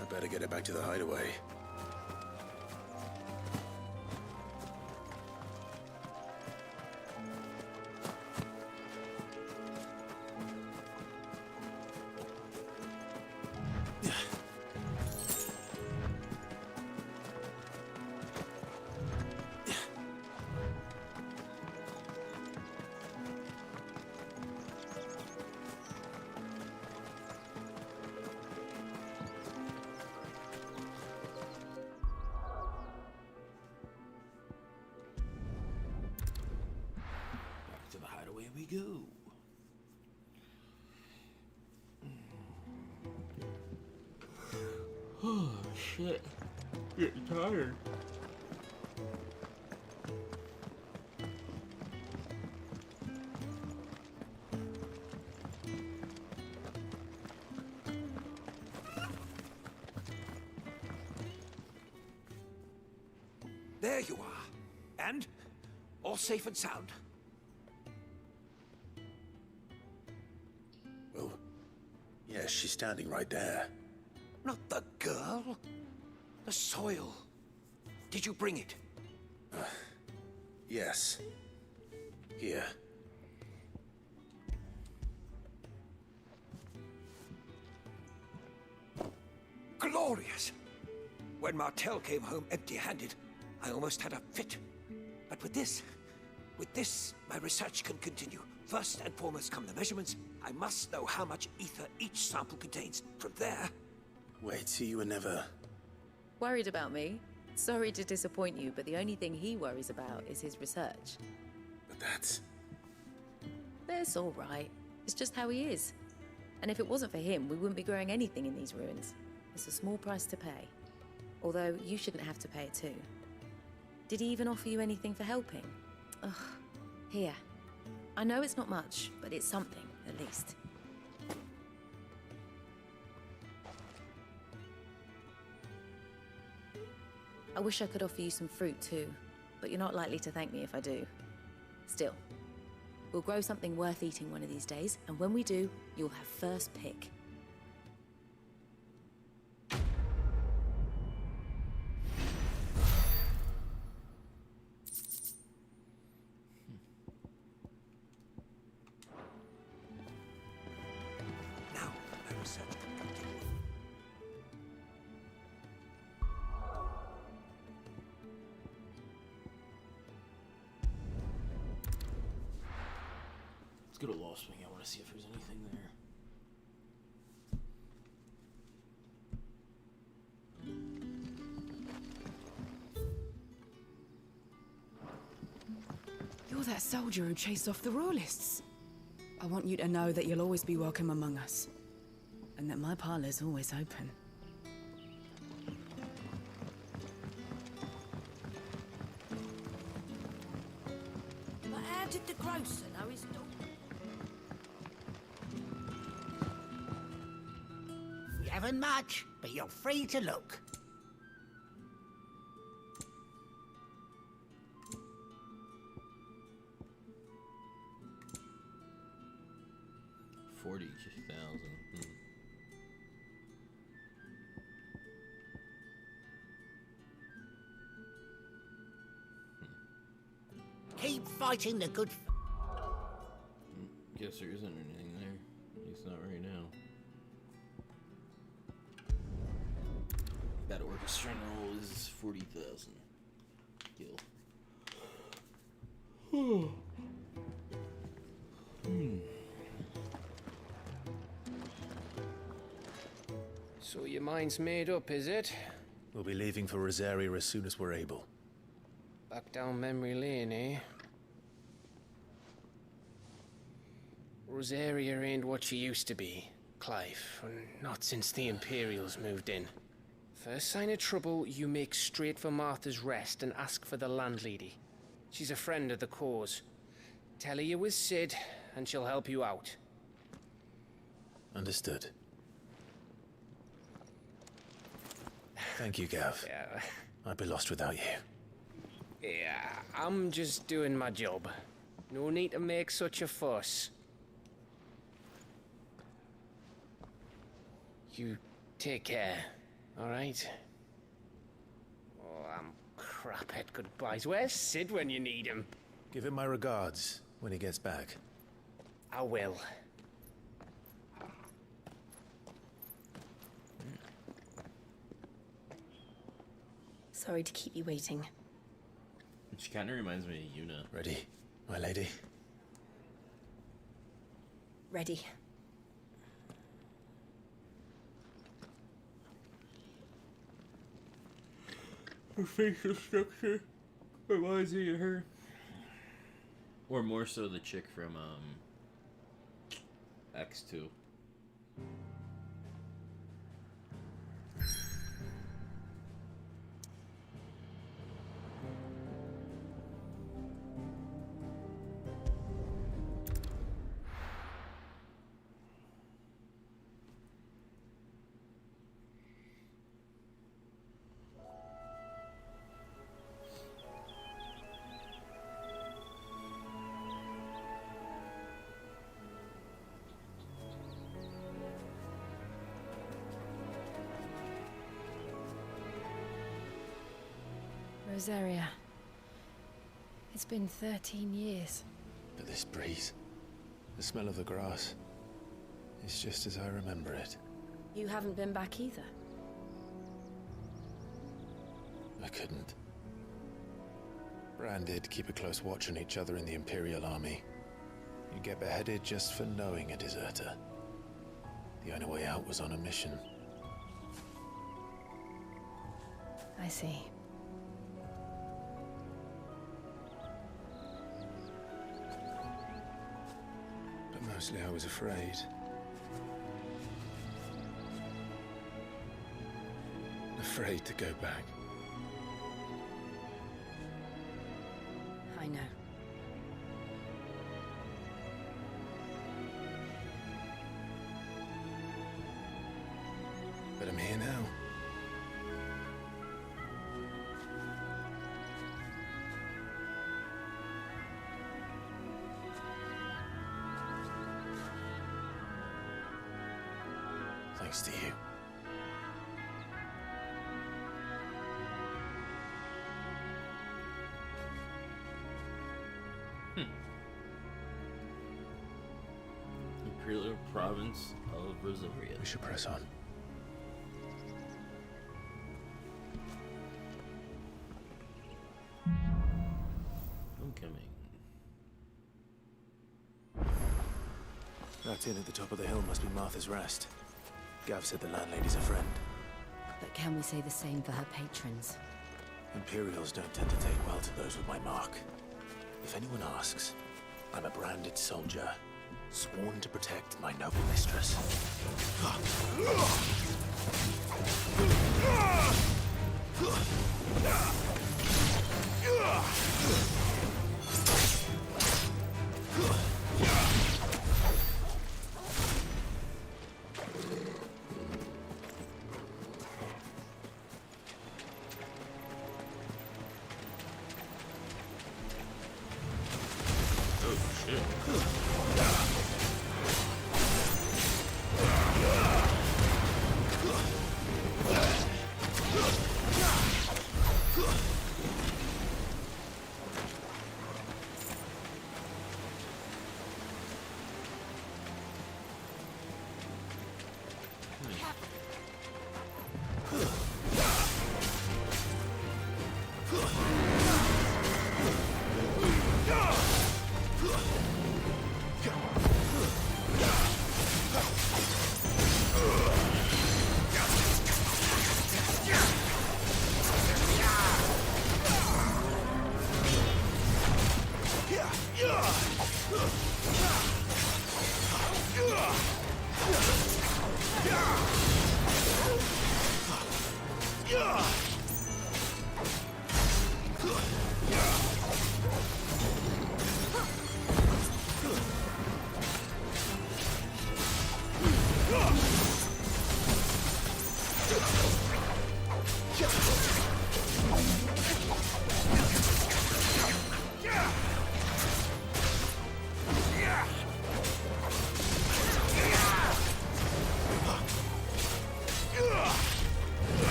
I better get it back to the hideaway. To the hideaway we go. Oh shit. Getting tired. There you are. And all safe and sound. Well, yes, she's standing right there. Not the girl. The soil. Did you bring it? Yes. Here. Glorious! When Martel came home empty-handed, I almost had a fit. But with this, my research can continue. First and foremost come the measurements. I must know how much ether each sample contains. From there... Wait, so you were never... Worried about me? Sorry to disappoint you, but the only thing he worries about is his research. But that's... That's all right. It's just how he is. And if it wasn't for him, we wouldn't be growing anything in these ruins. It's a small price to pay. Although, you shouldn't have to pay it too. Did he even offer you anything for helping? Ugh. Here. I know it's not much, but it's something, at least. I wish I could offer you some fruit too, but you're not likely to thank me if I do. Still, we'll grow something worth eating one of these days, and when we do, you'll have first pick. Now, my research can continue. Let's go to Lost Wing. I want to see if there's anything there. that soldier who chased off the royalists. I want you to know that you'll always be welcome among us. And that my parlour's always open. But how did the grocer know his daughter? We haven't much, but you're free to look. $40,000. Keep fighting the good. Guess there isn't anything there. At least not right now. That orchestra roll is 40,000. Gil. So your mind's made up, is it? We'll be leaving for Rosaria as soon as we're able. Back down memory lane, eh? Rosaria ain't what she used to be, Clive. Not since the Imperials moved in. First sign of trouble, you make straight for Martha's Rest and ask for the landlady. She's a friend of the cause. Tell her you was Sid, and she'll help you out. Understood. Thank you, Gav. Yeah. I'd be lost without you. Yeah, I'm just doing my job. No need to make such a fuss. You take care, all right? Oh, I'm crap at goodbyes. Where's Sid when you need him? Give him my regards when he gets back. I will. Sorry to keep you waiting. She kind of reminds me of Yuna. Ready, my lady? Ready. Her facial structure reminds me of her. Or more so the chick from X2. Rosaria. It's been 13 years. But this breeze, the smell of the grass, it's just as I remember it. You haven't been back either. I couldn't. Bran did keep a close watch on each other in the Imperial Army. You get beheaded just for knowing a deserter. The only way out was on a mission. I see. But mostly I was afraid. Afraid to go back. I know. But I'm here now. Thanks to you. Imperial province of Rosaria. We should press on. Homecoming. That inn at the top of the hill must be Martha's Rest. Gav said the landlady's a friend. But can we say the same for her patrons? Imperials don't tend to take well to those with my mark. If anyone asks, I'm a branded soldier, sworn to protect my noble mistress.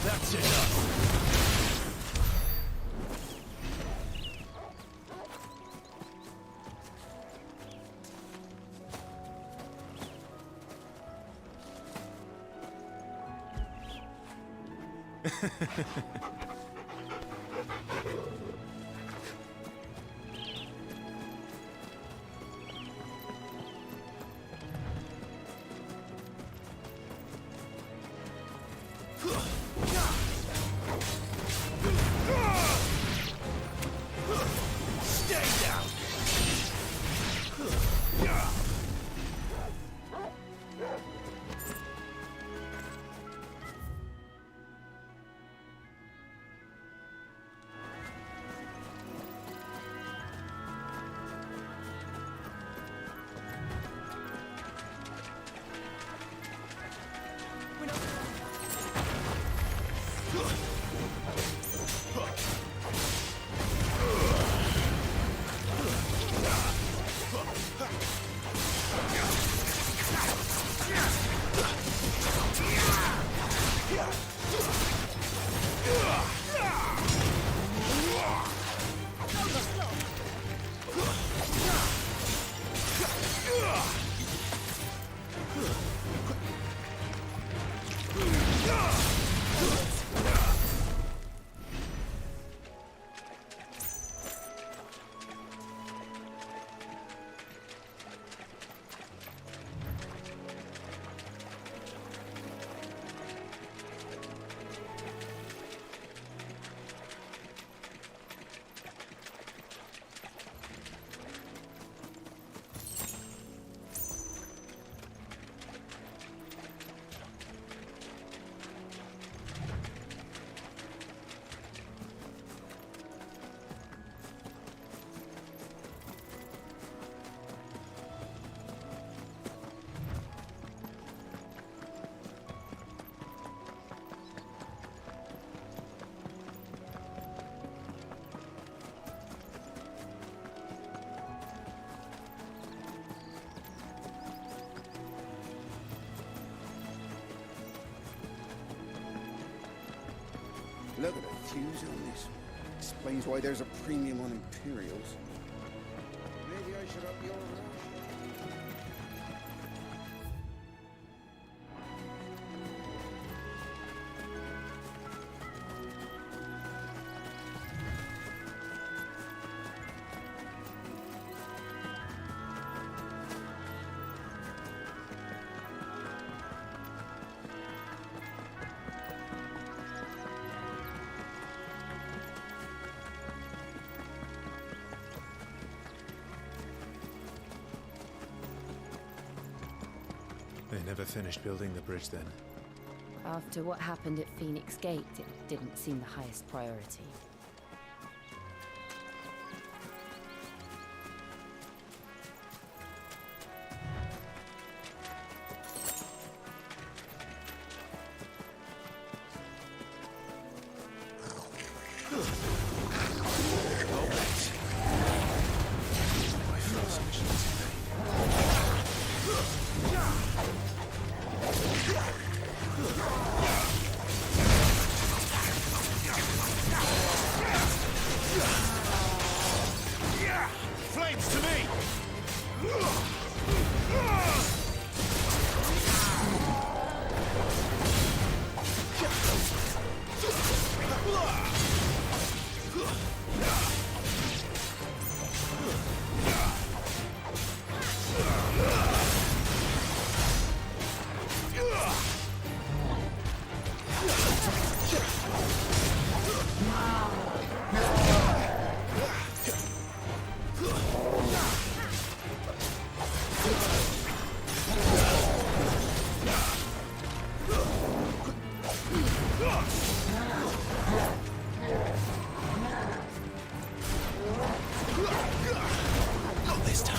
That's enough. Stay down! Look at the fuse on this. Explains why there's a premium on Imperials. Maybe I should up your ration. They never finished building the bridge then. After what happened at Phoenix Gate, it didn't seem the highest priority. Flames to me! Not this time.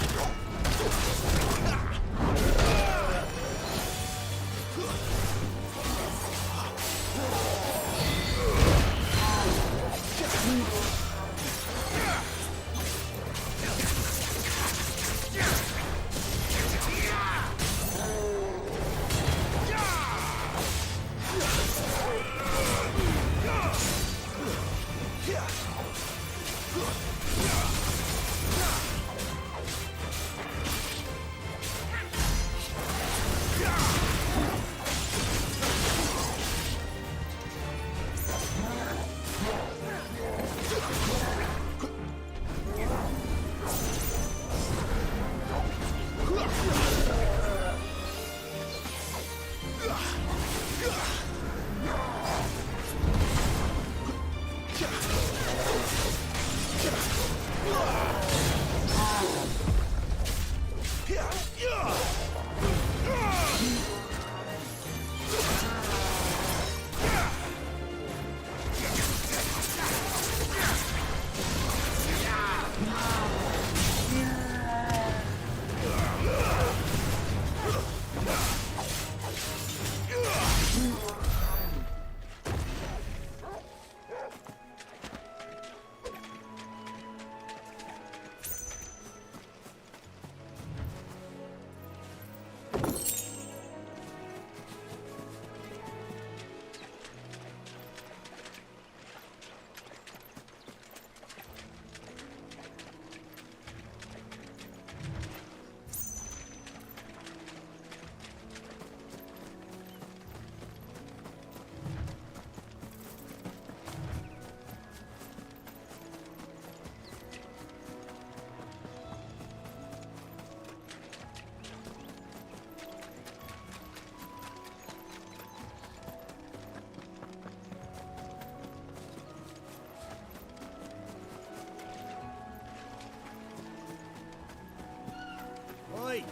Oi!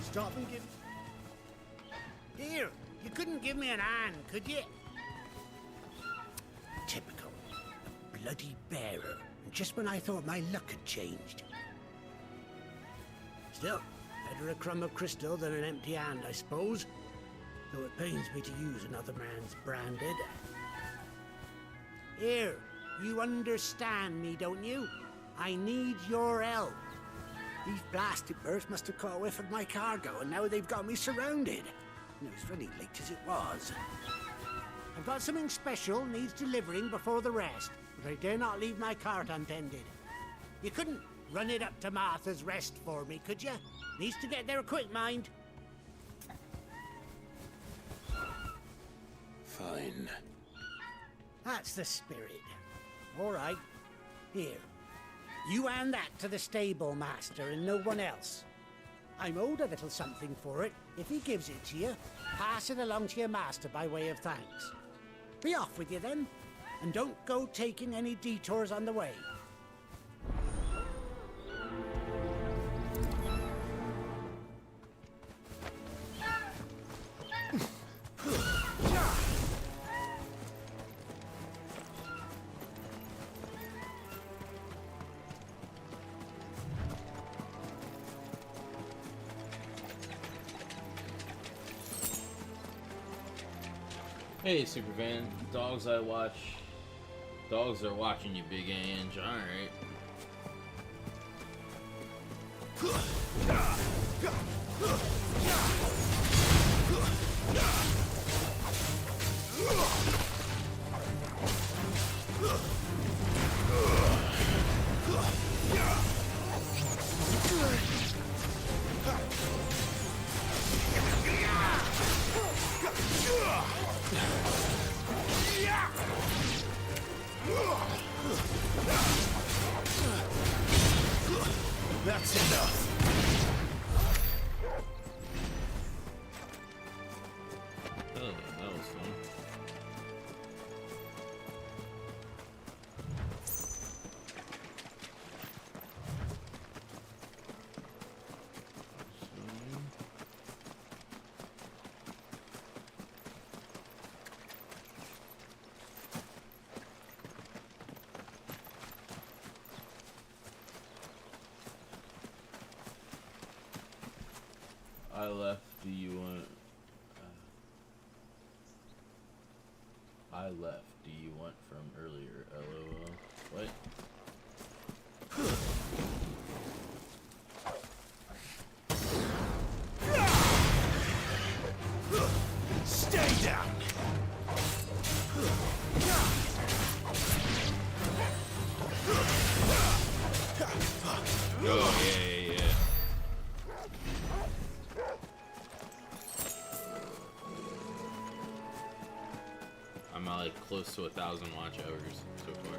Stop and give... Here! You couldn't give me an hand, could you? Typical. A bloody bearer. And just when I thought my luck had changed. Still, better a crumb of crystal than an empty hand, I suppose. Though it pains me to use another man's branded. Here, you understand me, don't you? I need your help. These blasted birds must have caught a whiff of my cargo, and now they've got me surrounded. And it was really late as it was. I've got something special needs delivering before the rest, but I dare not leave my cart untended. You couldn't run it up to Martha's Rest for me, could you? Needs to get there quick, mind. Fine. That's the spirit. All right. Here. You hand that to the stable master and no one else. I'm owed a little something for it. If he gives it to you, pass it along to your master by way of thanks. Be off with you then, and don't go taking any detours on the way. Hey, Superfan. Dogs I watch. Dogs are watching you, Big Ange. Alright. That's enough. Oh, that was fun. I left. Do you want? I left. Do you want from earlier? LOL. What? Stay down. Oh yeah, yeah. I'm at like close to 1,000 watch hours so far.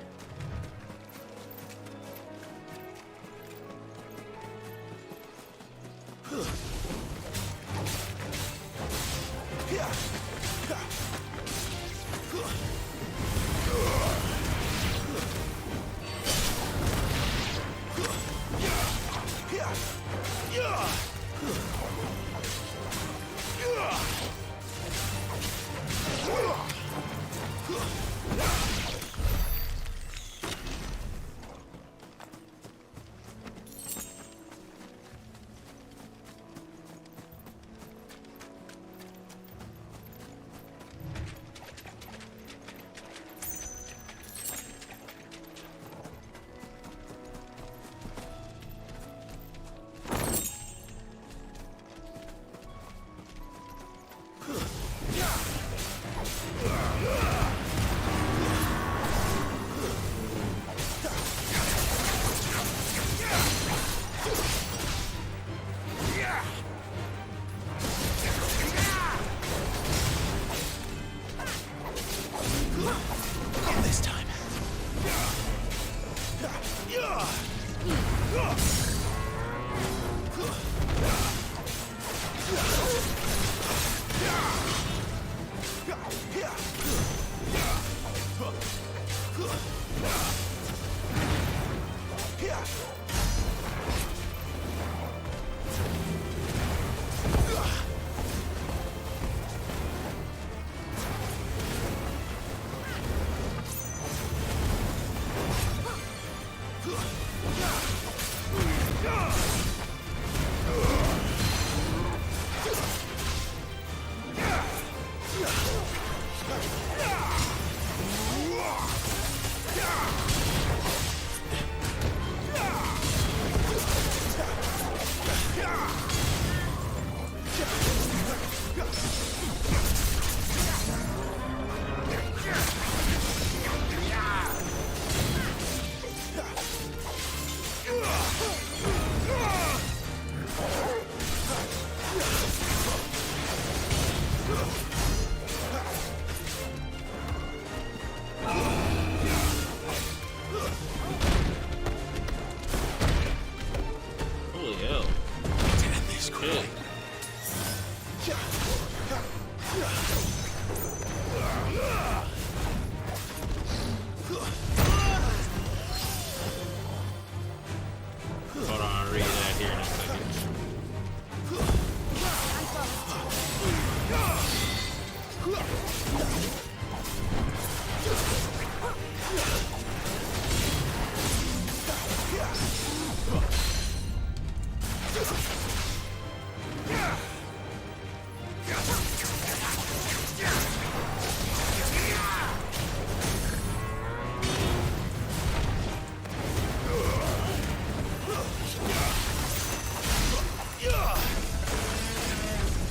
This time.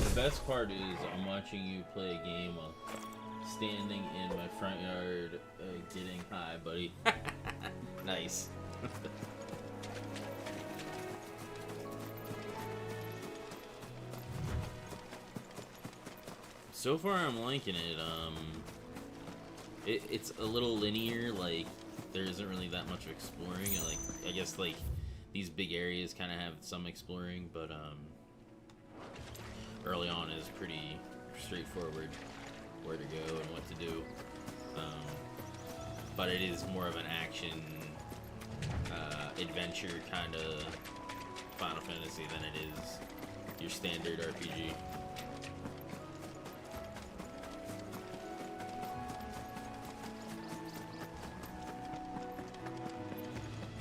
The best part is I'm watching you play a game while standing in my front yard getting high, buddy. Nice. So far I'm liking it. It's a little linear, like there isn't really that much exploring. Like I guess like these big areas kind of have some exploring, but early on is pretty straightforward where to go and what to do. But it is more of an action adventure kind of Final Fantasy than it is your standard RPG.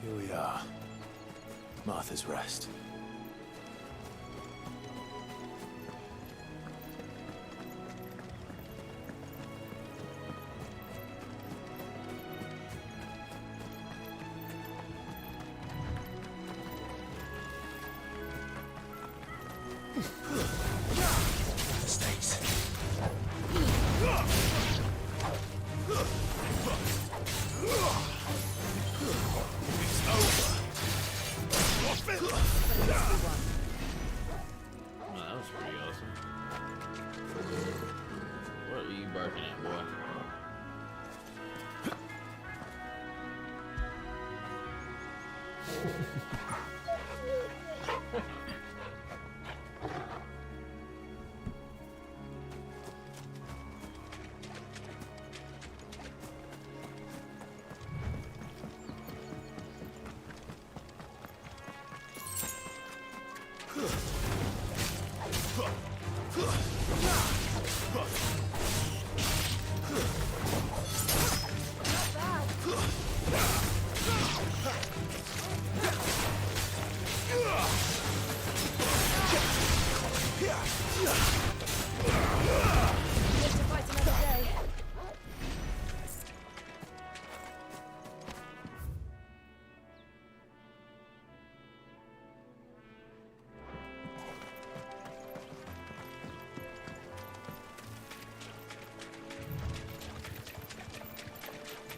Here we are. Martha's Rest. Mistakes. It's over. Oh, that was pretty awesome. What are you barking at, boy?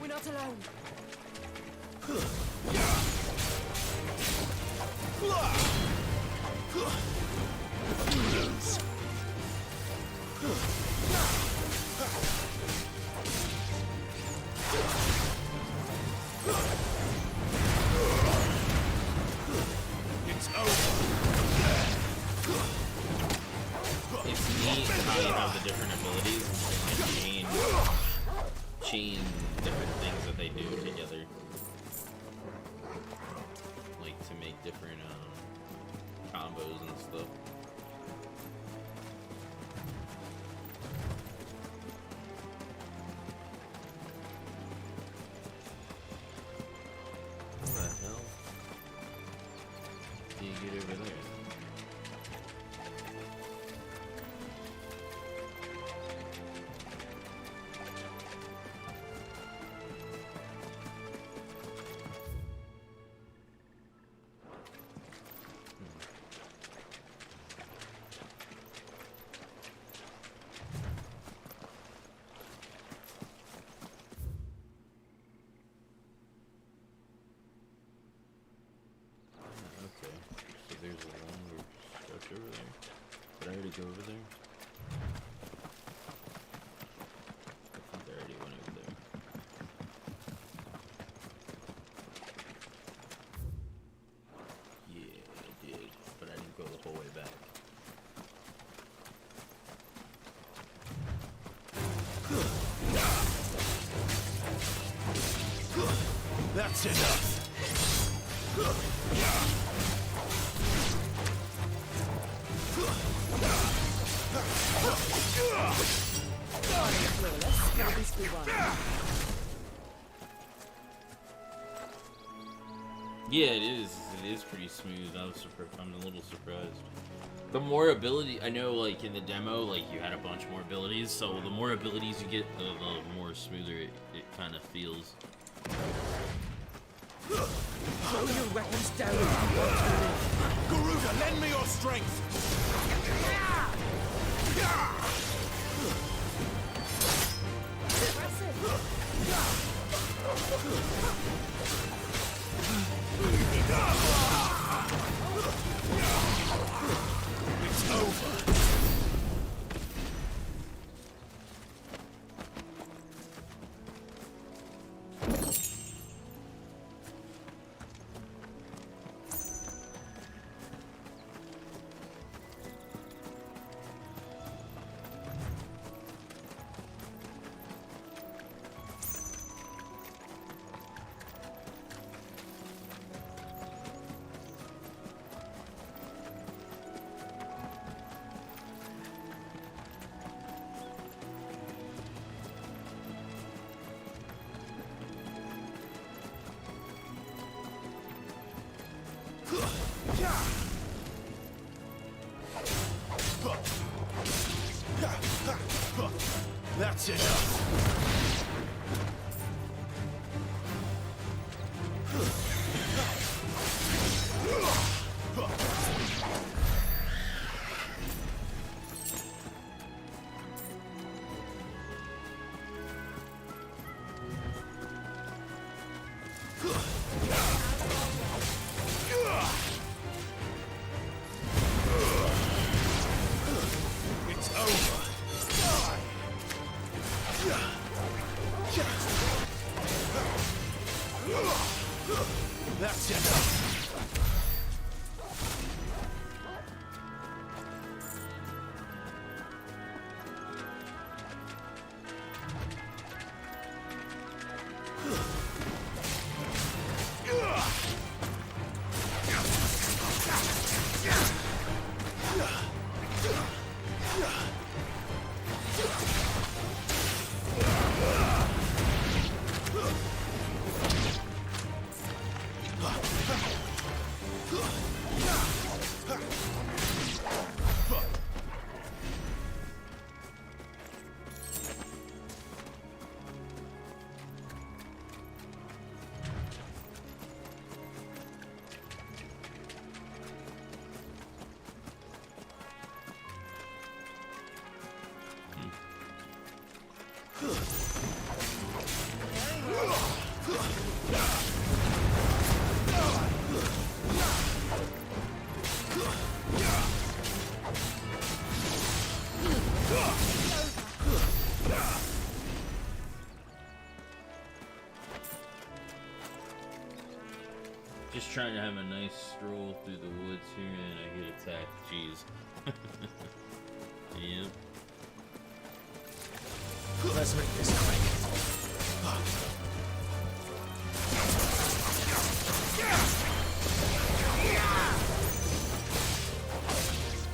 We're not alone. It's over. It's neat how you have the different abilities and chain different things that they do together, like to make different combos and stuff. What the hell? Do you get over there? Okay, so there's a longer stretch over there. Did I already go over there? I think I already went over there. Yeah, I did, but I didn't go the whole way back. That's enough. Yeah, it is. It is pretty smooth. I'm a little surprised. The more ability, I know, like in the demo, like you had a bunch more abilities. So the more abilities you get, the more smoother it kind of feels. Throw your weapons down. Garuda, lend me your strength. It's over. That's enough. It's over. That's enough. Just trying to have a nice stroll through the woods here and I get attacked. Jeez. Yep. Let's make this quick.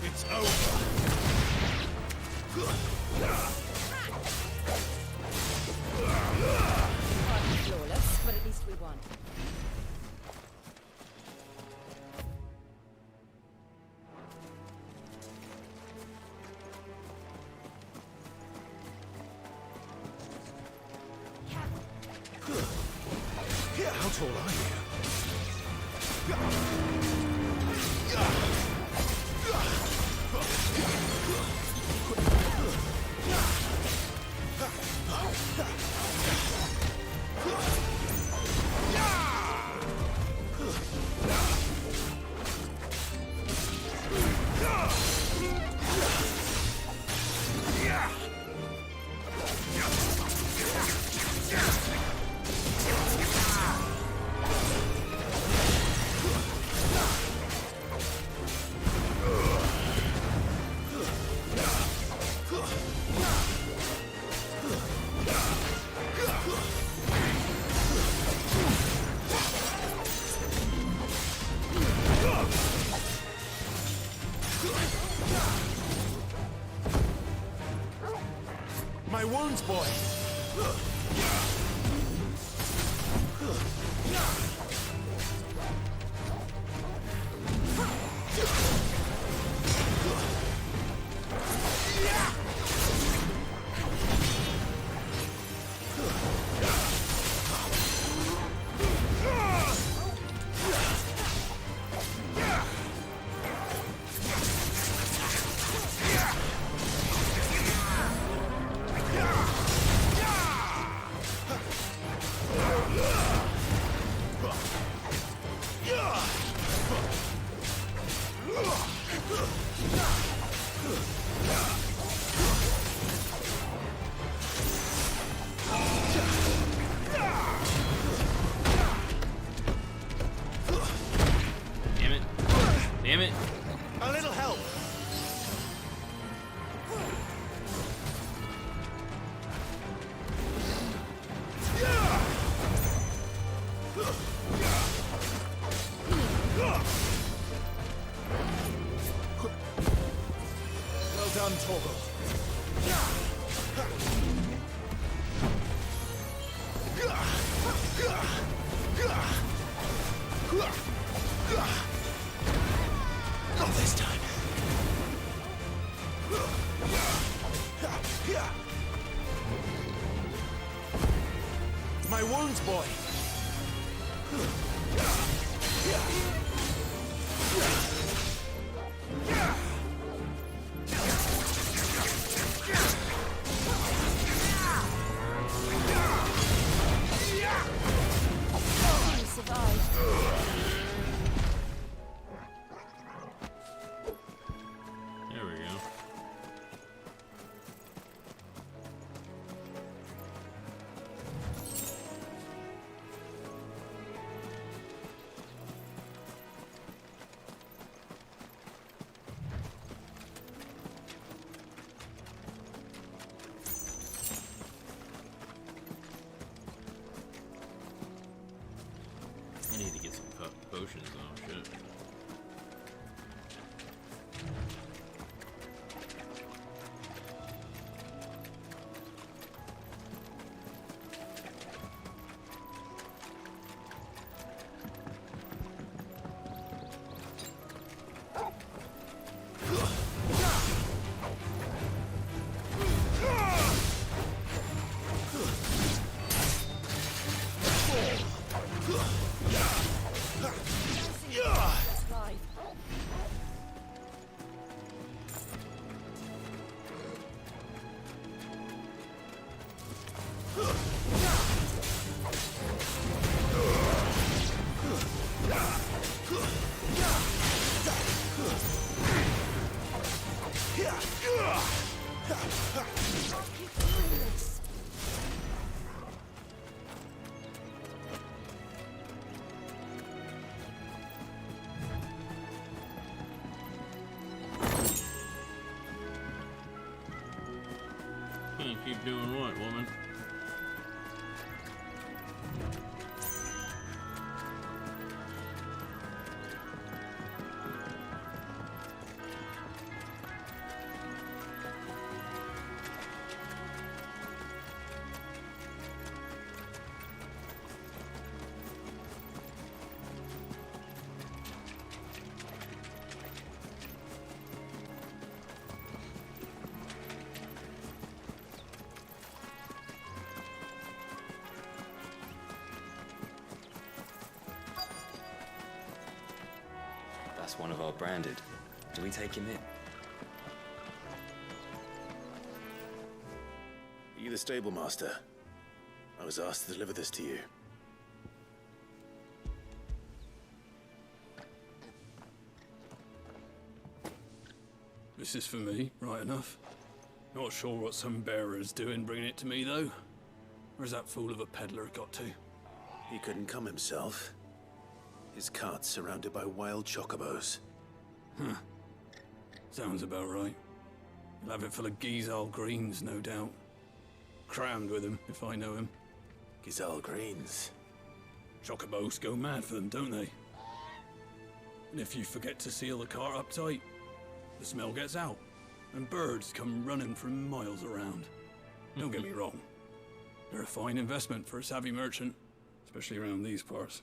It's over. Hardly flawless, but at least we won. How tall are you? My wounds, boy! Damn it. Damn it. A little help. Well done, Torgal. Not this time. My wounds, boy. You survived. There we go. I need to get some potions though, shit. Keep doing what, woman? That's one of our branded. Do we take him in? Are you the stable master? I was asked to deliver this to you. This is for me, right enough. Not sure what some bearer's doing bringing it to me, though. Where's that fool of a peddler got to? He couldn't come himself. His cart's surrounded by wild chocobos. Huh. Sounds about right. He'll have it full of Gizal greens, no doubt. Crammed with him, if I know him. Gizal greens? Chocobos go mad for them, don't they? And if you forget to seal the cart up tight, the smell gets out, and birds come running from miles around. Don't get me wrong. They're a fine investment for a savvy merchant, especially around these parts.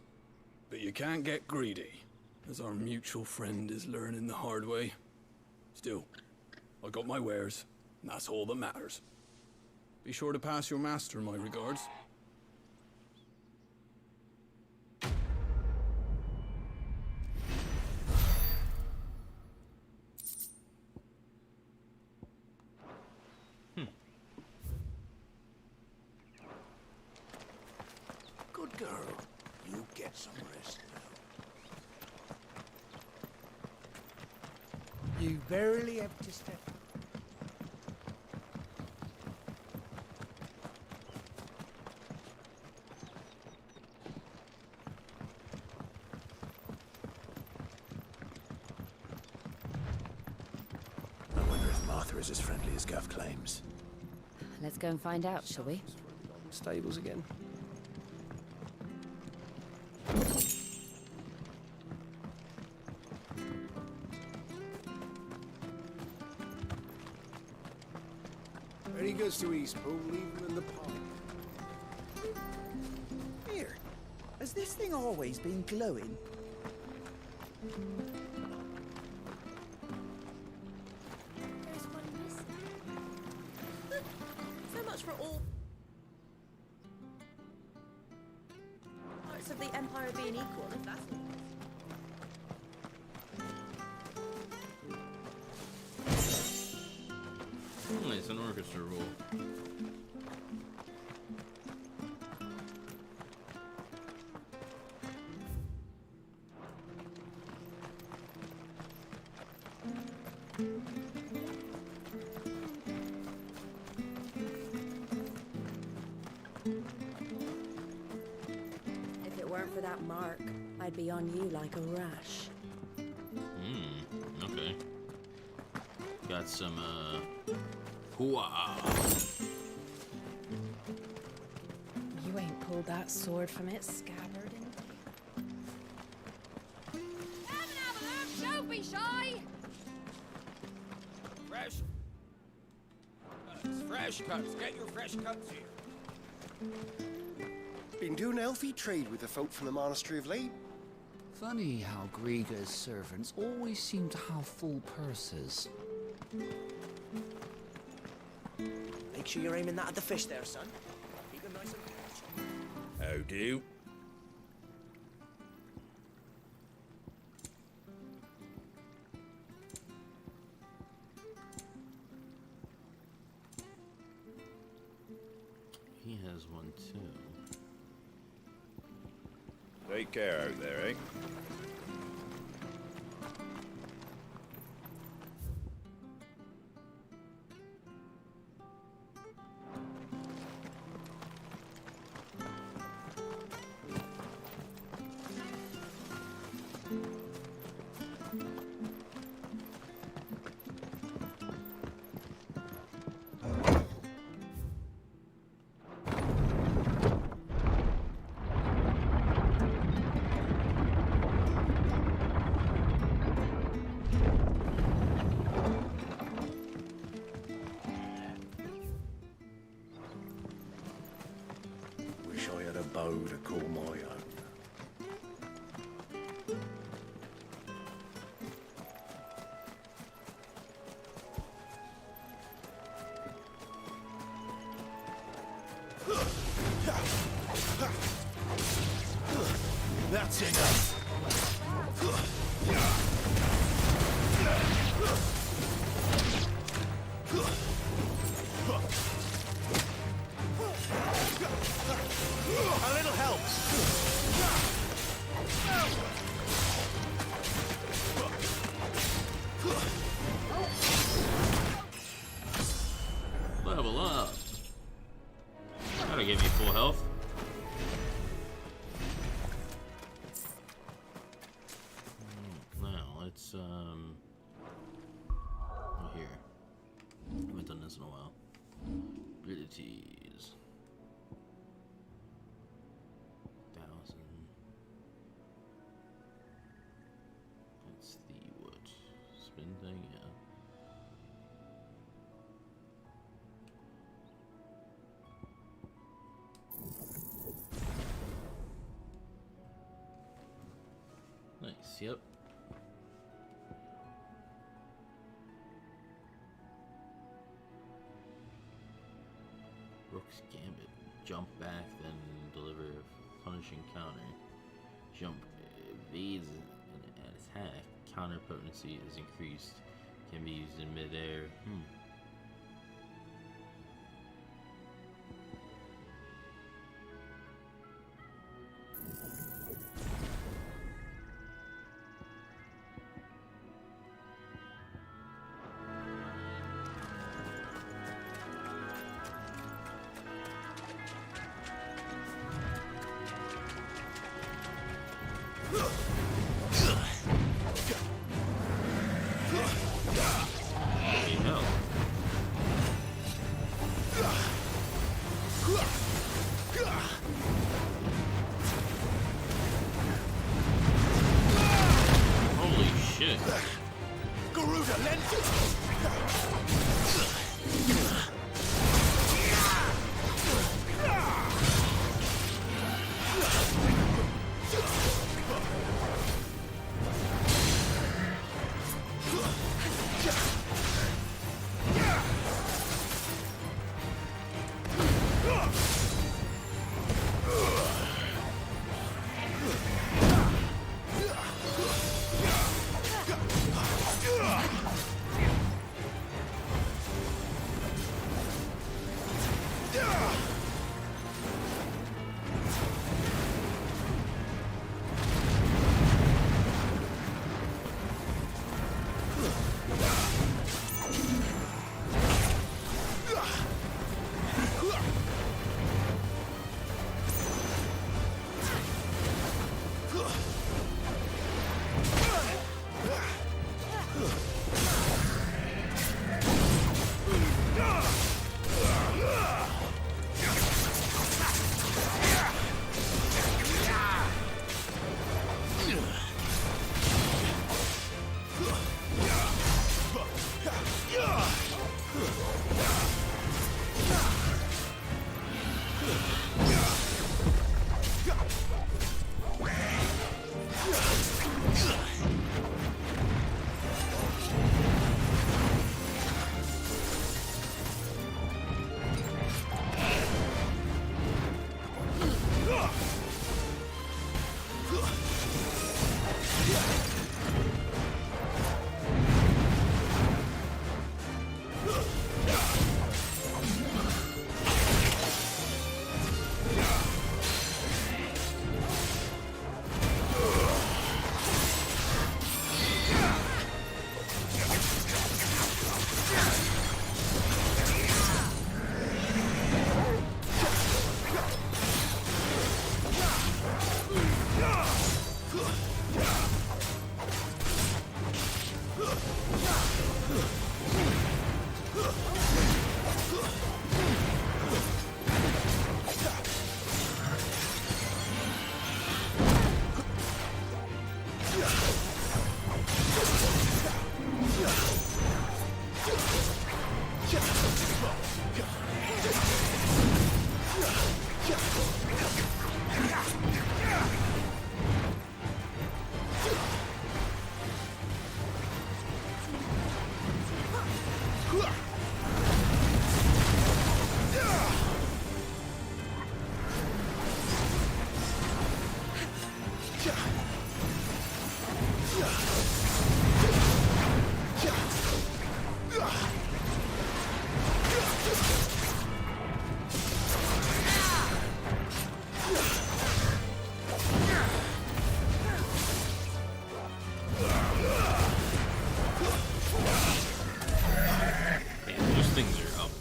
But you can't get greedy, as our mutual friend is learning the hard way. Still, I got my wares, and that's all that matters. Be sure to pass your master my regards. Good girl. You get some rest now. You barely have to step. I wonder if Martha is as friendly as Gav claims. Let's go and find out, shall we? Stables again. When he goes to Eastpool, leave him in the park. Here, has this thing always been glowing? There's one missing. So much for all parts of the Empire being equal, if that's the It's an orchestra rule. If it weren't for that mark, I'd be on you like a rash. Okay. Got some, hooah. You ain't pulled that sword from its scabbard in Don't be shy! Fresh cuts. Get your fresh cuts here. Been doing Elfie trade with the folk from the Monastery of late. Funny how Griga's servants always seem to have full purses. Make sure you're aiming that at the fish there, son. Keep them nice and fresh. How do? He has one too. Take care out there, eh? Wish I had a bow to call my own. That's enough. A little helps. Level up. That'll give me full health. Now let's here. I haven't done this in a while. Abilities. 1,000. That's the what? Spin thing, yeah. Nice, yep. Rook's Gambit. Jump back, then deliver a punishing counter. Jump evades an attack. Counter potency is increased. Can be used in midair. Holy hell. Holy shit. Garuda,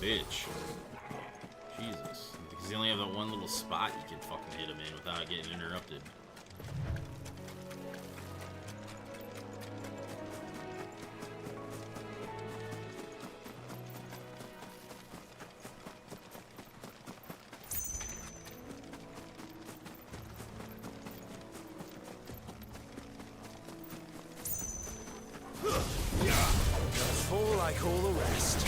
bitch. Jesus. Because you only have that one little spot you can fucking hit him in without getting interrupted. Fall like all the rest.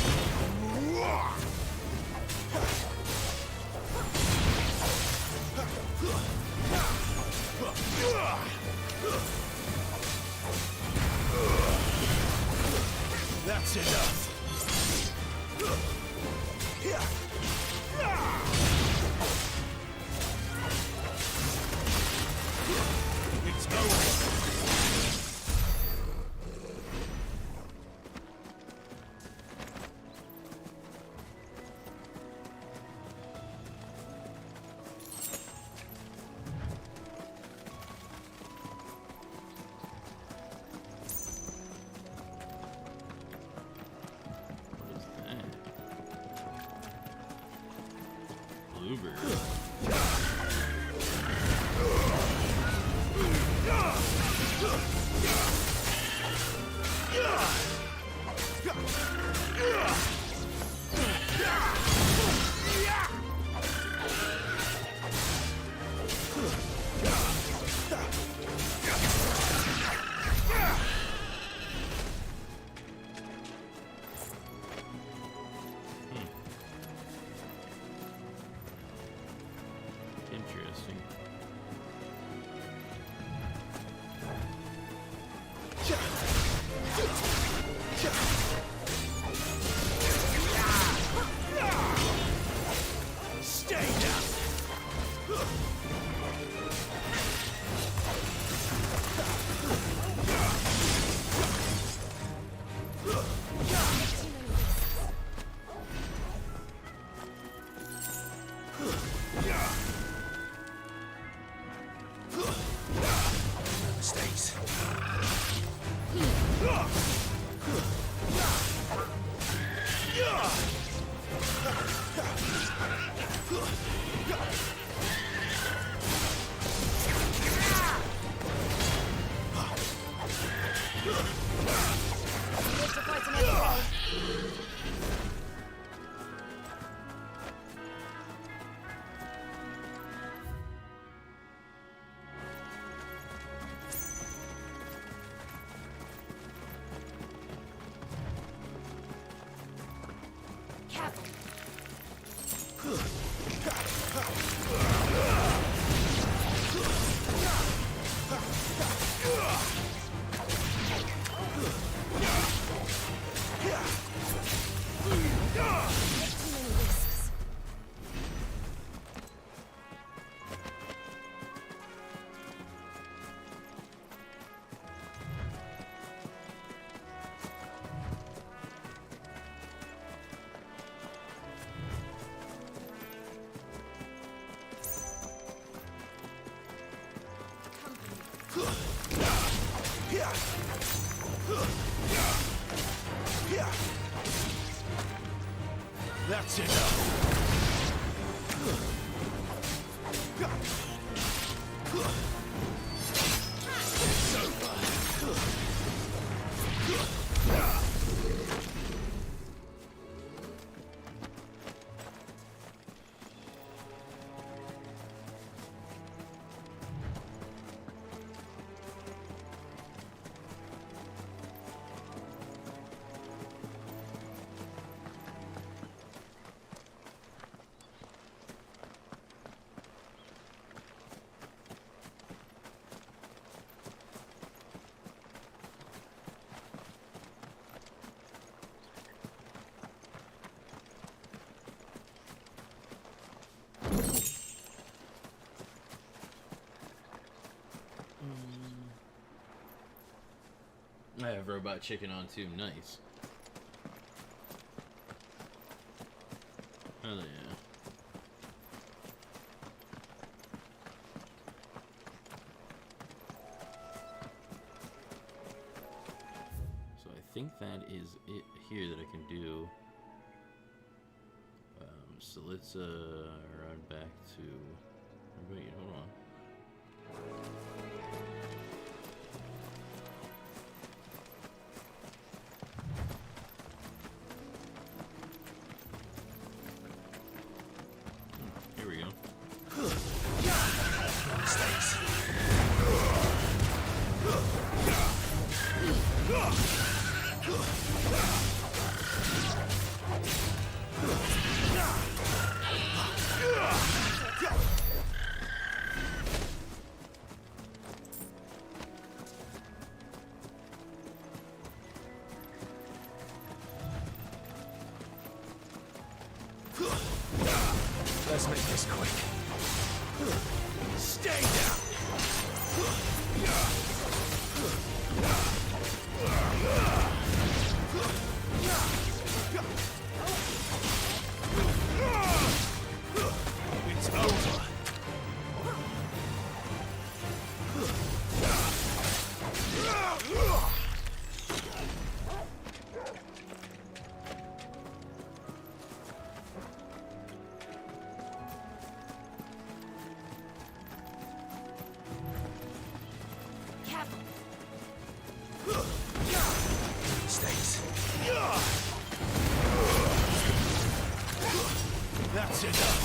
That's enough. It's going. Bluebird. Live to fight another day. That's enough. It's over. I have robot chicken on too. Nice. Hell yeah. So I think that is it here that I can do. So let's run back to. Wait, hold on. Here we go. Let's make this quick. Stay down. It's over. Stays. That's enough.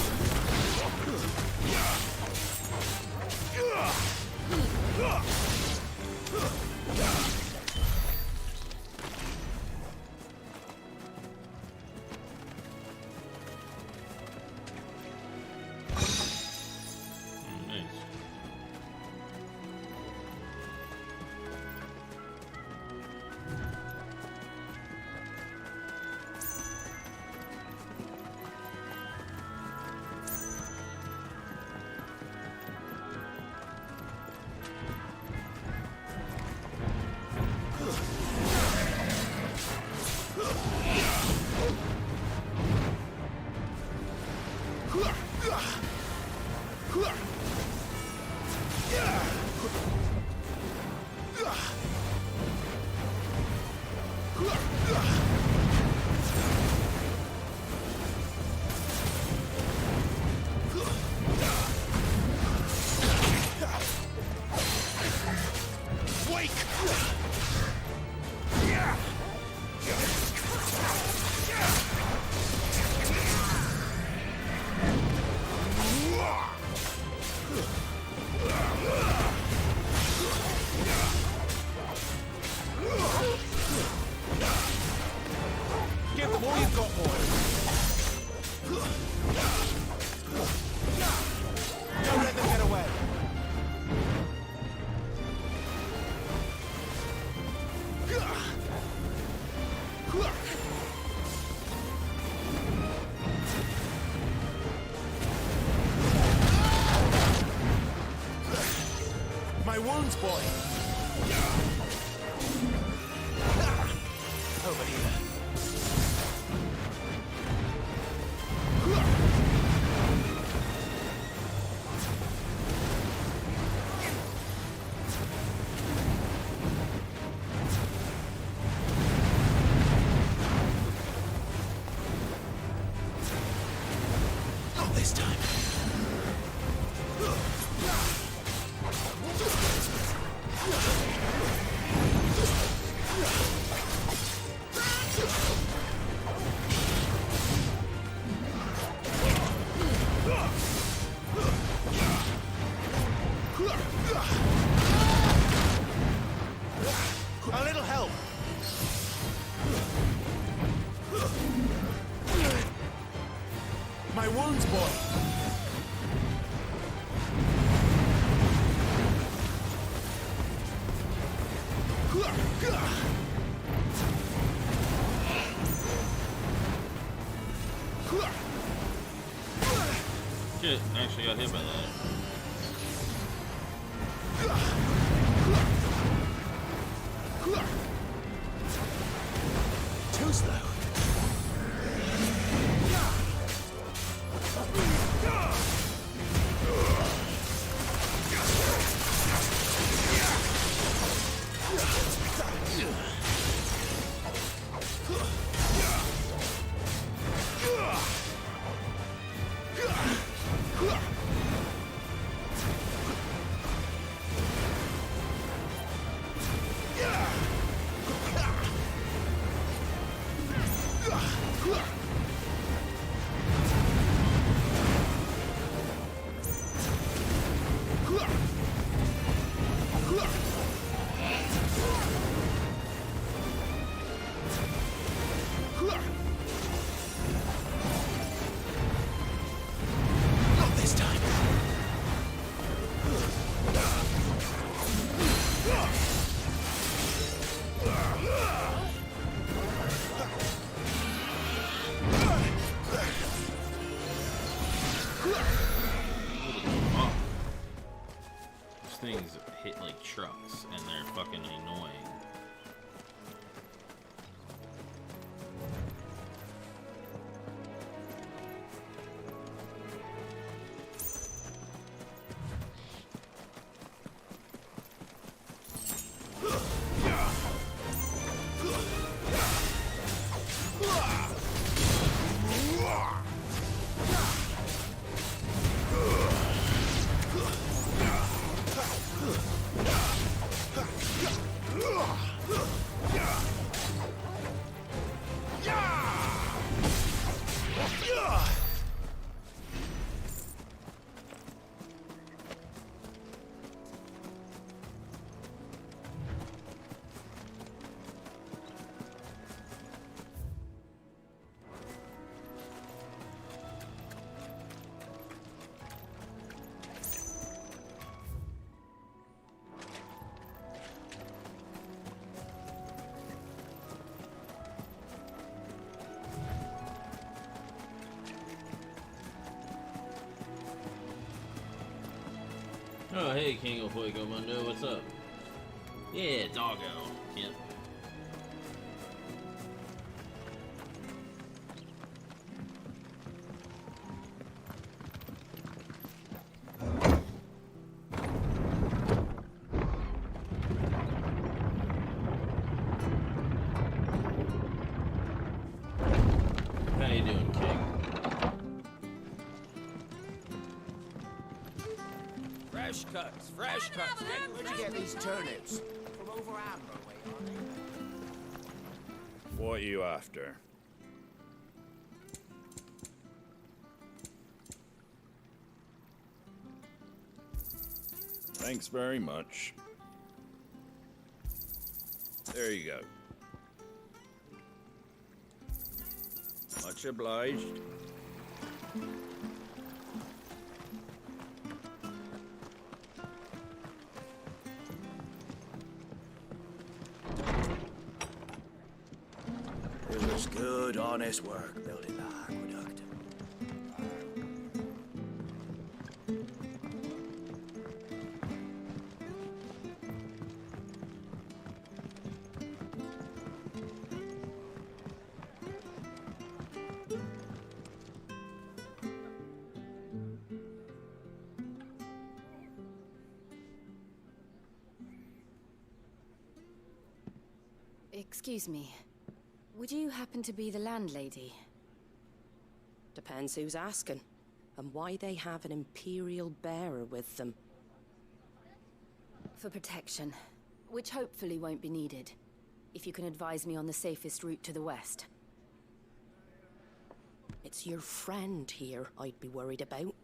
Wake! A little help! My wounds, boy! Shit, I actually got hit by that. Too slow. Not this time. These things hit like trucks, and they're fucking annoying. Oh, hey, King of Fuego Mundo, what's up? Yeah, doggo. Yep. How you doing, King? Fresh cuts, fresh cuts. Where'd you get these turnips? From over Amber way, are they? What are you after? Thanks very much. There you go. Much obliged. It was good, honest work building the aqueduct. Excuse me. Would you happen to be the landlady? Depends who's asking, and why they have an Imperial bearer with them. For protection, which hopefully won't be needed. If you can advise me on the safest route to the west. It's your friend here I'd be worried about.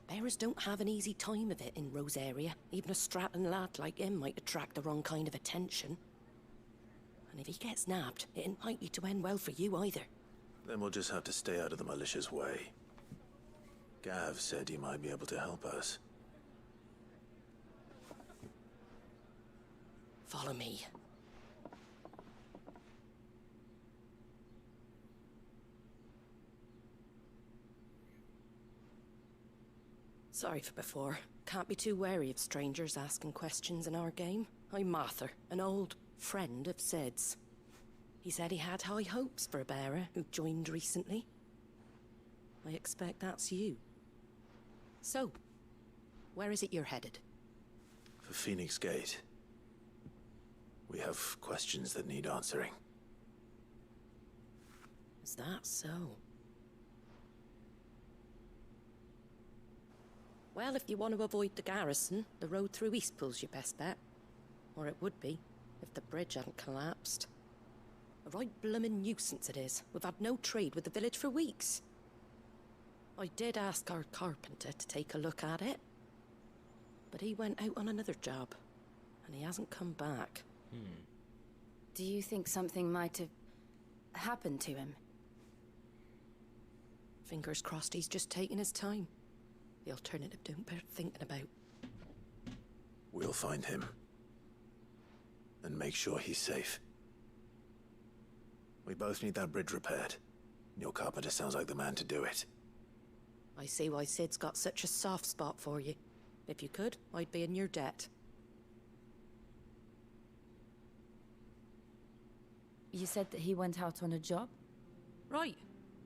Bearers don't have an easy time of it in Rosaria. Even a strapping lad like him might attract the wrong kind of attention. And if he gets nabbed, it ain't likely to end well for you either. Then we'll just have to stay out of the militia's way. Gav said he might be able to help us. Follow me. Sorry for before. Can't be too wary of strangers asking questions in our game. I'm Martha, an old friend of Sid's. He said he had high hopes for a bearer who joined recently. I expect that's you. So, where is it you're headed? For Phoenix Gate. We have questions that need answering. Is that so? Well, if you want to avoid the garrison, the road through Eastpool's your best bet. Or it would be, if the bridge hadn't collapsed. A right bloomin' nuisance it is. We've had no trade with the village for weeks. I did ask our carpenter to take a look at it. But he went out on another job. And he hasn't come back. Do you think something might have happened to him? Fingers crossed he's just taking his time. The alternative don't bear thinking about. We'll find him. And make sure he's safe. We both need that bridge repaired. Your carpenter sounds like the man to do it. I see why Sid's got such a soft spot for you. If you could, I'd be in your debt. You said that he went out on a job? Right.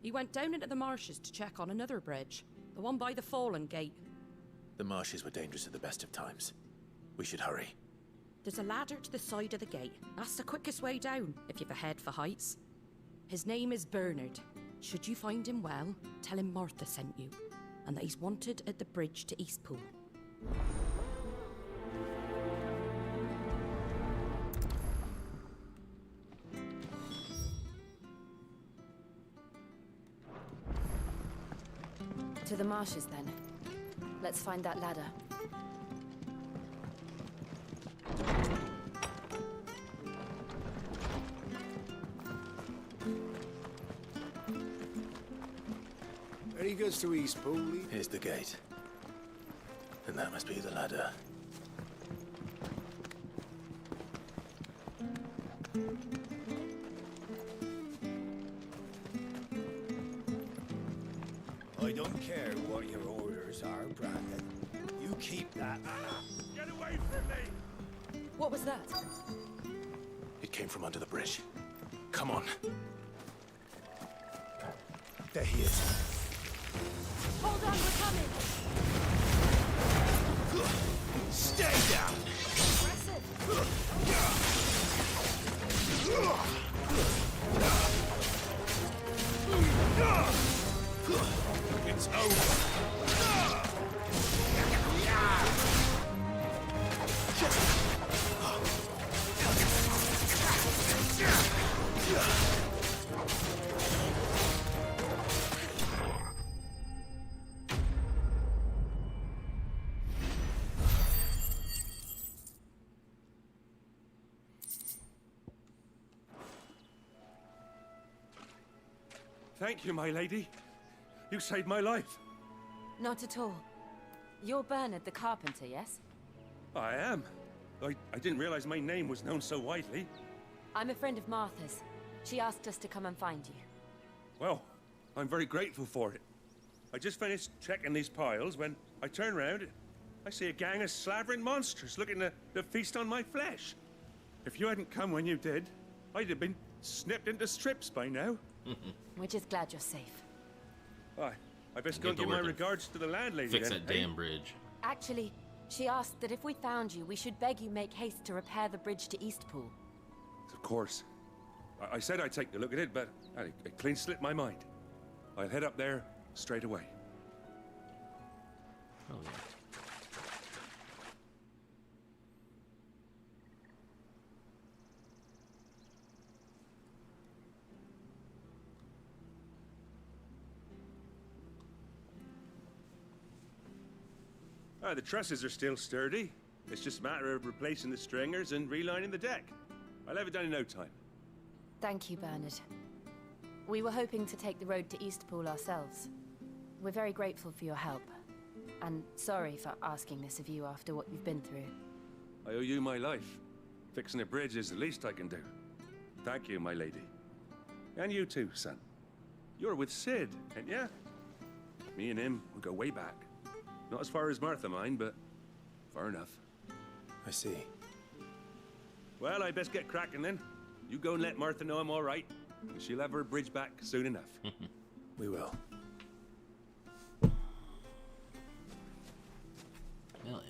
He went down into the marshes to check on another bridge. The one by the Fallen Gate. The marshes were dangerous at the best of times. We should hurry. There's a ladder to the side of the gate. That's the quickest way down, if you've a head for heights. His name is Bernard. Should you find him well, tell him Martha sent you, and that he's wanted at the bridge to Eastpool. To the marshes, then. Let's find that ladder. Any goods to Eastpool? Here's the gate. And that must be the ladder. I don't care what your orders are, Brandon. You keep that. Get away from me! What was that? It came from under the bridge. Come on. There he is. Hold on, we're coming! Stay down! It's over! Thank you, my lady. You saved my life. Not at all. You're Bernard the carpenter, yes? I am. I didn't realize my name was known so widely. I'm a friend of Martha's. She asked us to come and find you. Well, I'm very grateful for it. I just finished checking these piles when I turn around. I see a gang of slavering monsters looking to feast on my flesh. If you hadn't come when you did, I'd have been snipped into strips by now. We're just glad you're safe. I best go and give my regards to the landlady. Fix then, that eh? damn bridge. Actually, she asked that if we found you, we should beg you make haste to repair the bridge to Eastpool. Of course. I said I'd take a look at it, but it clean slipped my mind. I'll head up there straight away. Oh, yeah. Ah, the trusses are still sturdy. It's just a matter of replacing the stringers and relining the deck. I'll have it done in no time. Thank you, Bernard. We were hoping to take the road to Eastpool ourselves. We're very grateful for your help. And sorry for asking this of you after what you've been through. I owe you my life. Fixing a bridge is the least I can do. Thank you, my lady. And you too, son. You're with Sid, ain't ya? Me and him, we go way back. Not as far as Martha, mind, but far enough. I see. Well, I best get cracking then. You go and let Martha know I'm all right. And she'll have her bridge back soon enough. We will. Hell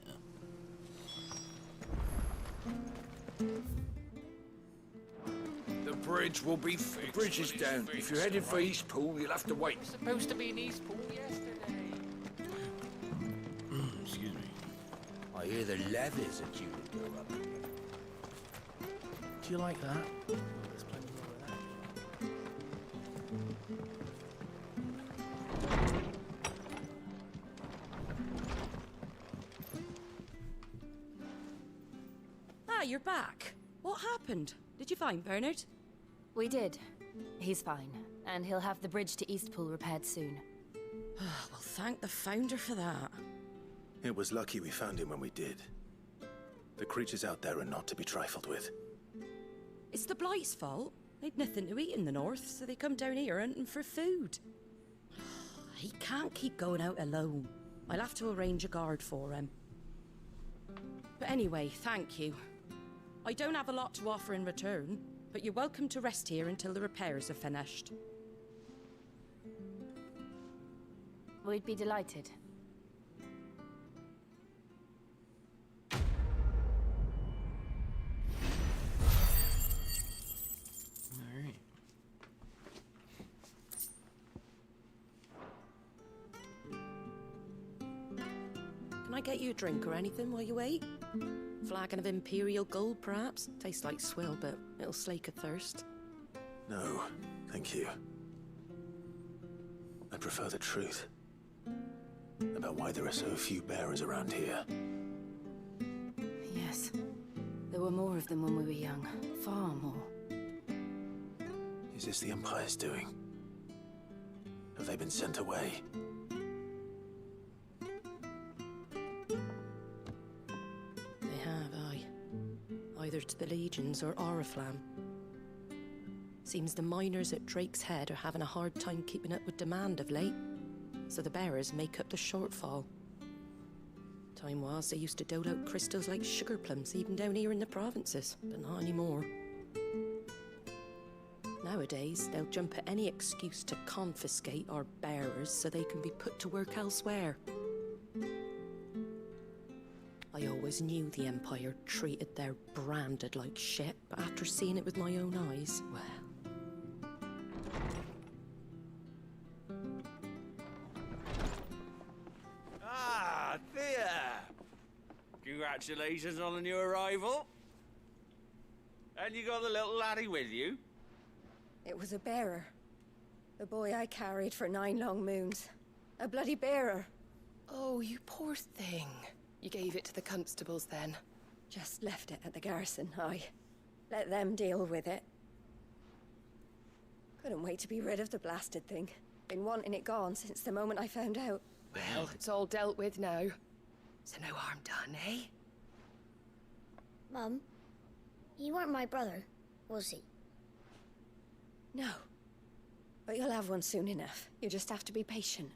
yeah. The bridge will be fixed. The bridge is down. If you're headed for Eastpool, you'll have to wait. Supposed to be in Eastpool yesterday. Excuse me. I hear the levies are due to go up. Do you like that? There's plenty more of that. Ah, you're back. What happened? Did you find Bernard? We did. He's fine, and he'll have the bridge to Eastpool repaired soon. Well, thank the Founder for that. It was lucky we found him when we did. The creatures out there are not to be trifled with. It's the Blight's fault. They'd nothing to eat in the north, so they come down here hunting for food. He can't keep going out alone. I'll have to arrange a guard for him. But anyway, thank you. I don't have a lot to offer in return, but you're welcome to rest here until the repairs are finished. We'd be delighted. Alright. Can I get you a drink or anything while you wait? Flagon of Imperial Gold, perhaps? Tastes like swill, but it'll slake a thirst. No, thank you. I prefer the truth. About why there are so few bearers around here. Yes. There were more of them when we were young. Far more. Is this the Empire's doing? Have they been sent away? They have, aye. Either to the Legions or Oriflamme. Seems the miners at Drake's Head are having a hard time keeping up with demand of late, so the bearers make up the shortfall. Time was, they used to dole out crystals like sugar plums, even down here in the provinces, but not anymore. Nowadays, they'll jump at any excuse to confiscate our bearers so they can be put to work elsewhere. I always knew the Empire treated their branded like shit, but after seeing it with my own eyes, well... Ah, Thea! Congratulations on the new arrival. And you got the little laddie with you? It was a bearer. The boy I carried for 9 long moons. A bloody bearer. Oh, you poor thing. You gave it to the constables then? Just left it at the garrison, aye. Let them deal with it. Couldn't wait to be rid of the blasted thing. Been wanting it gone since the moment I found out. Well, it's all dealt with now. So no harm done, eh? Mum, he weren't my brother, was he? No. But you'll have one soon enough. You just have to be patient.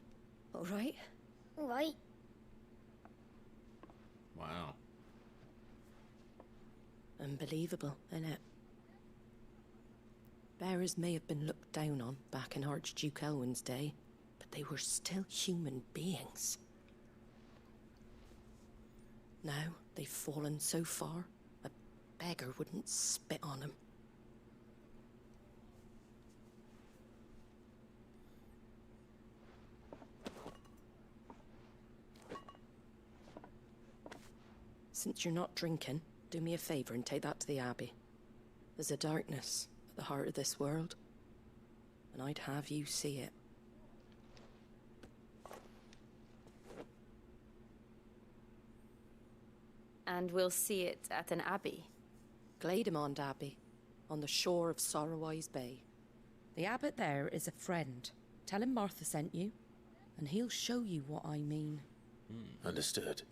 All right? All right. Wow. Unbelievable, innit? Bearers may have been looked down on back in Archduke Elwin's day, but they were still human beings. Now, they've fallen so far, a beggar wouldn't spit on them. Since you're not drinking, do me a favor and take that to the Abbey. There's a darkness at the heart of this world, and I'd have you see it. And we'll see it at an abbey. Glademond Abbey, on the shore of Sorrowise Bay. The abbot there is a friend. Tell him Martha sent you, and he'll show you what I mean. Understood.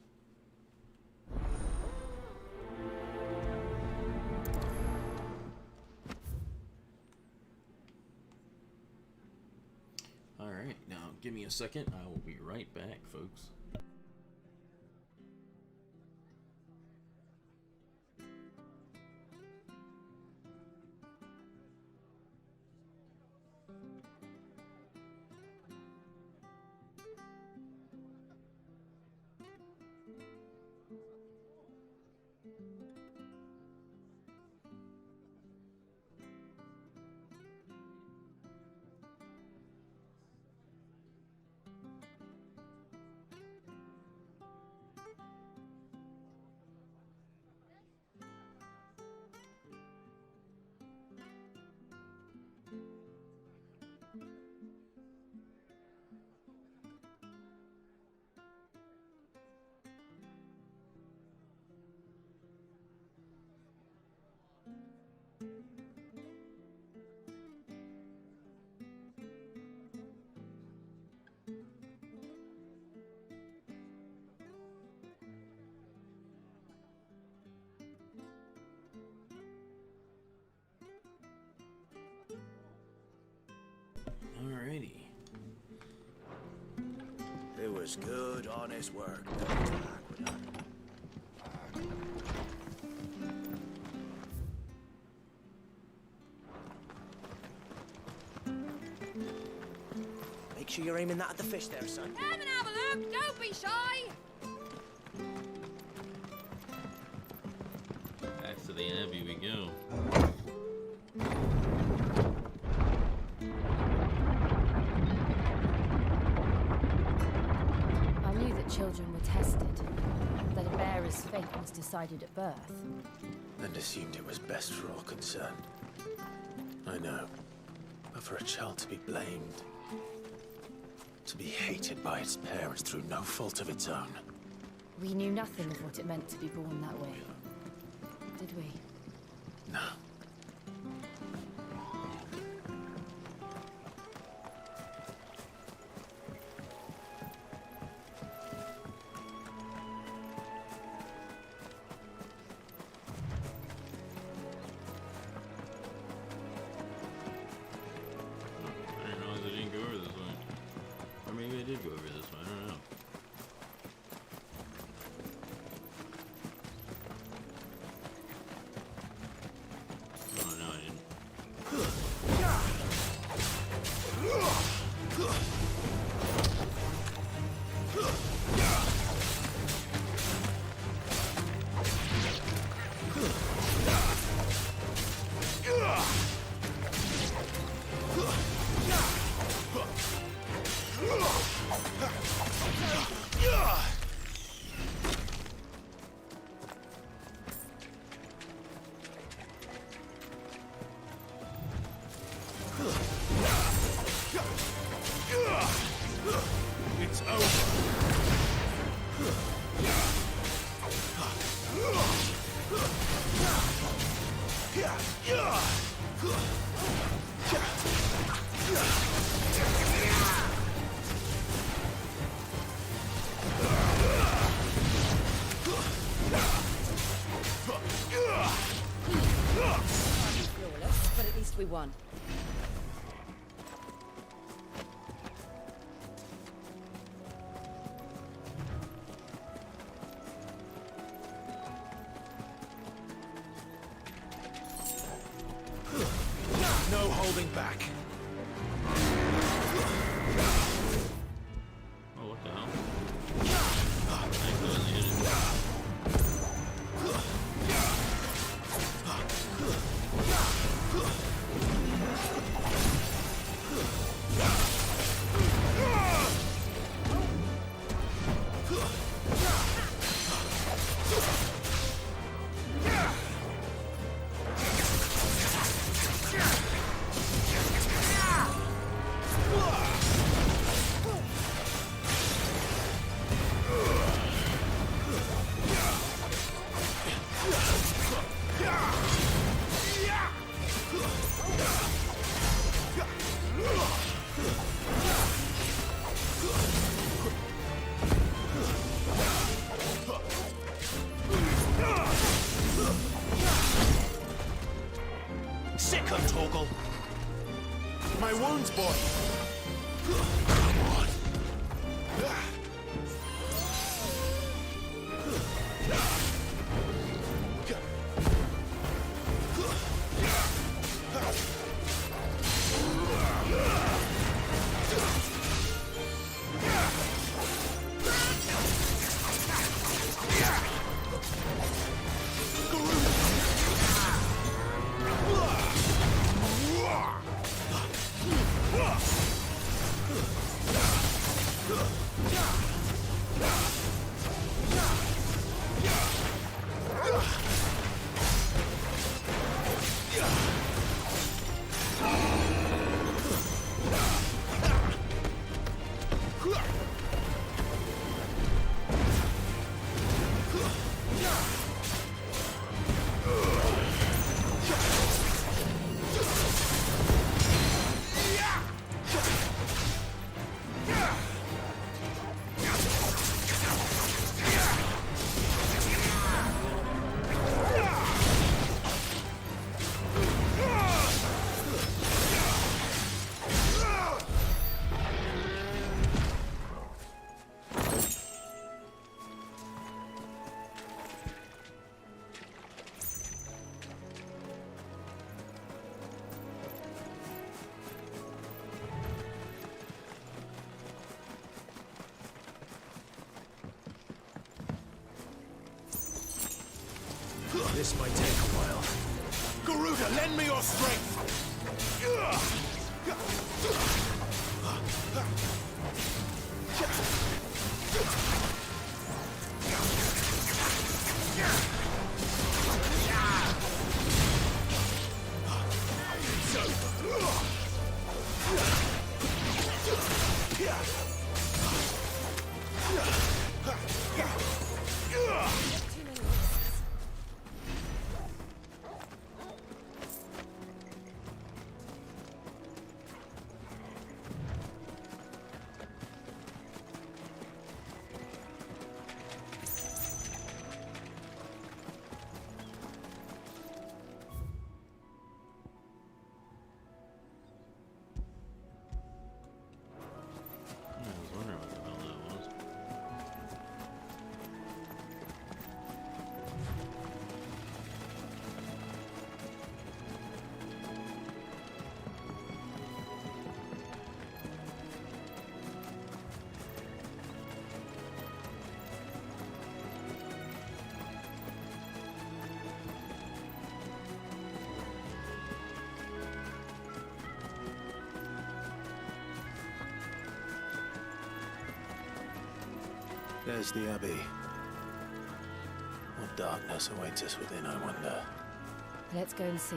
Alright, now give me a second. I will be right back, folks. Alrighty. It was good, honest work. Make sure you're aiming that at the fish there, son. Come and have a look. Don't be shy. Back to the abbey we go. I knew that children were tested, that a bearer's fate was decided at birth. And assumed it was best for all concerned. I know. But for a child to be blamed, to be hated by its parents through no fault of its own. We knew nothing of what it meant to be born that way, did we? No. I didn't realize I didn't go over this way. Or maybe I did go over this way, I don't know. Oh no, I didn't. It's over. Flawless, but at least we won. No holding back. Oh, what the hell? I accidentally hit it. Welcome, Torgal. My wounds, boy. This might take a while. Garuda, lend me your strength! There's the Abbey. What darkness awaits us within, I wonder? Let's go and see.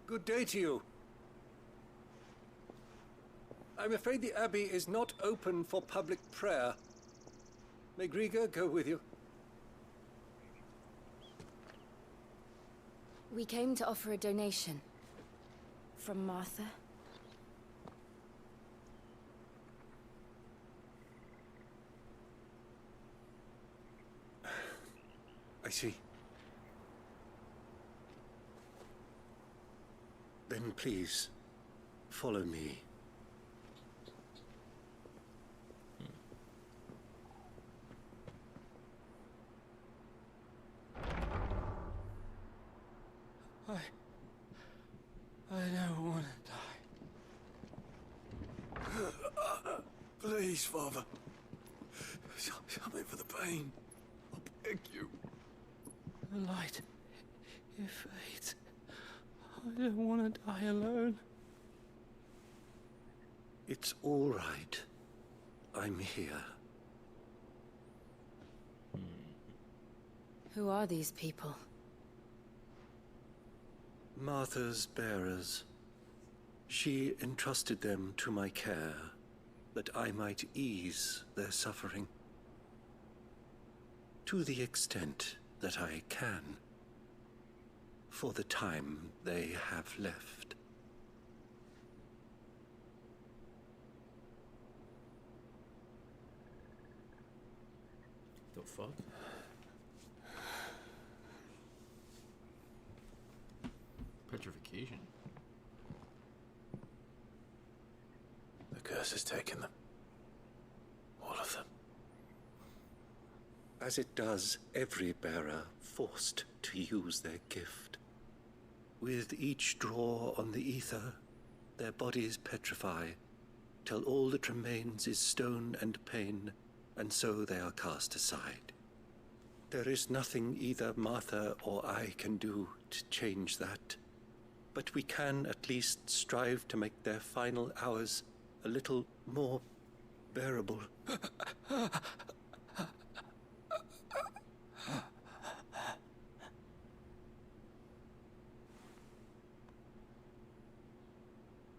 Good day to you. I'm afraid the Abbey is not open for public prayer. May Griga go with you? We came to offer a donation. From Martha. I see. Then please, follow me. I don't want to die. Please, Father. Something for the pain. I beg you. The light. It fades. I don't want to die alone. It's all right. I'm here. Who are these people? Martha's bearers. She entrusted them to my care, that I might ease their suffering. To the extent that I can, for the time they have left. The fuck? Petrification. The curse has taken them. All of them. As it does every bearer forced to use their gift. With each draw on the ether, their bodies petrify, till all that remains is stone and pain, and so they are cast aside. There is nothing either Martha or I can do to change that, but we can at least strive to make their final hours a little more bearable.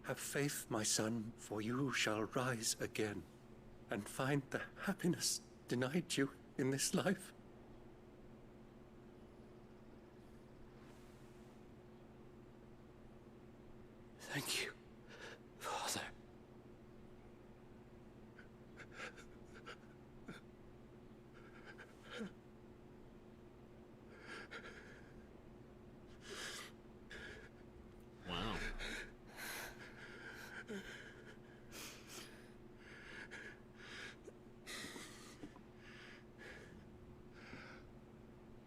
Have faith, my son, for you shall rise again and find the happiness denied you in this life. Thank you, Father. Wow.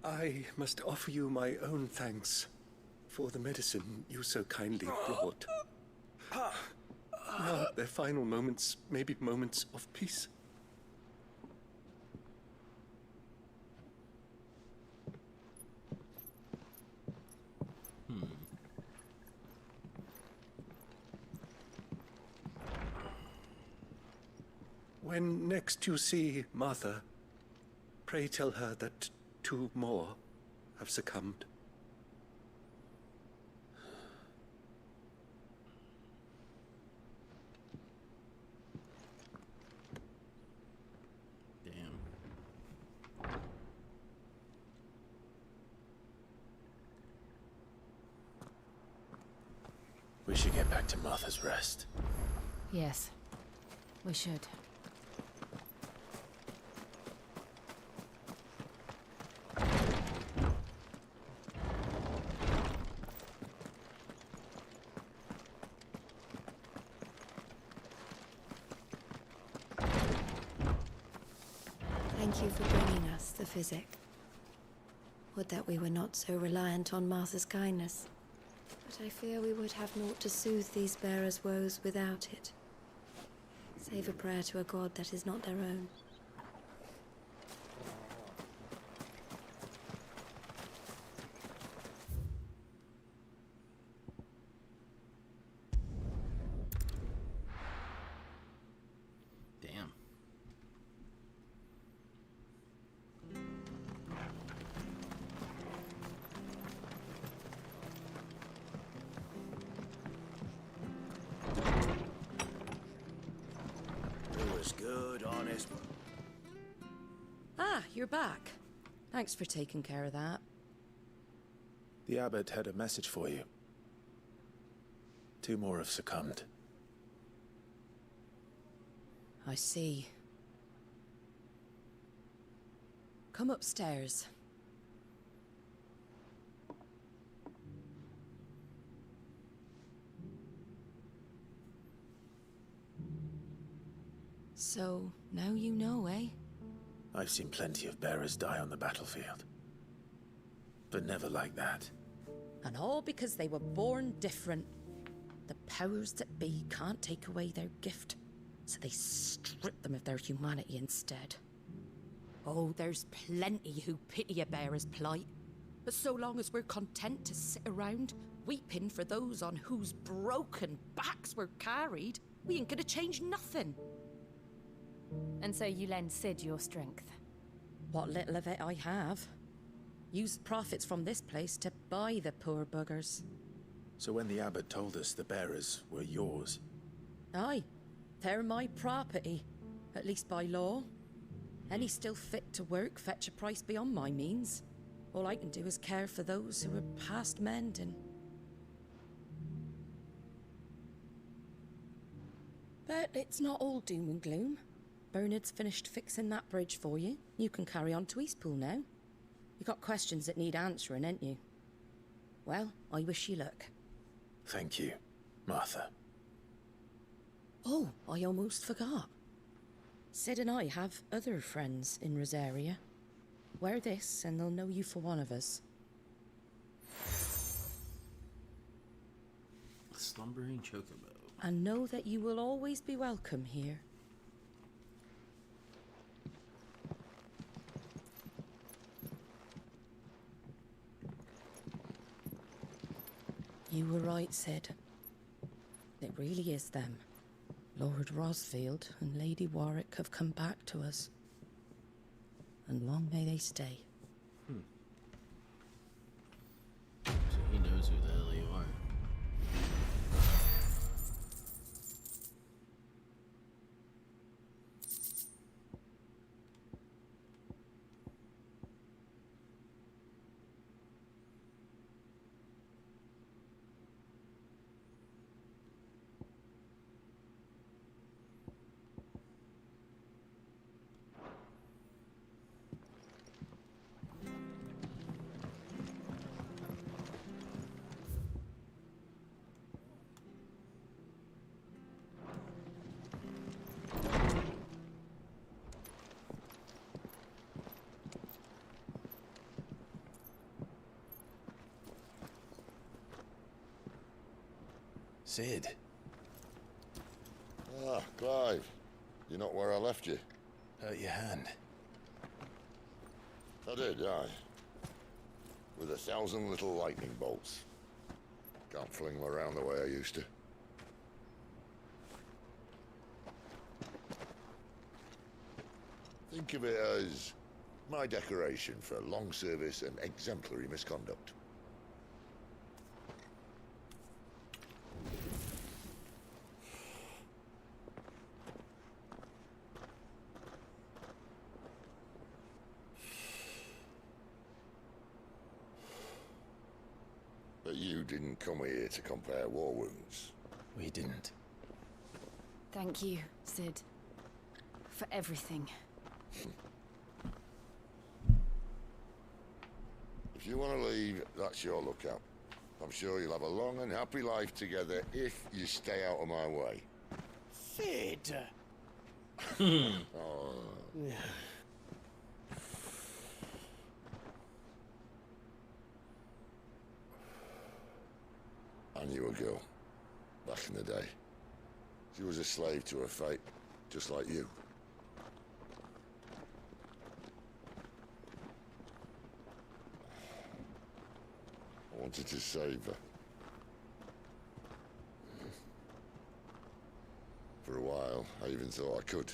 I must offer you my own thanks for the medicine you so kindly brought. Now, their final moments may be moments of peace. When next you see Martha, pray tell her that 2 more have succumbed. Damn. We should get back to Martha's Rest. Yes, we should. Thank you for bringing us the physic. Would that we were not so reliant on Martha's kindness. But I fear we would have naught to soothe these bearers' woes without it. Save a prayer to a god that is not their own. Damn. It was good, honest. Ah, you're back. Thanks for taking care of that. The abbot had a message for you. 2 more have succumbed. I see. Come upstairs. So, now you know, eh? I've seen plenty of bearers die on the battlefield. But never like that. And all because they were born different. The powers that be can't take away their gift, so they strip them of their humanity instead. Oh, there's plenty who pity a bearer's plight. But so long as we're content to sit around, weeping for those on whose broken backs we're carried, we ain't gonna change nothing. And so you lend Sid your strength? What little of it I have. Use profits from this place to buy the poor buggers. So when the abbot told us the bearers were yours... Aye, they're my property, at least by law. Any still fit to work fetch a price beyond my means. All I can do is care for those who are past mending. But it's not all doom and gloom. Bernard's finished fixing that bridge for you. You can carry on to Eastpool now. You got questions that need answering, ain't you? Well, I wish you luck. Thank you, Martha. Oh, I almost forgot. Sid and I have other friends in Rosaria. Wear this and they'll know you for one of us. Slumbering chocobo. And know that you will always be welcome here. You were right, Sid. It really is them. Lord Rosfield and Lady Warwick have come back to us. And long may they stay. So he knows who the hell you are. Sid. Ah, Clive. You're not where I left you. Hurt your hand. I did, aye. With 1,000 little lightning bolts. Can't fling them around the way I used to. Think of it as my decoration for long service and exemplary misconduct. But you didn't come here to compare war wounds. We didn't. Thank you, Sid. For everything. If you want to leave, that's your lookout. I'm sure you'll have a long and happy life together if you stay out of my way. Sid! Oh. I knew a girl, back in the day. She was a slave to her fate, just like you. I wanted to save her. For a while, I even thought I could.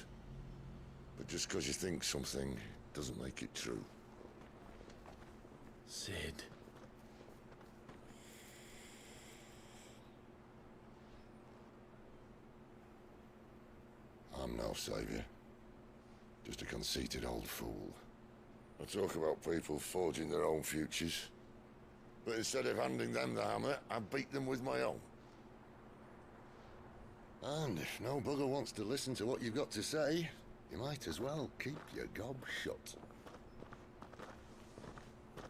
But just because you think something doesn't make it true. Sid. I'm no savior. Just a conceited old fool. I talk about people forging their own futures. But instead of handing them the hammer, I beat them with my own. And if no bugger wants to listen to what you've got to say, you might as well keep your gob shut.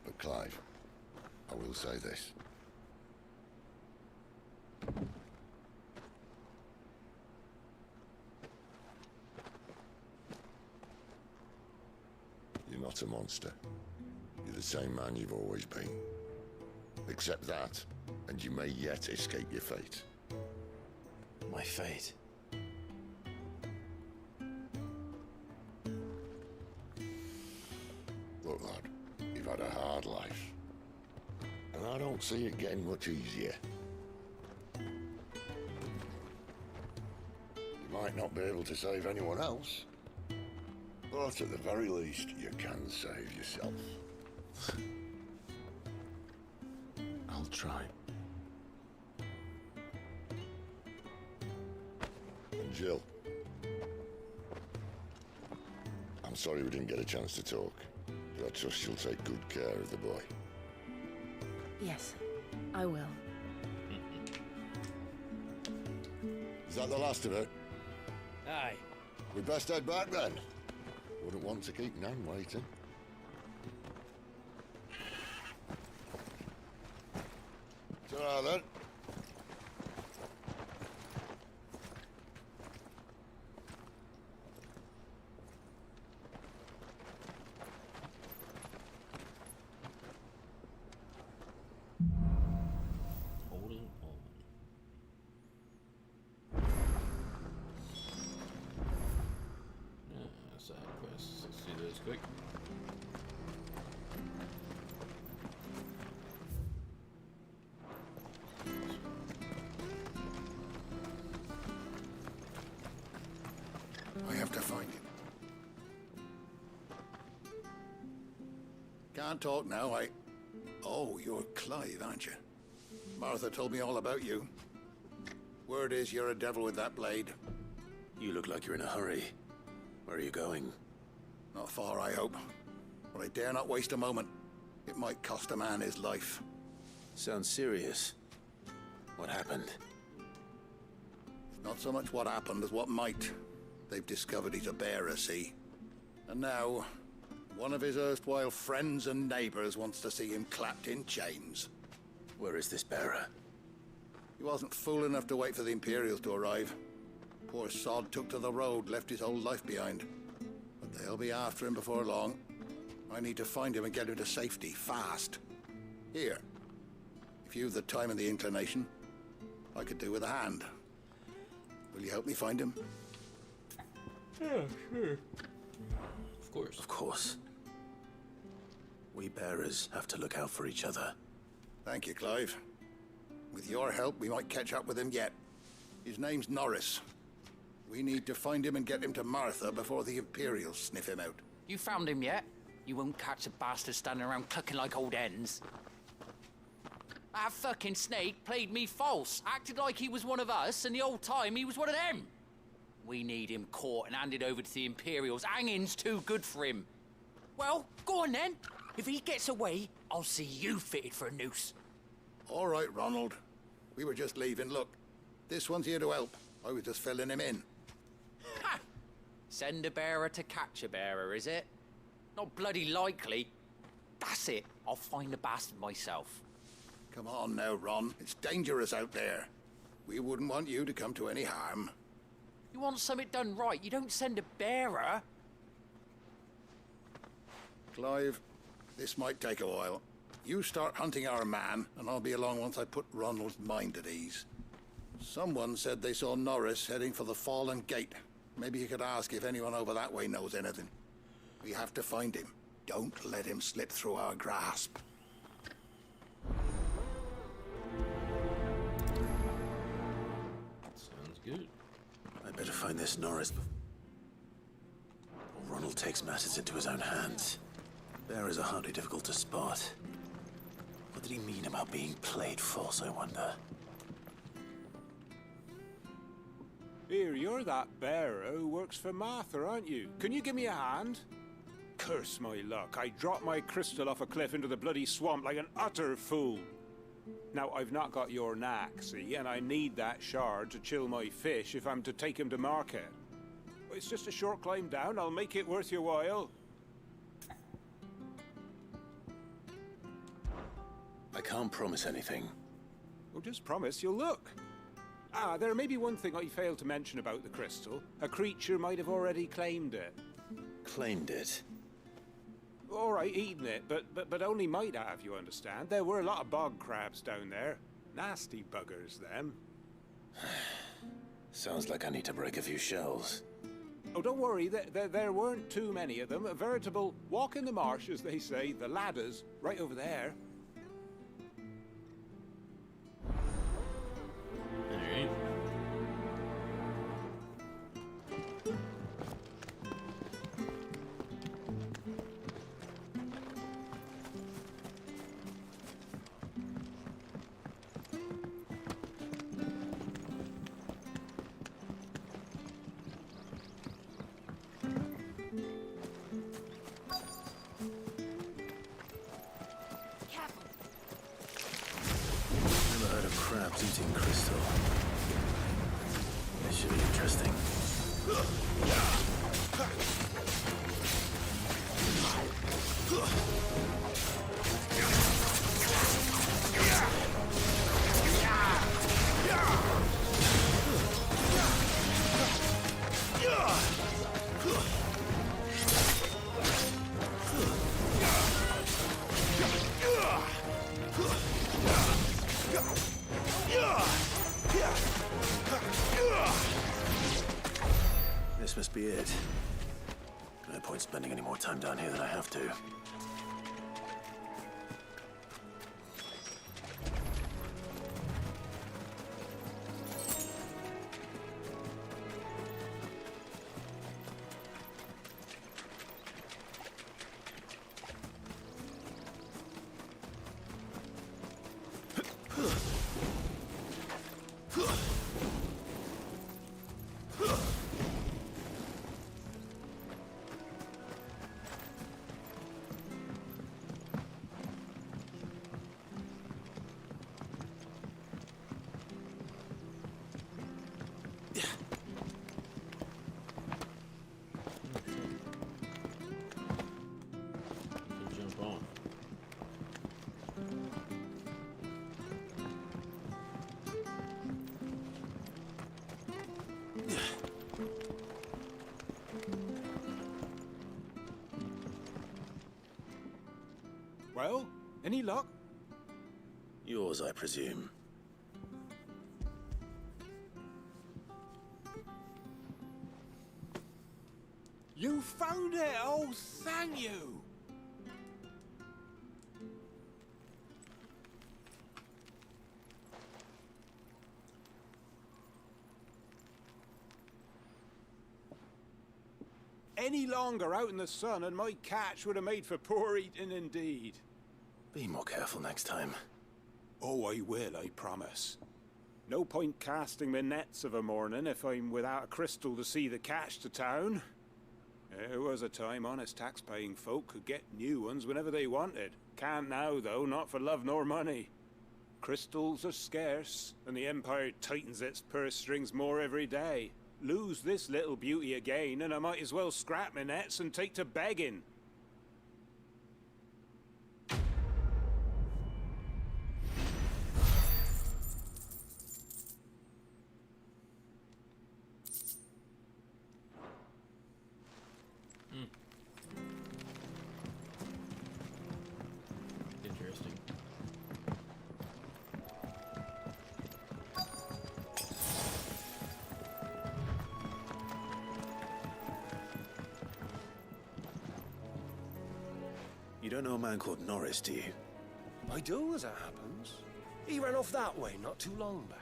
But Clive, I will say this. You're not a monster. You're the same man you've always been. Accept that, and you may yet escape your fate. My fate? Look, lad, you've had a hard life. And I don't see it getting much easier. You might not be able to save anyone else, but at the very least, you can save yourself. I'll try. And Jill, I'm sorry we didn't get a chance to talk, but I trust you'll take good care of the boy. Yes, I will. Is that the last of it? Aye. We best head back then. Wouldn't want to keep Nan waiting. Ta-ra then. Holding on. Side quests. Let's do those quick. I have to find him. Can't talk now, Oh, you're Clive, aren't you? Martha told me all about you. Word is you're a devil with that blade. You look like you're in a hurry. Where are you going? Not far, I hope. But I dare not waste a moment. It might cost a man his life. Sounds serious. What happened? It's not so much what happened as what might. They've discovered he's a bearer, see? And now, one of his erstwhile friends and neighbors wants to see him clapped in chains. Where is this bearer? He wasn't fool enough to wait for the Imperials to arrive. Poor sod took to the road, left his whole life behind. But they'll be after him before long. I need to find him and get him to safety, fast. Here. If you've the time and the inclination, I could do with a hand. Will you help me find him? Yeah, sure. Of course. Of course. We bearers have to look out for each other. Thank you, Clive. With your help, we might catch up with him yet. His name's Norris. We need to find him and get him to Martha before the Imperials sniff him out. You found him yet? You won't catch a bastard standing around clucking like old hens. That fucking snake played me false, acted like he was one of us, and the whole time he was one of them. We need him caught and handed over to the Imperials. Hanging's too good for him. Well, go on then. If he gets away, I'll see you fitted for a noose. All right, Ronald. We were just leaving. Look, this one's here to help. I was just filling him in. Ha! Send a bearer to catch a bearer, is it? Not bloody likely. That's it. I'll find the bastard myself. Come on now, Ron. It's dangerous out there. We wouldn't want you to come to any harm. You want something done right, you don't send a bearer. Clive, this might take a while. You start hunting our man, and I'll be along once I put Ronald's mind at ease. Someone said they saw Norris heading for the Fallen Gate. Maybe you could ask if anyone over that way knows anything. We have to find him. Don't let him slip through our grasp. Sounds good. I better find this Norris before Ronald takes matters into his own hands. Bearers are hardly difficult to spot. What did he mean about being played false, I wonder? Here, you're that bearer who works for Martha, aren't you? Can you give me a hand? Curse my luck. I dropped my crystal off a cliff into the bloody swamp like an utter fool. Now, I've not got your knack, see, and I need that shard to chill my fish if I'm to take him to market. It's just a short climb down. I'll make it worth your while. I can't promise anything. Well, just promise you'll look. Ah, there may be one thing I failed to mention about the crystal. A creature might have already claimed it. Claimed it? All right, eaten it, but only might have, you understand. There were a lot of bog crabs down there. Nasty buggers, them. Sounds like I need to break a few shells. Oh, don't worry, there weren't too many of them. A veritable walk in the marsh, as they say, the ladders, right over there. Alright. Never heard of crabs eating crystal. This should be interesting. This must be it. No point spending any more time down here than I have to. Jump on. Well, any luck? Yours, I presume. You found it! Oh, thank you! Any longer out in the sun and my catch would have made for poor eating indeed. Be more careful next time. Oh, I will, I promise. No point casting my nets of a morning if I'm without a crystal to see the catch to town. There was a time honest tax-paying folk could get new ones whenever they wanted. Can't now, though, not for love nor money. Crystals are scarce, and the Empire tightens its purse strings more every day. Lose this little beauty again, and I might as well scrap my nets and take to begging. Interesting. You don't know a man called Norris, do you? I do, as it happens. He ran off that way not too long back.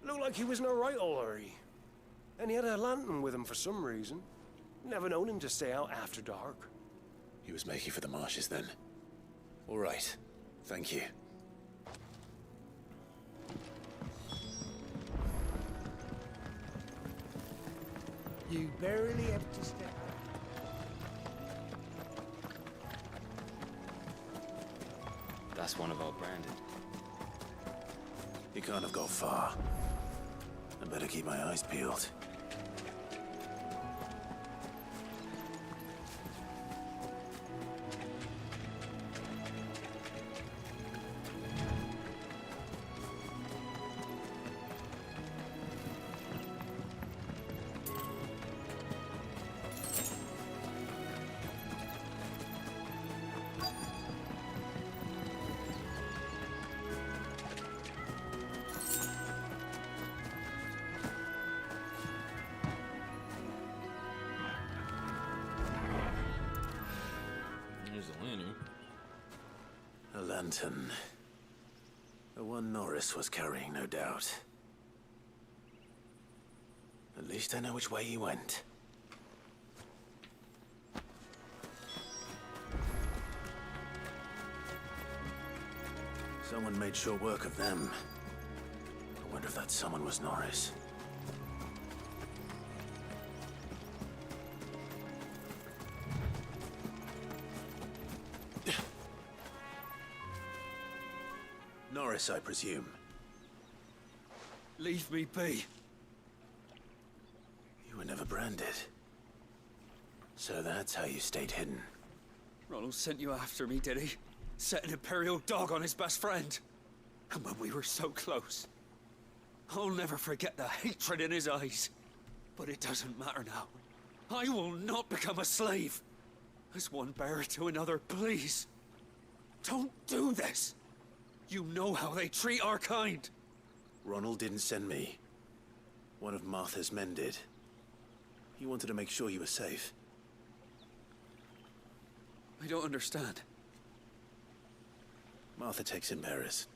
Looked like he was in a right old hurry. And he had a lantern with him for some reason. Never known him to stay out after dark. He was making for the marshes then. All right. Thank you. You barely have to step. That's one of our branded. He can't have got far. I better keep my eyes peeled. A lantern. The one Norris was carrying, no doubt. At least I know which way he went. Someone made short work of them. I wonder if that someone was Norris. Norris, I presume. Leave me be. You were never branded. So that's how you stayed hidden. Ronald sent you after me, did he? Set an Imperial dog on his best friend. And when we were so close. I'll never forget the hatred in his eyes. But it doesn't matter now. I will not become a slave. As one bearer to another, please. Don't do this. You know how they treat our kind. Ronald didn't send me. One of Martha's men did. He wanted to make sure you were safe. I don't understand. Martha takes in bearers.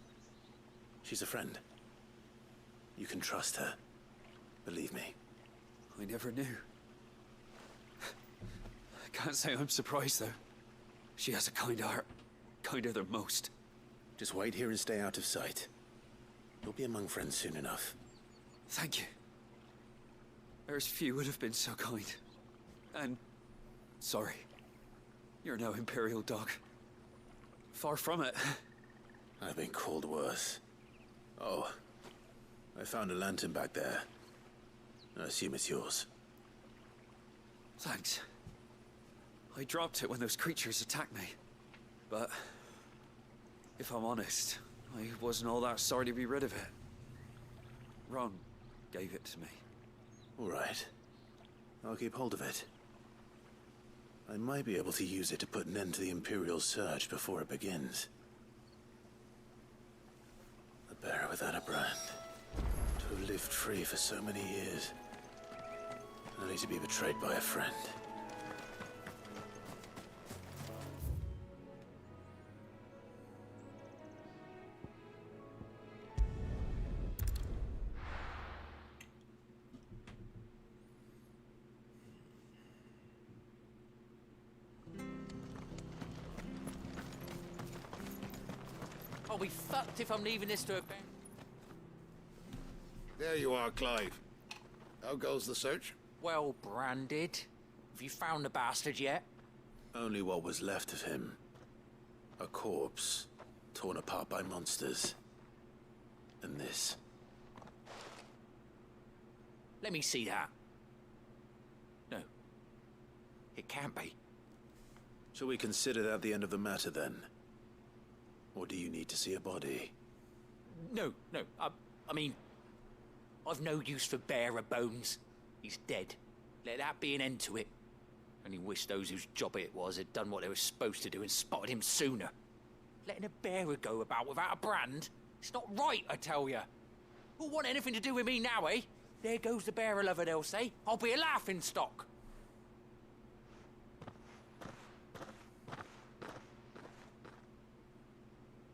She's a friend. You can trust her. Believe me. I never knew. I can't say I'm surprised, though. She has a kind heart. Kinder than most. Just wait here and stay out of sight. You'll be among friends soon enough. Thank you. There's few would have been so kind. And sorry. You're no Imperial dog. Far from it. I've been called worse. Oh, I found a lantern back there. I assume it's yours. Thanks. I dropped it when those creatures attacked me. But if I'm honest, I wasn't all that sorry to be rid of it. Ron gave it to me. All right. I'll keep hold of it. I might be able to use it to put an end to the Imperial surge before it begins. A bearer without a brand. To have lived free for so many years. Only to be betrayed by a friend. I'll be fucked if I'm leaving this to a... There you are, Clive. How goes the search? Well branded. Have you found the bastard yet? Only what was left of him. A corpse, torn apart by monsters. And this. Let me see that. No. It can't be. Shall we consider that the end of the matter, then? Or do you need to see a body? No. I mean... I've no use for bearer bones. He's dead. Let that be an end to it. Only wish those whose job it was had done what they were supposed to do and spotted him sooner. Letting a bearer go about without a brand? It's not right, I tell ya. Who'll want anything to do with me now, eh? There goes the bearer lover, they'll say. I'll be a laughing stock.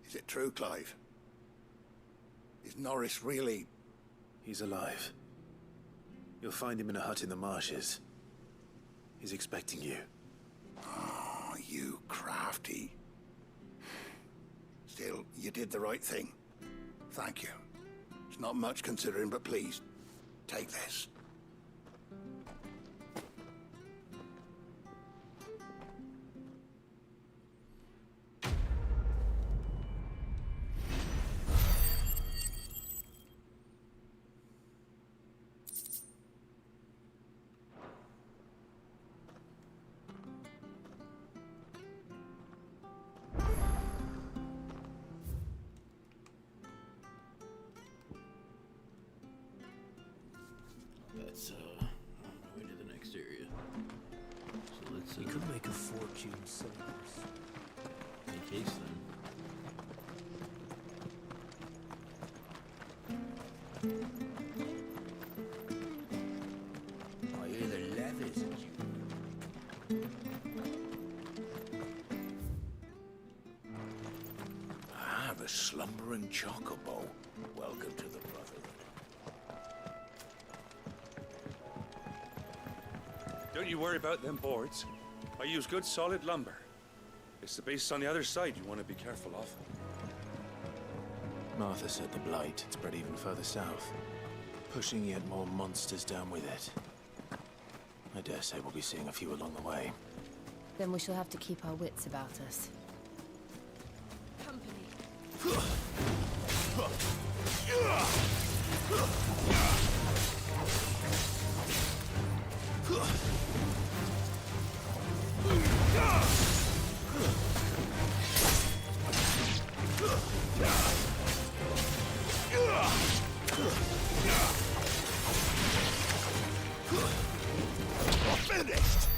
Is it true, Clive? Is Norris really... He's alive. You'll find him in a hut in the marshes. He's expecting you. Oh, you crafty. Still, you did the right thing. Thank you. It's not much considering, but please, take this. That's on my way to the next area. So let's. We could make a fortune selling this. In case then. I hear the levies at you. a slumbering chocobo. Welcome to the Brotherhood. Don't you worry about them boards. I use good solid lumber. It's the base on the other side you want to be careful of. Martha said the blight had spread even further south, pushing yet more monsters down with it. I dare say we'll be seeing a few along the way. Then we shall have to keep our wits about us. Company. Finished!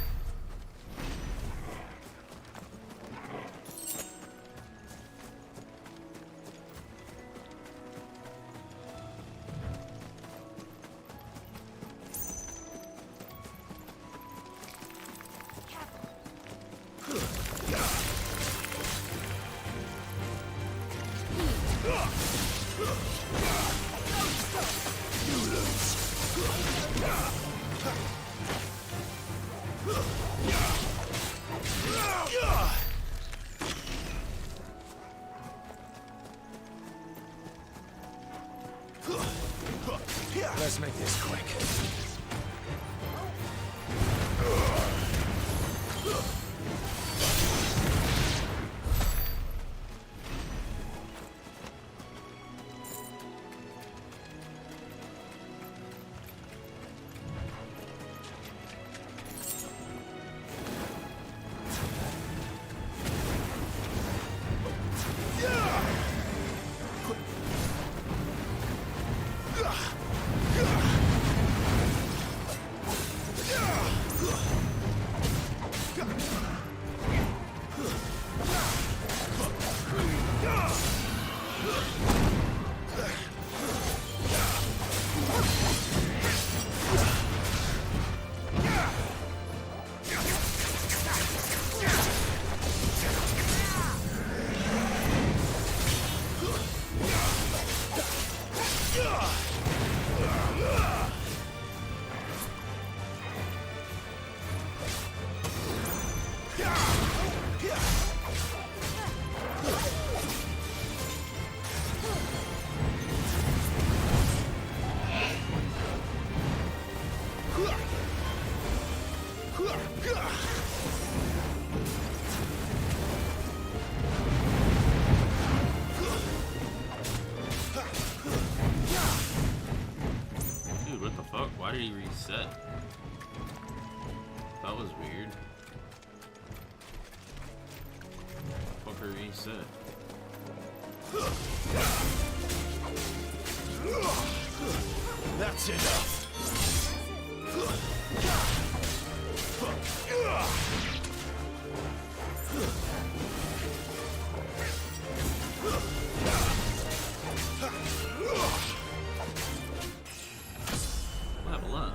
Let's make this quick. Dude, what the fuck? Why did he reset? That was weird. Fucker reset. That's enough. Level up.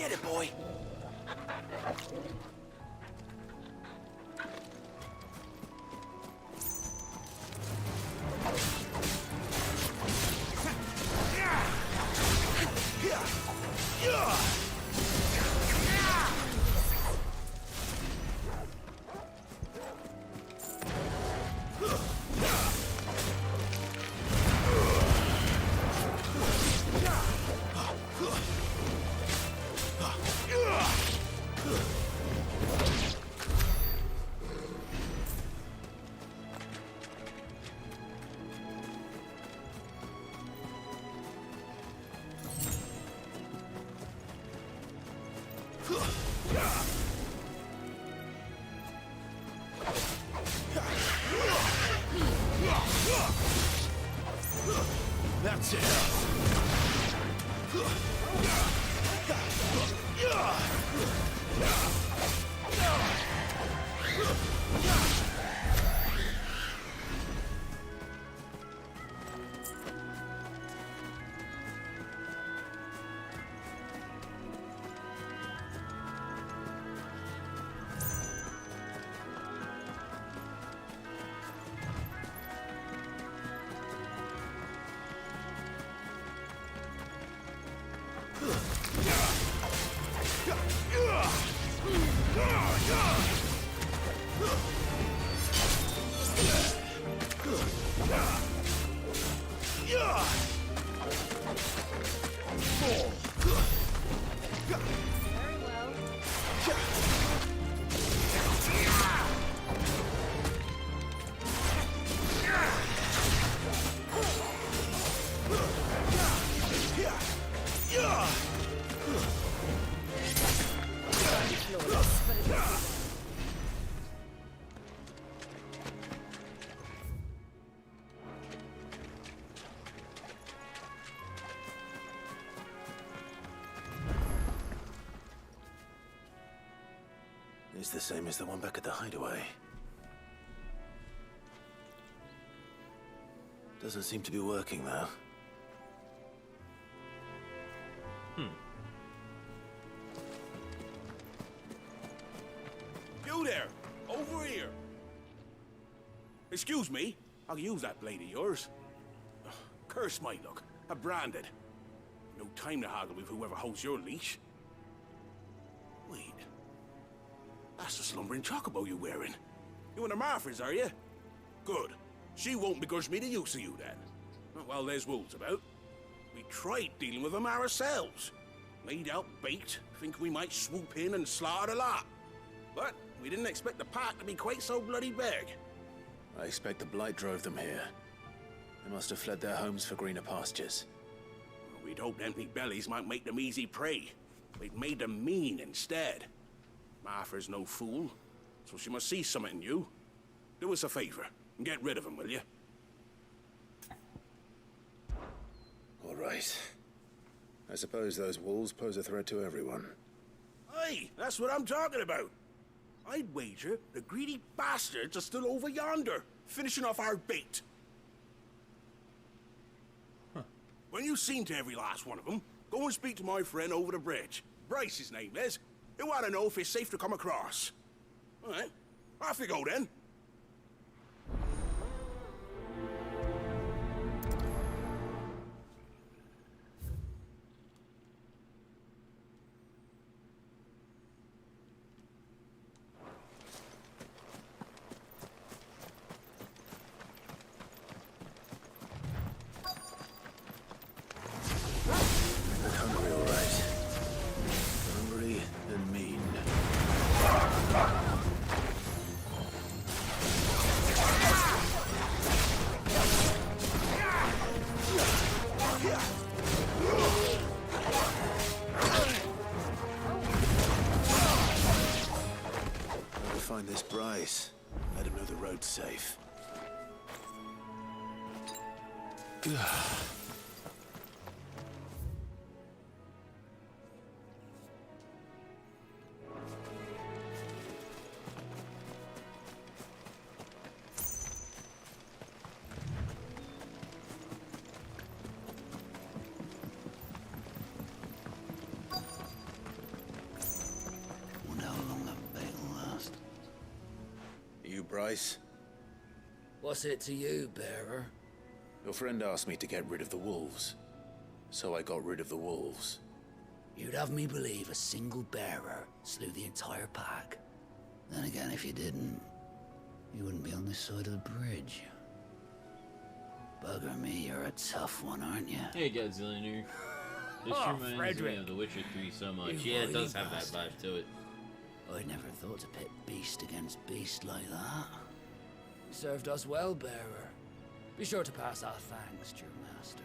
Get it, boy. It's the same as the one back at the hideaway. Doesn't seem to be working, though. You there! Over here! Excuse me, I'll use that blade of yours. Ugh, curse my luck. I'm branded. No time to haggle with whoever holds your leash. Wait. That's the slumbering chocobo you're wearing. You and the Marfors, are you? Good. She won't begrudge me the use of you, then. Well, there's wolves about. We tried dealing with them ourselves. Laid out bait, thinking we might swoop in and slaughter the lot. But we didn't expect the pack to be quite so bloody big. I expect the blight drove them here. They must have fled their homes for greener pastures. We'd hoped empty bellies might make them easy prey. We'd made them mean instead. Martha's no fool, so she must see something in you. Do us a favor and get rid of them, will you? All right. I suppose those wolves pose a threat to everyone. Hey, that's what I'm talking about. I'd wager the greedy bastards are still over yonder, finishing off our bait. When you've seen to every last one of them, go and speak to my friend over the bridge. Bryce, his name is. He'll want to know if it's safe to come across. All right, off you go then. Hungry, all right. Hungry and mean. I'll find this Bryce. Let him know the road's safe. Wonder how long that bait will last. You, Bryce? What's it to you, bearer? Your friend asked me to get rid of the wolves. So I got rid of the wolves. You'd have me believe a single bearer slew the entire pack. Then again, if you didn't, you wouldn't be on this side of the bridge. Bugger me, you're a tough one, aren't you? Hey, Godzilla. This Oh, reminds me Frederick. of The Witcher 3 so much. You Yeah, it wily does have that bastard. vibe to it. I'd never thought to pit beast against beast like that. You served us well, bearer. Be sure to pass our thanks to your master.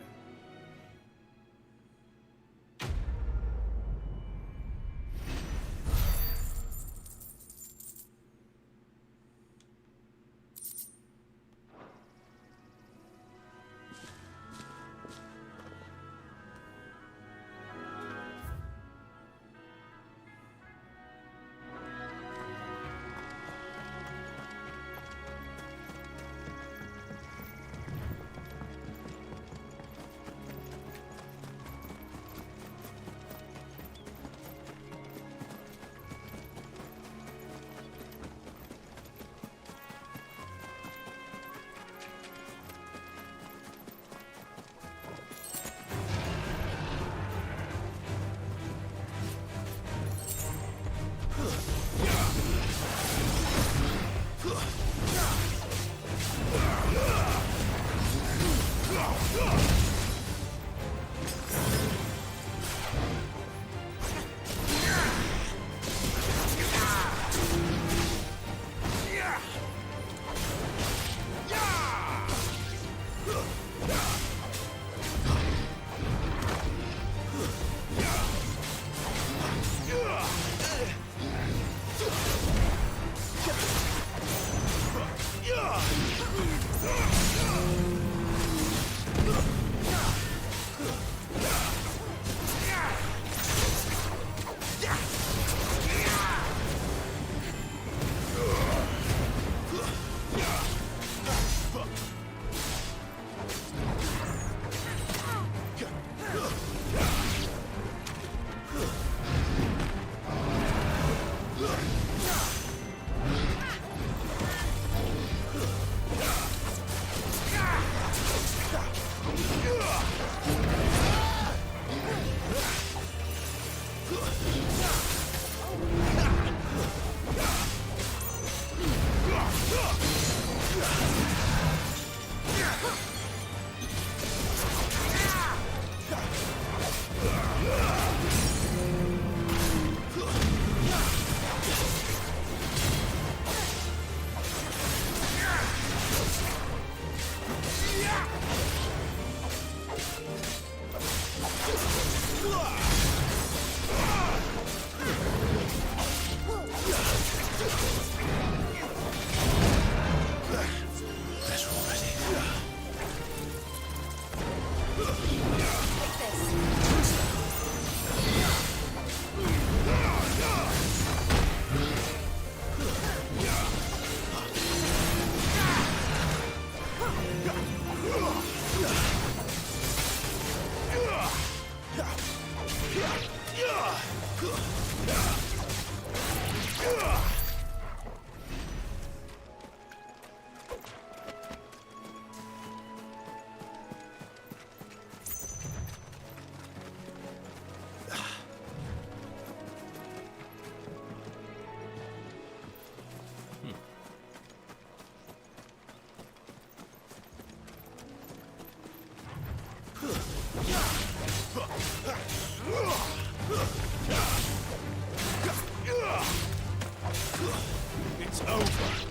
It's over.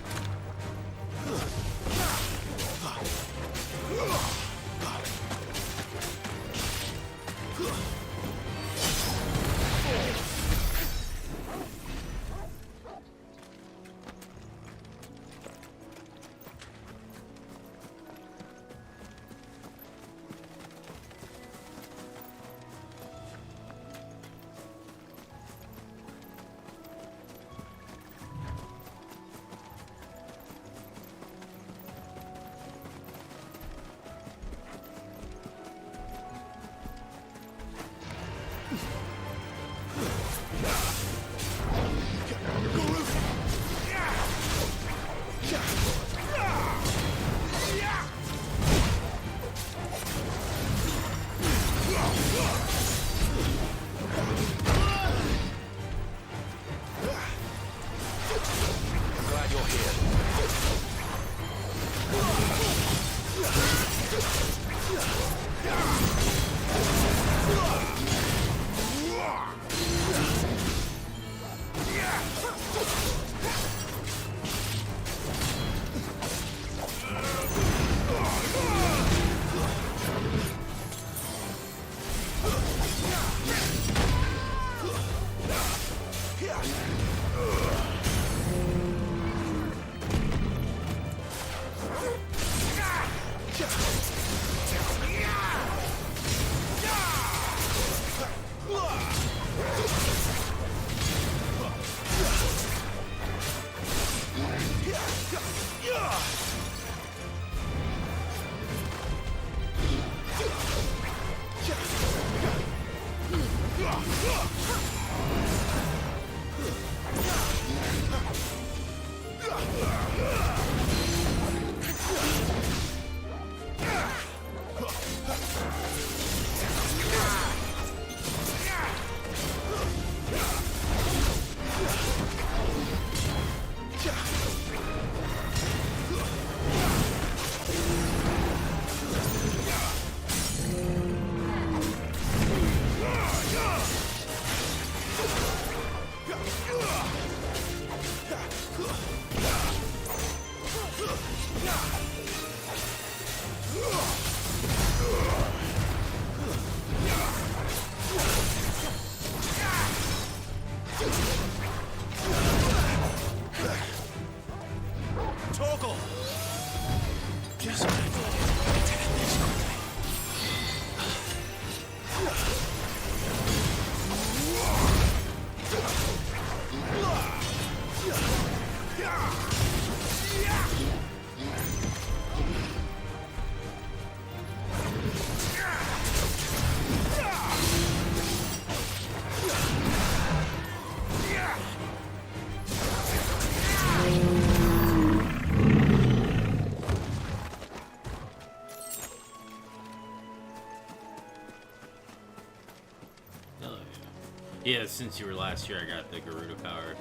Yeah, since you were last year, I got the Garuda power.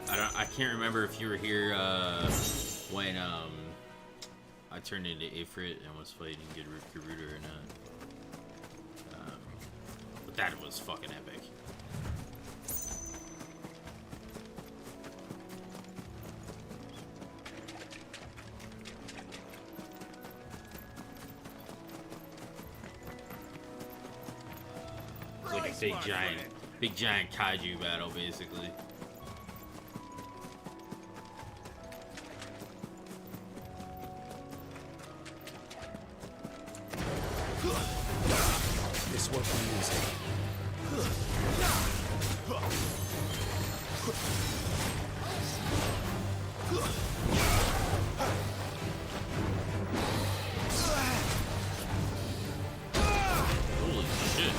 I can't remember if you were here when I turned into Ifrit and was fighting Garuda or not. But that was fucking epic. It's like a big giant kaiju battle, basically. This won't be easy. Holy shit.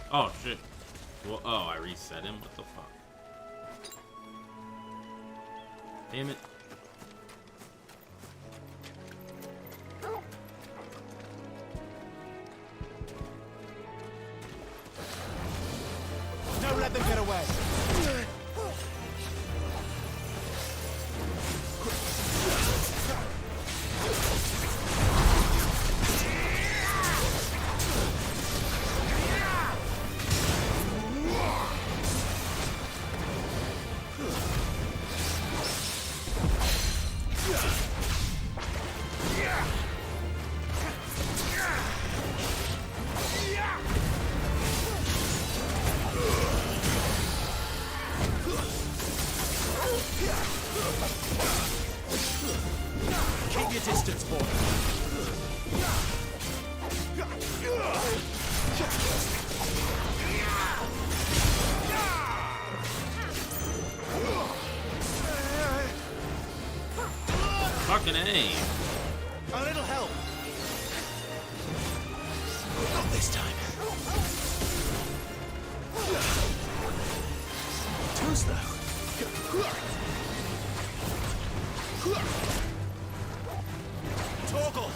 Oh shit. Well, oh, I reset him? What the fuck? Damn it. Don't let them get away. Keep your distance, boy. Fucking A. A little help. Not this time. Too slow. Torgal.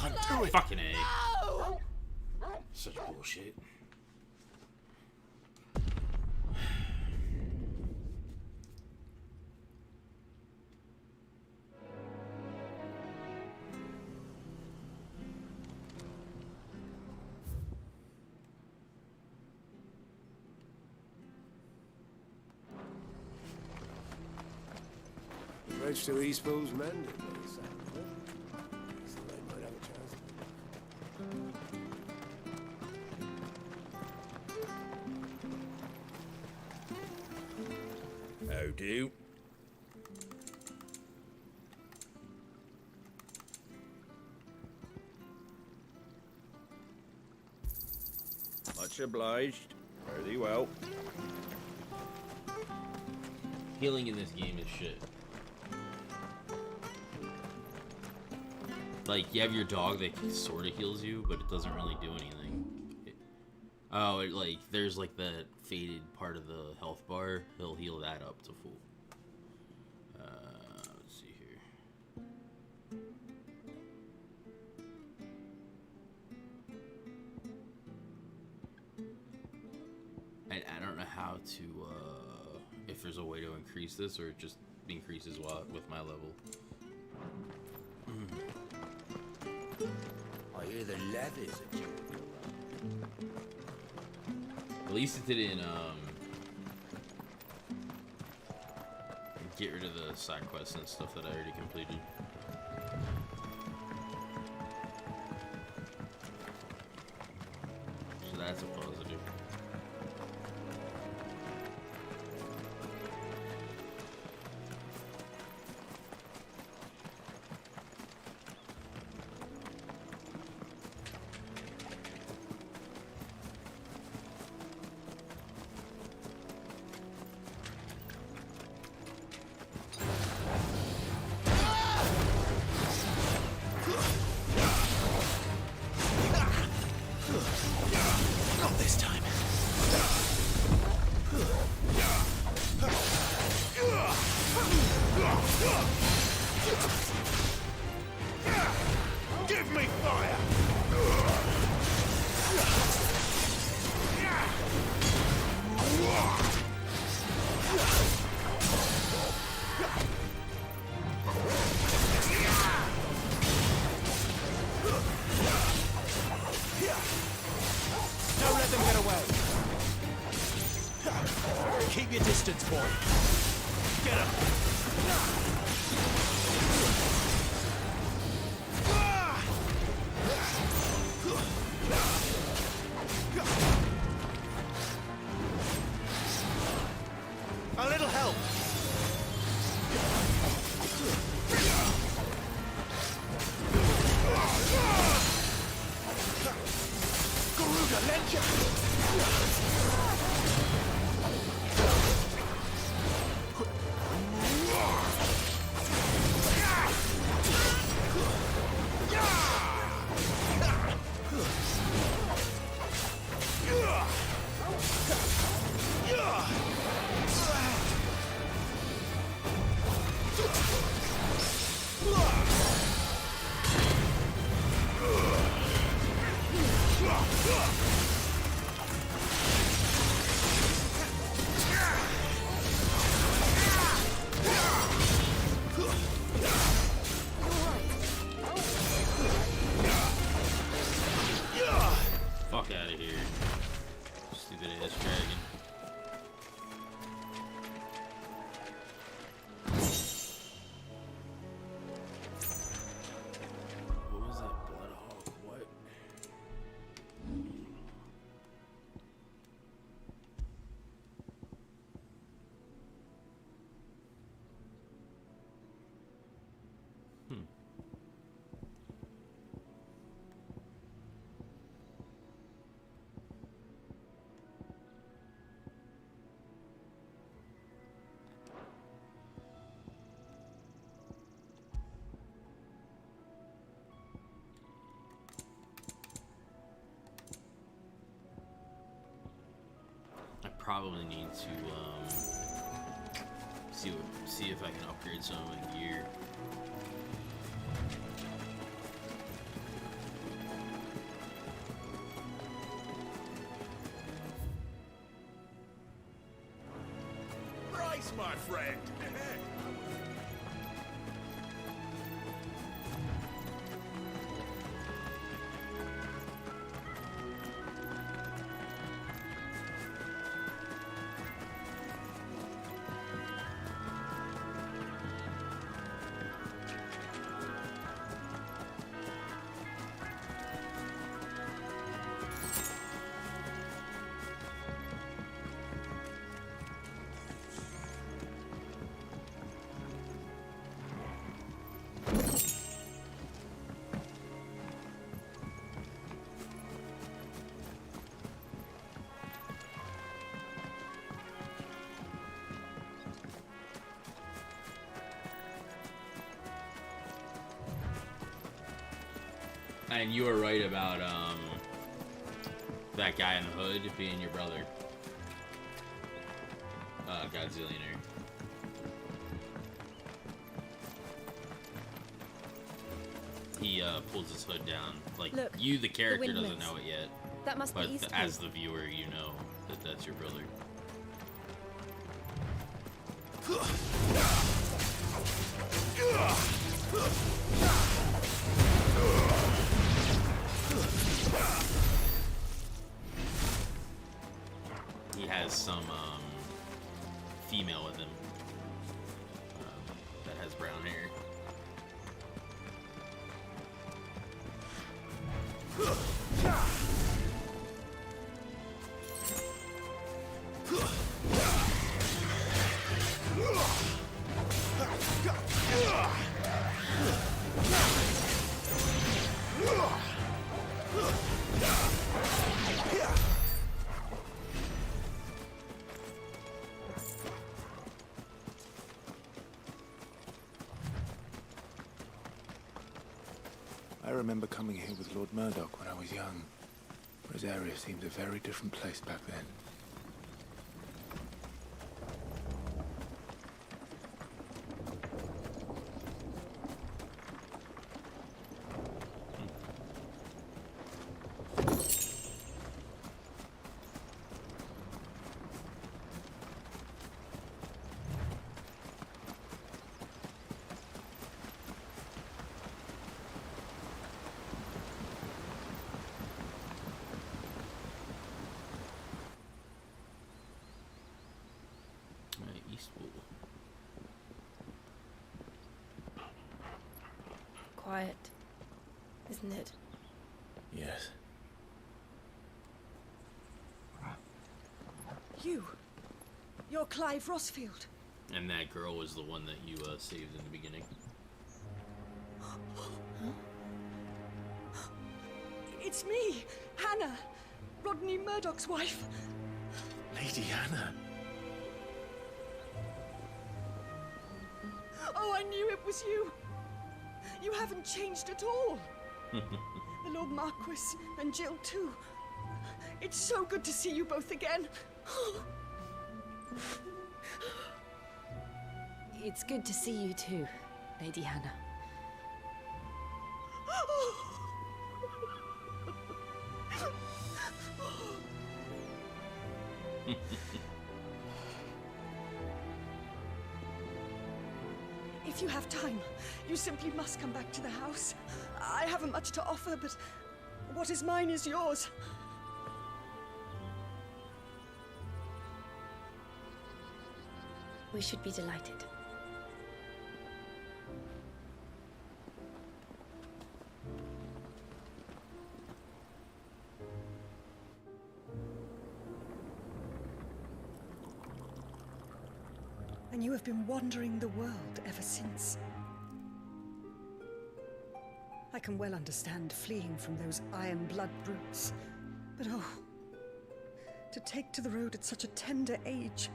Can't do it. Fucking A. Such bullshit. Bridge to East Pool's mended, by the sound of it. So they might have a chance. How do? Much obliged. Fare thee well. Healing in this game is shit. Like, you have your dog that sort of heals you, but it doesn't really do anything. Like, there's like that faded part of the health bar. He'll heal that up to full. Let's see here. I don't know how to, if there's a way to increase this, or it just increases with my level. I hear the leathers are due to go round. At least it didn't get rid of the side quests and stuff that I already completed. So that's a positive. Not this time. Give me fire! Don't let them get away. Keep your distance, boy. Get him. A little help! Garuda, lend Fuck out of here. Stupid ass dragon. What was that blood hawk? What? I probably need to see if I can upgrade some of my gear. Bryce, my friend! And you were right about that guy in the hood being your brother. Godzillionaire. He pulls his hood down. Like, Look, you, the character, the doesn't windmills. know it yet. That must be But East as Point. the viewer, you know that that's your brother. has some female with him that has brown hair. I remember coming here with Lord Murdoch when I was young. Rosaria seemed a very different place back then. Quiet, isn't it? Yes. You're Clive Rossfield. And that girl was the one that you saved in the beginning. It's me, Hannah, Rodney Murdoch's wife. Lady Hannah. Oh, I knew it was you. You haven't changed at all. The Lord Marquis and Jill too. It's so good to see you both again. It's good to see you too, Lady Hannah. If you have time, you simply must come back to the house. I haven't much to offer, but what is mine is yours. We should be delighted. And you have been wandering the world ever since. I can well understand fleeing from those iron blood brutes. But oh, to take to the road at such a tender age.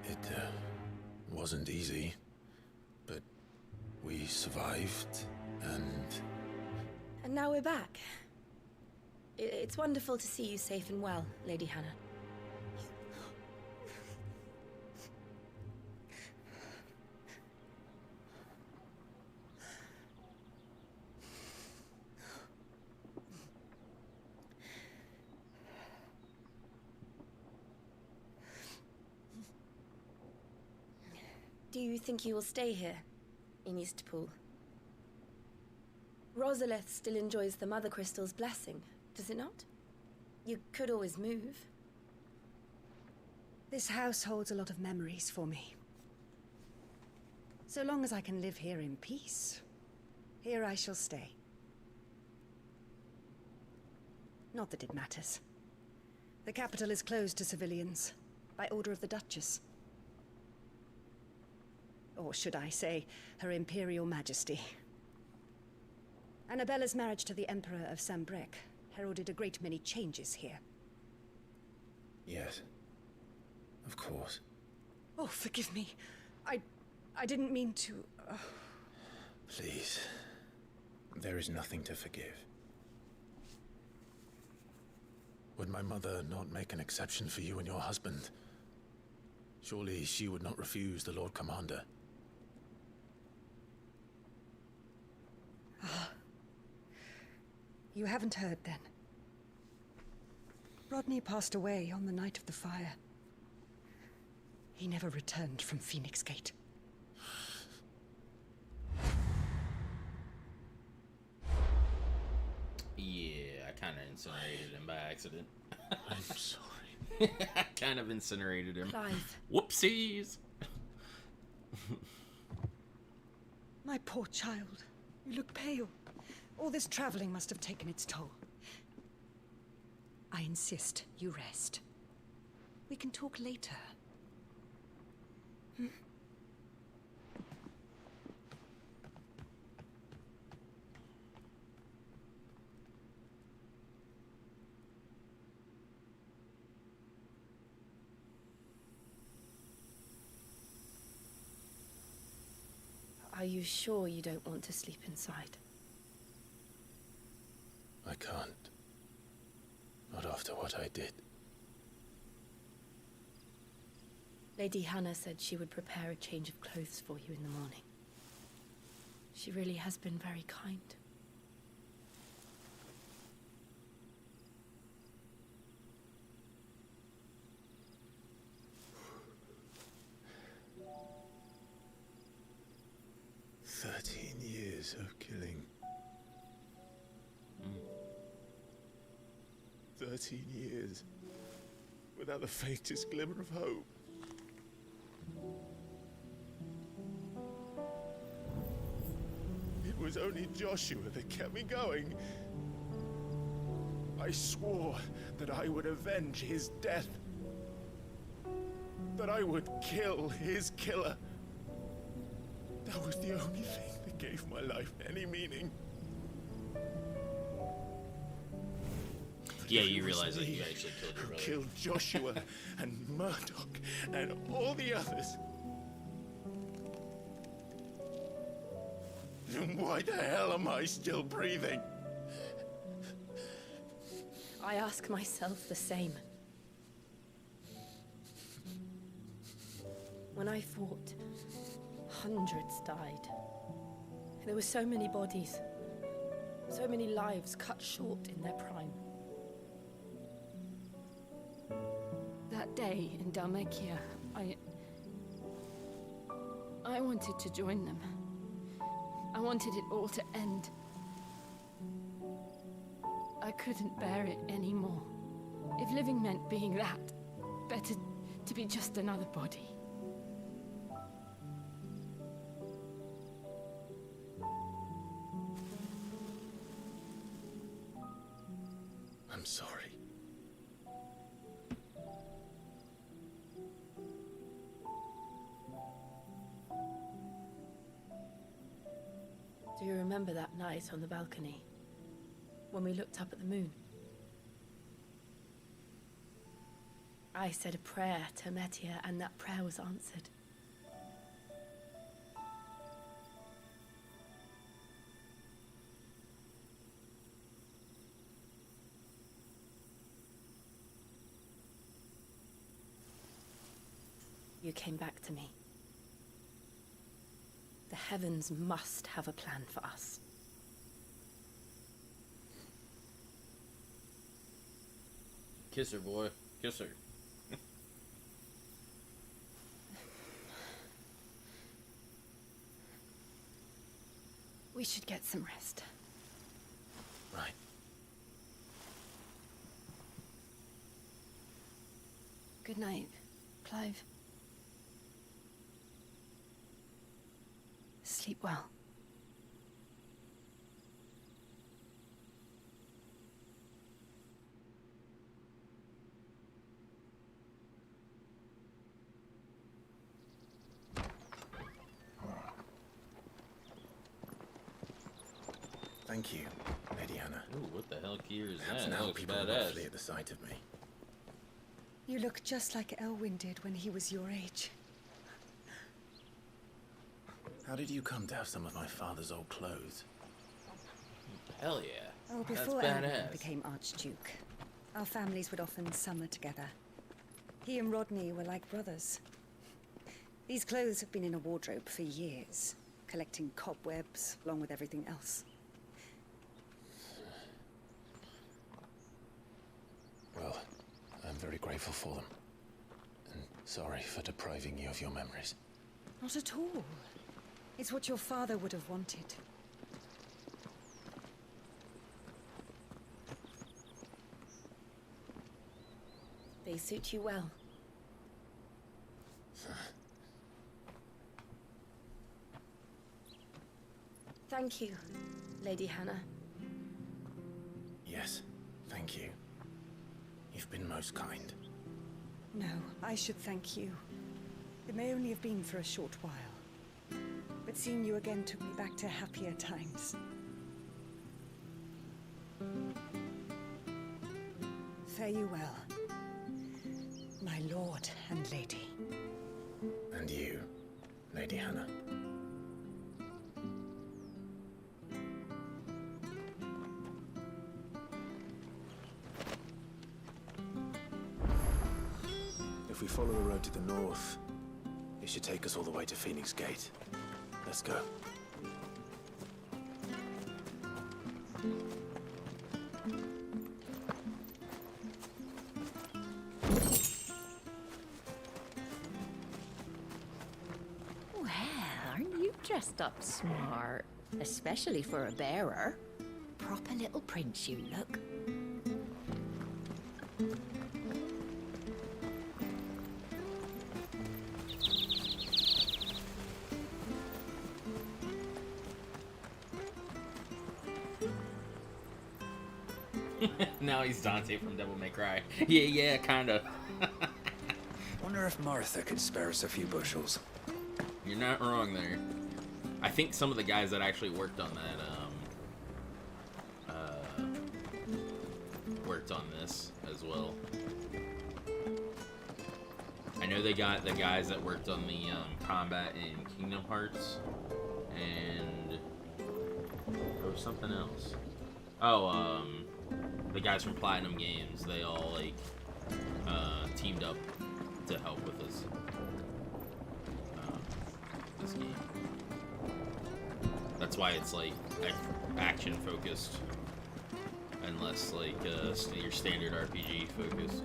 It wasn't easy, but we survived, and... And now we're back. It's wonderful to see you safe and well, Lady Hannah. Do you think you will stay here, in Eastpool? Rosalith still enjoys the Mother Crystal's blessing, does it not? You could always move. This house holds a lot of memories for me. So long as I can live here in peace, here I shall stay. Not that it matters. The capital is closed to civilians, by order of the Duchess. Or should I say, Her Imperial Majesty. Annabella's marriage to the Emperor of Sambrec heralded a great many changes here. Yes. Of course. Oh, forgive me. I didn't mean to... Please. There is nothing to forgive. Would my mother not make an exception for you and your husband? Surely she would not refuse the Lord Commander. You haven't heard, then. Rodney passed away on the night of the fire. He never returned from Phoenix Gate. Yeah, I kind of incinerated him by accident. I'm sorry. I kind of incinerated him. Clive. Whoopsies. My poor child. You look pale. All this traveling must have taken its toll. I insist you rest. We can talk later. Hmm? Are you sure you don't want to sleep inside? I can't. Not after what I did. Lady Hannah said she would prepare a change of clothes for you in the morning. She really has been very kind. Years of killing. 13 years without the faintest glimmer of hope. It was only Joshua that kept me going. I swore that I would avenge his death. That I would kill his killer. That was the only thing that gave my life any meaning. Yeah, you realize that you actually killed your who brother. killed Joshua and Murdoch and all the others. Then why the hell am I still breathing? I ask myself the same. When I fought, hundreds died. There were so many bodies, so many lives cut short in their prime. That day in Dalmekia, I wanted to join them. I wanted it all to end. I couldn't bear it anymore. If living meant being that, better to be just another body. I'm sorry. Do you remember that night on the balcony, when we looked up at the moon? I said a prayer to Metia, and that prayer was answered. You came back to me. The heavens must have a plan for us. Kiss her, boy. Kiss her. We should get some rest. Right. Good night, Clive. Sleep well. Thank you, Lady Hannah. Ooh, what the hell gear is Perhaps that? now That looks people will badass. flee at the sight of me. You look just like Elwyn did when he was your age. How did you come to have some of my father's old clothes? Hell yeah. Oh, That's before Elwyn badass. became Archduke, our families would often summer together. He and Rodney were like brothers. These clothes have been in a wardrobe for years, collecting cobwebs along with everything else. Well, I'm very grateful for them. And Sorry for depriving you of your memories. Not at all. It's what your father would have wanted. They suit you well. Thank you, Lady Hannah. Yes, thank you. You've been most kind. No, I should thank you. It may only have been for a short while, but seeing you again took me back to happier times. Fare you well, my lord and lady. And you, Lady Hannah. If we follow the road to the north, it should take us all the way to Phoenix Gate. Let's go. Well, aren't you dressed up smart? Especially for a bearer. Proper little prince you look. Now he's Dante from Devil May Cry. Yeah, kinda. Wonder if Martha could spare us a few bushels. You're not wrong there. I think some of the guys that actually worked on that, worked on this as well. I know they got the guys that worked on the combat in Kingdom Hearts, and there was something else. Oh, the guys from Platinum Games, they all like teamed up to help with this game. That's why it's like action focused and less like your standard RPG focused.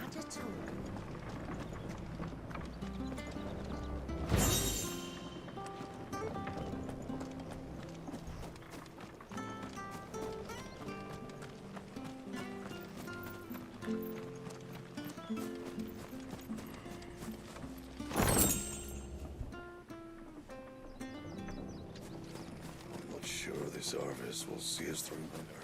Not at all. I'm not sure this harvest will see us through winter.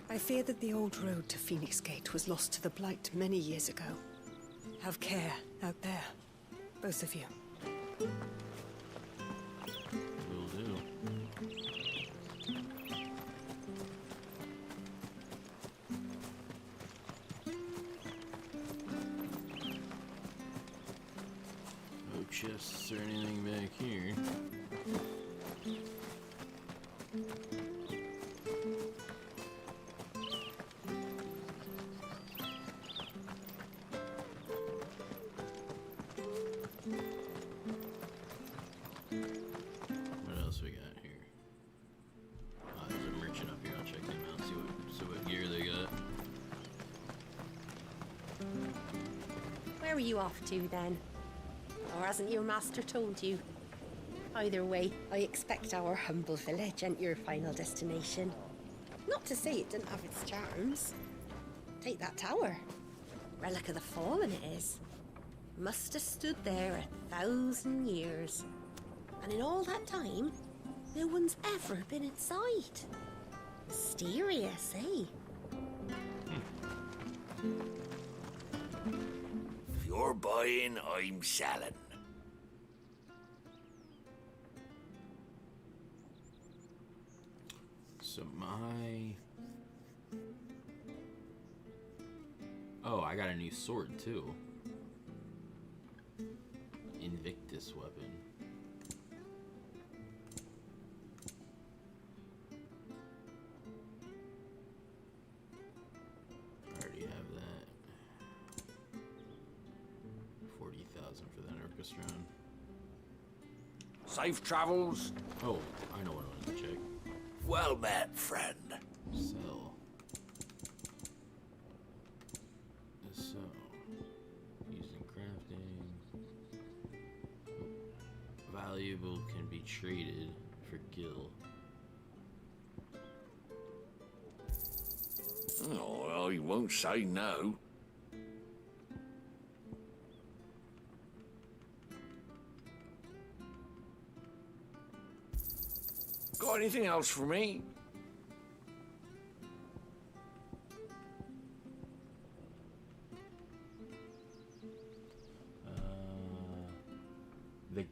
I fear that the old road to Phoenix Gate was lost to the Blight many years ago. Have care out there, both of you. Will do. No chests or anything back here. What else we got here? Oh, there's a merchant up here. I'll check him out, see what gear they got. Where are you off to then? Or hasn't your master told you? Either way, I expect our humble village ain't your final destination. Not to say it didn't have its charms. Take that tower. Relic of the Fallen it is. Must have stood there 1,000 years. And in all that time, no one's ever been inside. Mysterious, eh? If you're buying, I'm selling. So oh, I got a new sword too. Invictus weapon. I already have that. 40,000 for Safe travels. Oh, I know what I want to check. Well met, friend. Sell. So, used in crafting. Valuable can be traded for gil. Oh, well, he won't say no. Got anything else for me? The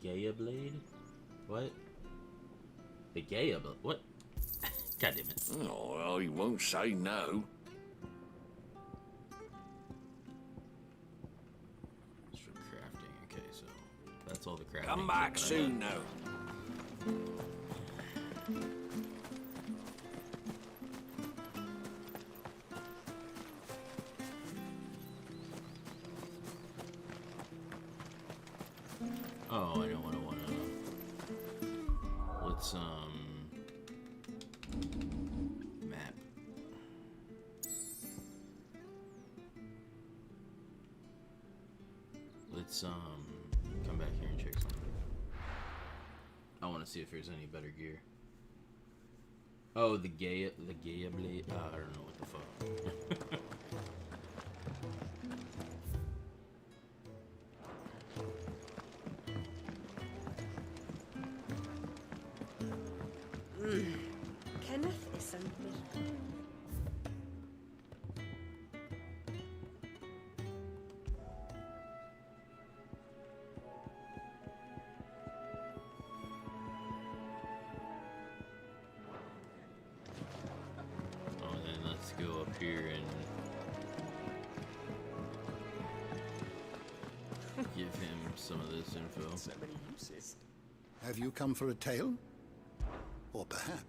Gaia blade? What? The Gaia blade? What? God damn it. Oh, well, he won't say no. It's for crafting. Okay, so that's all the crafting. Come back soon now. Oh, I know what I want to. Let's map. Let's come back here and check something. I want to see if there's any better gear. Oh, the Gaia blade. I don't know what the fuck. Kenneth is so miserable. Oh, and then let's go up here and give him some of this info. So many uses. Have you come for a tale? Or perhaps...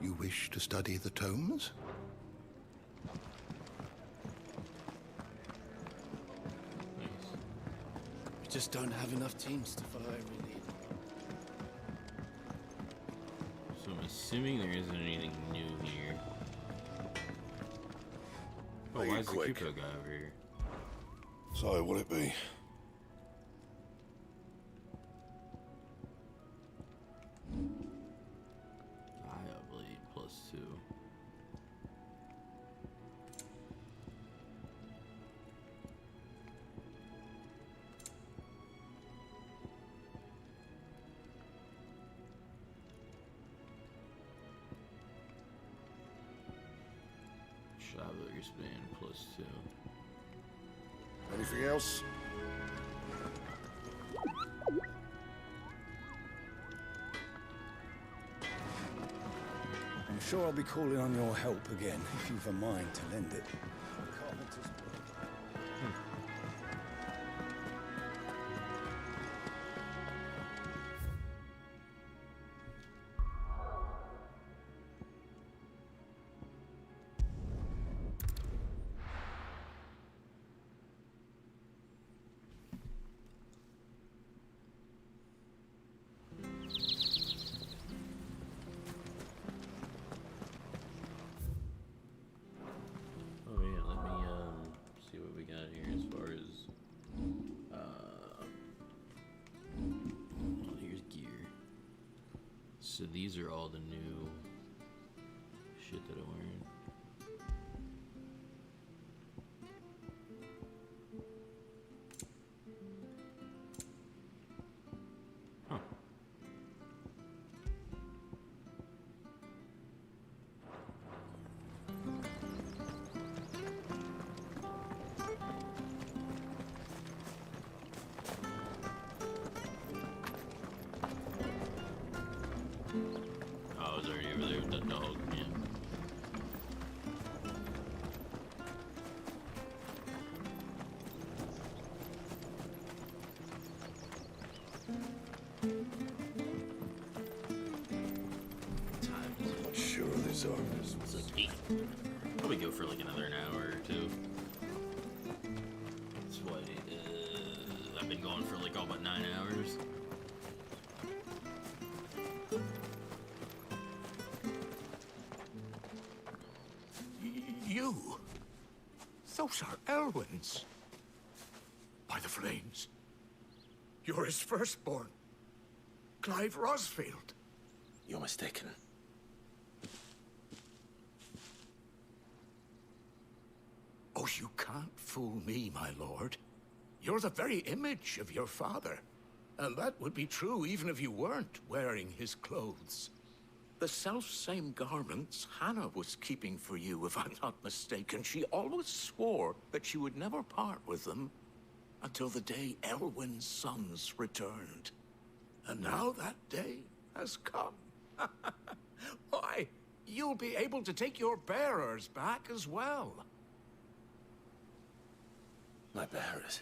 you wish to study the tomes? We just don't have enough teams to follow every lead. So I'm assuming there isn't anything new here. Oh, why is the Cupo guy over here? So, what it be? Blade +2. Traveler's Band +2. Anything else? I'm sure I'll be calling on your help again if you've a mind to lend it. Oh yeah, let me see what we got here as far as well, here's gear. So these are all the new shit that I'm wearing. Huh. Oh, I was already over there with that dog, yeah. I'm not sure this Zarvis. It's like 8. Probably go for like another an hour or two. That's what I've been going for like all but 9 hours. You? Those are Elwyn's. By the flames. You're his firstborn. Clive Rosfield. You're mistaken. Oh, you can't fool me, my lord. You're the very image of your father. And that would be true even if you weren't wearing his clothes. The self-same garments Hannah was keeping for you, if I'm not mistaken. She always swore that she would never part with them until the day Elwyn's sons returned. And now that day has come. Why, you'll be able to take your bearers back as well. My bearers?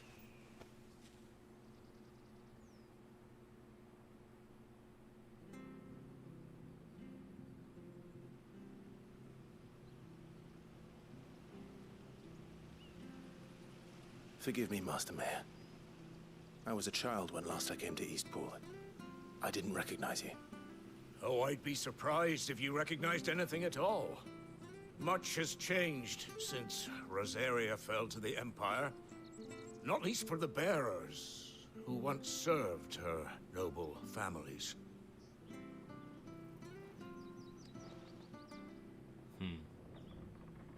Forgive me, Master Mayor. I was a child when last I came to Eastpool. I didn't recognize you. Oh, I'd be surprised if you recognized anything at all. Much has changed since Rosaria fell to the Empire. Not least for the bearers, who once served her noble families.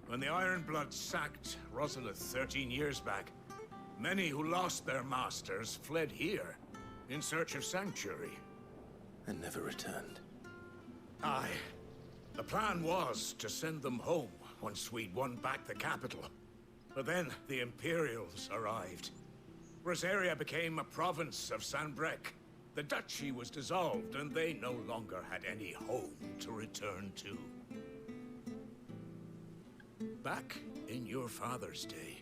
When the Ironbloods sacked Rosalith 13 years back, many who lost their masters fled here, in search of sanctuary. And never returned. Aye. The plan was to send them home once we'd won back the capital. But then the Imperials arrived. Rosaria became a province of Sanbreque. The duchy was dissolved, and they no longer had any home to return to. Back in your father's day,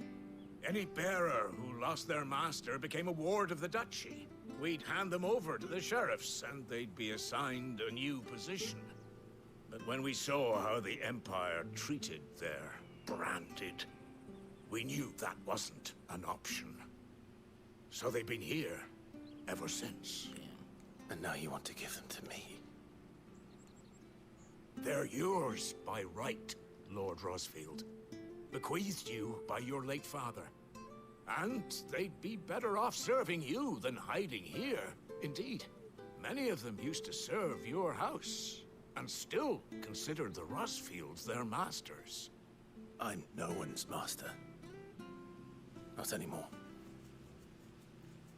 any bearer who lost their master became a ward of the duchy. We'd hand them over to the sheriffs, and they'd be assigned a new position. But when we saw how the Empire treated their branded, we knew that wasn't an option. So they've been here ever since. And now you want to give them to me? They're yours by right, Lord Rosfield. Bequeathed you by your late father. And they'd be better off serving you than hiding here. Indeed, many of them used to serve your house, and still considered the Rosfields their masters. I'm no one's master. Not anymore.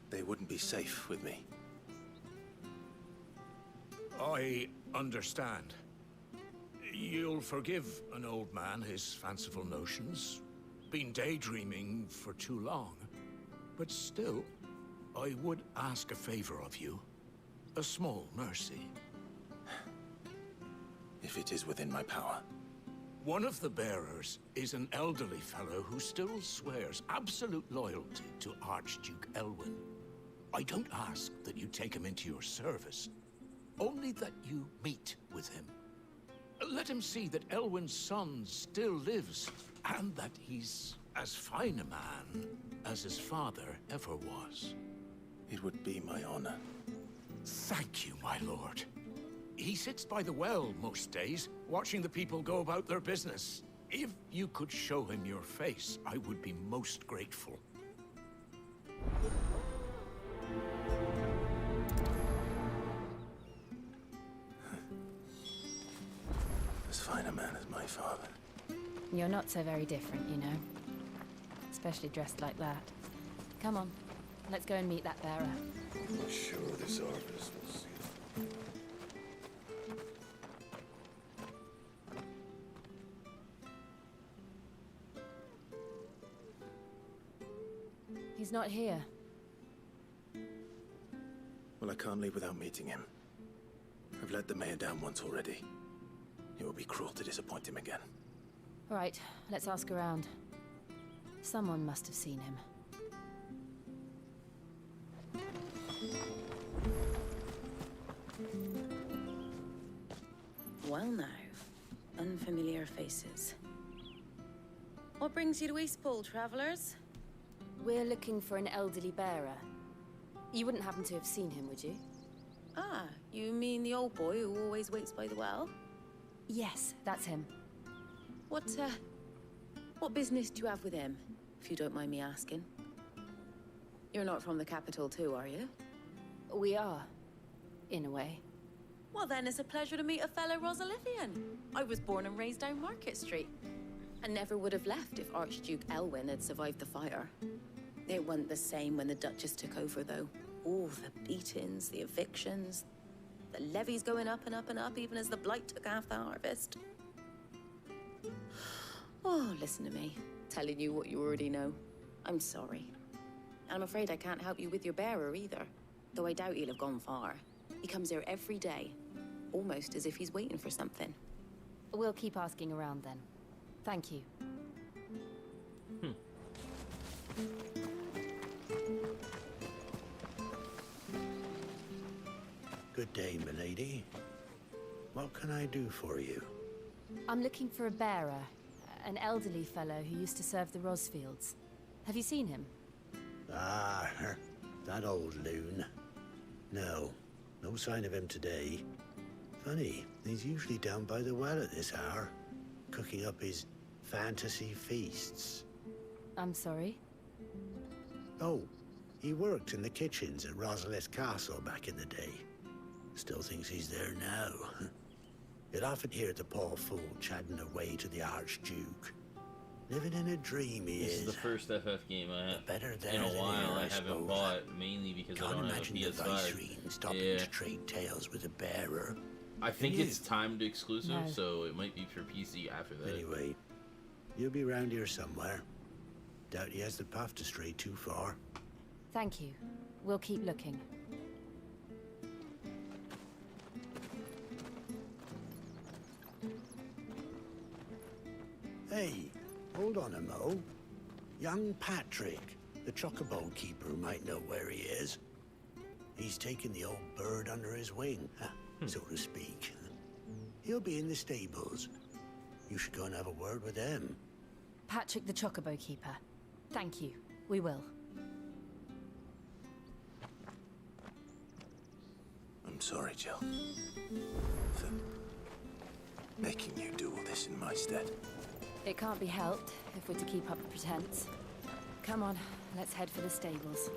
They wouldn't be safe with me. I understand. You'll forgive an old man his fanciful notions. Been daydreaming for too long. But still, I would ask a favor of you. A small mercy. If it is within my power. One of the bearers is an elderly fellow who still swears absolute loyalty to Archduke Elwyn. I don't ask that you take him into your service, only that you meet with him. Let him see that Elwyn's son still lives, and that he's as fine a man as his father ever was. It would be my honor. Thank you, my lord. He sits by the well most days, watching the people go about their business. If you could show him your face, I would be most grateful. As fine a man as my father. You're not so very different, you know. Especially dressed like that. Come on, let's go and meet that bearer. I'm sure this Zarvis will see it. He's not here. Well, I can't leave without meeting him. I've let the mayor down once already. It would be cruel to disappoint him again. All right, let's ask around. Someone must have seen him. Well now, unfamiliar faces. What brings you to Eastpool, travelers? We're looking for an elderly bearer. You wouldn't happen to have seen him, would you? Ah, you mean the old boy who always waits by the well? Yes, that's him. What business do you have with him, if you don't mind me asking? You're not from the capital too, are you? We are, in a way. Well then, it's a pleasure to meet a fellow Rosalithian. I was born and raised down Market Street. And never would have left if Archduke Elwyn had survived the fire. It wasn't the same when the Duchess took over, though. All the beatings, the evictions, the levies going up and up and up, even as the blight took half the harvest. Oh, listen to me, telling you what you already know. I'm sorry. And I'm afraid I can't help you with your bearer either, though I doubt he'll have gone far. He comes here every day, almost as if he's waiting for something. We'll keep asking around then. Thank you. Good day, milady. What can I do for you? I'm looking for a bearer, an elderly fellow who used to serve the Rosfields. Have you seen him? Ah, that old loon. No sign of him today. Funny, he's usually down by the well at this hour, cooking up his fantasy feasts. I'm sorry? Oh, he worked in the kitchens at Rosalith Castle back in the day. Still thinks he's there now. You'd often hear the poor fool chatting away to the Archduke. Living in a dream, he This is. is the first FF game I have better there in a than while. here, I I haven't suppose. bought, mainly because I Can't don't have a imagine the PS5. Viceroy stopping to trade tales with a bearer. I think Can it's you? timed exclusive, No. so it might be for PC after that. Anyway, you'll be round here somewhere. Doubt he has the path to stray too far. Thank you. We'll keep looking. Hey, hold on a mo. Young Patrick, the chocobo keeper, might know where he is. He's taken the old bird under his wing, so to speak. He'll be in the stables. You should go and have a word with him. Patrick the Chocobo Keeper. Thank you. We will. I'm sorry, Jill. For making you do all this in my stead. It can't be helped if we're to keep up the pretense. Come on, let's head for the stables.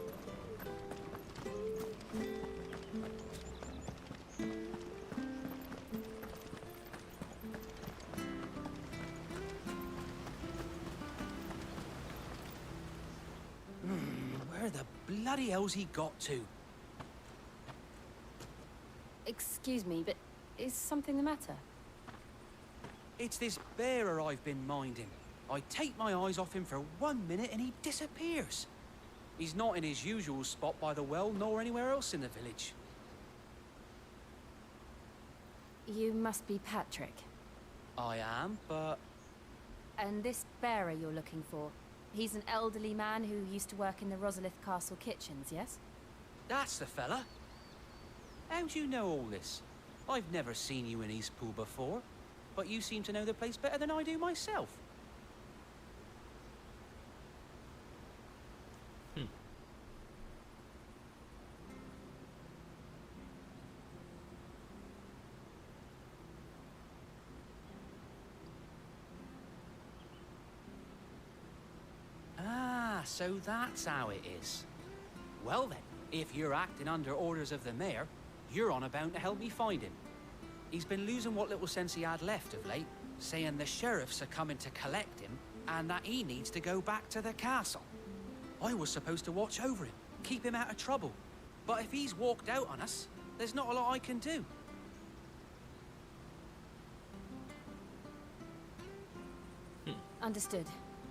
Where the bloody hell's he got to? Excuse me, but is something the matter? It's this bearer I've been minding. I take my eyes off him for 1 minute and he disappears. He's not in his usual spot by the well, nor anywhere else in the village. You must be Patrick. I am, but... And this bearer you're looking for, he's an elderly man who used to work in the Rosalith Castle kitchens, yes? That's the fella. How do you know all this? I've never seen you in Eastpool before, but you seem to know the place better than I do myself. Ah, so that's how it is. Well then, if you're acting under orders of the mayor, you're on about to help me find him. He's been losing what little sense he had left of late, saying the sheriffs are coming to collect him and that he needs to go back to the castle. I was supposed to watch over him, keep him out of trouble. But if he's walked out on us, there's not a lot I can do. Understood.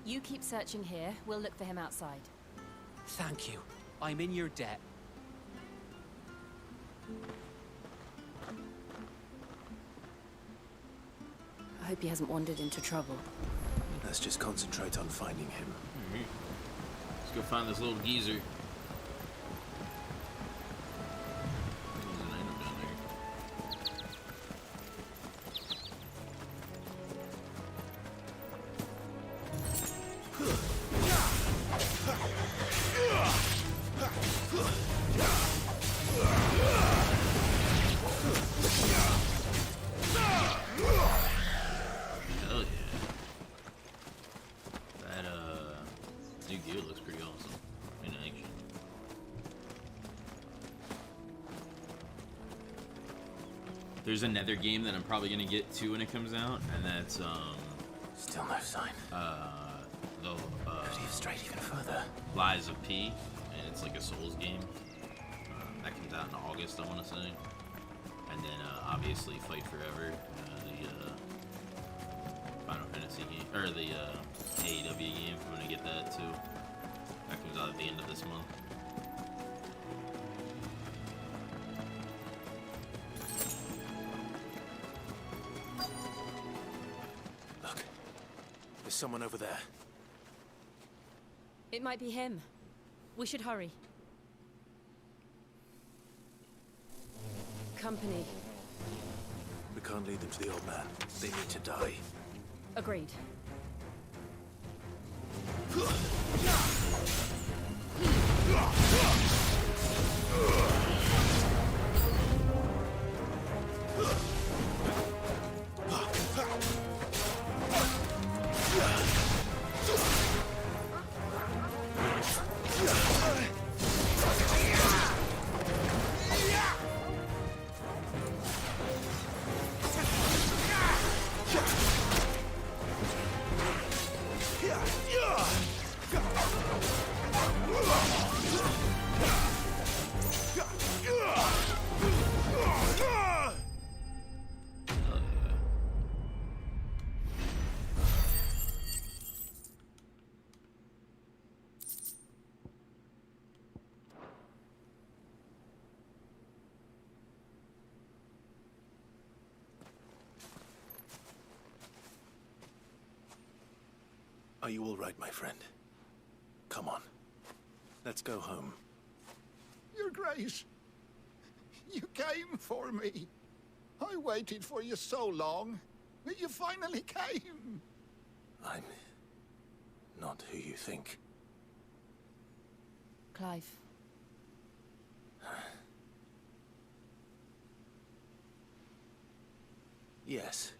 You keep searching here, we'll look for him outside. Thank you. I'm in your debt. I hope he hasn't wandered into trouble. Let's just concentrate on finding him. Let's go find this little geezer. There's an item down there. There's another game that I'm probably gonna get to when it comes out, and that's Still no sign. Could he have strayed even further? Lies of P, and it's like a Souls game. That comes out in August, I want to say. And then obviously Fight Forever, the Final Fantasy game, or the AEW game. I'm gonna get that too. That comes out at the end of this month. Look, there's someone over there. It might be him. We should hurry. Company. We can't lead them to the old man. They need to die. Agreed. Are you all right, my friend? Come on. Let's go home. Your Grace, you came for me. I waited for you so long, but you finally came. I'm not who you think. Clive. Yes.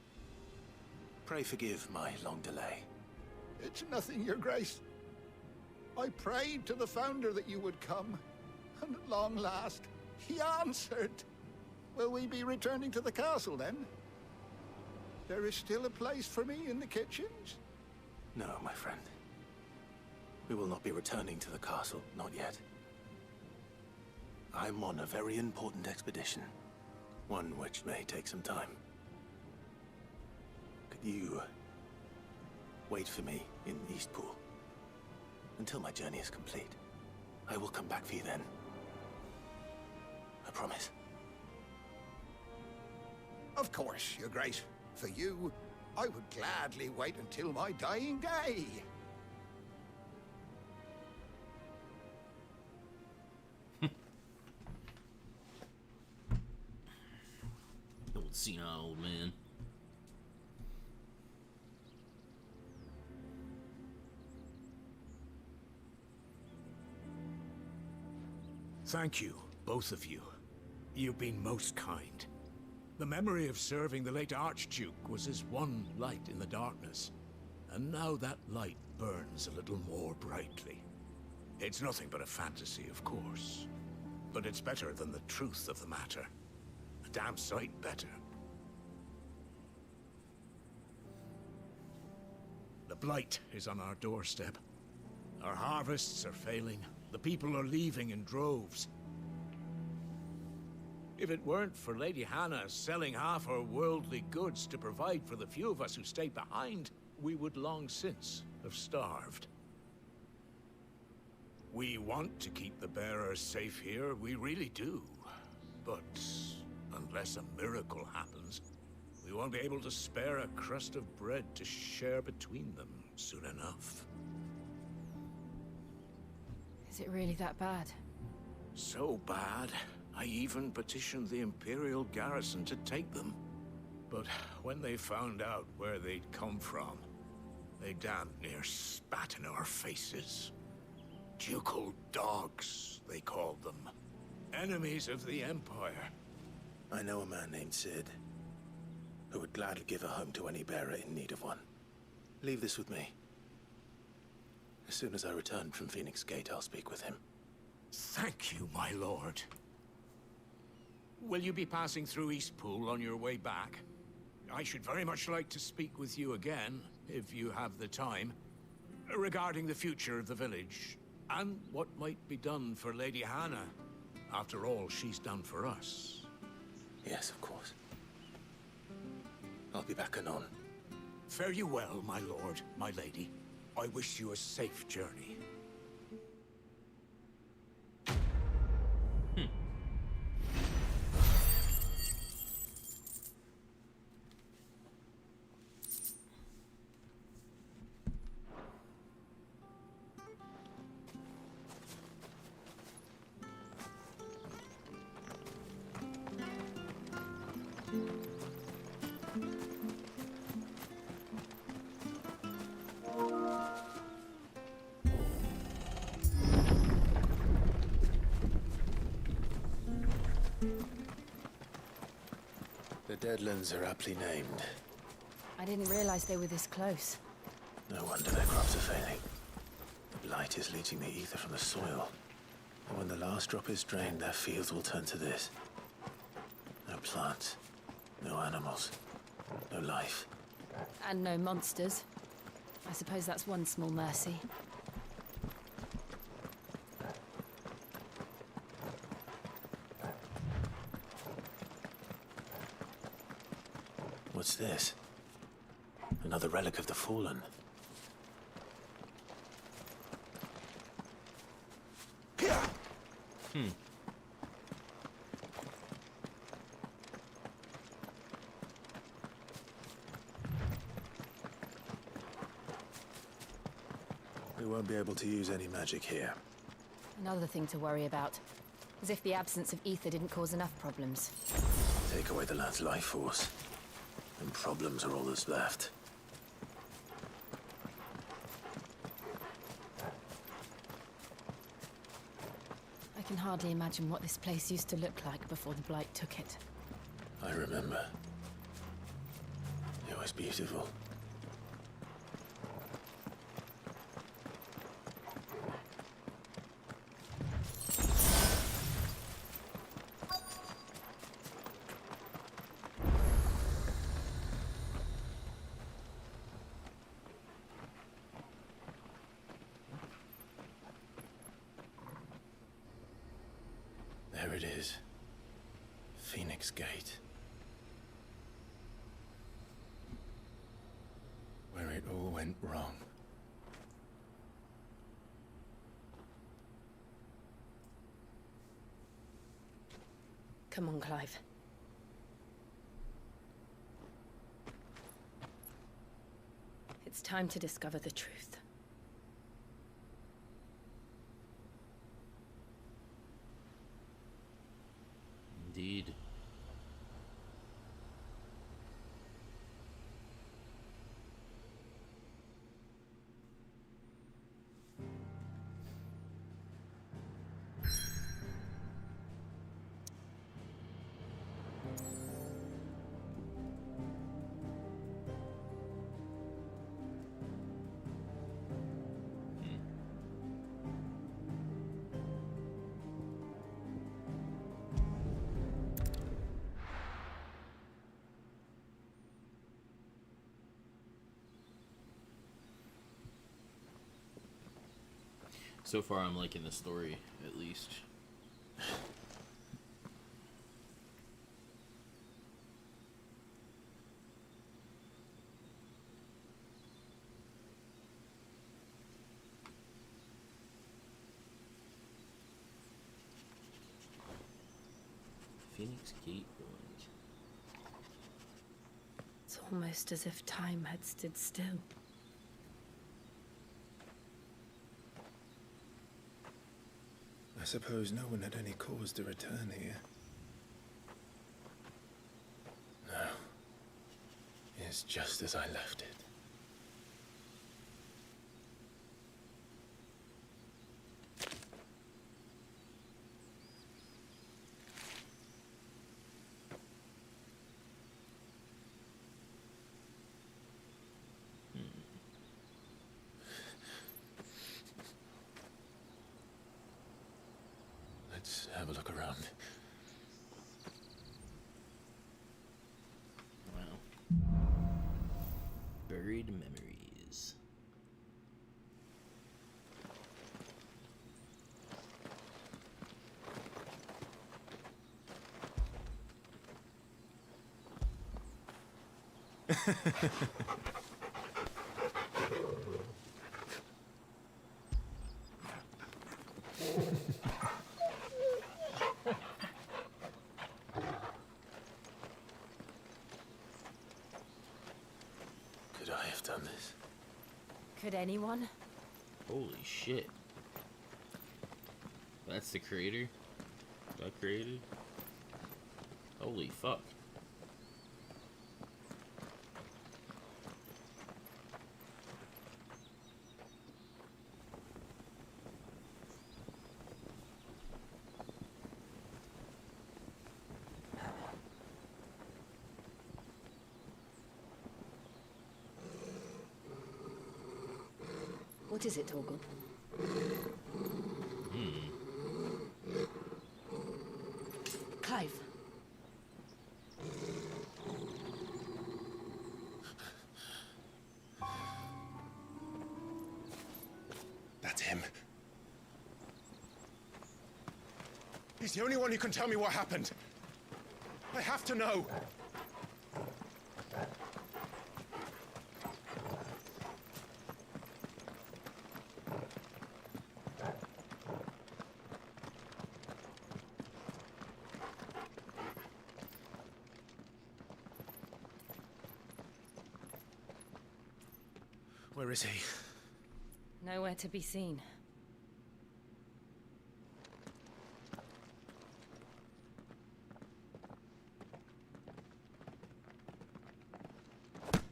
Pray forgive my long delay. It's nothing, Your Grace. I prayed to the Founder that you would come, and at long last, he answered. Will we be returning to the castle, then? There is still a place for me in the kitchens? No, my friend. We will not be returning to the castle, not yet. I'm on a very important expedition. One which may take some time. Could you wait for me in Eastpool until my journey is complete? I will come back for you then. I promise. Of course, Your Grace. For you, I would gladly wait until my dying day. Old senile old man. Thank you, both of you. You've been most kind. The memory of serving the late Archduke was as one light in the darkness, and now that light burns a little more brightly. It's nothing but a fantasy, of course, but it's better than the truth of the matter. A damn sight better. The blight is on our doorstep. Our harvests are failing. The people are leaving in droves. If it weren't for Lady Hannah selling half her worldly goods to provide for the few of us who stayed behind, we would long since have starved. We want to keep the bearers safe here, we really do. But unless a miracle happens, we won't be able to spare a crust of bread to share between them soon enough. Is it really that bad? So bad, I even petitioned the Imperial garrison to take them. But when they found out where they'd come from, they damn near spat in our faces. Ducal dogs, they called them. Enemies of the Empire. I know a man named Sid, who would gladly give a home to any bearer in need of one. Leave this with me. As soon as I return from Phoenix Gate, I'll speak with him. Thank you, my lord. Will you be passing through Eastpool on your way back? I should very much like to speak with you again, if you have the time, regarding the future of the village, and what might be done for Lady Hannah. After all, she's done for us. Yes, of course. I'll be back anon. Fare you well, my lord, my lady. I wish you a safe journey. The Deadlands are aptly named. I didn't realize they were this close. No wonder their crops are failing. The blight is leaching the ether from the soil. And when the last drop is drained, their fields will turn to this. No plants, no animals, no life. And no monsters. I suppose that's one small mercy. What's this? Another relic of the Fallen. We won't be able to use any magic here. Another thing to worry about. As if the absence of ether didn't cause enough problems. Take away the lad's life force, and problems are all that's left. I can hardly imagine what this place used to look like before the Blight took it. I remember. It was beautiful. There it is. Phoenix Gate. Where it all went wrong. Come on, Clive. It's time to discover the truth. Indeed. So far, I'm liking the story, at least. Phoenix Gate ruins. It's almost as if time had stood still. I suppose no one had any cause to return here. No. It's just as I left it. Let's have a look around. Buried memories. Could I have done this? Could anyone? Holy shit. That's the creator that created? Holy fuck. What is it, Torgal? Clive. That's him. He's the only one who can tell me what happened. I have to know. Where is he? Nowhere to be seen.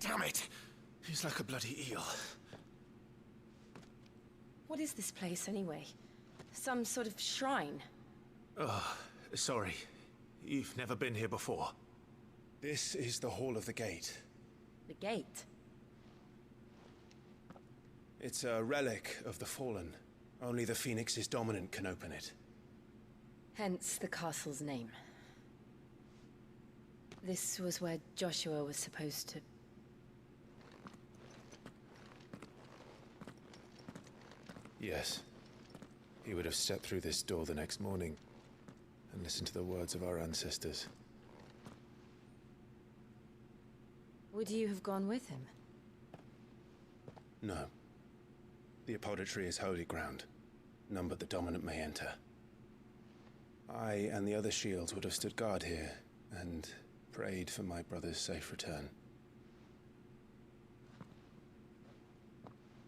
Damn it! He's like a bloody eel. What is this place, anyway? Some sort of shrine? Oh, sorry. You've never been here before. This is the Hall of the Gate. The gate? It's a relic of the Fallen. Only the Phoenix's dominant can open it. Hence the castle's name. This was where Joshua was supposed to... Yes. He would have stepped through this door the next morning and listened to the words of our ancestors. Would you have gone with him? No. The apodatory is holy ground. None but the dominant may enter. I and the other shields would have stood guard here and prayed for my brother's safe return.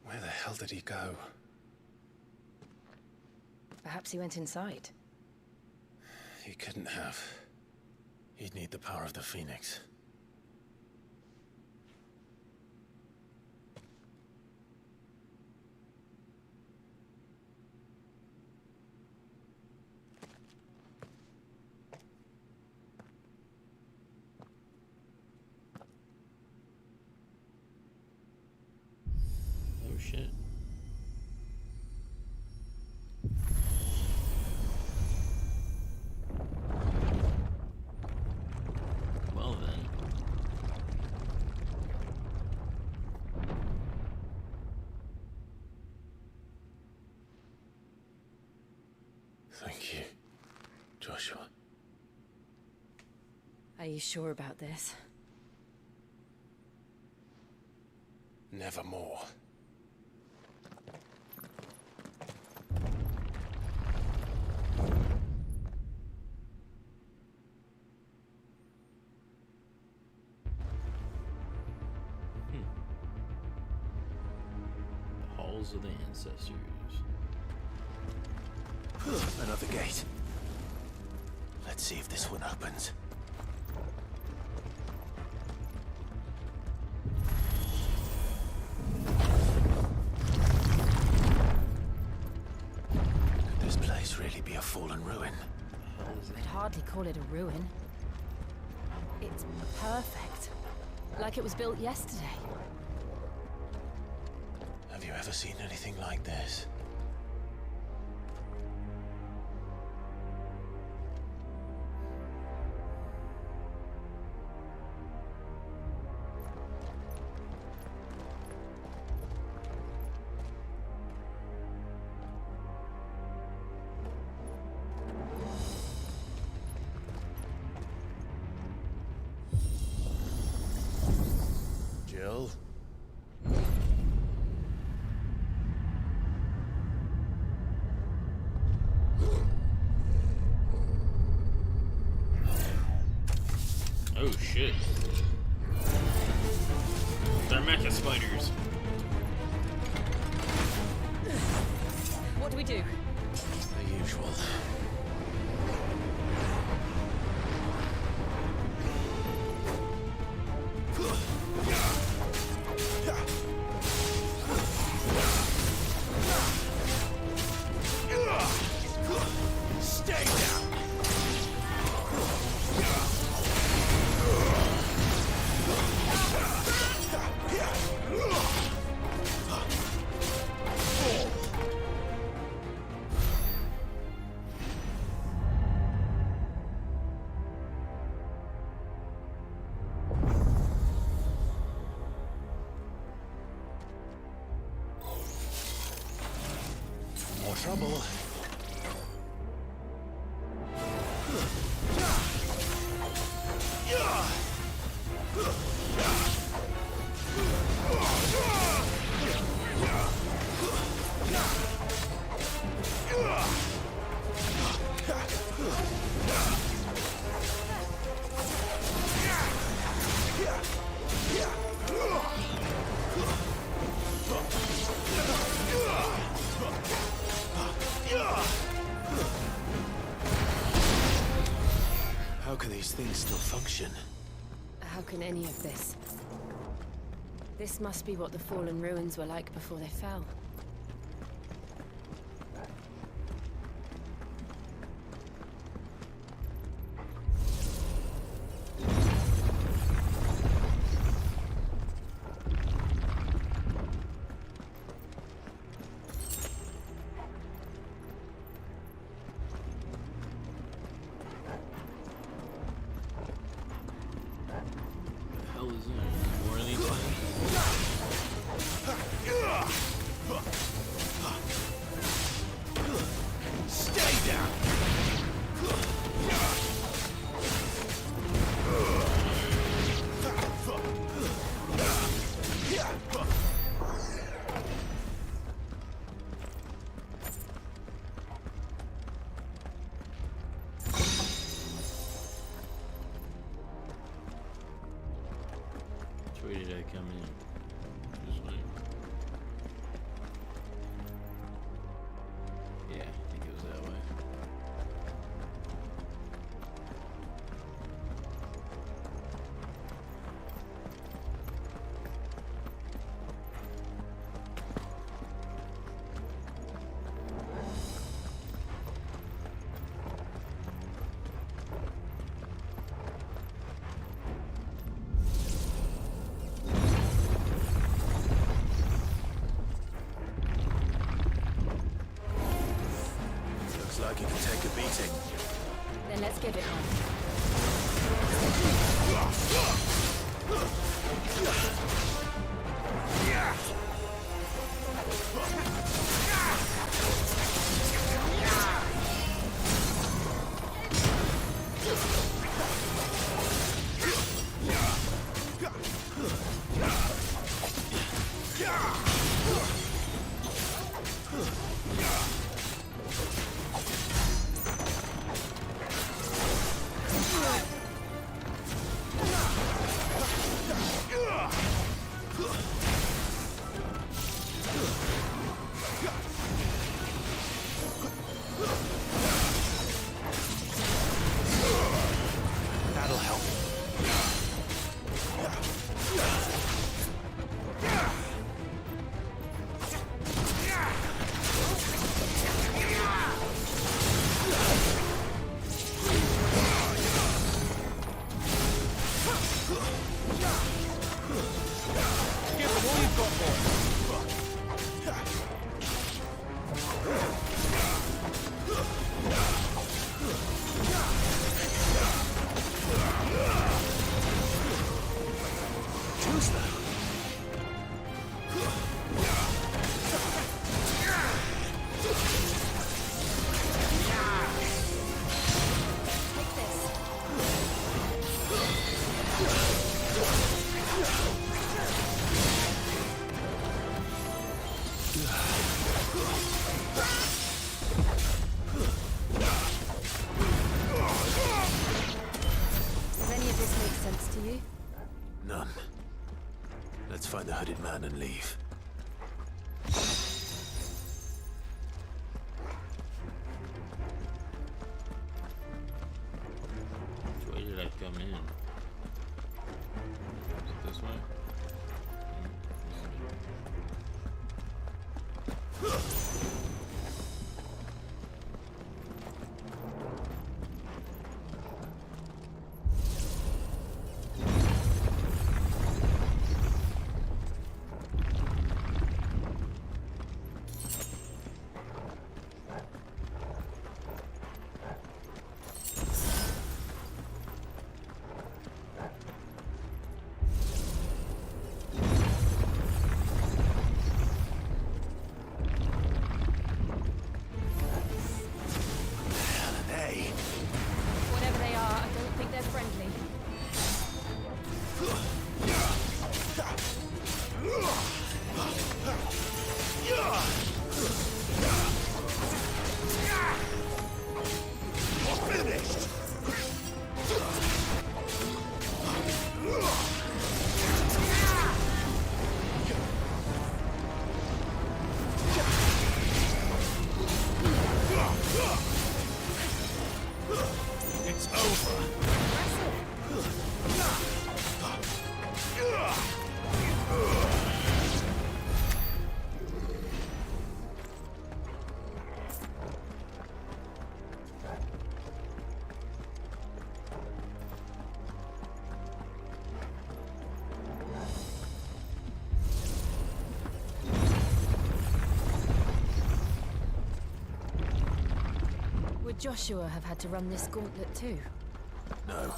Where the hell did he go? Perhaps he went inside. He couldn't have. He'd need the power of the Phoenix. Oh shit. Well then. Thank you, Joshua. Are you sure about this? Nevermore. The halls of the ancestors. Another gate. Let's see if this one opens. Could this place really be a fallen ruin? I'd hardly call it a ruin. It's perfect. Like it was built yesterday. Have you ever seen anything like this? kill. Oh shit. They're mecha spiders. What do we do? The usual. Stay down! More trouble. How can these things still function? How can any of this? This must be what the fallen ruins were like before they fell. The hell is it? More of these things? Stay down! Which way did I come in? This way. Yeah, I think it was that way. Looks like it can take a beating. Then let's give it one. That'll help. Does any of this make sense to you? None. Let's find the hooded man and leave. Which way did I come in? Is it this way? Whatever they are, I don't think they're friendly. It's over. Would Joshua have had to run this gauntlet too? No.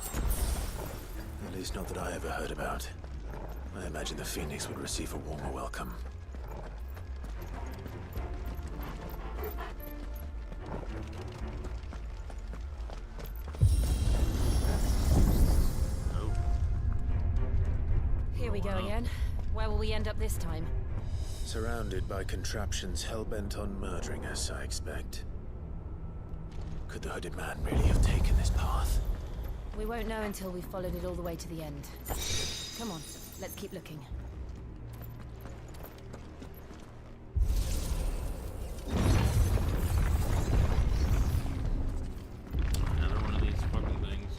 At least not that I ever heard about. I imagine the Phoenix would receive a warmer welcome. Here we go again. Where will we end up this time? Surrounded by contraptions hell-bent on murdering us, I expect. Could the hooded man really have taken this path? We won't know until we've followed it all the way to the end. Come on, let's keep looking. Another one of these fucking things.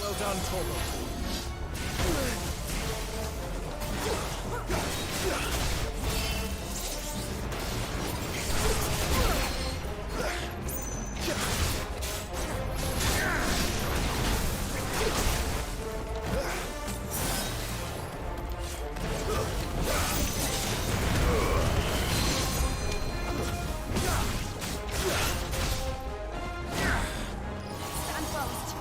Well done, Torgo. Stand fast.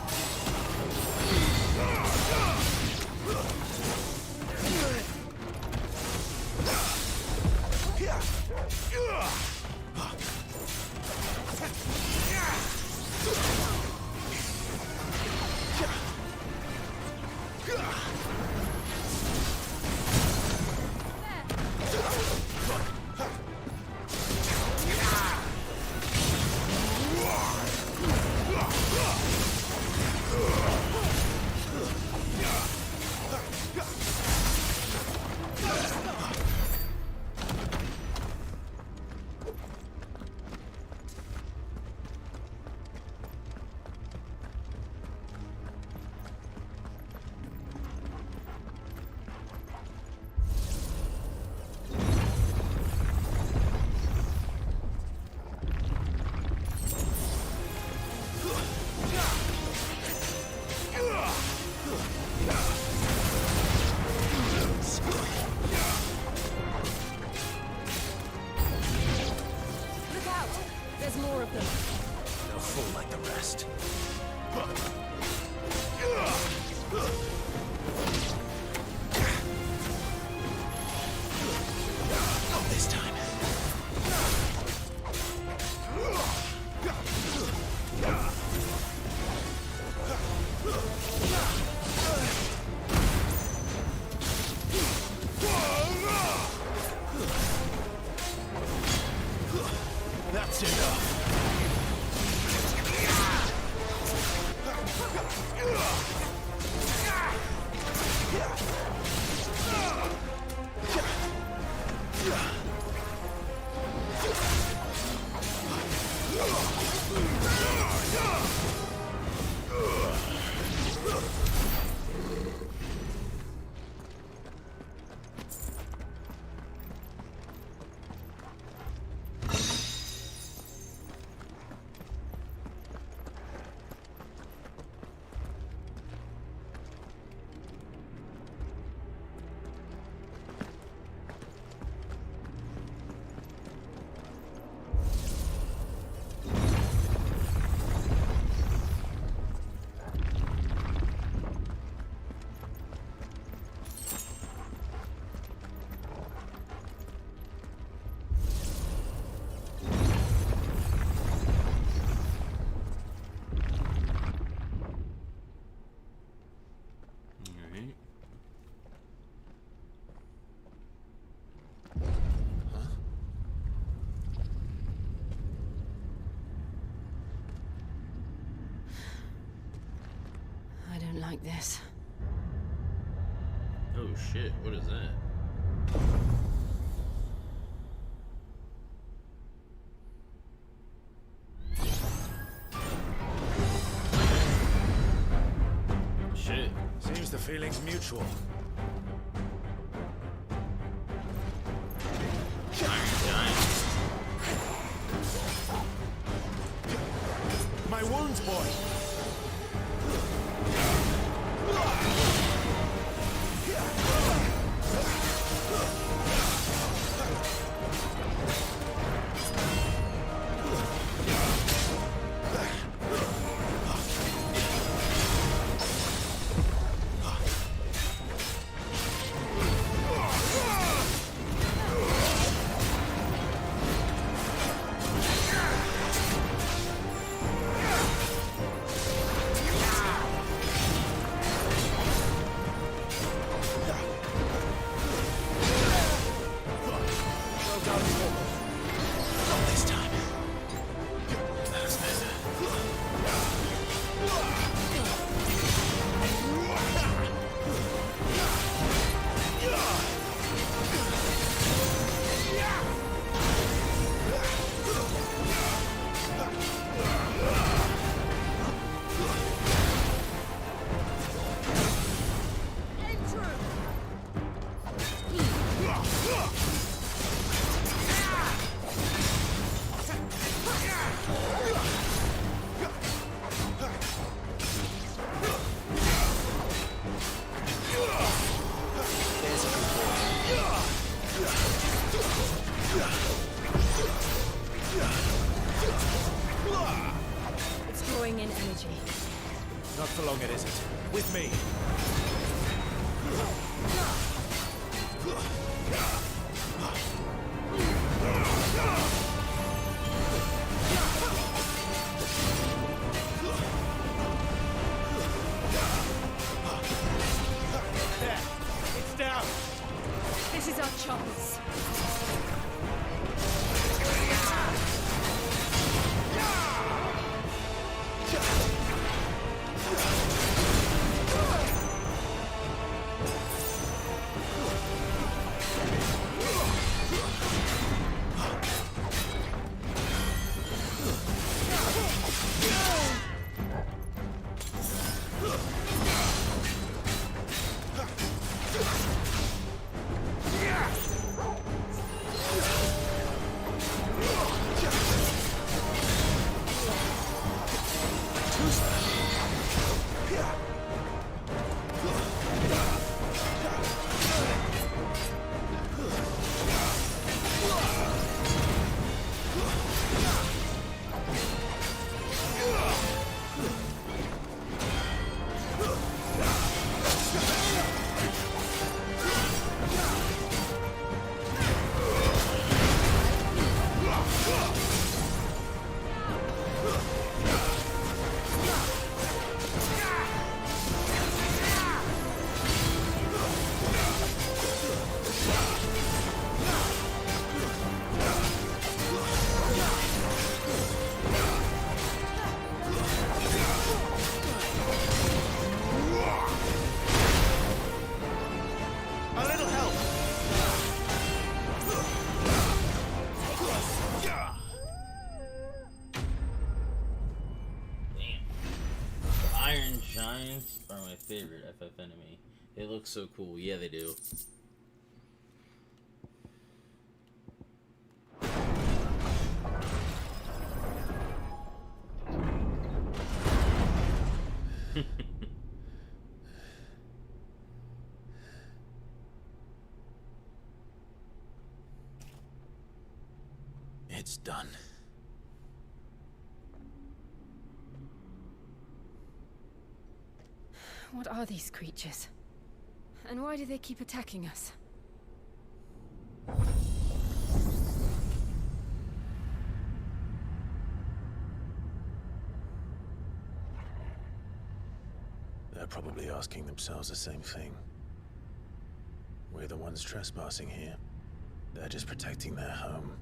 this. Oh shit, what is that? Shit. Seems the feeling's mutual. My wounds, boy! It's drawing in energy. Not for long, it isn't. With me. It's down! This is our chance. Giants are my favorite FF enemy. They look so cool. Yeah, they do. It's done. What are these creatures? And why do they keep attacking us? They're probably asking themselves the same thing. We're the ones trespassing here. They're just protecting their home.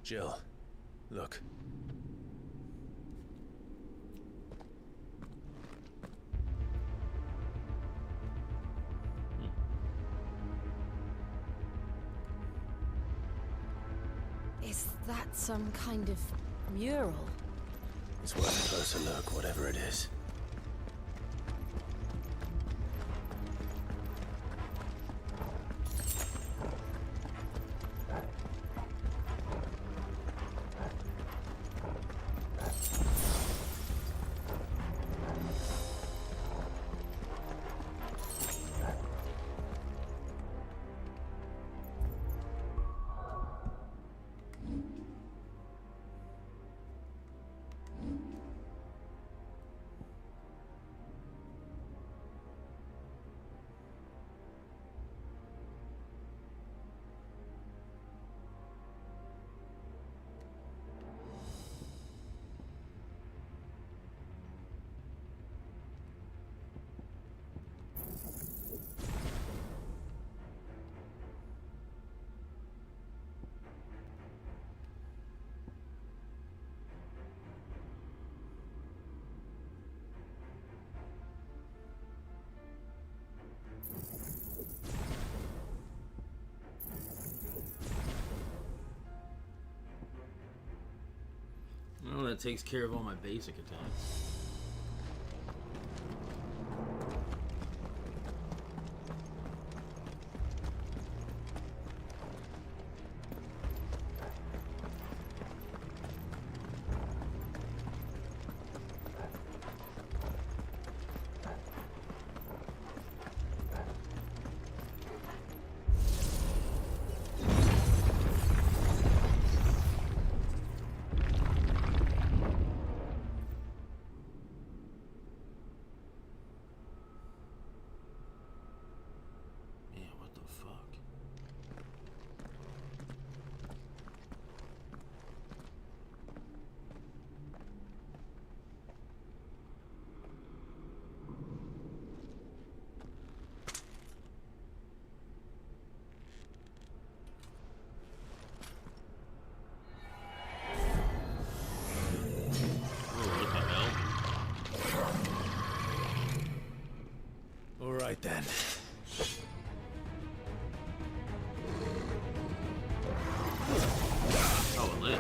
Jill, look. Is that some kind of mural? It's worth a closer look, whatever it is. Well, that takes care of all my basic attacks. Right then. Oh, a lich.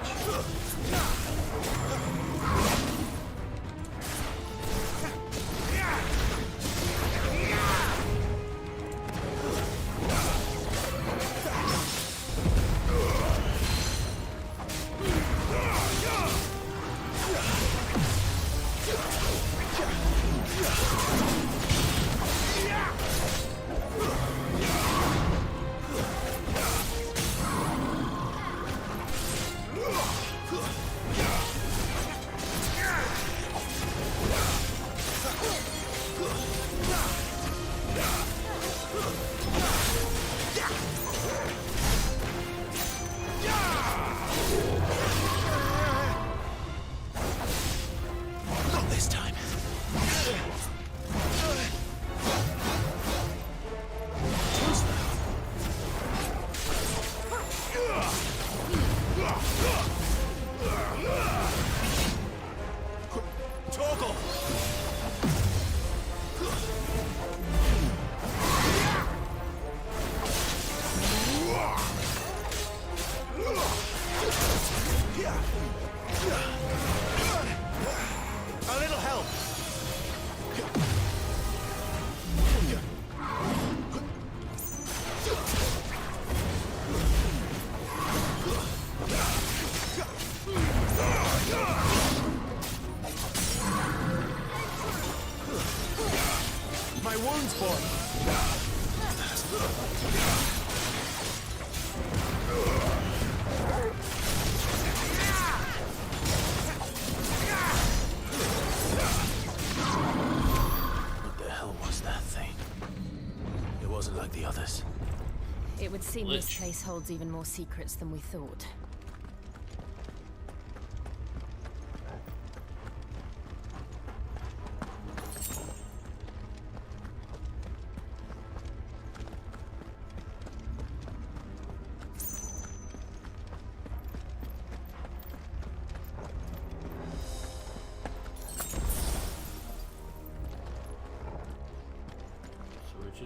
It would seem this place holds even more secrets than we thought.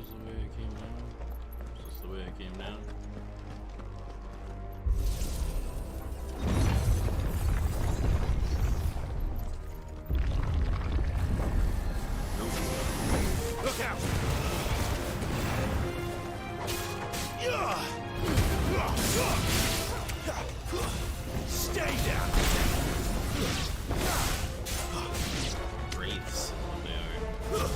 this the way it came down? Is this the way it came down? Look out! Stay down! Wraiths. They are.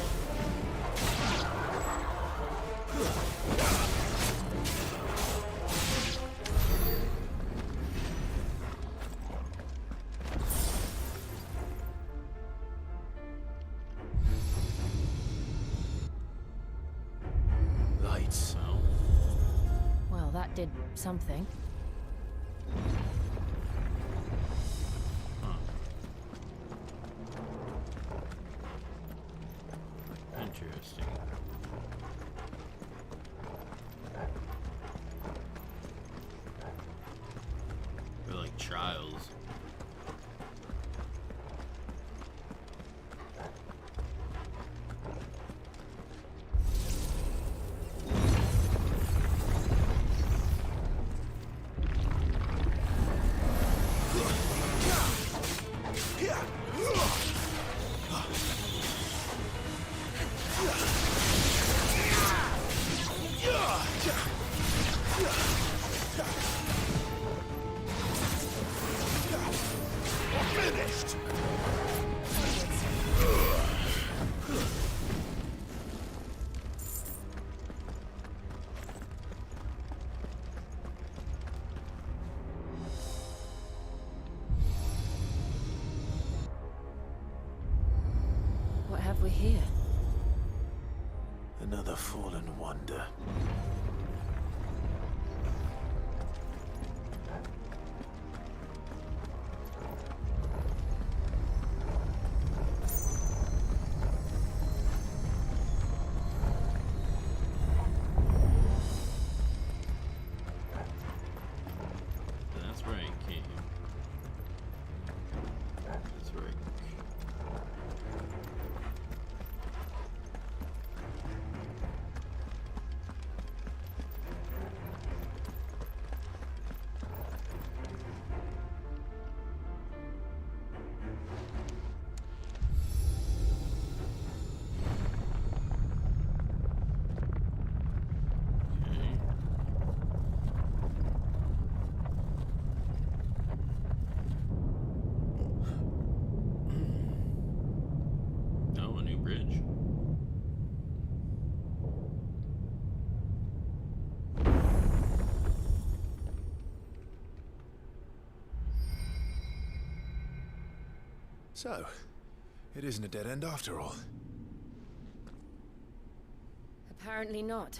Lights. Well, that did something. Interesting. They're like trials. Finished! What have we here? Another fallen wonder. That's where it came. That's where it Oh, a new bridge. So, it isn't a dead end after all. Apparently not.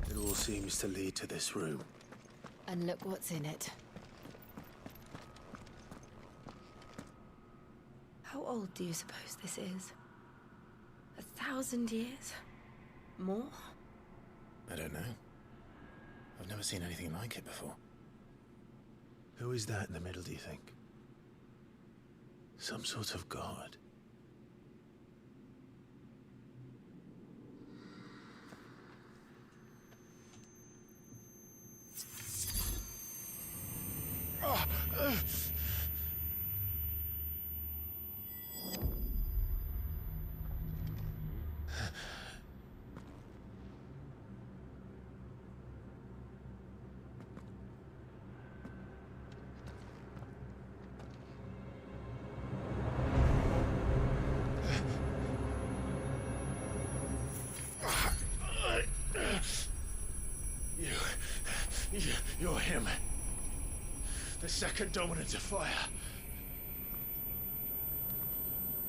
It all seems to lead to this room. And look what's in it. How old do you suppose this is? 1,000 years? More? I don't know. I've never seen anything like it before. Who is that in the middle, do you think? Some sort of god? You're him. The second dominant of fire.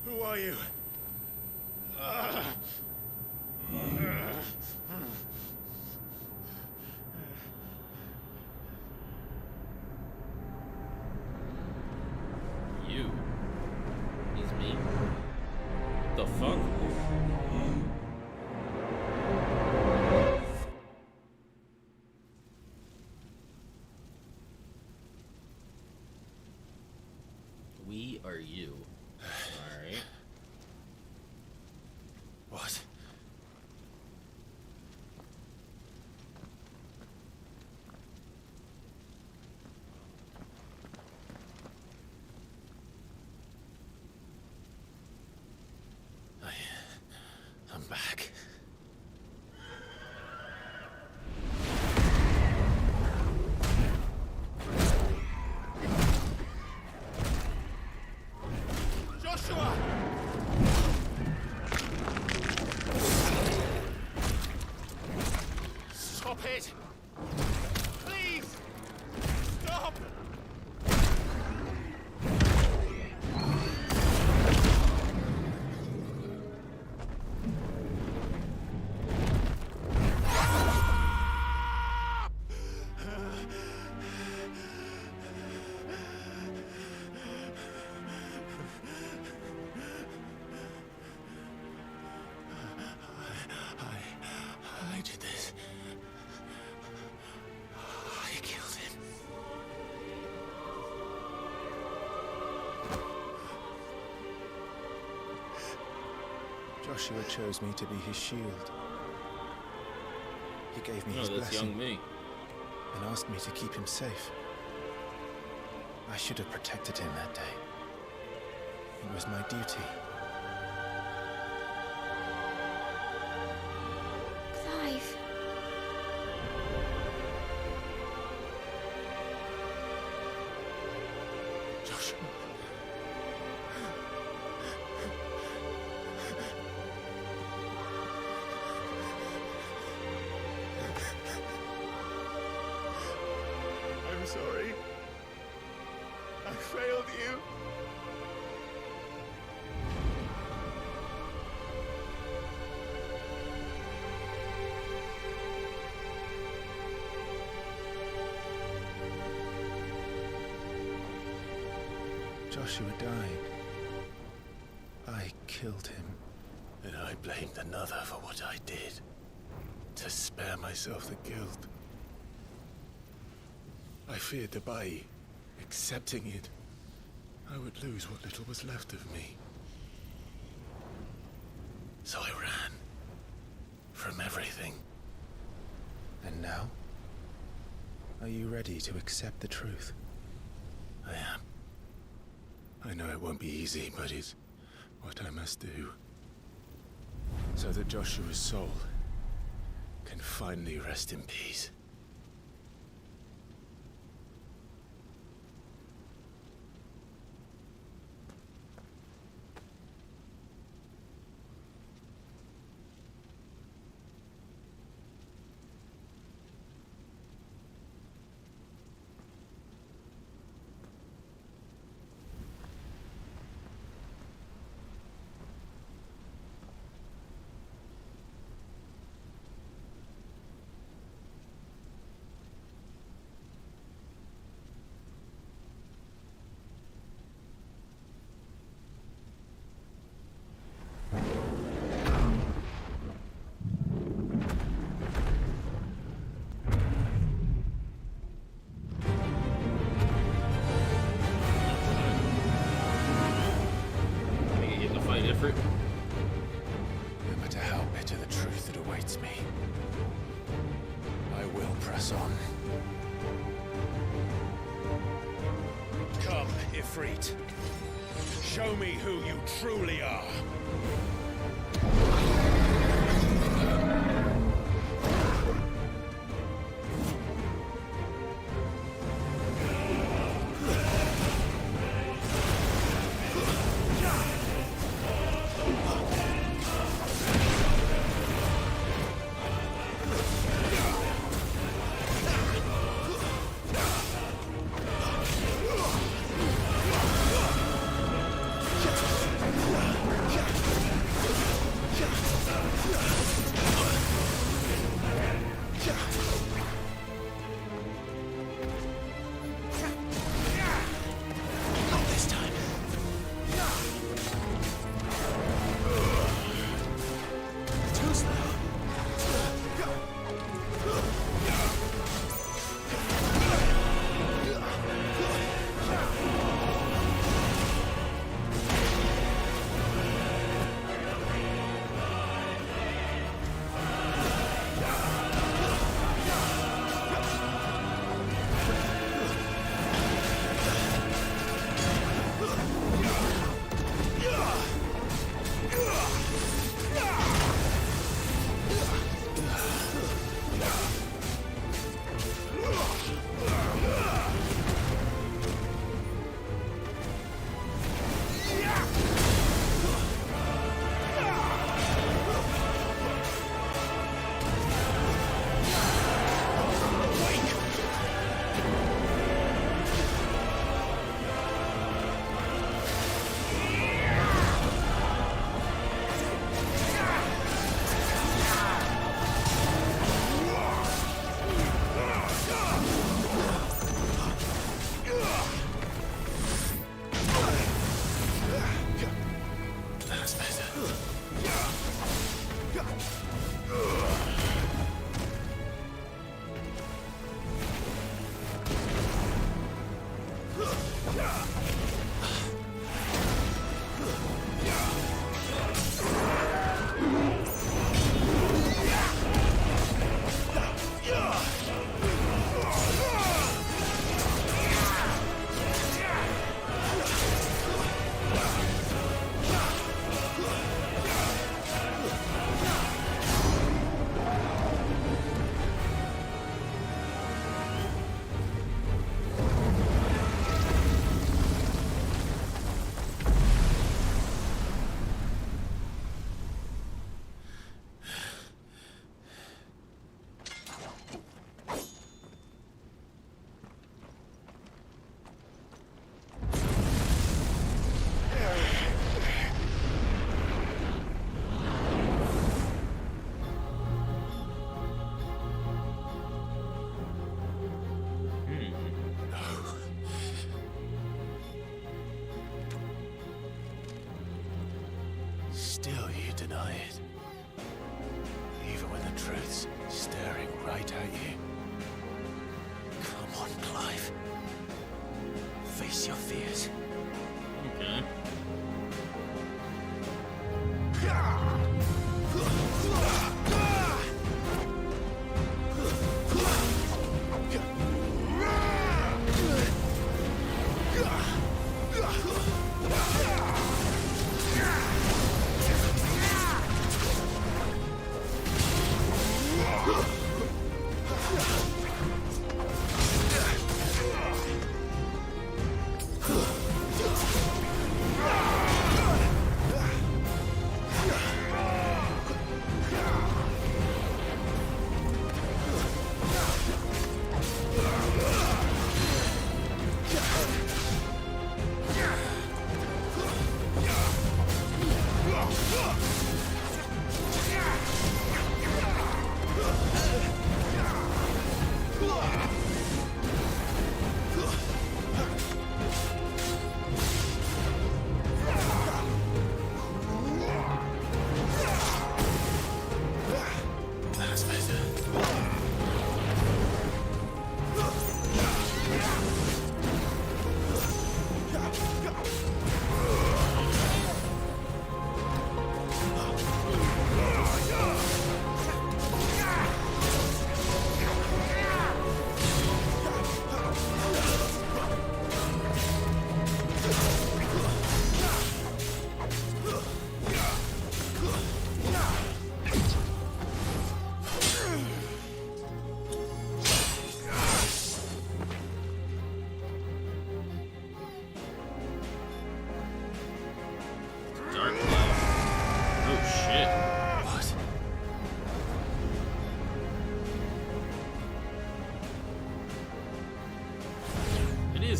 Who are you? the fuck? We are you. Alright. What? I'm back. Joshua! Stop it! Please! Stop! I did this. I killed him. Joshua chose me to be his shield. He gave me No, his that's blessing young me. and asked me to keep him safe. I should have protected him that day. It was my duty. Clive. Joshua. I'm sorry. I failed you. Joshua died. I killed him. And I blamed another for what I did. To spare myself the guilt. I feared that by accepting it, I would lose what little was left of me. So I ran. From everything. And now? Are you ready to accept the truth? I am. I know it won't be easy, but it's what I must do. So that Joshua's soul can finally rest in peace. No matter how bitter the truth that awaits me, I will press on. Come, Ifrit. Show me who you truly are. still you deny it. Even when the truth's staring right at you. Come on, Clive. Face your fears. Okay.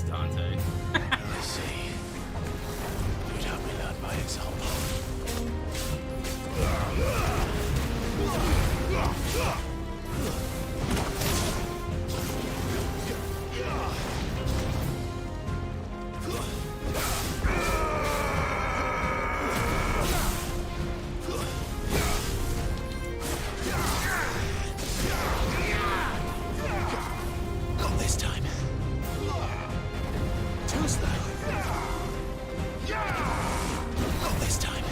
Dante. I see. You'd have me learn by example. Not this time. Too slow. Not this time.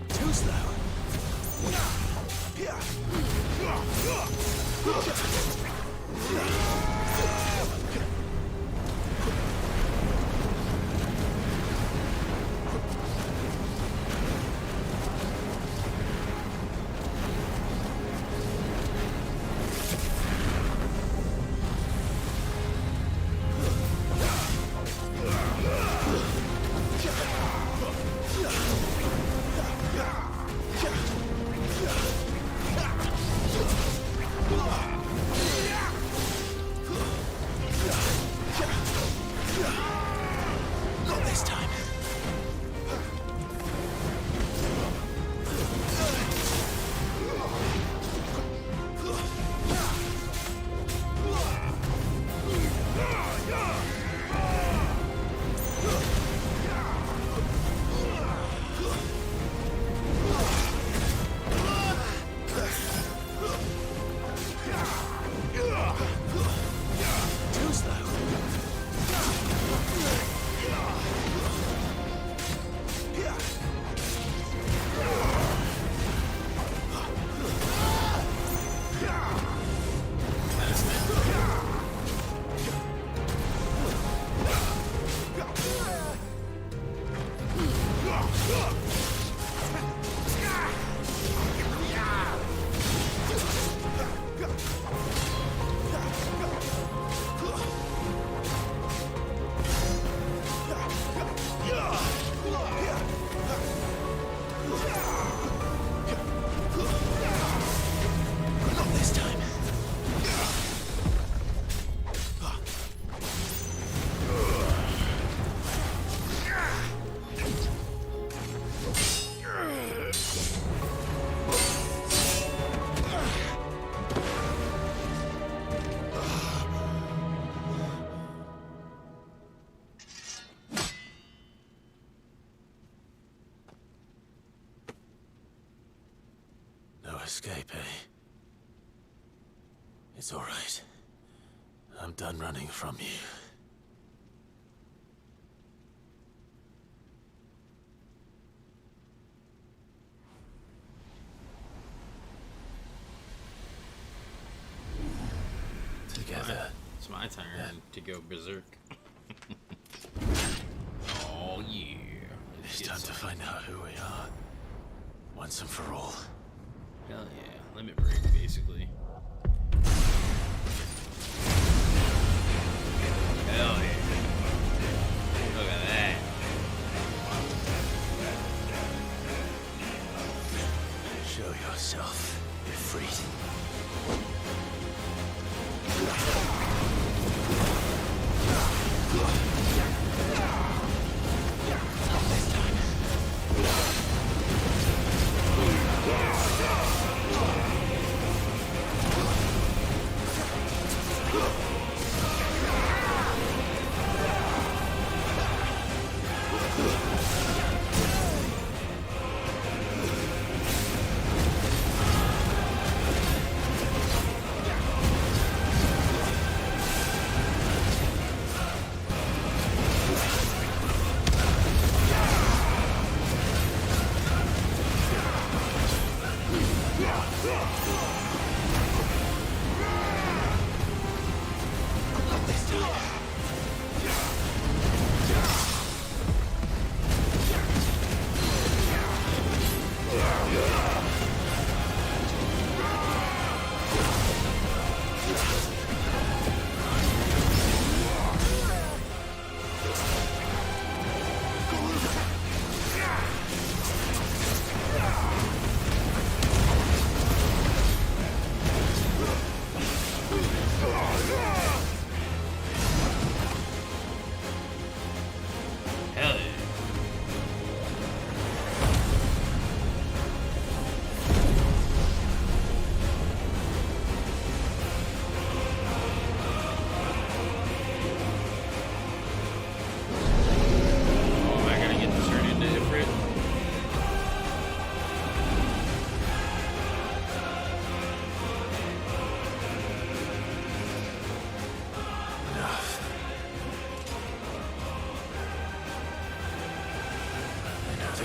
Too slow. escape, eh? It's all right. I'm done running from you. Together. It's my turn to go berserk. Oh yeah. It's time to find out who we are. Once and for all. Hell yeah. Limit break, basically. Hell yeah. Look at that. Show yourself, Ifrit.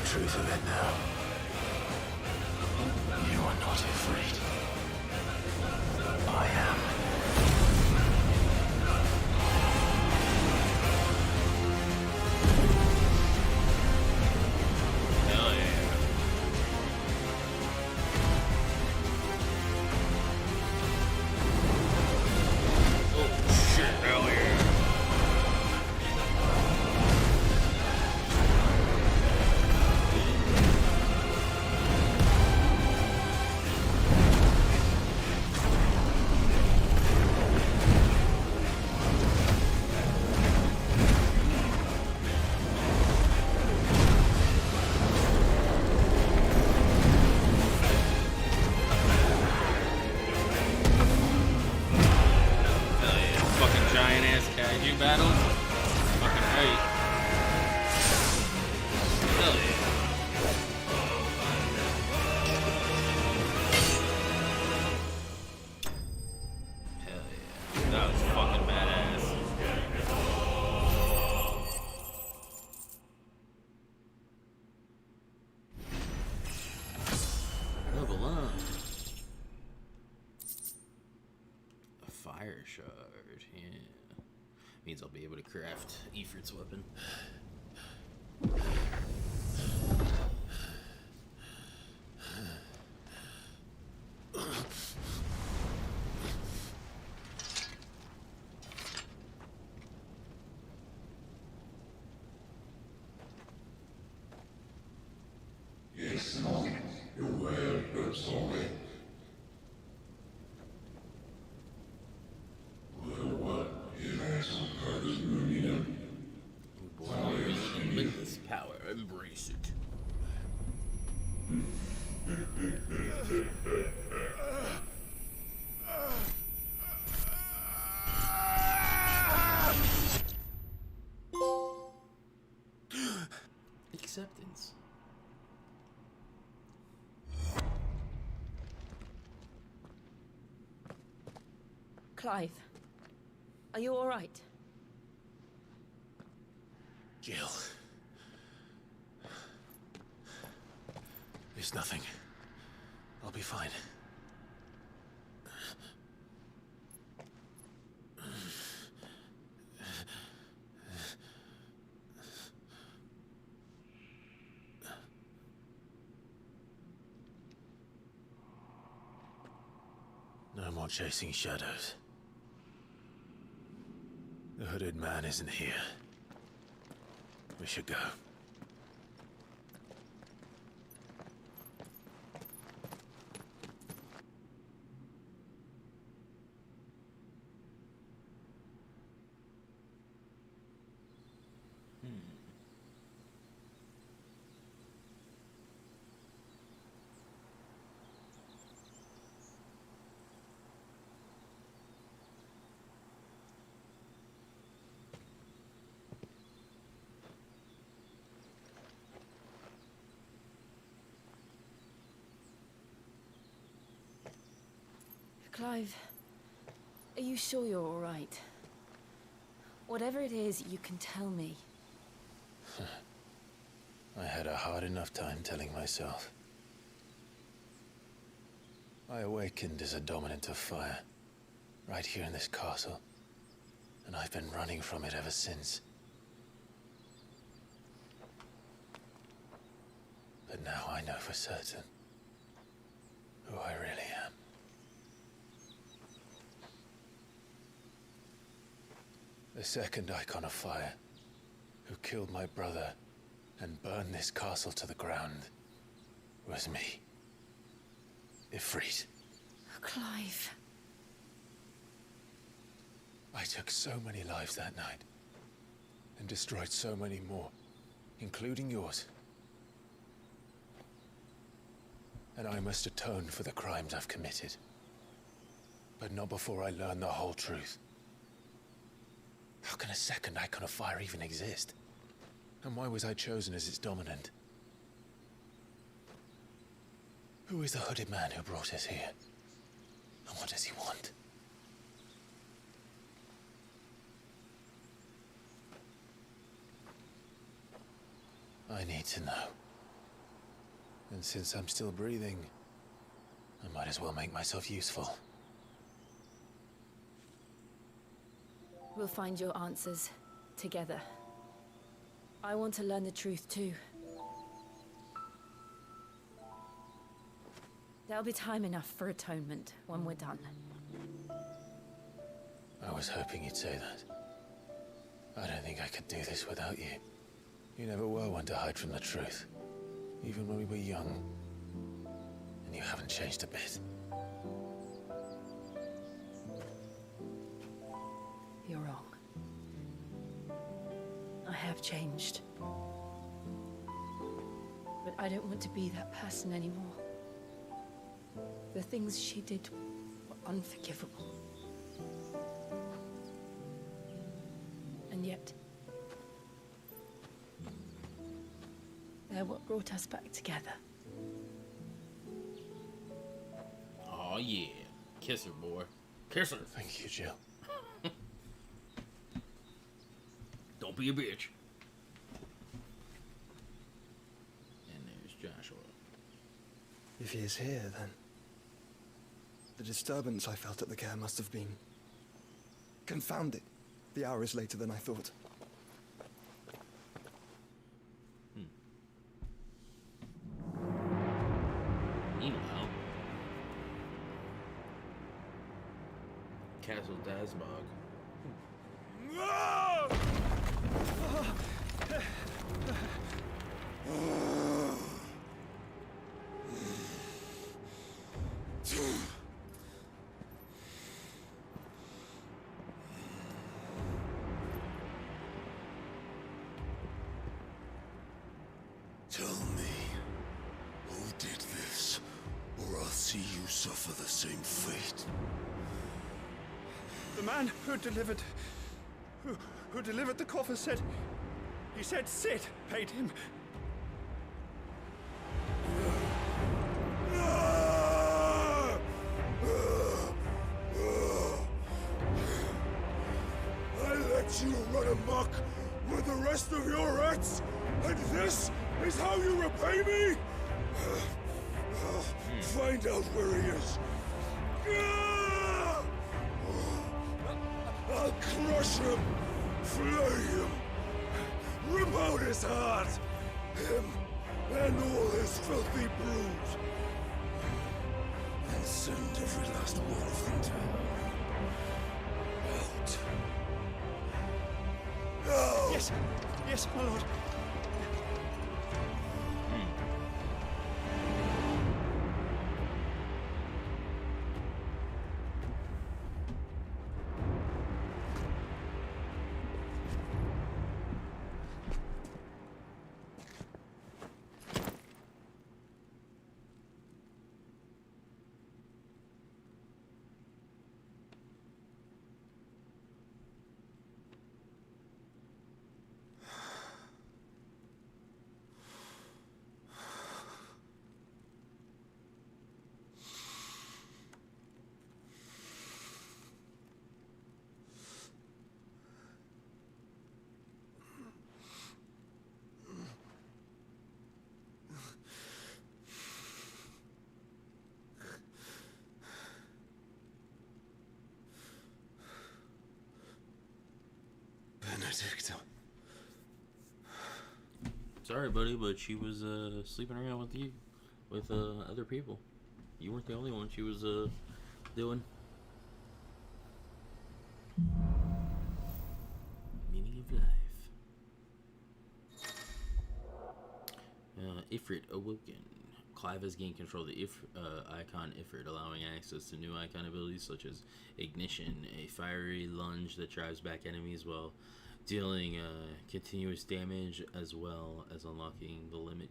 Truth of it now. You are not afraid. I am. Hell yeah. Oh shit, hell yeah. Kaiju battle? Fucking right. Hell yeah. Hell yeah. That was fucking badass. Level up. A fire shard, yeah. Means I'll be able to craft Ifrit's weapon. Yes, no. You're well, but sorry. Limitless power. Clive, are you all right? Jill. It's nothing. I'll be fine. No more chasing shadows. The hooded man isn't here. We should go. Clive, are you sure you're all right? Whatever it is, you can tell me. I had a hard enough time telling myself. I awakened as a dominant of fire, right here in this castle, and I've been running from it ever since. But now I know for certain who I really am. The second icon of fire, who killed my brother and burned this castle to the ground, was me. Ifrit. Clive. I took so many lives that night, and destroyed so many more, including yours. And I must atone for the crimes I've committed. But not before I learn the whole truth. How can a second icon of fire even exist? And why was I chosen as its dominant? Who is the hooded man who brought us here? And what does he want? I need to know. And since I'm still breathing, I might as well make myself useful. We'll find your answers together. I want to learn the truth too. There'll be time enough for atonement when we're done. I was hoping you'd say that. I don't think I could do this without you. You never were one to hide from the truth, even when we were young. And you haven't changed a bit. You're wrong. I have changed. But I don't want to be that person anymore. The things she did were unforgivable. And yet, they're what brought us back together. Oh yeah. Kiss her, boy. Kiss her. Thank you, Jill. Don't be a bitch. And there's Joshua. If he is here, then the disturbance I felt at the care must have been confounded. The hour is later than I thought. Meanwhile, Castle Dasbog. Tell me, who did this, or I'll see you suffer the same fate. The man who delivered the coffer said, he said Sid paid him. muck with the rest of your rats? And this is how you repay me? Find out where he is. I'll crush him, flay him, rip out his heart, him and all his filthy brood, and send every last one of them to hell. Out. No! Yes, yes, my lord. Benedicta. Sorry, buddy, but she was sleeping around with you, with other people. You weren't the only one she was doing. Meaning of life. Ifrit awoken. Clive has gained control of the icon Ifrit, allowing access to new icon abilities such as Ignition, a fiery lunge that drives back enemies while dealing continuous damage, as well as unlocking the limit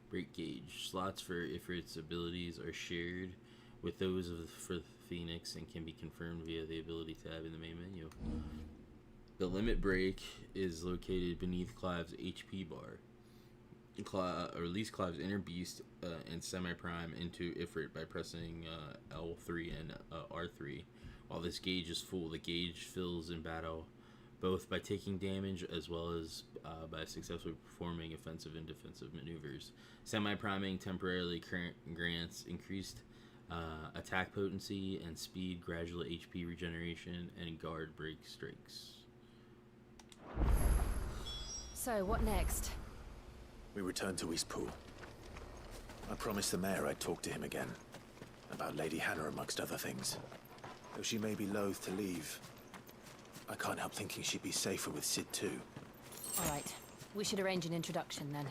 break gauge. Slots for Ifrit's abilities are shared with those for Phoenix and can be confirmed via the ability tab in the main menu. The limit break is located beneath Clive's HP bar. Release Clive's inner beast and semi-prime into Ifrit by pressing L3 and R3. While this gauge is full, the gauge fills in battle both by taking damage as well as by successfully performing offensive and defensive maneuvers. Semi-priming temporarily grants increased attack potency and speed, gradual HP regeneration, and guard break strikes. So, what next? We return to Eastpool. I promised the mayor I'd talk to him again. About Lady Hannah, amongst other things. Though she may be loath to leave, I can't help thinking she'd be safer with Sid too. Alright, we should arrange an introduction then.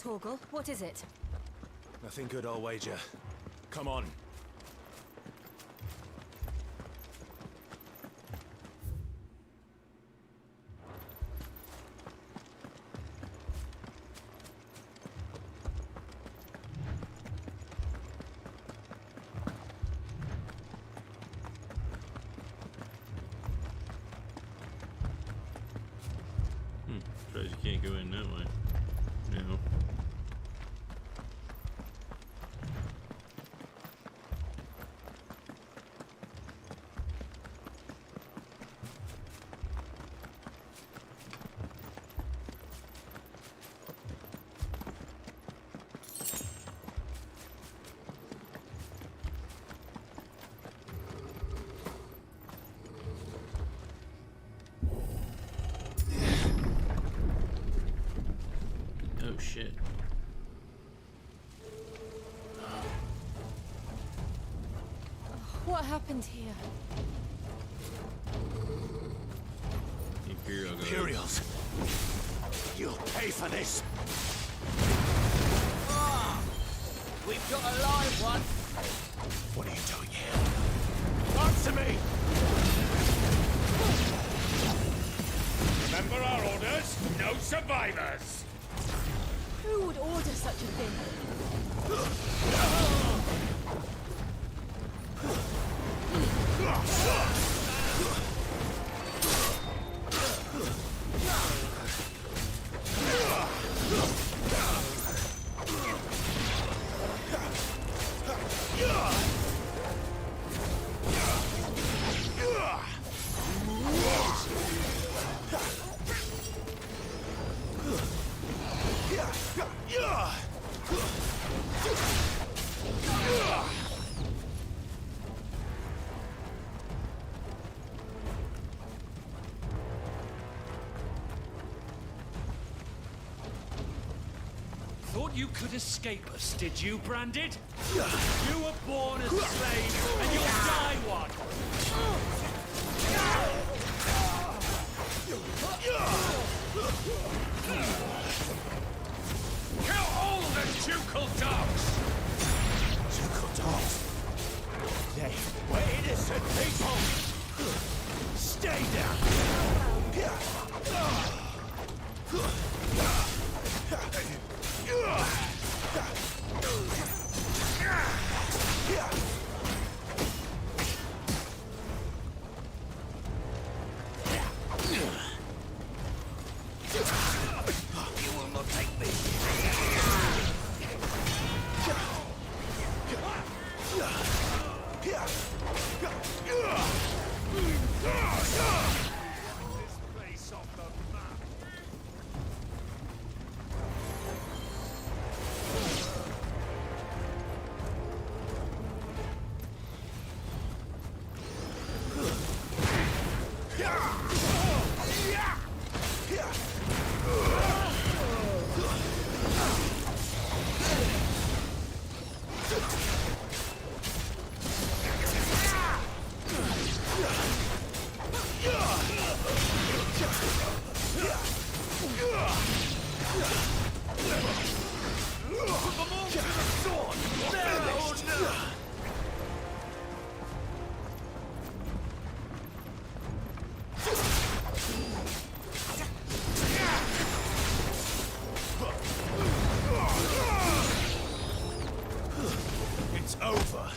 Torgal, what is it? Nothing good, I'll wager. Come on. Suppose you can't go in that way. No. Oh shit. What happened here? Imperials. You'll pay for this. We've got a live one. What are you doing here? Answer me! Remember our orders? No survivors! Who would order such a thing? Thought you could escape us, did you, Branded? You were born as a slave, and you'll die one! Kill all the ducal dogs! Ducal dogs? They were innocent people! Stay down! You will not take me! This place off the map! It's over.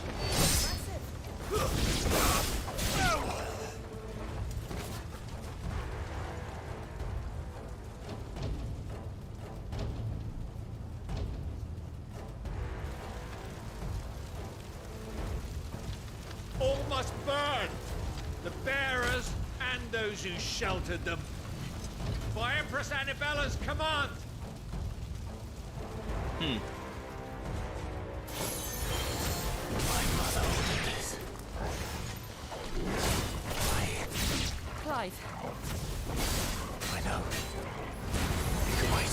All must burn! The bearers and those who sheltered them. By Empress Annabella's command! My mother ordered this. Clive. I know. You can wait.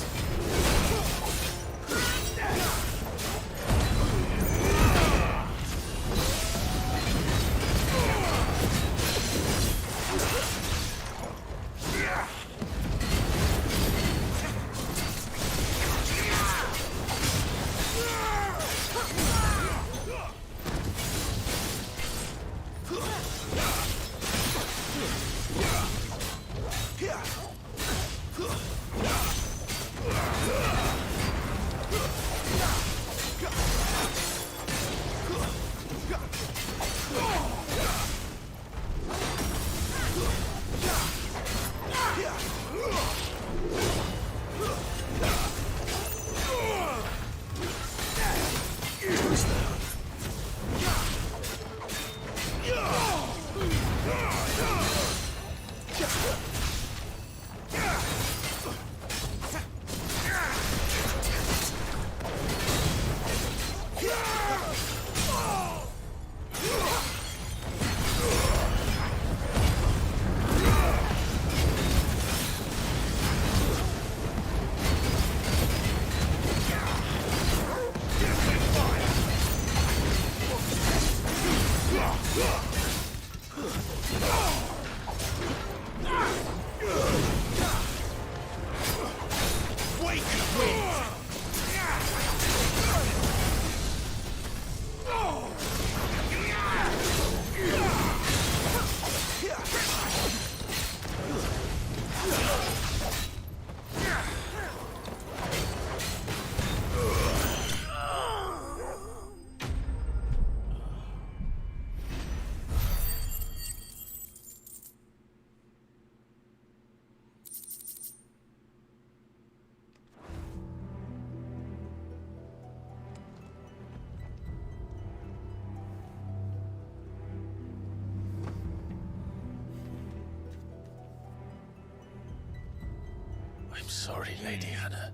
sorry, Lady Hannah.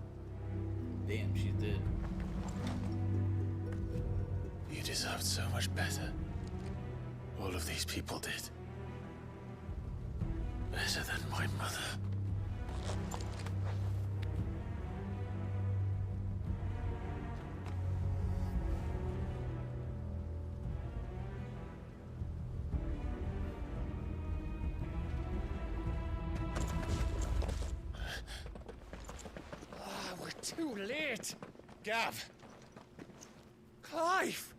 Damn, she's dead. You deserved so much better. All of these people did. Better than my mother. We're too late. Gav. Clive.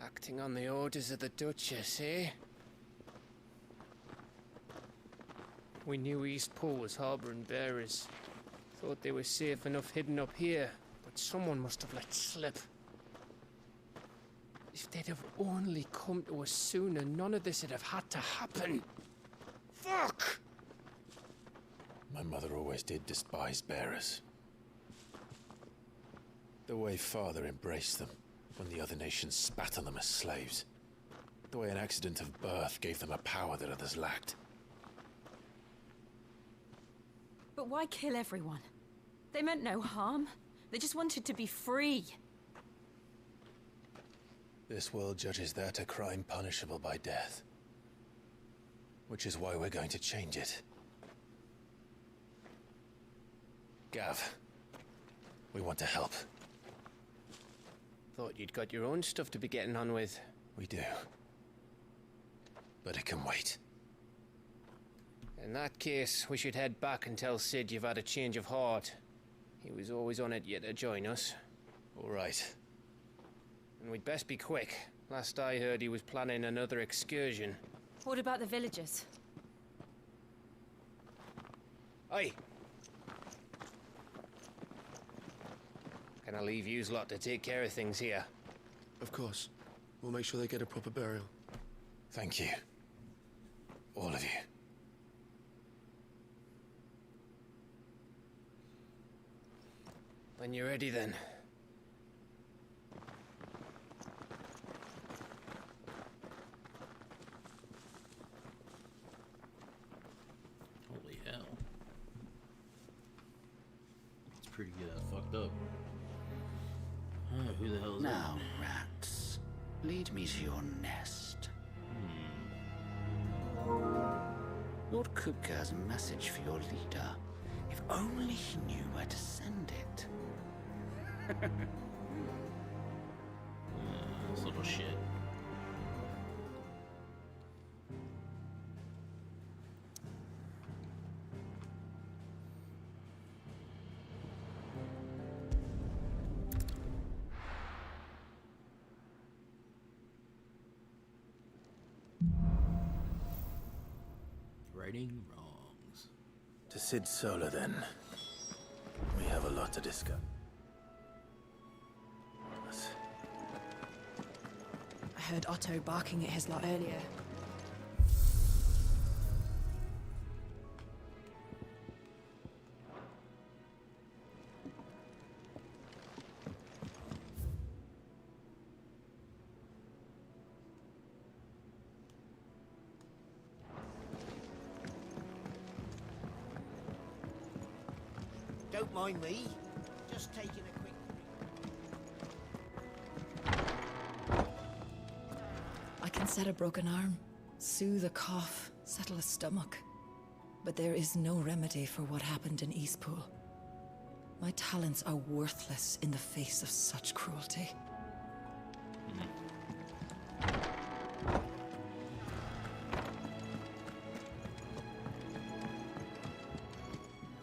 Acting on the orders of the Duchess, eh? We knew Eastpool was harboring bearers. Thought they were safe enough hidden up here, but someone must have let slip. If they'd have only come to us sooner, none of this would have had to happen. Fuck! My mother always did despise bearers. The way Father embraced them when the other nations spat on them as slaves. The way an accident of birth gave them a power that others lacked. But why kill everyone? They meant no harm. They just wanted to be free. This world judges that a crime punishable by death. Which is why we're going to change it. Gav, we want to help. Thought you'd got your own stuff to be getting on with. We do. But it can wait. In that case, we should head back and tell Sid you've had a change of heart. He was always on it yet to join us. All right. And we'd best be quick. Last I heard, he was planning another excursion. What about the villagers? Aye. Can I leave yous lot to take care of things here? Of course. We'll make sure they get a proper burial. Thank you. All of you. When you're ready, then. Holy hell. It's pretty fucked up. Who the hell is Now, that? rats, lead me to your nest. Lord Kupka has a message for your leader. If only he knew where to send it. This little shit. Righting wrongs. To Sid Solar, then. We have a lot to discuss. I heard Otto barking at his lot earlier. Don't mind me. Just taking a quick... I can set a broken arm, soothe a cough, settle a stomach. But there is no remedy for what happened in Eastpool. My talents are worthless in the face of such cruelty.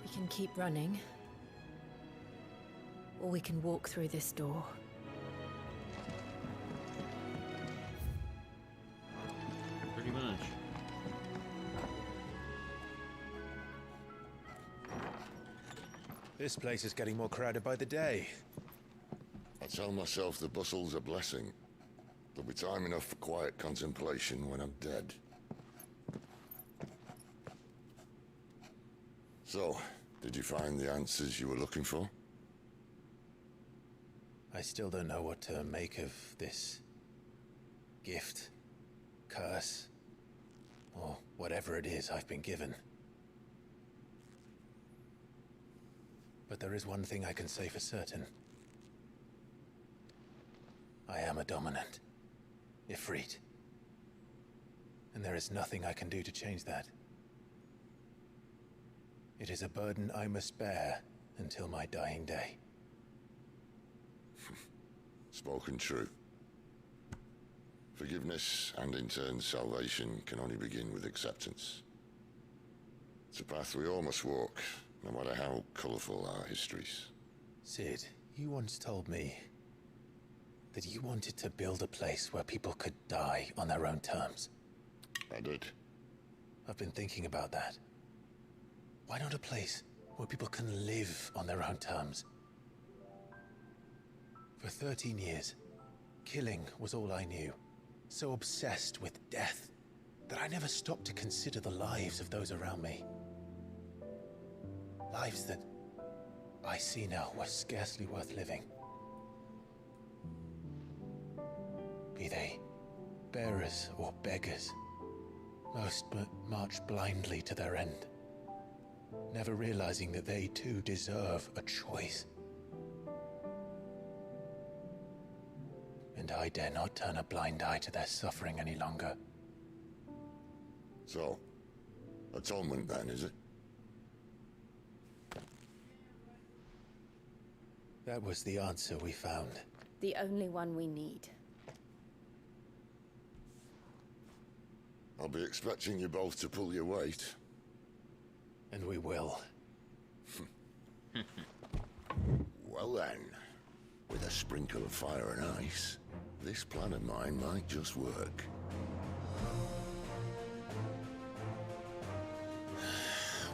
We can keep running, or we can walk through this door. Pretty much. This place is getting more crowded by the day. I tell myself the bustle's a blessing. There'll be time enough for quiet contemplation when I'm dead. So, did you find the answers you were looking for? I still don't know what to make of this gift, curse, or whatever it is I've been given. But there is one thing I can say for certain. I am a dominant, Ifrit. And there is nothing I can do to change that. It is a burden I must bear until my dying day. Spoken true. Forgiveness and in turn salvation can only begin with acceptance. It's a path we all must walk, no matter how colourful our histories. Sid, you once told me that you wanted to build a place where people could die on their own terms. I did. I've been thinking about that. Why not a place where people can live on their own terms? For 13 years, killing was all I knew. So obsessed with death that I never stopped to consider the lives of those around me. Lives that I see now were scarcely worth living. Be they bearers or beggars, most march blindly to their end, never realizing that they too deserve a choice. And I dare not turn a blind eye to their suffering any longer. So, atonement then, is it? That was the answer we found. The only one we need. I'll be expecting you both to pull your weight. And we will. Well then, with a sprinkle of fire and ice, this plan of mine might just work.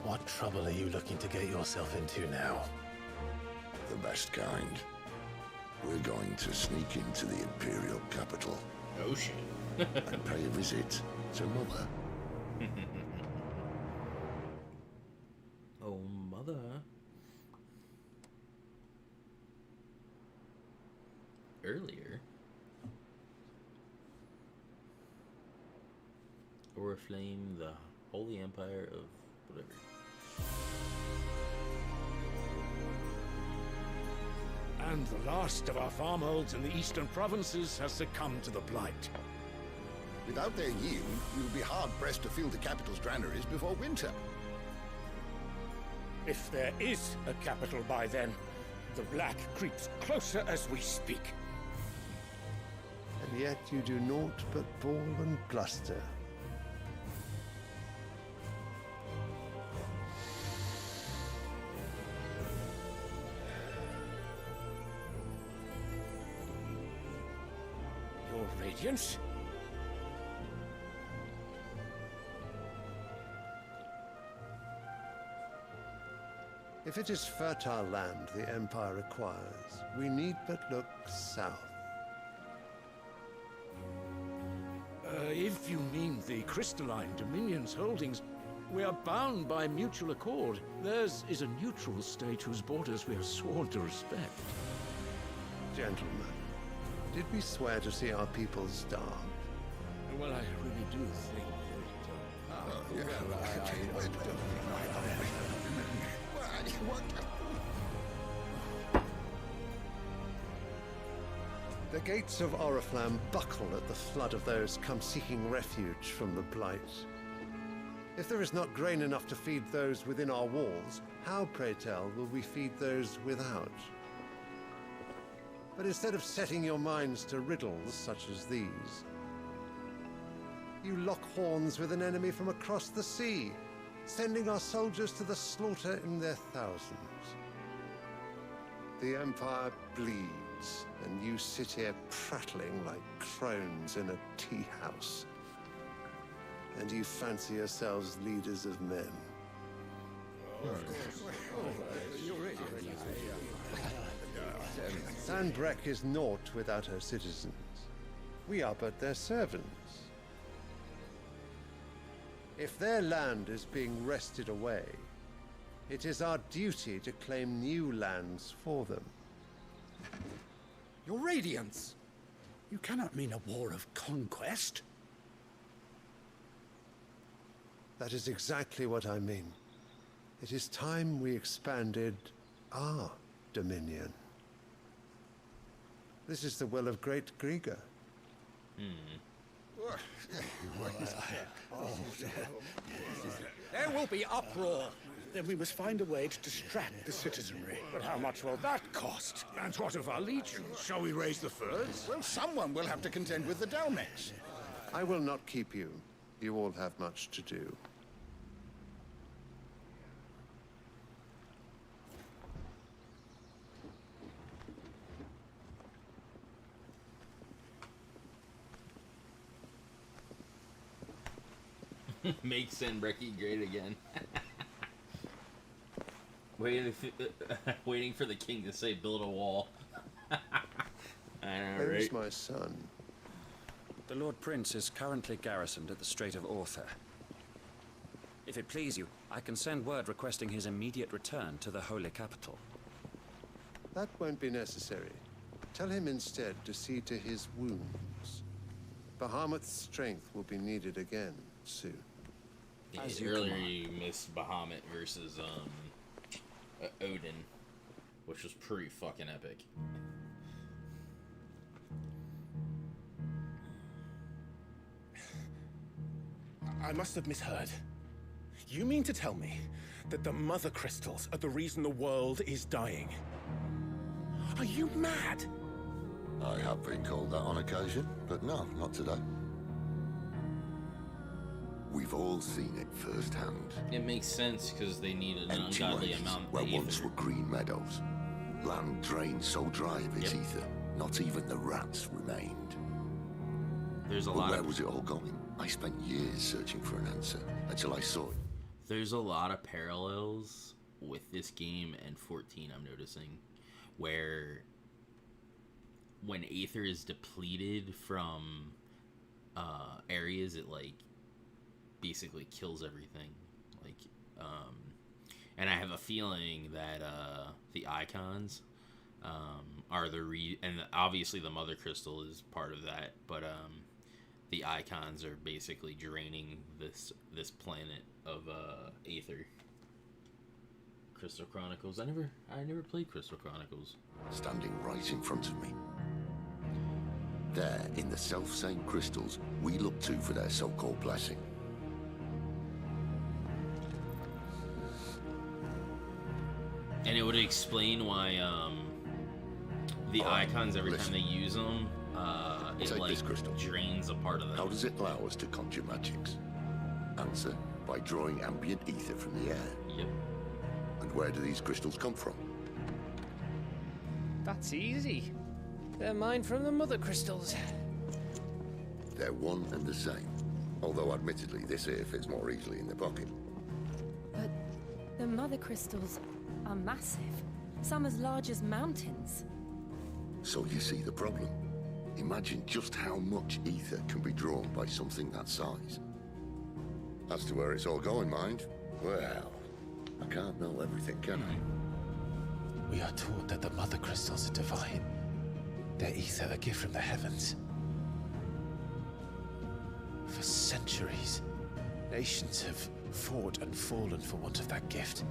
What trouble are you looking to get yourself into now? The best kind. We're going to sneak into the Imperial capital. Oh shit. And pay a visit to Mother. Oh, Mother. Earlier. Oriflame, the Holy Empire of whatever. And the last of our farmholds in the eastern provinces has succumbed to the blight. Without their yield, we will be hard-pressed to fill the capital's granaries before winter. If there is a capital by then, the black creeps closer as we speak. And yet you do naught but bawl and bluster. Your Radiance? If it is fertile land the Empire acquires, we need but look south. If you mean the crystalline Dominion's holdings, we are bound by mutual accord. Theirs is a neutral state whose borders we have sworn to respect. Gentlemen, did we swear to see our people starve? Well, I really do think The gates of Oriflamme buckle at the flood of those come seeking refuge from the blight. If there is not grain enough to feed those within our walls, how, pray tell, will we feed those without? But instead of setting your minds to riddles such as these, you lock horns with an enemy from across the sea, sending our soldiers to the slaughter in their thousands. The Empire bleeds, and you sit here prattling like crones in a tea house. And you fancy yourselves leaders of men. Sandbreck is naught without her citizens. We are but their servants. If their land is being wrested away, it is our duty to claim new lands for them. Your radiance! You cannot mean a war of conquest. That is exactly what I mean. It is time we expanded our dominion. This is the will of great Grieger. There will be uproar. Then we must find a way to distract the citizenry. But how much will that cost? And what of our legions? Shall we raise the furs? Well, someone will have to contend with the Dalmex. I will not keep you. You all have much to do. Make Senbreki great again. Waiting for the king to say build a wall. I know, Where is right? my son? The Lord Prince is currently garrisoned at the Strait of Author. If it please you, I can send word requesting his immediate return to the Holy Capital. That won't be necessary. Tell him instead to see to his wounds. Bahamut's strength will be needed again soon. Yeah, earlier you missed Bahamut versus Odin, which was pretty fucking epic. I must have misheard. You mean to tell me that the Mother Crystals are the reason the world is dying? Are you mad? I have been called that on occasion, but no, not today. We've all seen it firsthand. It makes sense because they need an Empty ungodly wastes amount of where ether. once were green meadows. Land drained so dry of its ether, not even the rats remained. There's a But lot where of... was it all going? I spent years searching for an answer until I saw it. There's a lot of parallels with this game and 14, I'm noticing, where when Aether is depleted from areas, it like basically kills everything. Like, and I have a feeling that the icons are the and obviously the Mother Crystal is part of that, but the icons are basically draining this planet of Aether. Crystal Chronicles. I never played Crystal Chronicles. Standing right in front of me. There, in the self-same crystals we look to for their so-called blessing. And it would explain why the icons, every time they use them, it Take like this crystal. drains a part of them. How does it allow us to conjure magics? Answer, by drawing ambient ether from the air. Yep. And where do these crystals come from? That's easy. They're mine from the Mother Crystals. They're one and the same. Although admittedly this here fits more easily in the pocket. But the Mother Crystals are massive. Some as large as mountains. So you see the problem. Imagine just how much ether can be drawn by something that size. As to where it's all going, mind, well, I can't know everything, can I? We are taught that the Mother Crystals are divine. Their ether a gift from the heavens. For centuries, nations have fought and fallen for want of that gift.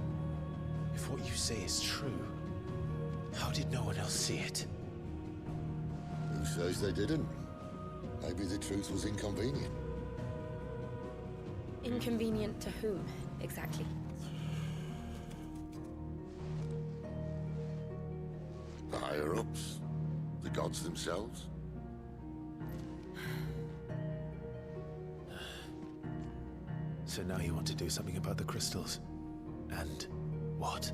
If what you say is true, how did no one else see it? Who says they didn't? Maybe the truth was inconvenient. Inconvenient to whom, exactly? The higher-ups? The gods themselves? So now you want to do something about the crystals? And what?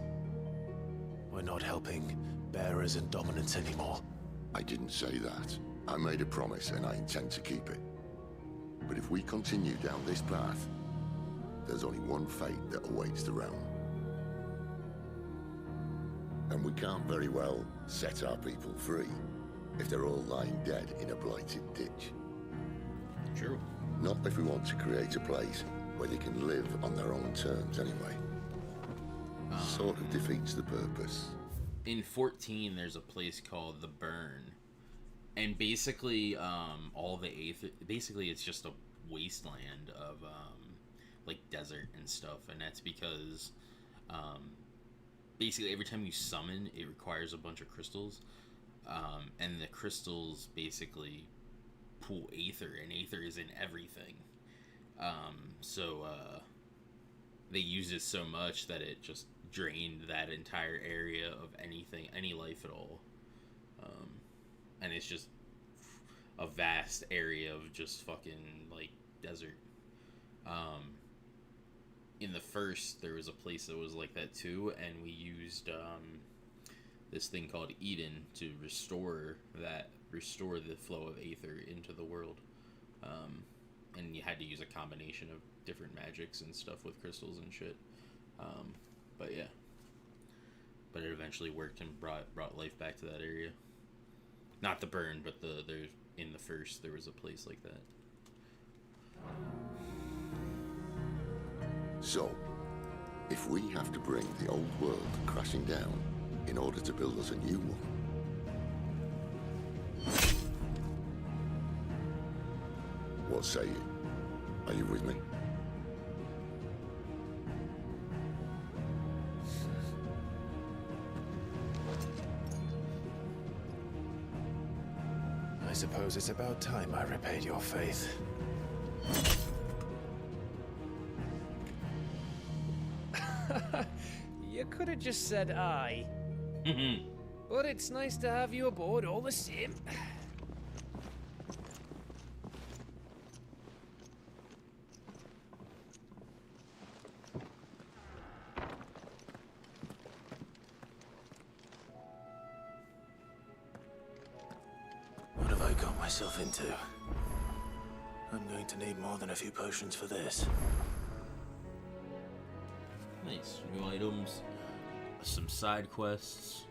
We're not helping bearers and dominants anymore. I didn't say that. I made a promise and I intend to keep it. But if we continue down this path, there's only one fate that awaits the realm. And we can't very well set our people free if they're all lying dead in a blighted ditch. True. Not if we want to create a place where they can live on their own terms anyway. Sort of defeats the purpose. In 14, there's a place called the Burn, And basically, all the Aether, basically it's just a wasteland of like desert and stuff, and that's because basically every time you summon, it requires a bunch of crystals, and the crystals basically pool Aether, and Aether is in everything. So they used it so much that it just drained that entire area of anything, any life at all. And it's just a vast area of just fucking like desert. In the first, there was a place that was like that too, and we used this thing called Eden to restore the flow of Aether into the world. And you had to use a combination of different magics and stuff with crystals and shit. But yeah, but it eventually worked and brought life back to that area. Not the burn, but there's in the first there was a place like that. So, if we have to bring the old world crashing down in order to build us a new one, what say you? Are you with me? I suppose it's about time I repaid your faith. You could have just said aye. But it's nice to have you aboard all the same. What have I got myself into? I'm going to need more than a few potions for this. Nice. New items, some side quests.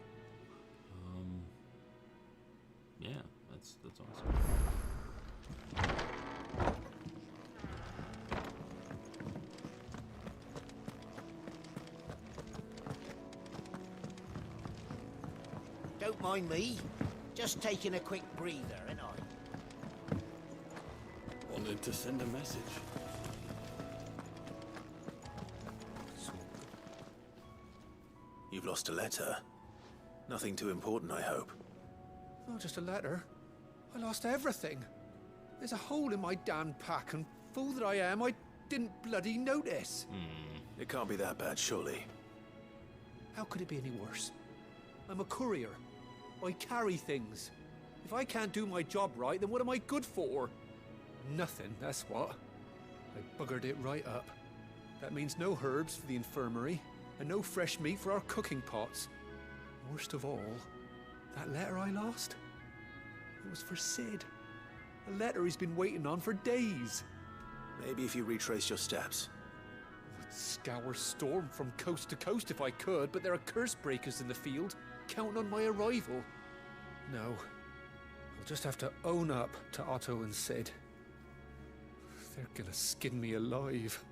Yeah, that's awesome. Don't mind me. Just taking a quick breather, ain't I? Wanted to send a message. You've lost a letter. Nothing too important, I hope. Not just a letter. I lost everything. There's a hole in my damn pack, and fool that I am, I didn't bloody notice. It can't be that bad, surely. How could it be any worse? I'm a courier. I carry things. If I can't do my job right, then what am I good for? Nothing, that's what. I buggered it right up. That means no herbs for the infirmary, and no fresh meat for our cooking pots. Worst of all, that letter I lost? It was for Sid. A letter he's been waiting on for days. Maybe if you retrace your steps. I'd scour Storm from coast to coast if I could, but there are curse breakers in the field, counting on my arrival. No, I'll just have to own up to Otto and Sid. They're gonna skin me alive.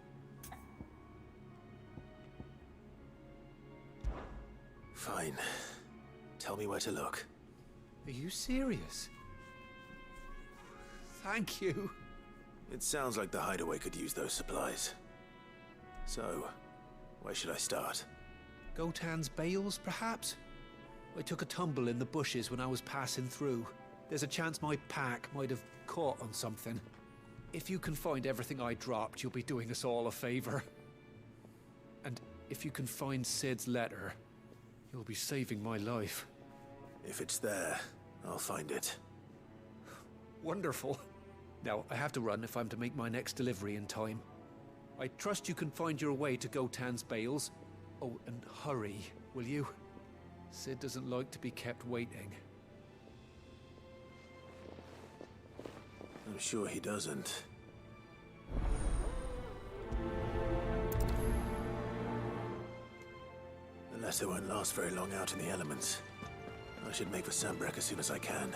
Fine. Tell me where to look. Are you serious? Thank you. It sounds like the hideaway could use those supplies. So, where should I start? Gotan's bales, perhaps? I took a tumble in the bushes when I was passing through. There's a chance my pack might have caught on something. If you can find everything I dropped, you'll be doing us all a favor. And if you can find Sid's letter, you'll be saving my life. If it's there, I'll find it. Wonderful. Now, I have to run if I'm to make my next delivery in time. I trust you can find your way to Gotan's bales. Oh, and hurry, will you? Sid doesn't like to be kept waiting. I'm sure he doesn't. The letter won't last very long out in the elements. I should make for Sambrek as soon as I can.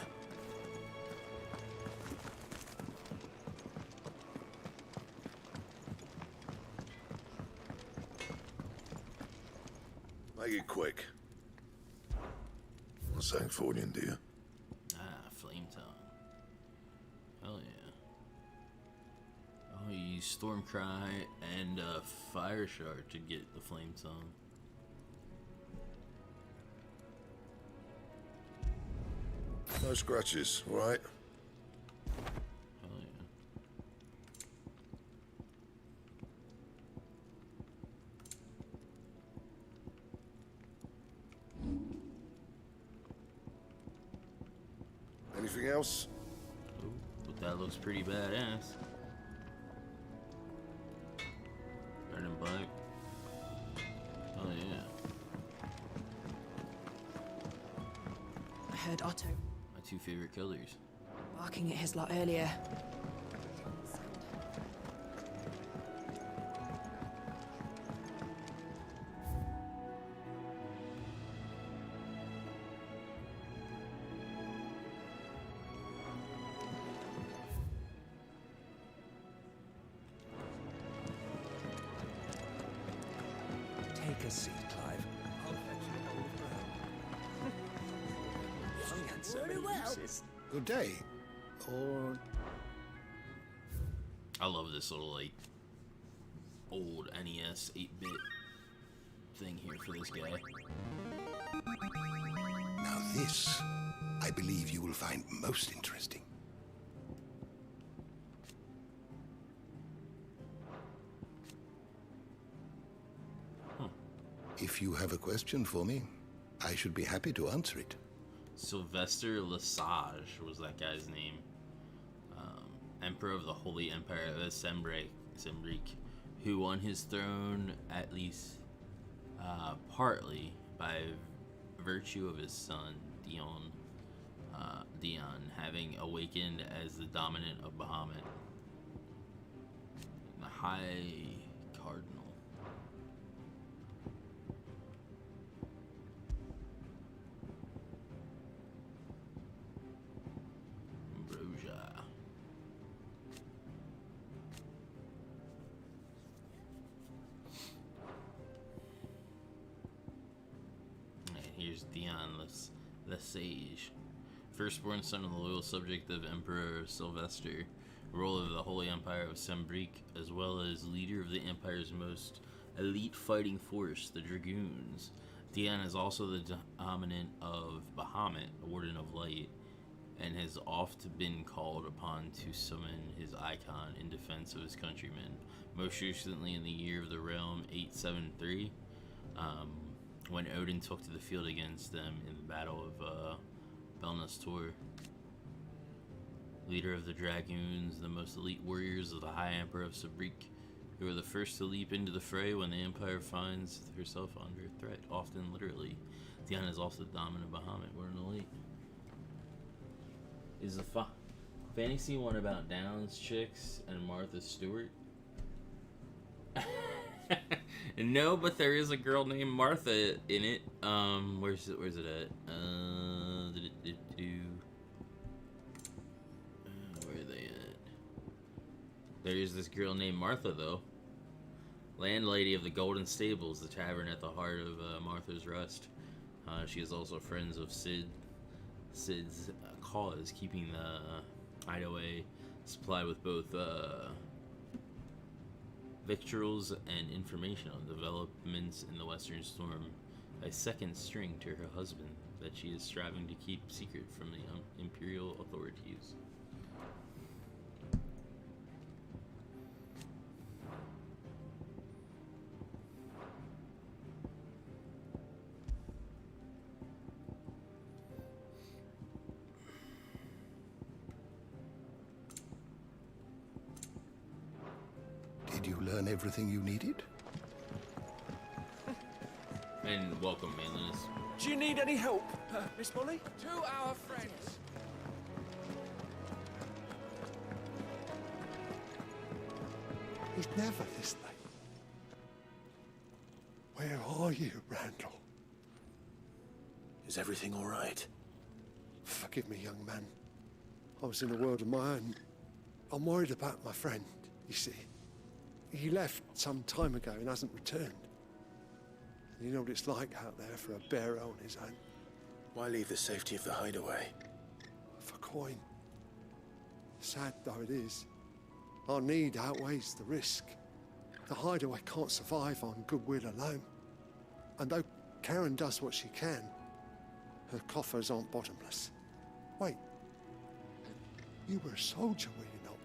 Make it quick. What's Sanktfordian, do you? Flame tongue. Stormcry and Fire Shard to get the Flame Song. No scratches, all right? Hell yeah. Anything else? Ooh, but that looks pretty badass. Red and black. Oh yeah. I heard Otto My two favorite colors. barking at his lot earlier. Take a seat, Clive. I'll fetch you a bowl of brown. Young and so many uses. Good day. Or I love this little like old NES 8-bit thing here for this guy. Now this, I believe you will find most interesting. If you have a question for me, I should be happy to answer it. Sylvester Lesage was that guy's name. Emperor of the Holy Empire of Sembric, who won his throne at least partly by virtue of his son Dion having awakened as the dominant of Bahamut, the High Cardinal. Ambrosia. And here's Dion Lesage, firstborn son of the loyal subject of Emperor Sylvester, ruler of the Holy Empire of Sembric, as well as leader of the Empire's most elite fighting force, the Dragoons. Dion is also the dominant of Bahamut, Warden of Light, and has oft been called upon to summon his icon in defense of his countrymen. Most recently in the year of the realm 873, when Odin took to the field against them in the Battle of Belnastor. Leader of the Dragoons, the most elite warriors of the High Emperor of Sabrik, who are the first to leap into the fray when the Empire finds herself under threat, often literally. Dion is also the dominant of Bahamut. We're an elite. Is the fantasy one about Downs chicks and Martha Stewart? No, but there is a girl named Martha in it. Where's it at? Where are they at? There is this girl named Martha, though. Landlady of the Golden Stables, the tavern at the heart of Martha's Rest. She is also friends of Sid's cause, keeping the hideaway supplied with both victuals and information on developments in the Western Storm, a second string to her husband that she is striving to keep secret from the Imperial authorities. Did you learn everything you needed? And welcome, Mainliness. Do you need any help, Miss Molly? To our friends. He's never this late. Where are you, Randall? Is everything all right? Forgive me, young man. I was in a world of my own. I'm worried about my friend, you see. He left some time ago and hasn't returned. You know what it's like out there for a bearer on his own. Why leave the safety of the hideaway? For coin. Sad though it is, Our need outweighs the risk. The hideaway can't survive on goodwill alone. And though Karen does what she can, her coffers aren't bottomless. Wait. You were a soldier, were you not?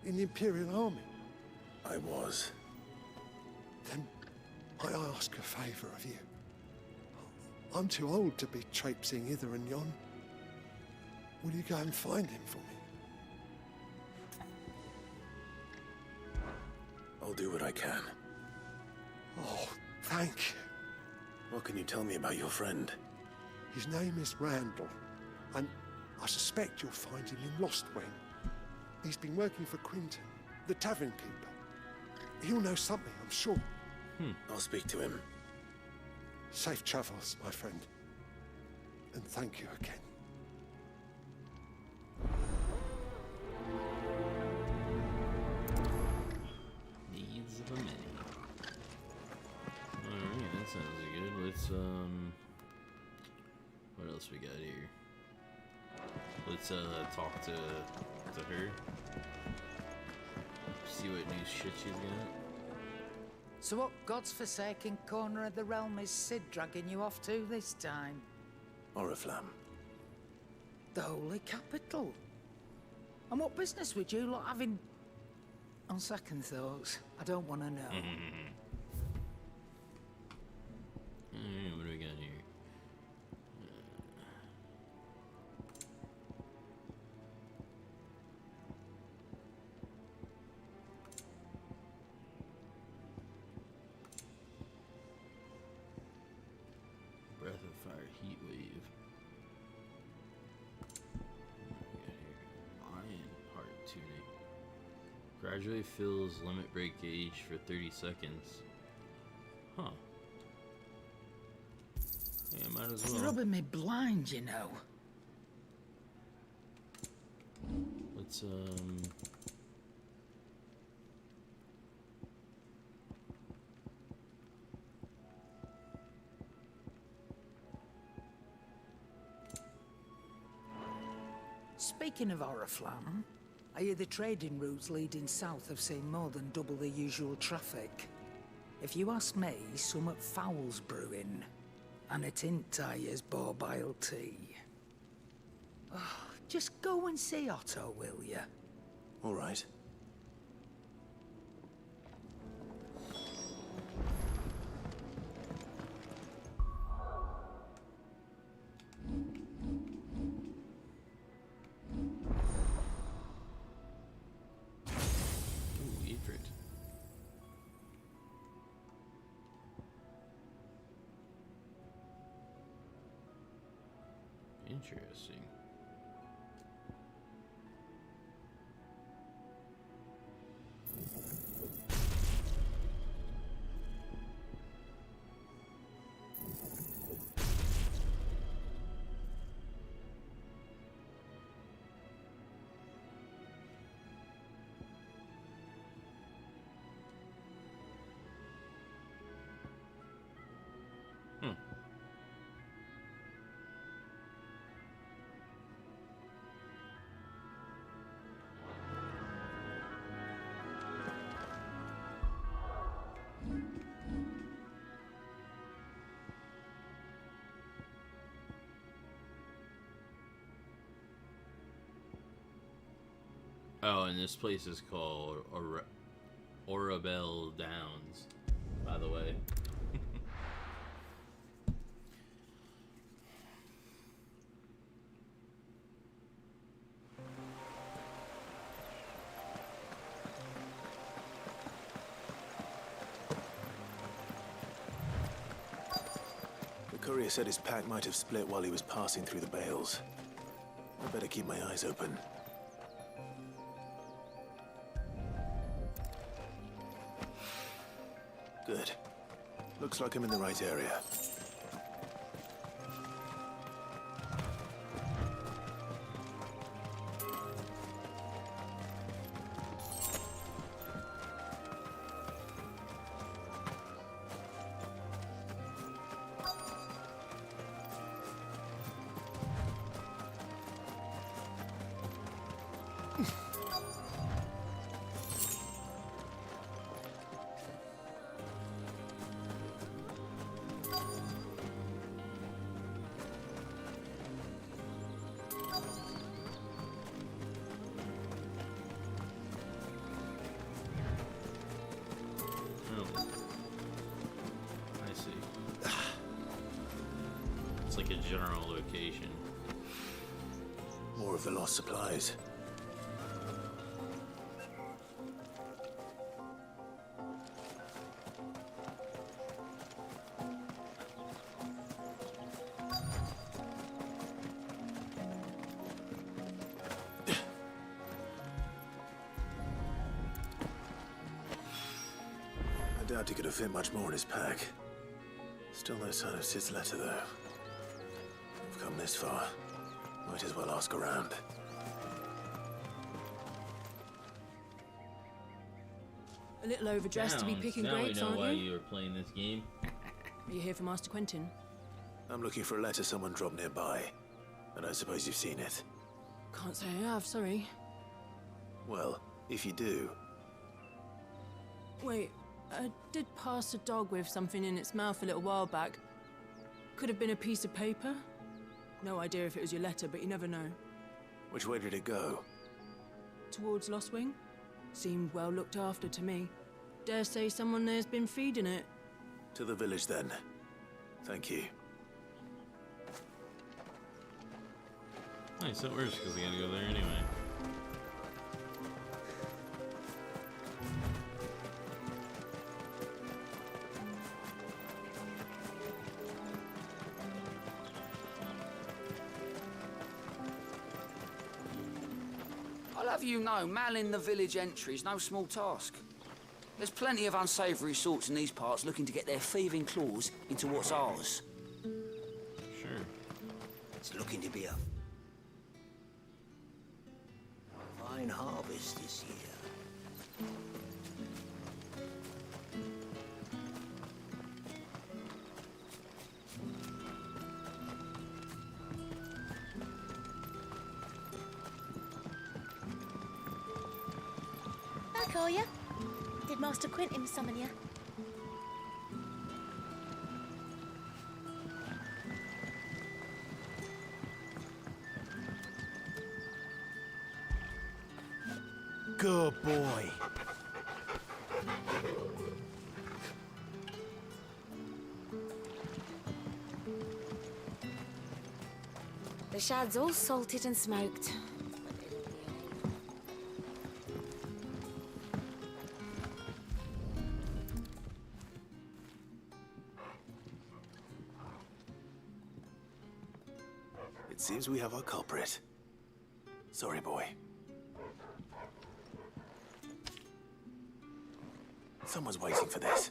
In the Imperial Army? I was. Then I ask a favour of you. I'm too old to be traipsing hither and yon. Will you go and find him for me? I'll do what I can. Oh, thank you. What can you tell me about your friend? His name is Randall, and I suspect you'll find him in Lost Wing. He's been working for Quinton, the tavern keeper. He'll know something, I'm sure. I'll speak to him. Safe travels, my friend. And thank you again. Needs of a many. Alright, that sounds good. Let's, what else we got here? Let's, talk to her. See what new shit she's got. So what God's forsaken corner of the realm is Sid dragging you off to this time? Oriflamme. The Holy Capital. And what business would you lot have in... On second thoughts, I don't want to know. Alright, what do we got here? Breath of Fire Heat Wave. What do we got here? Lion Heart Tunic. Gradually fills limit break gauge for 30 seconds. Huh. Yeah, might as It's well. rubbing me blind, you know. Let's, Speaking of Oriflamme, I hear the trading routes leading south have seen more than double the usual traffic. If you ask me, summat foul's brewing. And it ain't Tyre's borbile tea. Oh, just go and see Otto, will you? All right. ooh, Ifrit. Interesting. Oh, and this place is called Orabel Downs, by the way. The courier said his pack might have split while he was passing through the bales. I better keep my eyes open. Good. Looks like I'm in the right area. like a general location. More of the lost supplies. I doubt he could have fit much more in his pack. Still no sign of Sid's letter, though. We've come this far. Might as well ask around. A little overdressed to be picking grapes, now we know why aren't you? you were playing this game. Are you here for Master Quentin? I'm looking for a letter someone dropped nearby. I don't suppose you've seen it. Can't say I have, sorry. Well, if you do, Wait, I did pass a dog with something in its mouth a little while back. Could have been a piece of paper. No idea if it was your letter, but you never know. which way did it go? Towards Lost Wing? Seemed well looked after to me. Dare say someone there's been feeding it. To the village, then. Thank you. Nice, that works because I gotta go there anyway. I'll have you know, manning the village entry is no small task. There's plenty of unsavoury sorts in these parts looking to get their thieving claws into what's ours. Sure. It's looking to be a fine harvest this year. Back, are ya? Did Master Quentin summon you? Good boy. The shad's all salted and smoked. It seems we have our culprit. Sorry, boy. Someone's waiting for this.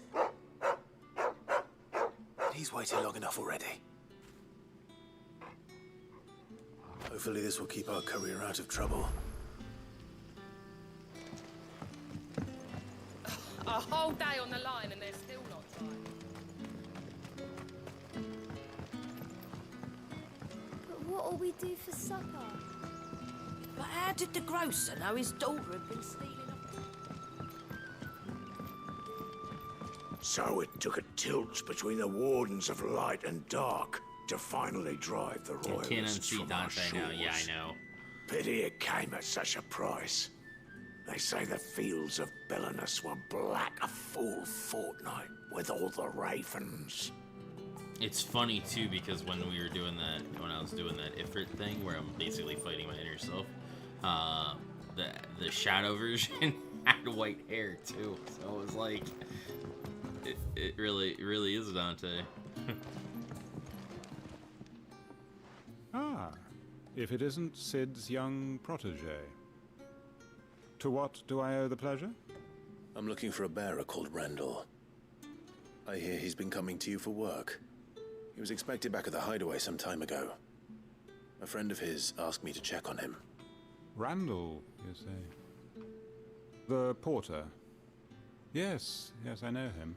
And he's waited long enough already. Hopefully this will keep our courier out of trouble. A whole day on the line and they're still not trying. But what'll we do for supper? But how did the grocer know his daughter had been stealing up? So it took a tilt between the Wardens of Light and Dark to finally drive the I can't Royalists unsee from our Dante now. Yeah, I shores. know. Pity it came at such a price. They say the fields of Belenus were black a full fortnight with all the ravens. It's funny too because when we were doing that, when I was doing that Ifrit thing where I'm basically fighting my inner self, the shadow version had white hair too, so it was like, it really is Dante. Ah, if it isn't Sid's young protege. To what do I owe the pleasure? I'm looking for a bearer called Randall. I hear he's been coming to you for work. He was expected back at the hideaway some time ago. A friend of his asked me to check on him. Randall, you say? The porter? Yes, I know him.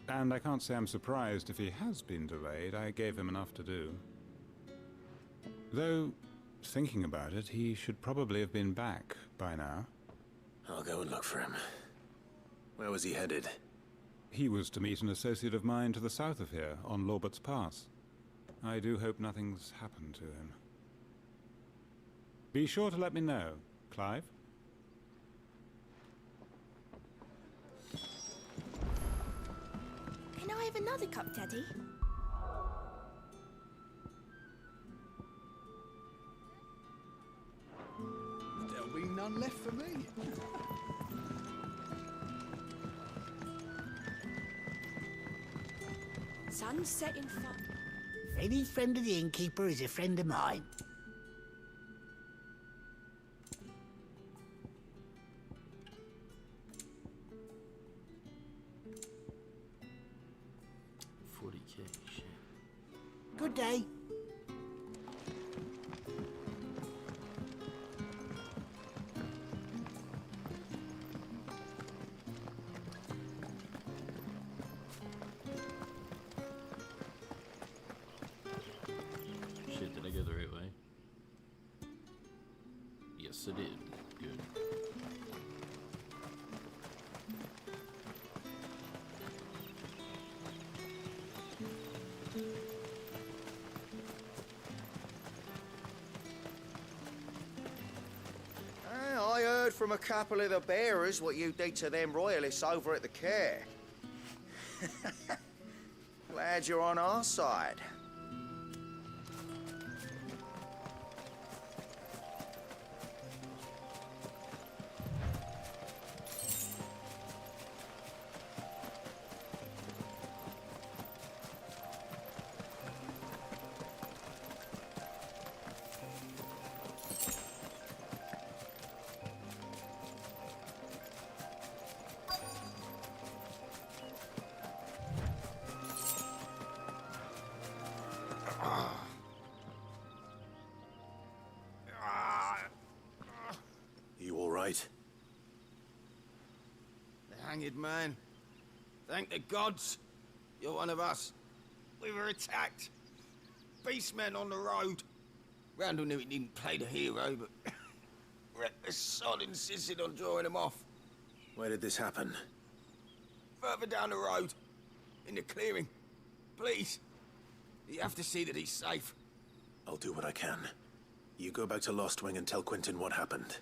And I can't say I'm surprised if he has been delayed. I gave him enough to do. Though, thinking about it, he should probably have been back by now. I'll go and look for him. Where was he headed? He was to meet an associate of mine to the south of here, on Lorbert's Pass. I do hope nothing's happened to him. Be sure to let me know, Clive. Can I have another cup, Daddy? be none left for me. Sun's setting fun. Any friend of the innkeeper is a friend of mine. Shit. Good day. Shit, did I go the right way? Yes, I did. Good. I heard from a couple of the bearers what you did to them royalists over at the care. Glad you're on our side. You all right? The hanged man. Thank the gods. You're one of us. We were attacked. Beastmen on the road. Randall knew he didn't play the hero, but the sod insisted on drawing him off. Where did this happen? Further down the road. In the clearing. Please. You have to see that he's safe. I'll do what I can. You go back to Lost Wing and tell Quentin what happened.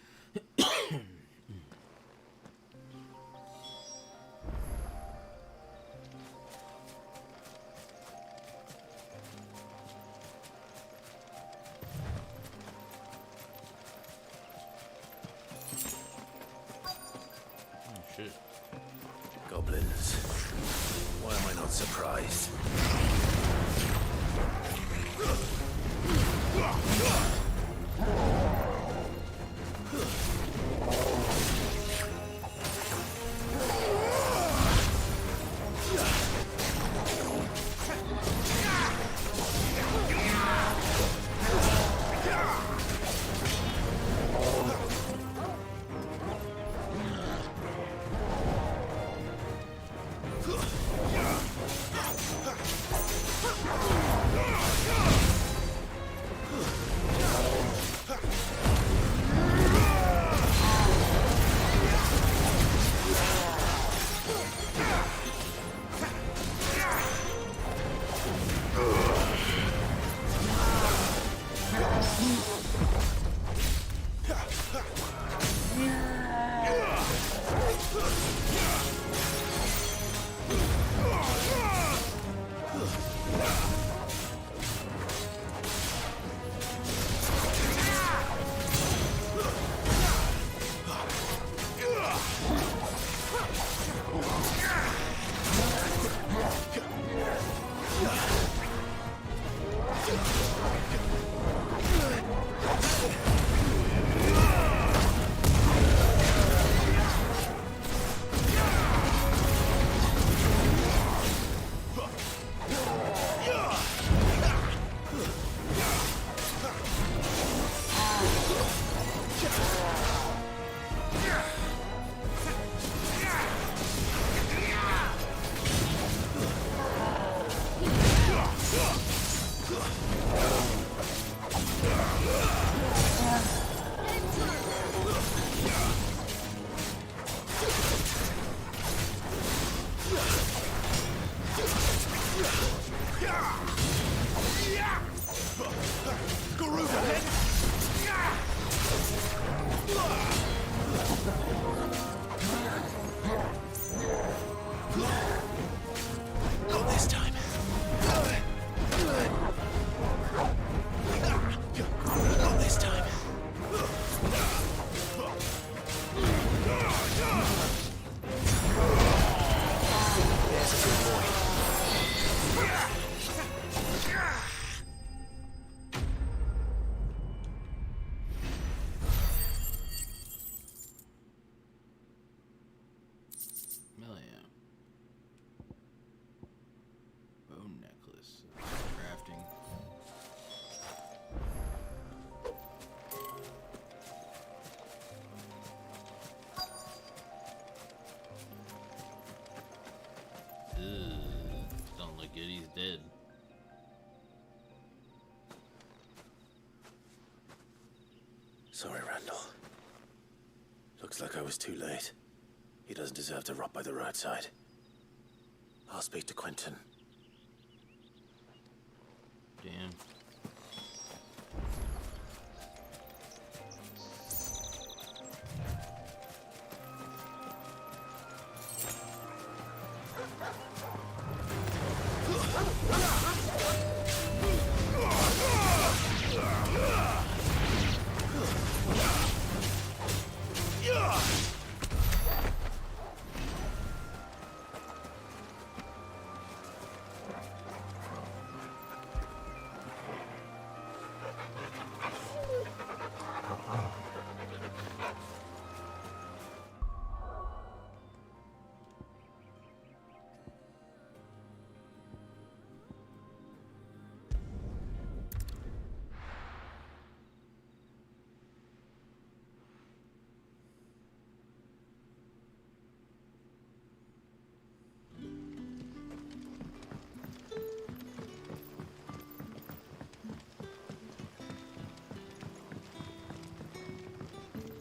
Shit. Goblins. Why am I not surprised? Looks like I was too late. He doesn't deserve to rot by the roadside. I'll speak to Quentin. Damn.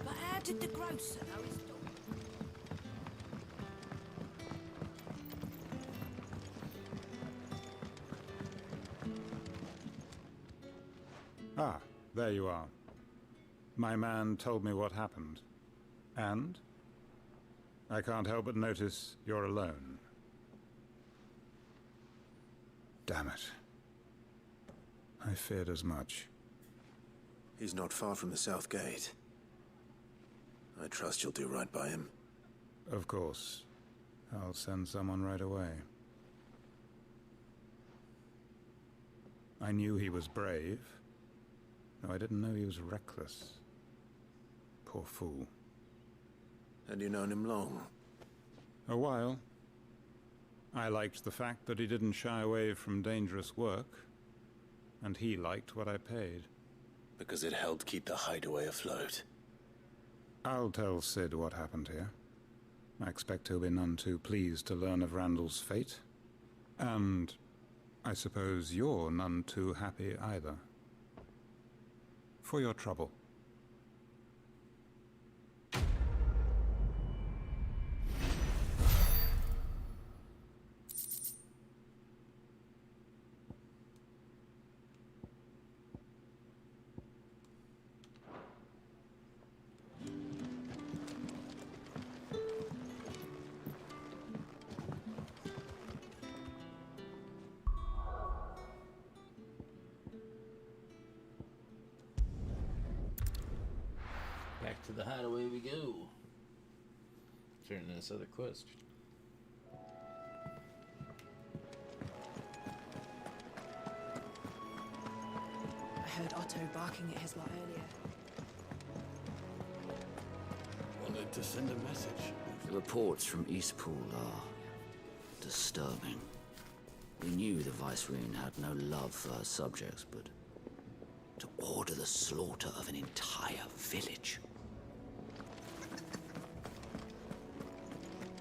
But how did the grocer know his daughter? Ah, there you are. My man told me what happened. And? I can't help but notice you're alone. Damn it. I feared as much. He's not far from the south gate. I trust you'll do right by him. Of course. I'll send someone right away. I knew he was brave. No, I didn't know he was reckless. Poor fool. And you known him long? A while. I liked the fact that he didn't shy away from dangerous work, and he liked what I paid. Because it helped keep the hideaway afloat. I'll tell Sid what happened here. I expect he'll be none too pleased to learn of Randall's fate. And I suppose you're none too happy either. For your trouble. Back to the hideaway we go. Turn to this other quest. I heard Otto barking at his lot earlier. Wanted to send a message. The reports from Eastpool are disturbing. We knew the Viceroy had no love for her subjects, but to order the slaughter of an entire village.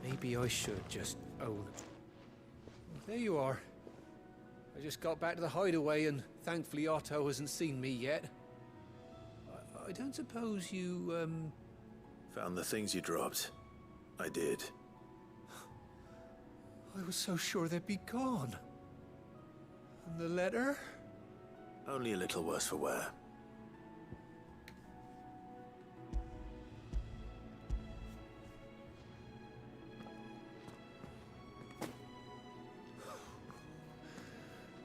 Maybe I should just own. There you are. I just got back to the hideaway and thankfully Otto hasn't seen me yet. I don't suppose you, Found the things you dropped. I did. I was so sure they'd be gone. And the letter? Only a little worse for wear.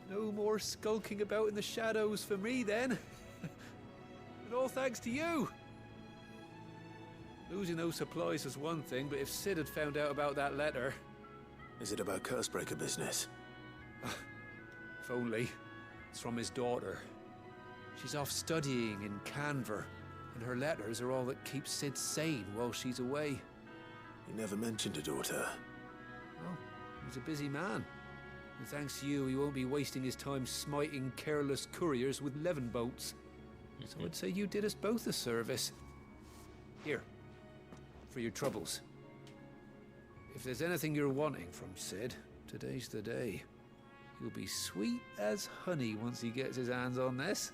No more skulking about in the shadows for me, then. And all thanks to you. Losing those supplies is one thing, but if Sid had found out about that letter... Is it about Cursebreaker business? If only. It's from his daughter. She's off studying in Canver, and her letters are all that keeps Sid sane while she's away. He never mentioned a daughter. Oh, he's a busy man. And thanks to you, he won't be wasting his time smiting careless couriers with levin bolts. So I'd say you did us both a service. Here, for your troubles. If there's anything you're wanting from Sid, today's the day. He'll be sweet as honey once he gets his hands on this.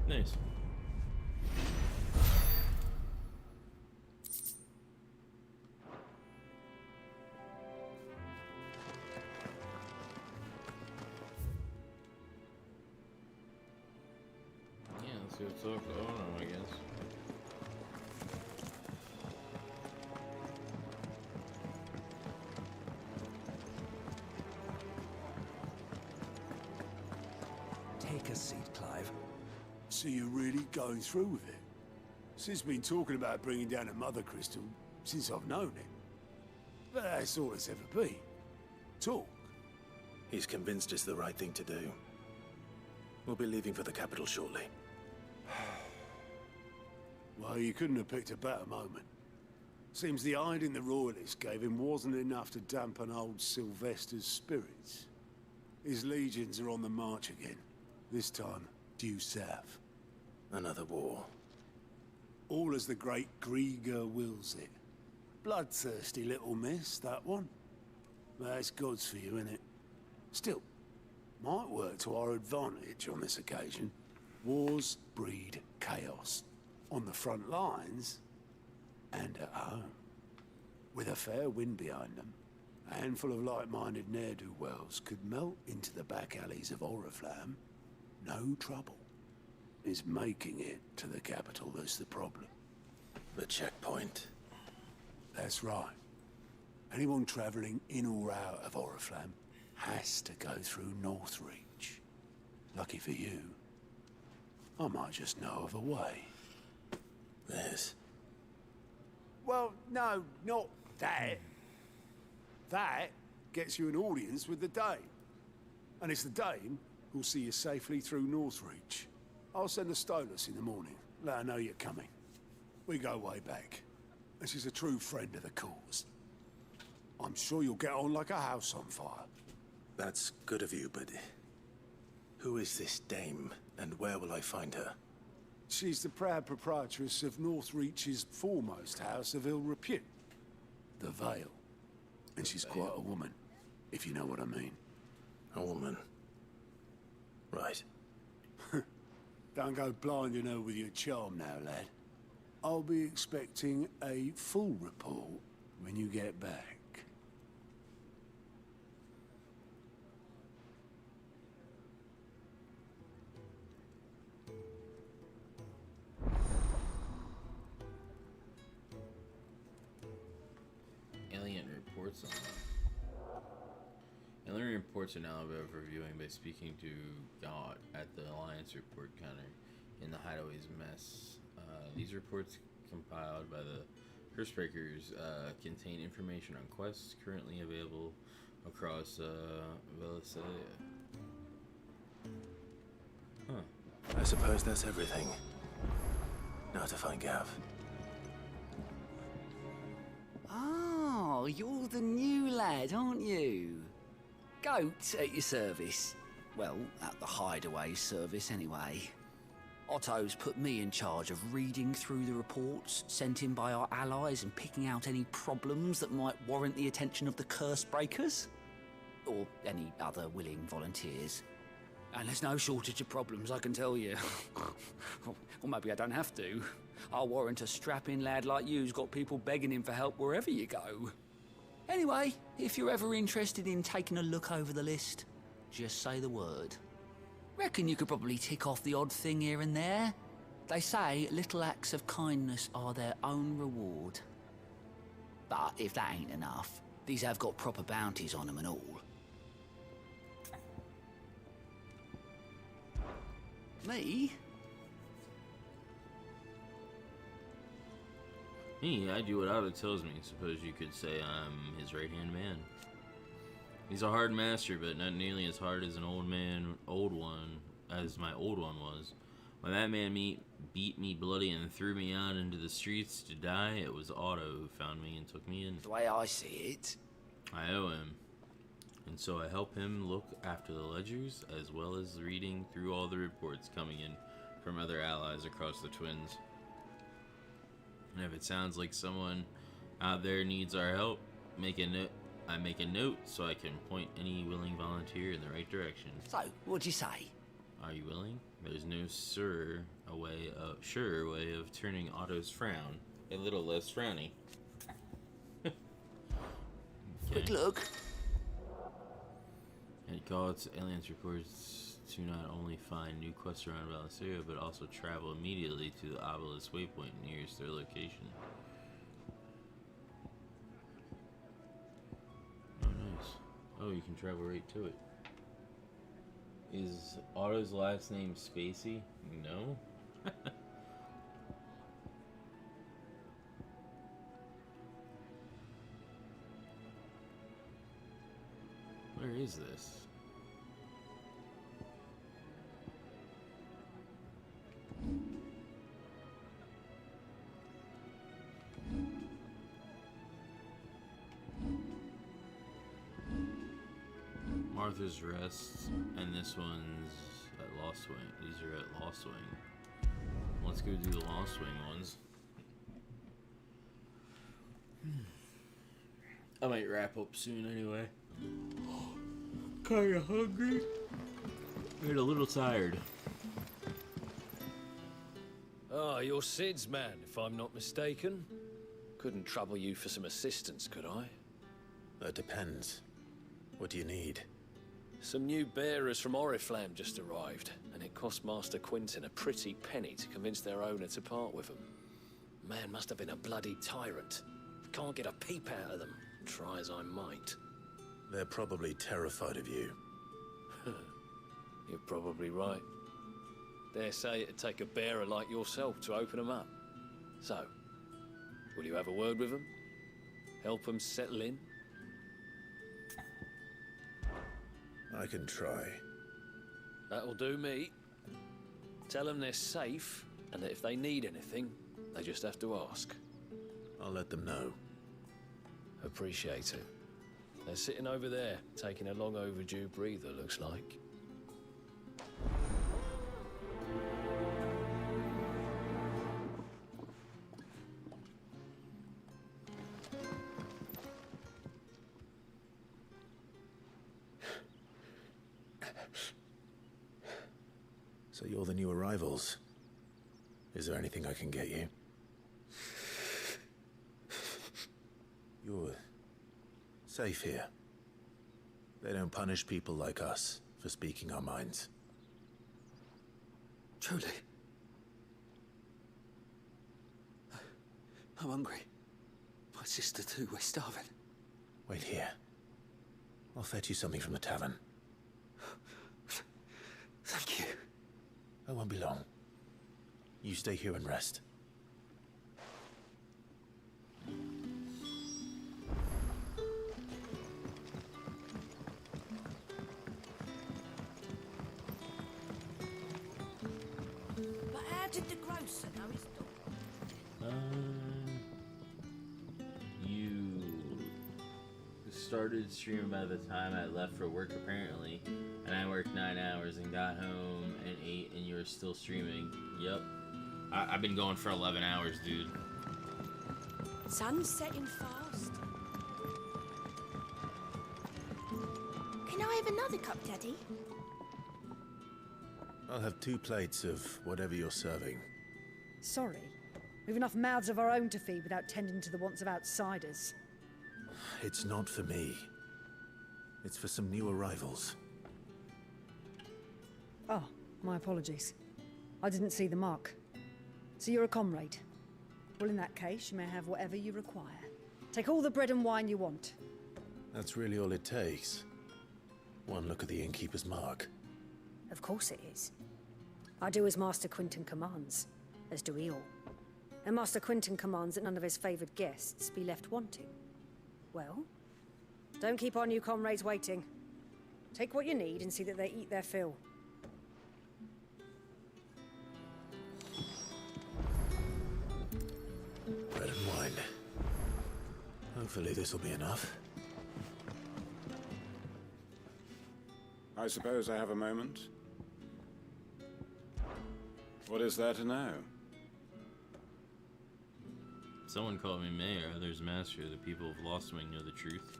Nice. see what's up. I don't know, I guess. Take a seat, Clive. So you're really going through with it? Sis been talking about bringing down a mother crystal since I've known it. But that's all it's ever been. Talk. He's convinced it's the right thing to do. We'll be leaving for the capital shortly. Well, you couldn't have picked a better moment. Seems the hiding the Royalists gave him wasn't enough to dampen old Sylvester's spirits. His legions are on the march again. This time, due south. Another war. All as the great Grieger wills it. Bloodthirsty little miss, that one. That's God's for you, innit? Still, might work to our advantage on this occasion. Wars breed chaos. On the front lines, and at home. With a fair wind behind them, a handful of like-minded ne'er-do-wells could melt into the back alleys of Oriflamme. No trouble. It's making it to the capital that's the problem. The checkpoint. That's right. Anyone travelling in or out of Oriflamme has to go through Northreach. Lucky for you, I might just know of a way. This? Well, no, not that. That gets you an audience with the Dame. And it's the Dame who'll see you safely through Northreach. I'll send a Stolas in the morning, let her know you're coming. We go way back, and she's a true friend of the cause. I'm sure you'll get on like a house on fire. That's good of you, but who is this Dame, and where will I find her? She's the proud proprietress of Northreach's foremost house of ill repute, the Vale. And she's quite a woman, if you know what I mean. A woman. Right. Don't go blinding her with your charm now, lad. I'll be expecting a full report when you get back. Alien reports on. Alien reports are now above reviewing by speaking to God at the Alliance report counter in the Hideaway's mess. These reports compiled by the Cursebreakers contain information on quests currently available across Velisalia. Huh. I suppose that's everything. Now to find Gav. Oh, you're the new lad, aren't you? Goat at your service. Well, at the Hideaway service anyway. Otto's put me in charge of reading through the reports sent in by our allies and picking out any problems that might warrant the attention of the Cursebreakers. Or any other willing volunteers. And there's no shortage of problems, I can tell you. Or maybe I don't have to. I'll warrant a strapping lad like you's got people begging him for help wherever you go. Anyway, if you're ever interested in taking a look over the list, just say the word. Reckon you could probably tick off the odd thing here and there. They say little acts of kindness are their own reward. But if that ain't enough, these have got proper bounties on them and all. Me? Me, I do what Otto tells me. Suppose you could say I'm his right-hand man. He's a hard master, but not nearly as hard as as my old one was. When that man beat me bloody and threw me out into the streets to die, it was Otto who found me and took me in. The way I see it. I owe him. And so I help him look after the ledgers, as well as reading through all the reports coming in from other allies across the Twins. And if it sounds like someone out there needs our help, I make a note so I can point any willing volunteer in the right direction. So, what'd you say? Are you willing? There's no sure way of turning Otto's frown a little less frowny. Quick look. And God's aliens reports to not only find new quests around Valencia, but also travel immediately to the obelisk waypoint nearest their location. Oh, nice. Oh, you can travel right to it. Is Otto's last name Spacey? No. Where is this? Martha's Rest, and this one's at Lost Wing. These are at Lost Wing. Let's go do the Lost Wing ones. I might wrap up soon anyway. Kinda hungry. And a little tired. Ah, you're Sid's man, if I'm not mistaken. Couldn't trouble you for some assistance, could I? That depends. What do you need? Some new bearers from Oriflamme just arrived, and it cost Master Quinton a pretty penny to convince their owner to part with them. Man must have been a bloody tyrant. Can't get a peep out of them, try as I might. They're probably terrified of you. You're probably right. Dare say it'd take a bearer like yourself to open them up. So, will you have a word with them? Help them settle in? I can try. That'll do me. Tell them they're safe, and that if they need anything, they just have to ask. I'll let them know. Appreciate it. They're sitting over there, taking a long overdue breather, looks like. So you're the new arrivals. Is there anything I can get you? You're safe here. They don't punish people like us for speaking our minds. Truly. I'm hungry. My sister too, we're starving. Wait here. I'll fetch you something from the tavern. Thank you. I won't be long. You stay here and rest. But how did the grocer know his daughter? You started streaming by the time I left for work, apparently, and I worked 9 hours and got home and ate, and you were still streaming. Yep. I've been going for 11 hours, dude. Sun's setting fast. Can I have another cup, Daddy? I'll have 2 plates of whatever you're serving. Sorry. We've enough mouths of our own to feed without tending to the wants of outsiders. It's not for me. It's for some new arrivals. Oh, my apologies. I didn't see the mark. So you're a comrade. Well, in that case, you may have whatever you require. Take all the bread and wine you want. That's really all it takes. One look at the innkeeper's mark. Of course it is. I do as Master Quinton commands, as do we all. And Master Quinton commands that none of his favoured guests be left wanting. Well, don't keep our new comrades waiting. Take what you need and see that they eat their fill. Bread and wine. Hopefully this'll be enough. I suppose I have a moment. What is there to know? Someone called me mayor, others master. The people of Lost Wing know the truth.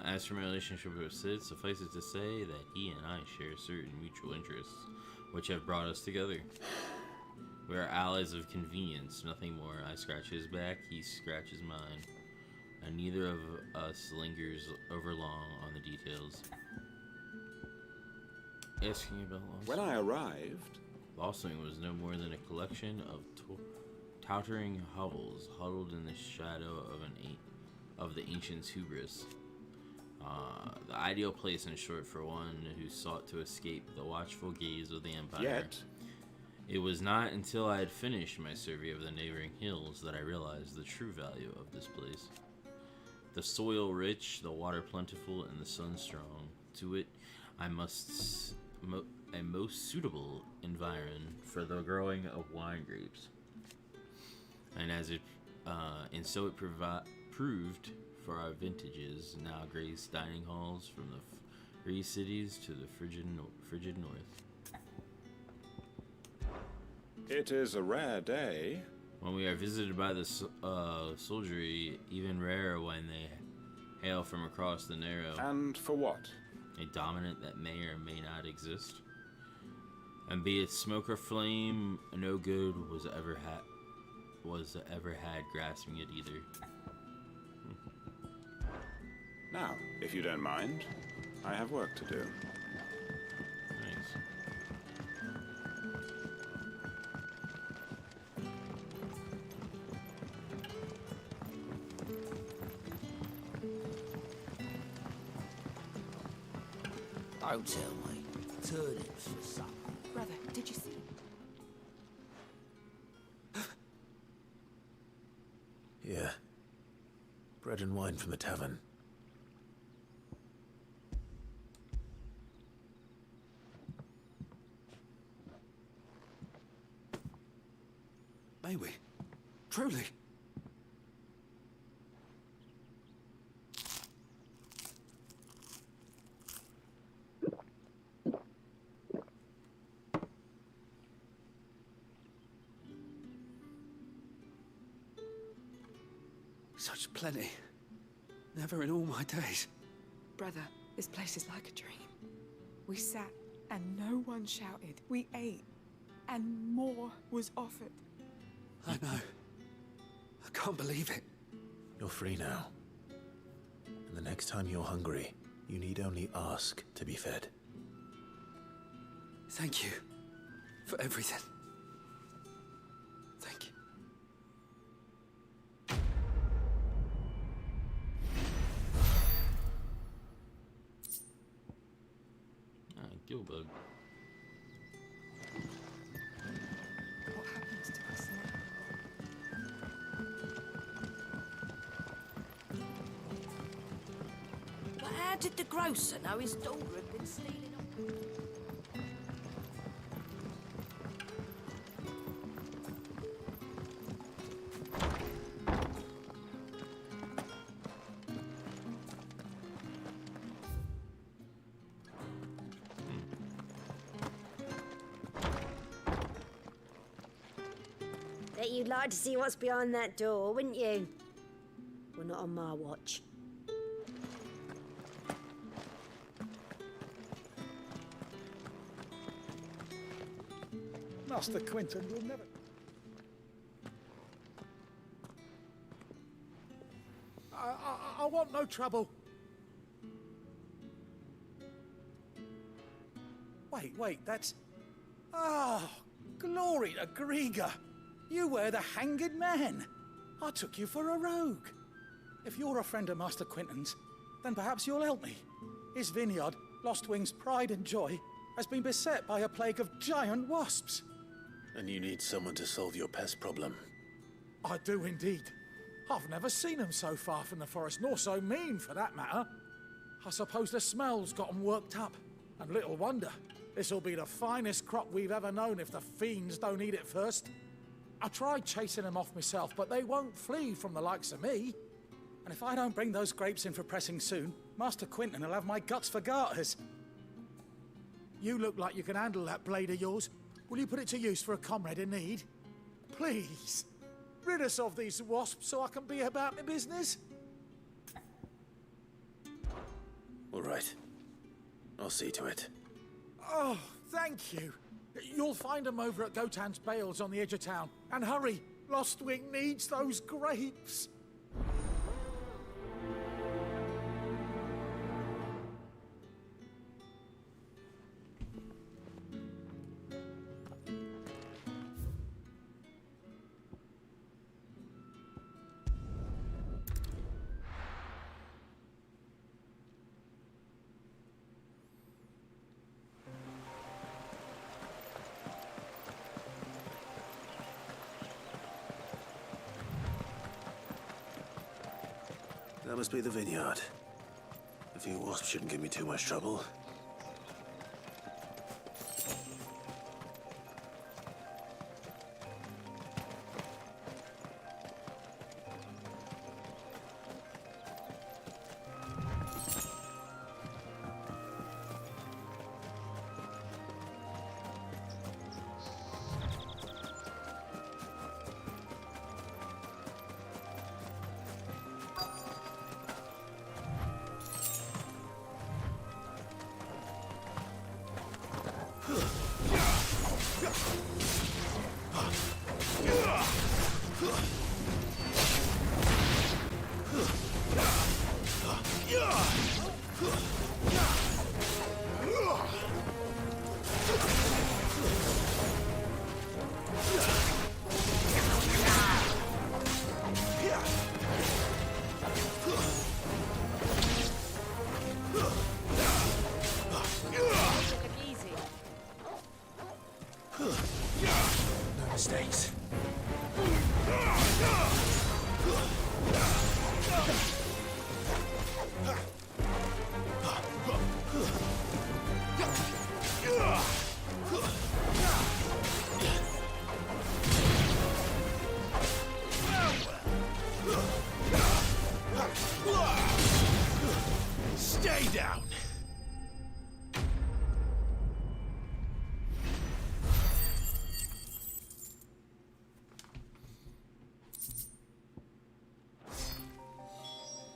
As for my relationship with Sid, suffice it to say that he and I share certain mutual interests, which have brought us together. We are allies of convenience, nothing more. I scratch his back, he scratches mine, and neither of us lingers over long on the details. asking about Lost When I arrived... Lostwing was no more than a collection of tottering hovels huddled in the shadow of the ancient's hubris. The ideal place, in short, for one who sought to escape the watchful gaze of the Empire. Yet... It was not until I had finished my survey of the neighboring hills that I realized the true value of this place. The soil rich, the water plentiful, and the sun strong. To it, a most suitable environ for the growing of wine grapes. And so it proved for our vintages, now graced dining halls from the free cities to the frigid north. It is a rare day. When we are visited by the soldiery, even rarer when they hail from across the narrow. And for what? A dominant that may or may not exist. And be it smoke or flame, no good was ever had grasping it either. Now, if you don't mind, I have work to do. Nice. Don't tell me. Turnips for supper. Brother, did you see? Yeah. Bread and wine from the tavern. May we? Truly? Such plenty. Never in all my days. Brother, this place is like a dream. We sat and no one shouted. We ate and more was offered. I know. I can't believe it. You're free now. And the next time you're hungry, you need only ask to be fed. Thank you for everything. Thank you. Gilbug. What happens to us now? But how did the grocer know his daughter had been stealing on? Bet you'd like to see what's behind that door, wouldn't you? Well, not on my watch. Master Quinton will never... I want no trouble. Wait, that's... Ah, glory to Grieger. You were the hanged man. I took you for a rogue. If you're a friend of Master Quinton's, then perhaps you'll help me. His vineyard, Lostwing's pride and joy, has been beset by a plague of giant wasps. And you need someone to solve your pest problem. I do indeed. I've never seen them so far from the forest, nor so mean, for that matter. I suppose the smell's got 'em worked up. And little wonder. This'll be the finest crop we've ever known if the fiends don't eat it first. I tried chasing them off myself, but they won't flee from the likes of me. And if I don't bring those grapes in for pressing soon, Master Quinton will have my guts for garters. You look like you can handle that blade of yours. Will you put it to use for a comrade in need? Please, rid us of these wasps so I can be about my business. All right. I'll see to it. Oh, thank you. You'll find them over at Gotan's Bales on the edge of town. And hurry, Lostwing needs those grapes. That must be the vineyard. A few wasps shouldn't give me too much trouble. No mistakes. Stay down!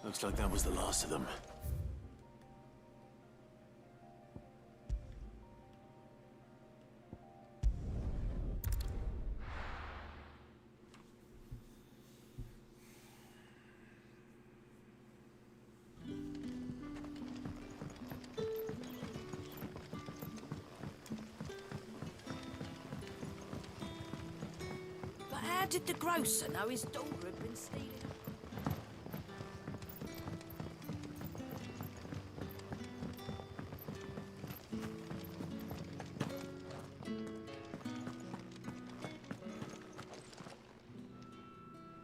Looks like that was the last of them. But how did the grocer know his daughter had been stealing?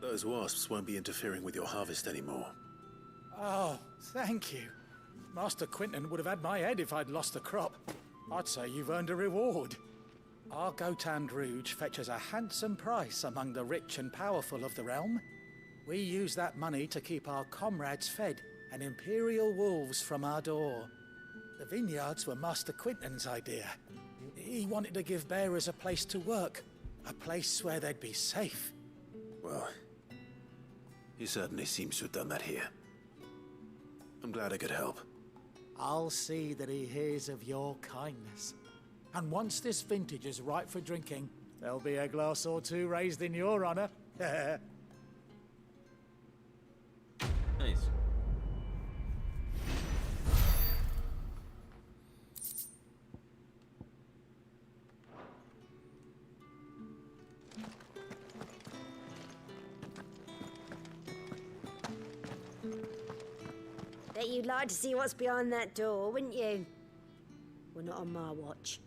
Those wasps won't be interfering with your harvest anymore. Oh, thank you. Master Quinton would have had my head if I'd lost the crop. I'd say you've earned a reward. Our Gotand Rouge fetches a handsome price among the rich and powerful of the realm. We use that money to keep our comrades fed and imperial wolves from our door. The vineyards were Master Quinton's idea. He wanted to give bearers a place to work, a place where they'd be safe. Well, he certainly seems to have done that here. I'm glad I could help. I'll see that he hears of your kindness. And once this vintage is ripe for drinking, there'll be a glass or two raised in your honor. Nice. Bet you'd like to see what's behind that door, wouldn't you? Well, not on my watch.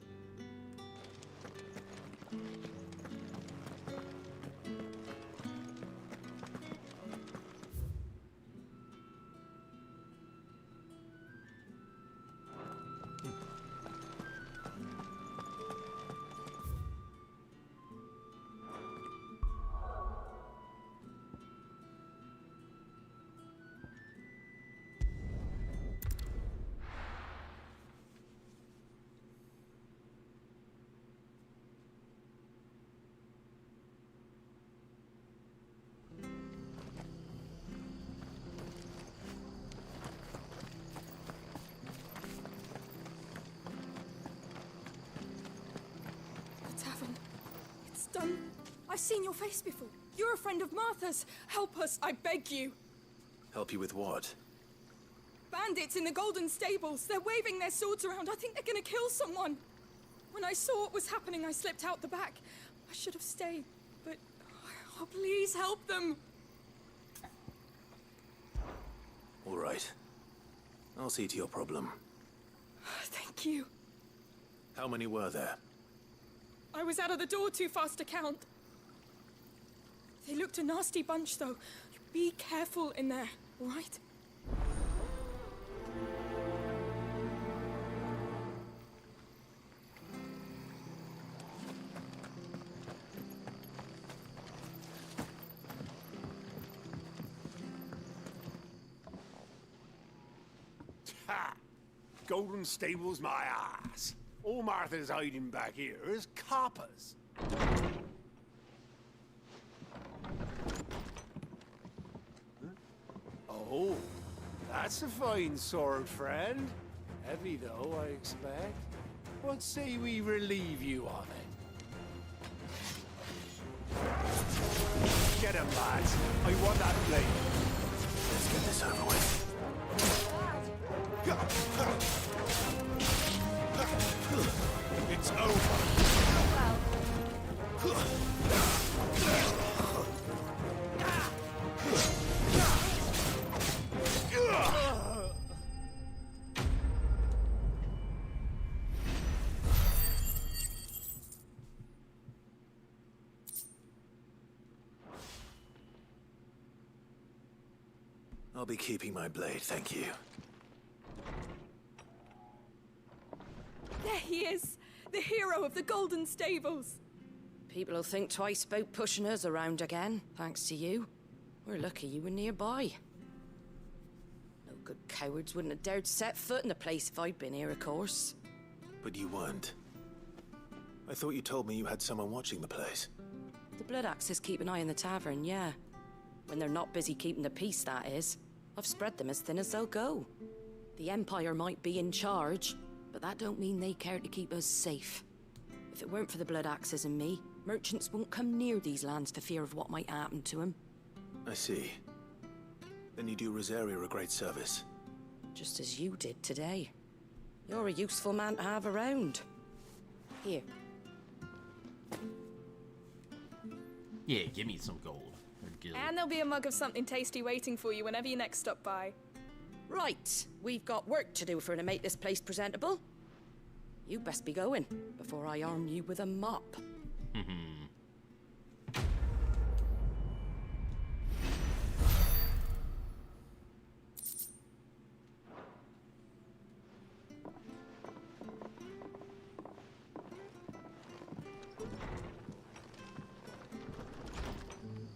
Done. I've seen your face before. You're a friend of Martha's. Help us, I beg you. Help you with what? Bandits in the Golden Stables. They're waving their swords around. I think they're gonna kill someone. When I saw what was happening, I slipped out the back. I should have stayed, but... Oh, please help them. All right. I'll see to your problem. Thank you. How many were there? I was out of the door too fast to count. They looked a nasty bunch, though. Be careful in there, all right? Ha! Golden Stable's my ass. All Martha's hiding back here is coppers. Oh, that's a fine sword, friend. Heavy, though, I expect. What say we relieve you of it? Get him, lads. I want that blade. Let's get this over with. It's over. I'll be keeping my blade, thank you. There he is! The hero of the Golden Stables! People'll think twice about pushing us around again, thanks to you. We're lucky you were nearby. No good cowards wouldn't have dared set foot in the place if I'd been here, of course. But you weren't. I thought you told me you had someone watching the place. The Blood Axes keep an eye on the tavern, yeah. When they're not busy keeping the peace, that is. I've spread them as thin as they'll go. The Empire might be in charge, but that don't mean they care to keep us safe. If it weren't for the Blood Axes and me, merchants won't come near these lands for fear of what might happen to them. I see. Then you do Rosaria a great service. Just as you did today. You're a useful man to have around. Here. Yeah, give me some gold. Or gil. And there'll be a mug of something tasty waiting for you whenever you next stop by. Right, we've got work to do if we're to make this place presentable. You best be going, before I arm you with a mop.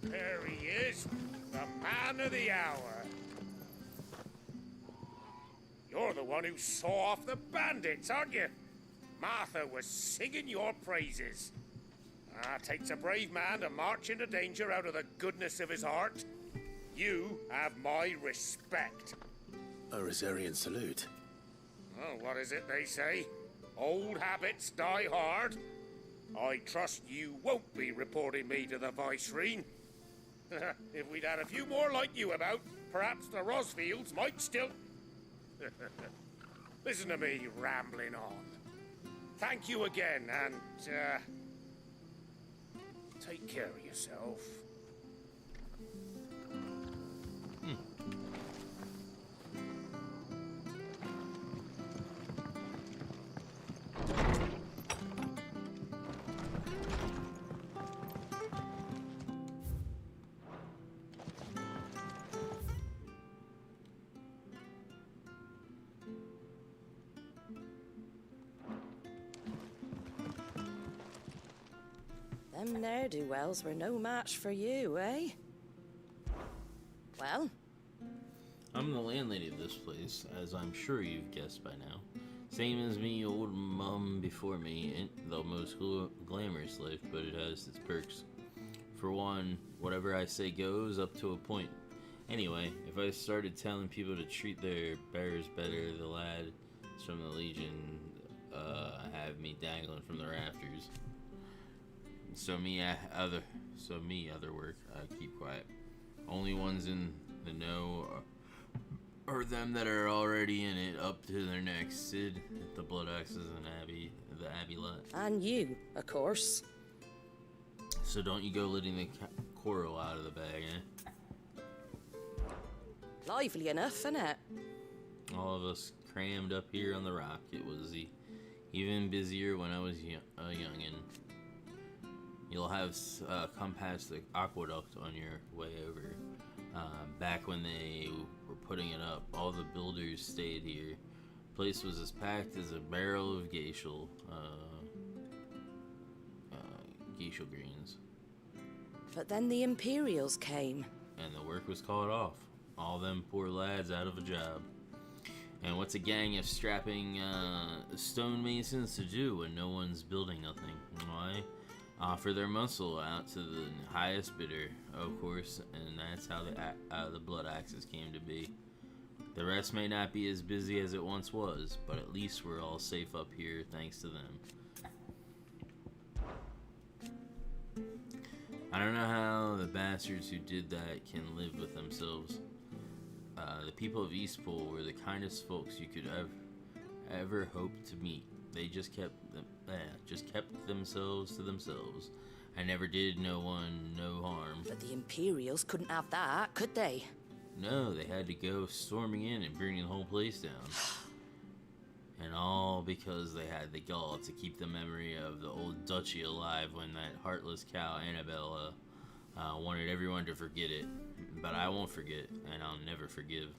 There he is, the man of the hour. You're the one who saw off the bandits, aren't you? Martha was singing your praises. Takes a brave man to march into danger out of the goodness of his heart. You have my respect. A Rosarian salute. Oh, what is it they say? Old habits die hard. I trust you won't be reporting me to the Vicereine. If we'd had a few more like you about, perhaps the Rosfields might still... Listen to me rambling on. Thank you again, and, take care of yourself. Them ne'er-do-wells were no match for you, eh? Well? I'm the landlady of this place, as I'm sure you've guessed by now. Same as me old mum before me, ain't the most glamorous life, but it has its perks. For one, whatever I say goes up to a point. Anyway, if I started telling people to treat their bearers better, the lads from the Legion have me dangling from the rafters. So me, other work, I keep quiet. Only ones in the know are them that are already in it, up to their necks. Sid, the Blood Axes, and the Abbey lot. And you, of course. So don't you go letting the coral out of the bag, eh? Lively enough, innit? All of us crammed up here on the rock. It was even busier when I was a youngin'. You'll have come past the aqueduct on your way over. Back when they were putting it up, all the builders stayed here. Place was as packed as a barrel of geishal greens. But then the Imperials came. And the work was called off. All them poor lads out of a job. And what's a gang of strapping stonemasons to do when no one's building nothing? Why? Offer their muscle out to the highest bidder, of course, and that's how the blood axes came to be. The rest may not be as busy as it once was, but at least we're all safe up here thanks to them. I don't know how the bastards who did that can live with themselves. The people of Eastpool were the kindest folks you could ever hope to meet. They just kept themselves to themselves. I never did no one no harm. But the Imperials couldn't have that, could they? No, they had to go storming in and burning the whole place down. And all because they had the gall to keep the memory of the old duchy alive when that heartless cow Annabella wanted everyone to forget it. But I won't forget, and I'll never forgive.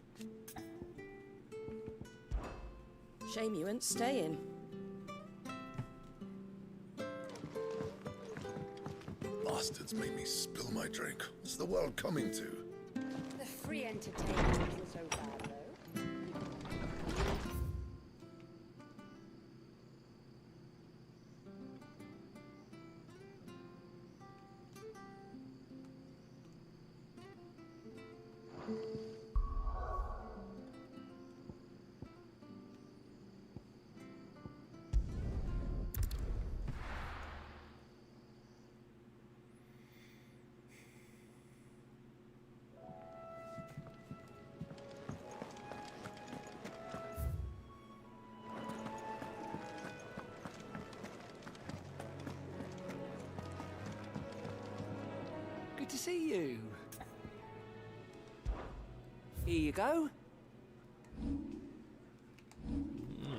Shame you ain't staying. Bastards made me spill my drink. What's the world coming to? The free entertainment isn't so bad, though. Good to see you. Here you go.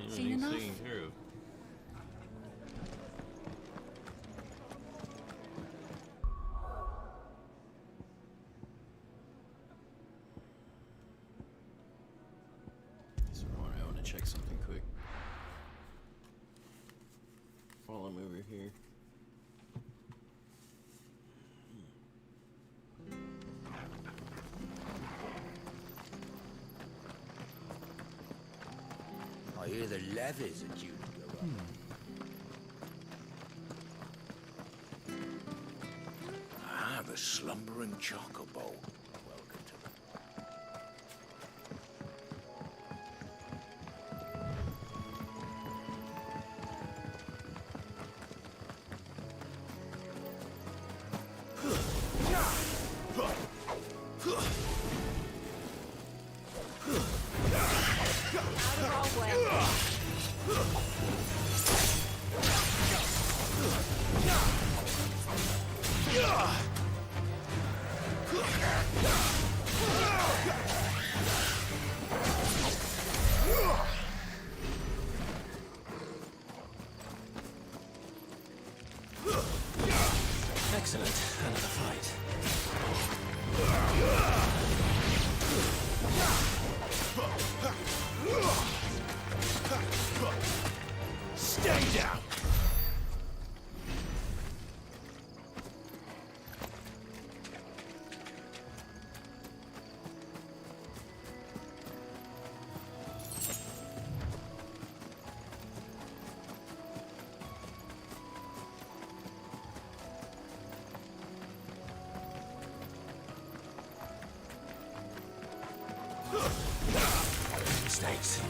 Seen enough? So I want to check something quick. While I'm over here. I hear the levies are due to go up. Ah, the slumbering chocobo. Welcome to the... Excellent. Another fight. Stay down! Mistakes.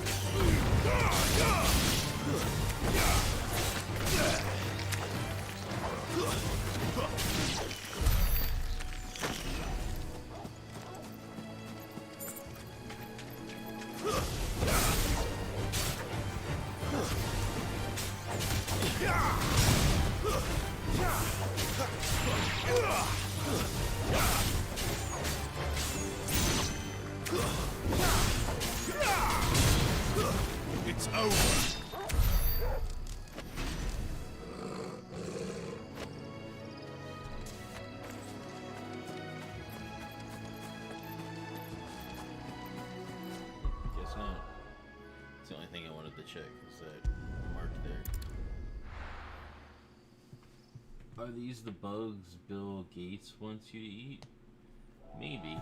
It's over. Guess not. It's the only thing I wanted to check is that mark there. Are these the bugs Bill Gates wants you to eat? Maybe.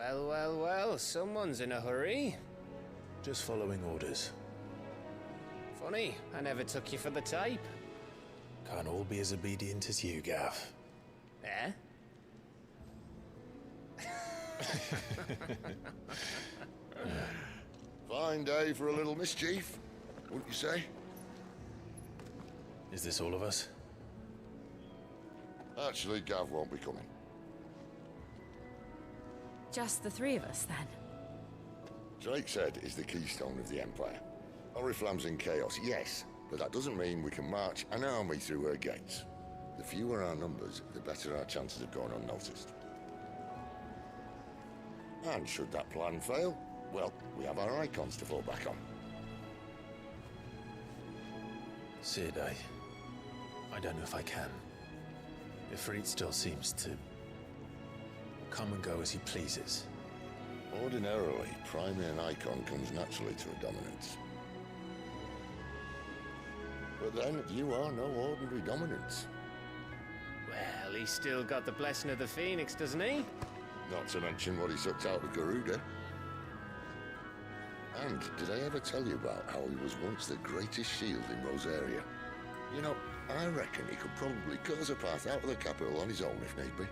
Well, well, well, someone's in a hurry. Just following orders. Funny, I never took you for the type. Can't all be as obedient as you, Gav. Eh? Fine day for a little mischief, wouldn't you say? Is this all of us? Actually, Gav won't be coming. Just the three of us, then? Drake's Head is the keystone of the Empire. Oriflamme's in chaos, yes, but that doesn't mean we can march an army through her gates. The fewer our numbers, the better our chances of going unnoticed. And should that plan fail, well, we have our icons to fall back on. Sid, I don't know if I can. Ifrit still seems to come and go as he pleases. Ordinarily, priming an icon comes naturally to a dominance. But then, you are no ordinary dominance. Well, he's still got the blessing of the Phoenix, doesn't he? Not to mention what he sucked out of Garuda. And did I ever tell you about how he was once the greatest shield in Rosaria? You know, I reckon he could probably cut us a path out of the capital on his own if need be.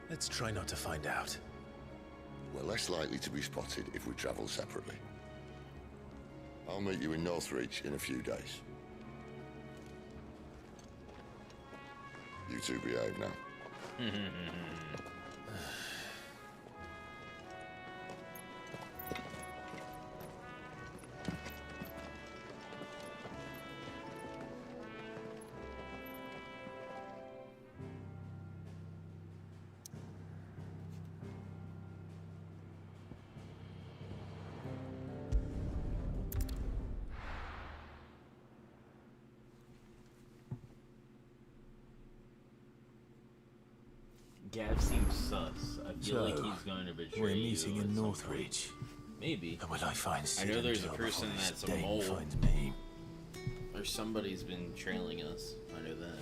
Let's try not to find out. We're less likely to be spotted if we travel separately. I'll meet you in Northreach in a few days. You two behave now. Gav seems sus. I feel So, like he's going to betray we're you meeting at in some Northreach. point. Maybe. And will I find Sid I know there's a until person before that's a Dane mole. finds me? Or somebody's been trailing us. I know that.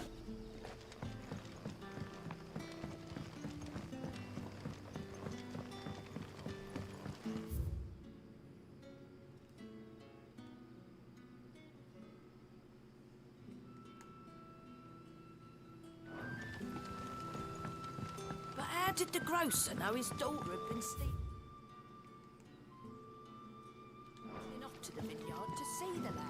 But how did the grocer know his daughter had been stealing? Off to the vineyard to see the lad.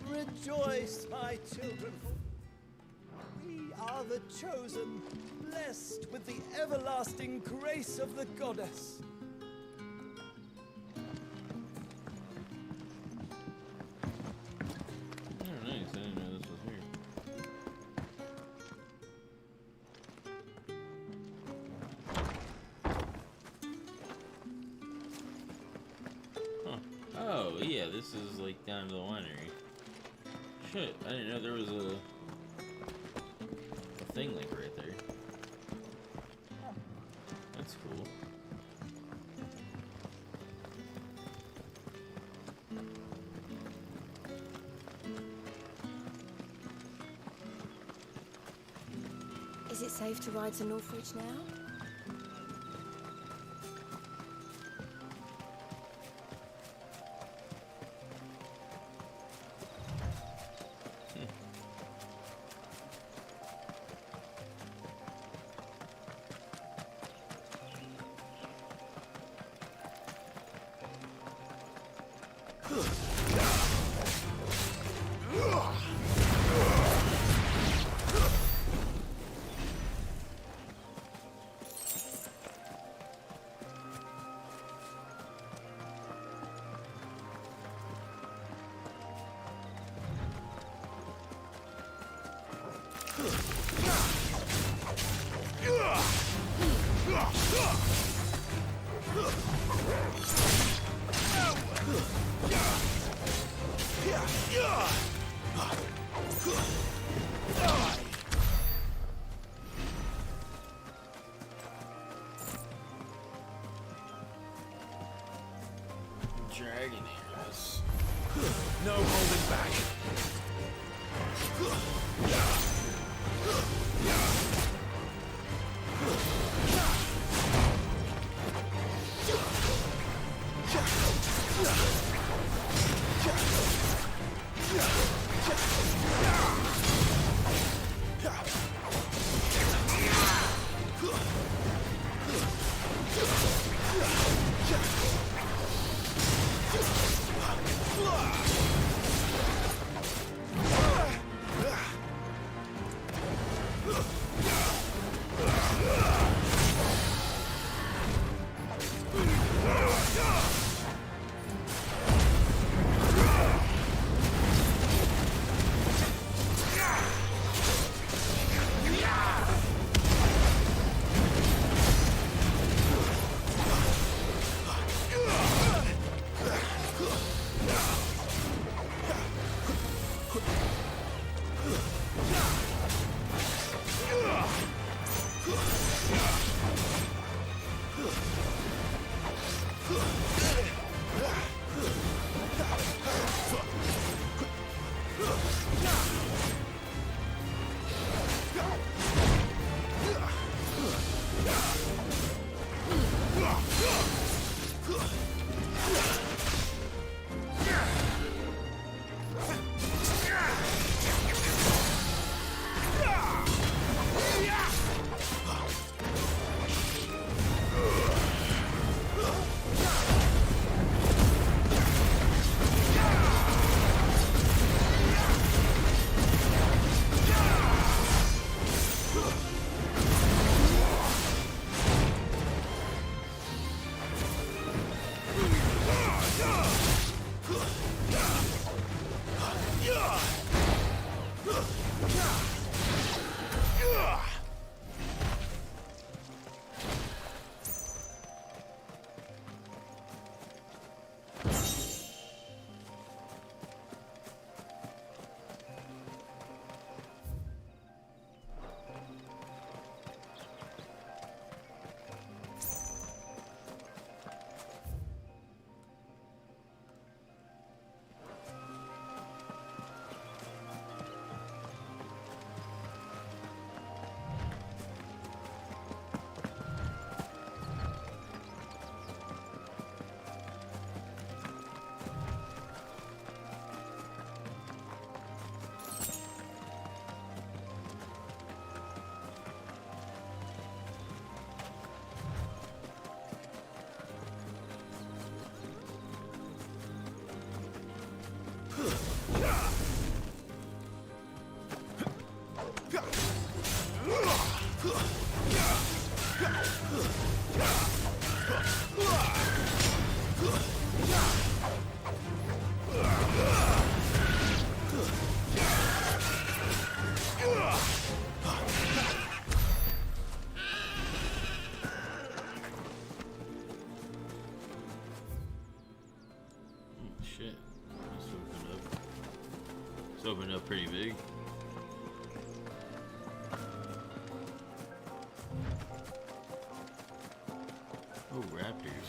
Rejoice, my children, for we are the chosen, blessed with the everlasting grace of the goddess. Oh, nice. I didn't know this was here. Huh. Oh, yeah, this is like down to the winery. Shit, I didn't know there was a thing like right there. That's cool. Is it safe to ride to Northreach now? no holding back. Opened up pretty big. Oh, raptors.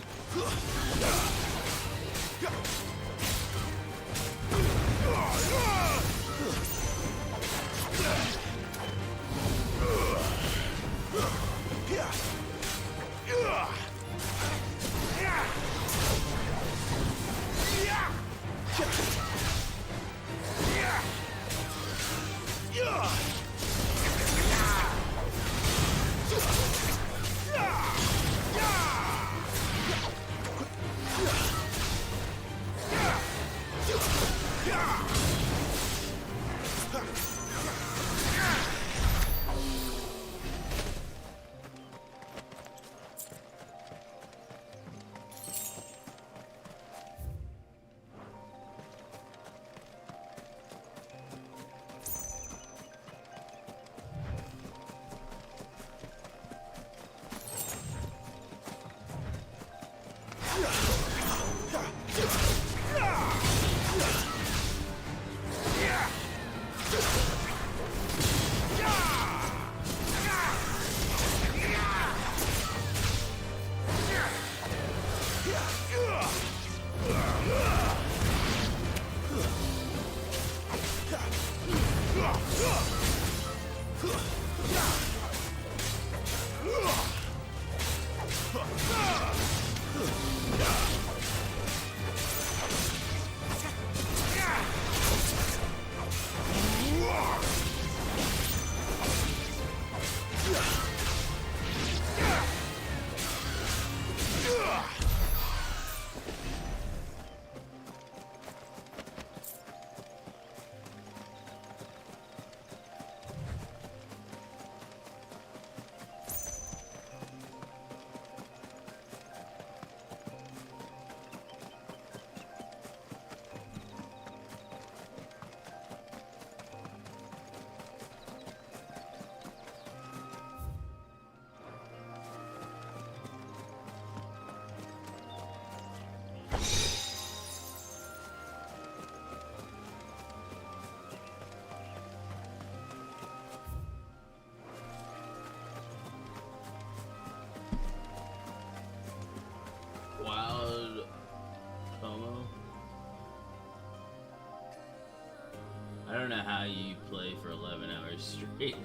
don't know how you play for 11 hours straight.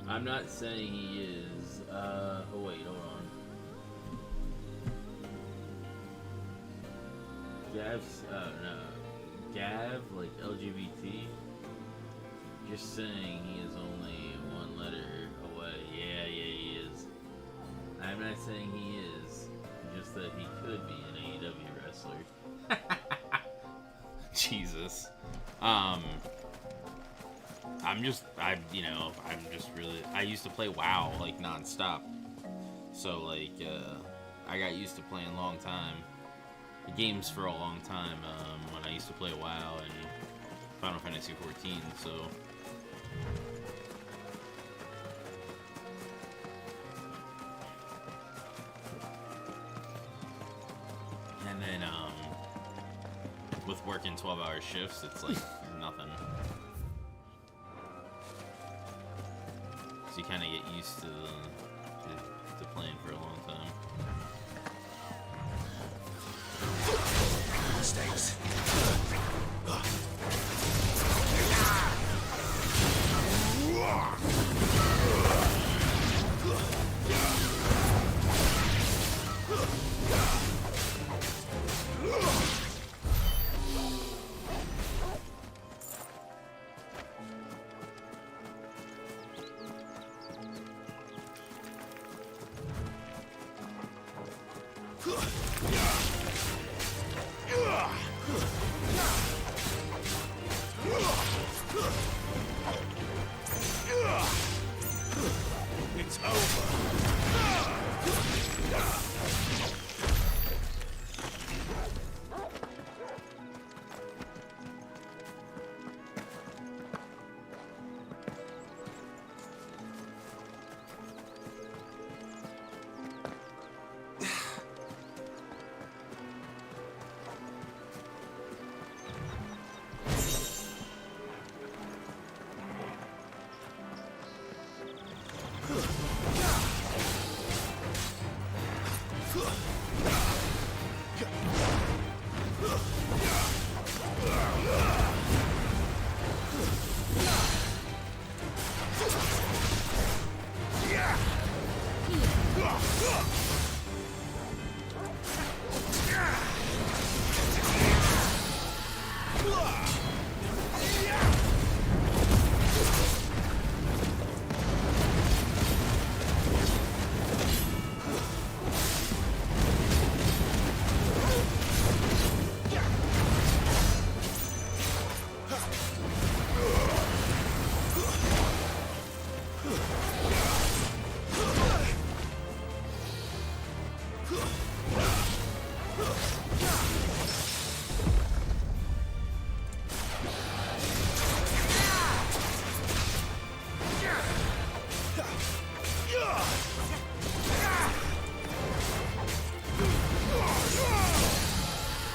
I'm not saying he is. Oh wait, hold on. Gav's, no. Gav, like LGBT? Just saying he is only one letter away. Yeah, he is. I'm not saying he is. Just that he could be an AEW wrestler. Jesus. I used to play WoW, like, non-stop. So, like, I got used to playing long time. Games for a long time, when I used to play WoW and Final Fantasy XIV, so... And then, with working 12-hour shifts, it's like nothing. So you kind of get used to playing for a long time. Mistakes.